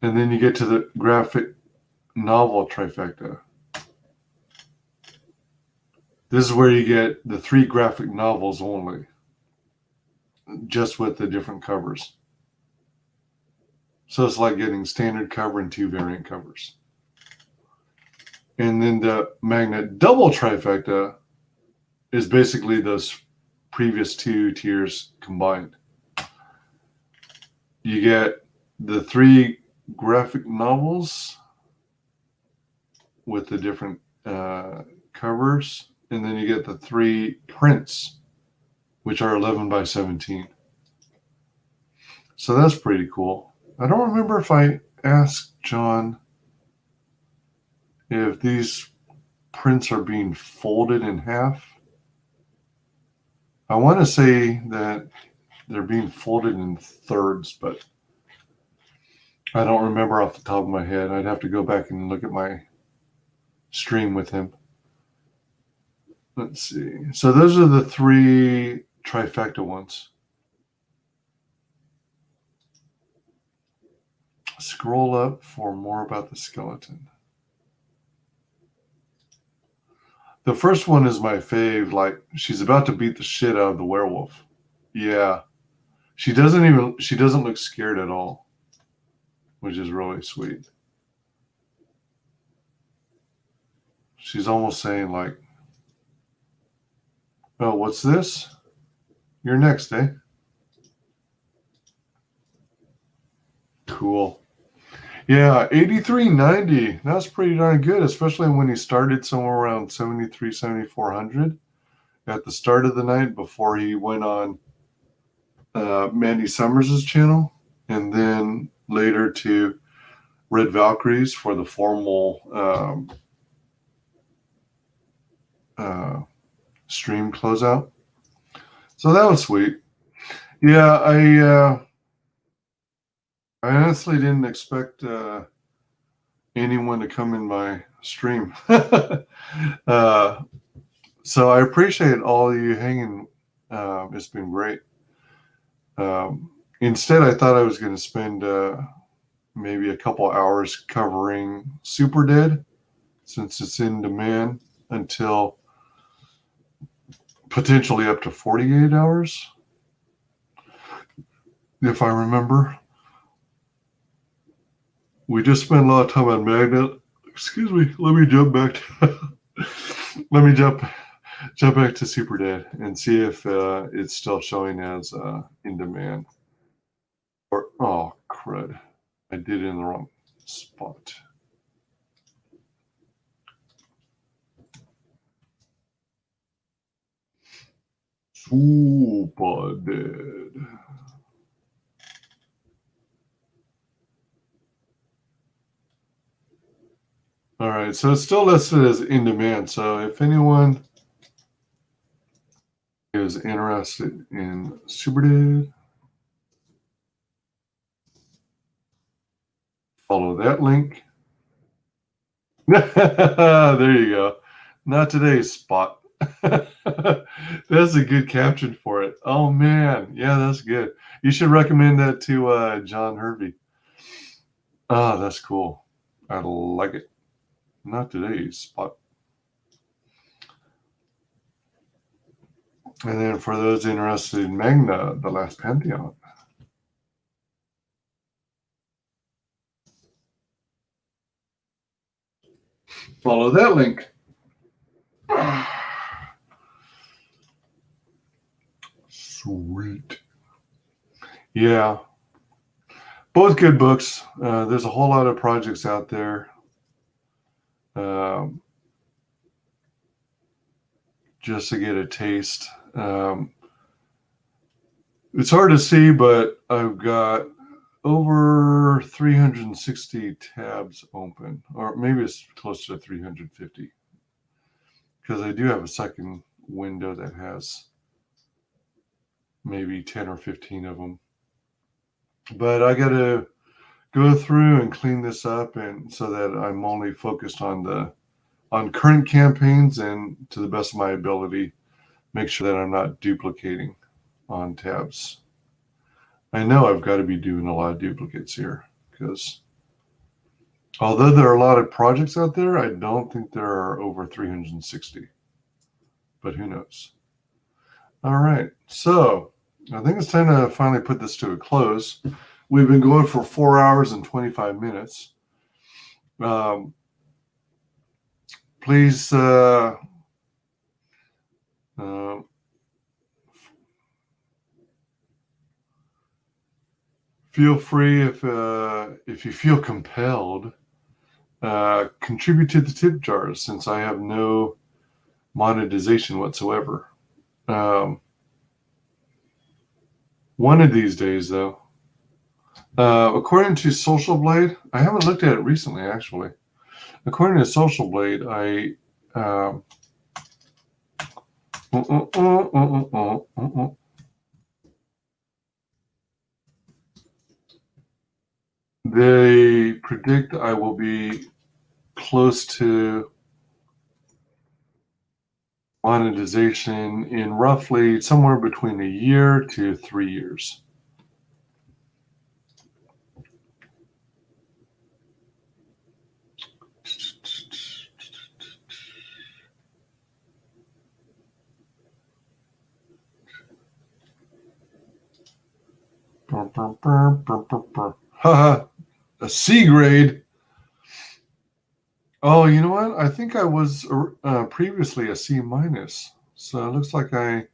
And then you get to the graphic novel trifecta. This is where you get the 3 graphic novels only, just with the different covers. So it's like getting standard cover and 2 variant covers. And then the Magna double trifecta is basically those previous 2 tiers combined. You get the 3 graphic novels with the different covers, and then you get the 3 prints, which are 11 by 17. So that's pretty cool. I don't remember if I asked John if these prints are being folded in half. I want to say that they're being folded in thirds, but I don't remember off the top of my head. I'd have to go back and look at my stream with him. Let's see. So those are the 3 trifecta ones. Scroll up for more about the skeleton. The first one is my fave. Like, she's about to beat the shit out of the werewolf. Yeah. She doesn't look scared at all, which is really sweet. She's almost saying like, oh, what's this? You're next, eh? Cool. Yeah, 83.90. That's pretty darn good, especially when he started somewhere around 73, 7,400 at the start of the night before he went on Mandy Summers' channel, and then later to Red Valkyries for the formal stream closeout. So that was sweet. Yeah, I honestly didn't expect anyone to come in my stream. So I appreciate all you hanging. It's been great. Instead, I thought I was going to spend maybe a couple hours covering Super Dead, since it's in demand until potentially up to 48 hours, if I remember. We just spent a lot of time on Magna. Excuse me. Let me jump back to Super Dead and see if it's still showing as in demand. Or, oh crud, I did it in the wrong spot. Super Dead. All right, so it's still listed as in demand. So if anyone is interested in Super Dead, follow that link. There you go. Not today's spot. That's a good caption for it. Oh man, yeah, that's good. You should recommend that to John Hervey. Oh, that's cool. I like it. Not today's spot. And then for those interested in Magna, the Last Pantheon. Follow that link. Sweet. Yeah. Both good books. There's a whole lot of projects out there. just to get a taste. It's hard to see, but I've got over 360 tabs open, or maybe it's close to 350, because I do have a second window that has maybe 10 or 15 of them. But I got to go through and clean this up, and so that I'm only focused on current campaigns, and to the best of my ability, make sure that I'm not duplicating on tabs. I know I've got to be doing a lot of duplicates here, because although there are a lot of projects out there, I don't think there are over 360. But who knows? All right, so I think it's time to finally put this to a close. We've been going for 4 hours and 25 minutes. Please feel free, if you feel compelled, contribute to the tip jars, since I have no monetization whatsoever. One of these days, though, according to Social Blade, I haven't looked at it recently, actually. According to Social Blade, they predict I will be close to monetization in roughly somewhere between a year to 3 years. Haha, a C grade. Oh, you know what? I think I was previously a C minus. So it looks like I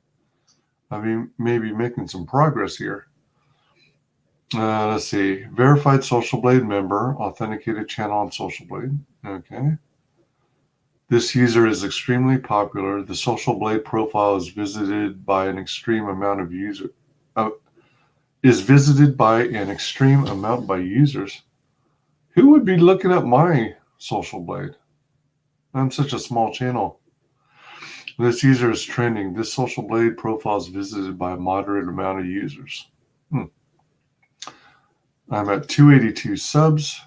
mean, maybe making some progress here. Let's see. Verified Social Blade member, authenticated channel on Social Blade. Okay. This user is extremely popular. The Social Blade profile is visited by an extreme amount of users. Who would be looking at my Social Blade? I'm such a small channel. This user is trending. This Social Blade profile is visited by a moderate amount of users. I'm at 282 subs.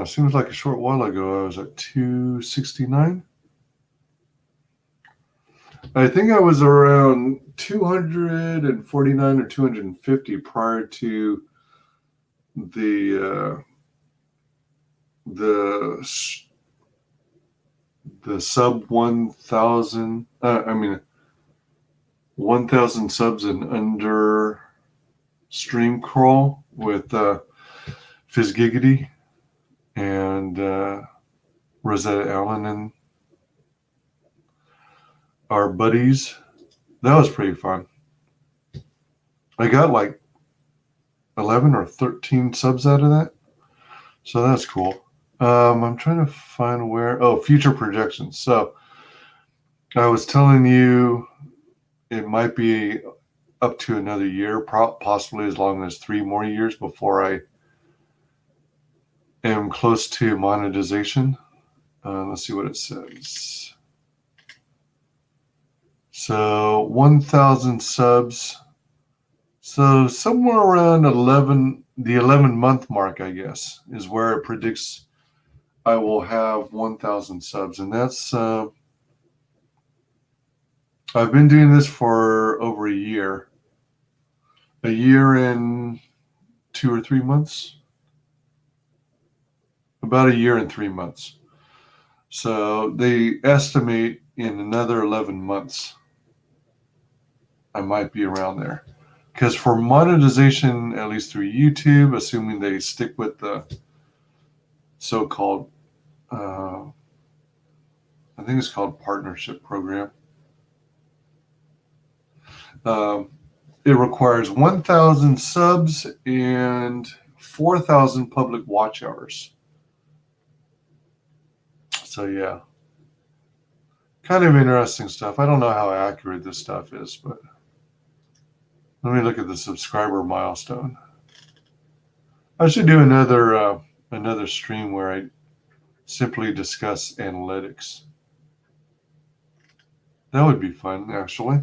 Seems like a short while ago I was at 269. I think I was around 249 or 250 prior to the sub 1,000. 1,000 subs and under stream crawl with Fizzgiggity and Rosetta Allen and our buddies. That was pretty fun. I got like 11 or 13 subs out of that, so that's cool. I'm trying to find where. Oh, future projections. So I was telling you it might be up to another year, possibly as long as 3 more years before I am close to monetization. Let's see what it says. So 1,000 subs. So somewhere around the 11-month mark, I guess, is where it predicts I will have 1,000 subs. And that's, I've been doing this for over a year. A year and 2 or 3 months. About a year and 3 months. So they estimate in another 11 months, I might be around there. Because for monetization, at least through YouTube, assuming they stick with the so-called, I think it's called partnership program. It requires 1,000 subs and 4,000 public watch hours. So yeah, kind of interesting stuff. I don't know how accurate this stuff is, but let me look at the subscriber milestone. I should do another stream where I simply discuss analytics. That would be fun, actually.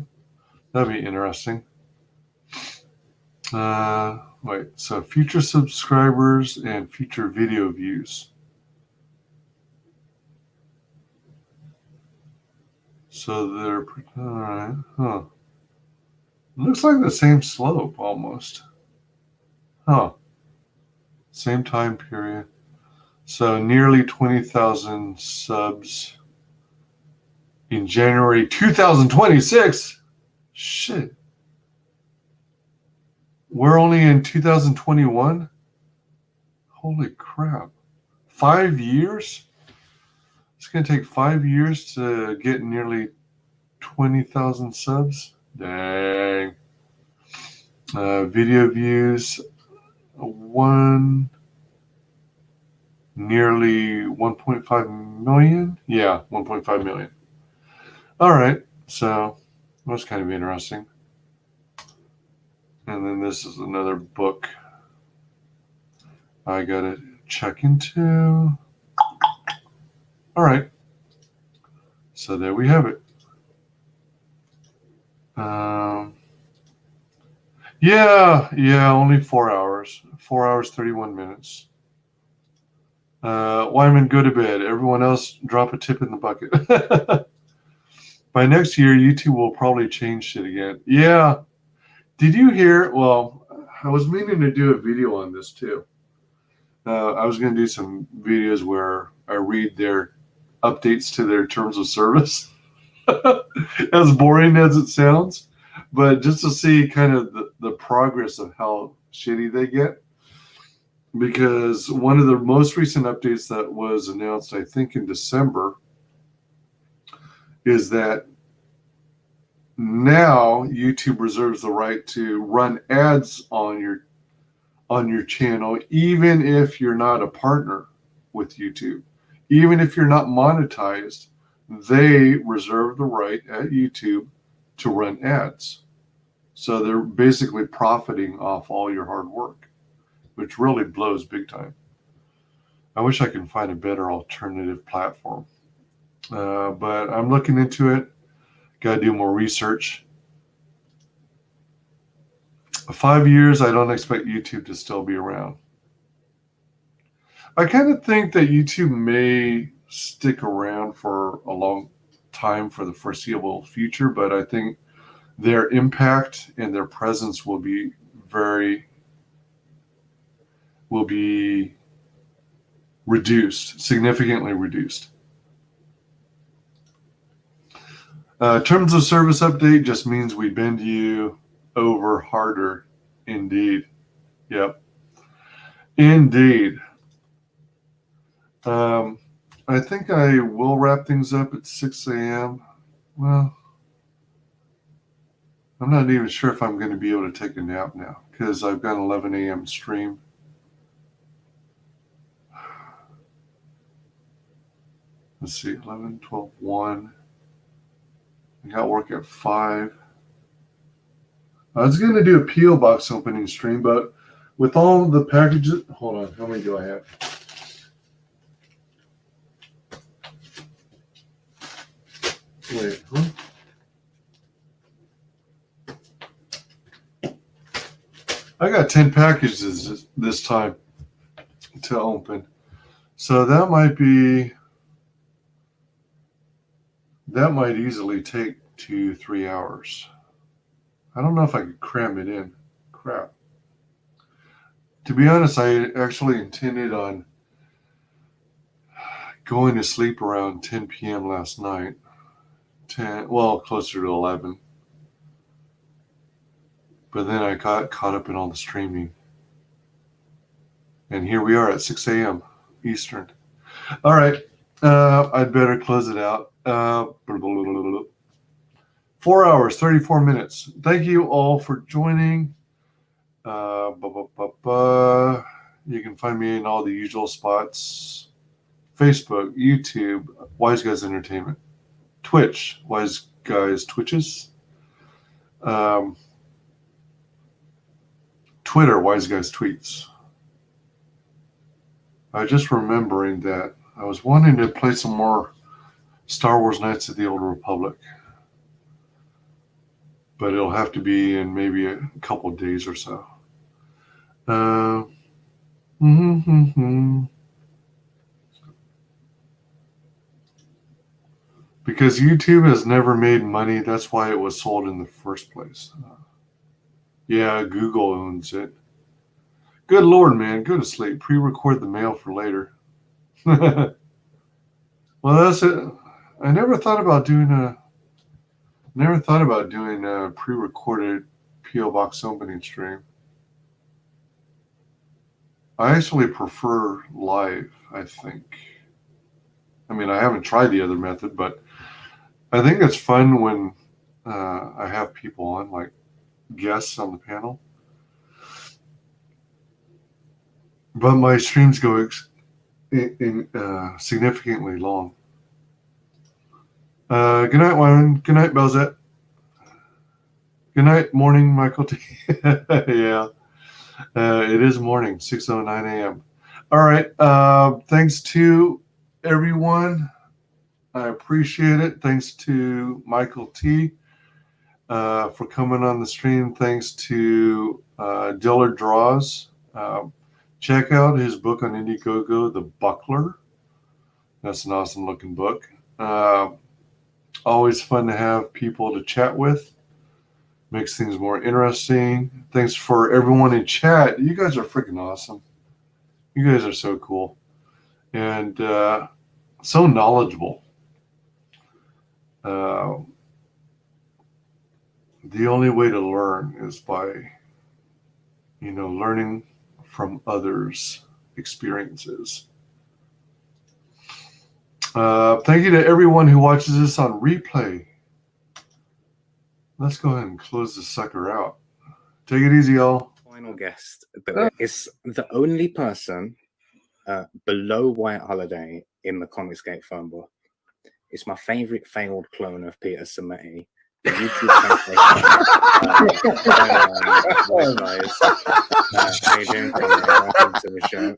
That'd be interesting. Wait, so future subscribers and future video views. So they're, all right, huh. Looks like the same slope almost. Huh. Same time period. So nearly 20,000 subs in January 2026. Shit. We're only in 2021? Holy crap. 5 years? It's going to take 5 years to get nearly 20,000 subs? Dang. Video views, nearly 1.5 million? Yeah, 1.5 million. All right, so that's kind of interesting. And then this is another book I got to check into. All right, so there we have it. Yeah, only 4 hours. 4 hours, 31 minutes. Wyman, go to bed. Everyone else, drop a tip in the bucket. By next year, YouTube will probably change shit again. Yeah. Did you hear? Well, I was meaning to do a video on this too. I was going to do some videos where I read their updates to their terms of service. As boring as it sounds, but just to see kind of the progress of how shitty they get. Because one of the most recent updates that was announced, I think in December, is that now YouTube reserves the right to run ads on your channel, even if you're not a partner with YouTube. Even if you're not monetized, they reserve the right at YouTube to run ads. So they're basically profiting off all your hard work, which really blows big time. I wish I could find a better alternative platform. But I'm looking into it. Got to do more research. 5 years, I don't expect YouTube to still be around. I kind of think that YouTube may stick around for a long time for the foreseeable future, but I think their impact and their presence will be reduced, significantly reduced. Terms of service update just means we bend you over harder. Indeed. Yep. Indeed. I think I will wrap things up at 6 a.m. Well, I'm not even sure if I'm going to be able to take a nap now because I've got an 11 a.m. stream. Let's see, 11, 12, 1. I got work at 5. I was going to do a P.O. box opening stream, but with all the packages, hold on, how many do I have? Wait, huh? I got 10 packages this time to open. So that might easily take 2-3 hours. I don't know if I could cram it in. Crap. To be honest, I actually intended on going to sleep around 10 p.m. last night. Closer to 11. But then I got caught up in all the streaming. And here we are at 6 a.m. Eastern. All right. I'd better close it out. 4 hours, 34 minutes. Thank you all for joining. You can find me in all the usual spots. Facebook, YouTube, Wise Guys Entertainment, Twitch, Wise Guys Twitches, Twitter, Wise Guys Tweets. I just remembering that I was wanting to play some more Star Wars Knights of the Old Republic, but it'll have to be in maybe a couple of days or so. Because YouTube has never made money, that's why it was sold in the first place. Yeah, Google owns it. Good Lord, man, go to sleep. Pre-record the mail for later. Well, that's it. I never thought about doing a pre-recorded PO Box opening stream. I actually prefer live, I think. I mean, I haven't tried the other method, but I think it's fun when I have people on, like guests on the panel. But my streams go significantly long. Good night, Wyman. Good night, Belzette. Good night, morning, Michael T. Yeah, it is morning, 6:09 a.m. All right. Thanks to everyone. I appreciate it. Thanks to Michael T. For coming on the stream. Thanks to Dillard Draws. Check out his book on Indiegogo, The Buckler. That's an awesome looking book. Always fun to have people to chat with. Makes things more interesting. Thanks for everyone in chat. You guys are freaking awesome. You guys are so cool. And so knowledgeable. The only way to learn is by, learning from others' experiences. Thank you to everyone who watches this on replay. Let's go ahead and close this sucker out. Take it easy, y'all. Final guest is the only person below White Holiday in the ComicsGate phone book. It's my favorite failed clone of Peter Sammetti. The YouTube translation. Guys, how you doing? Welcome to the show.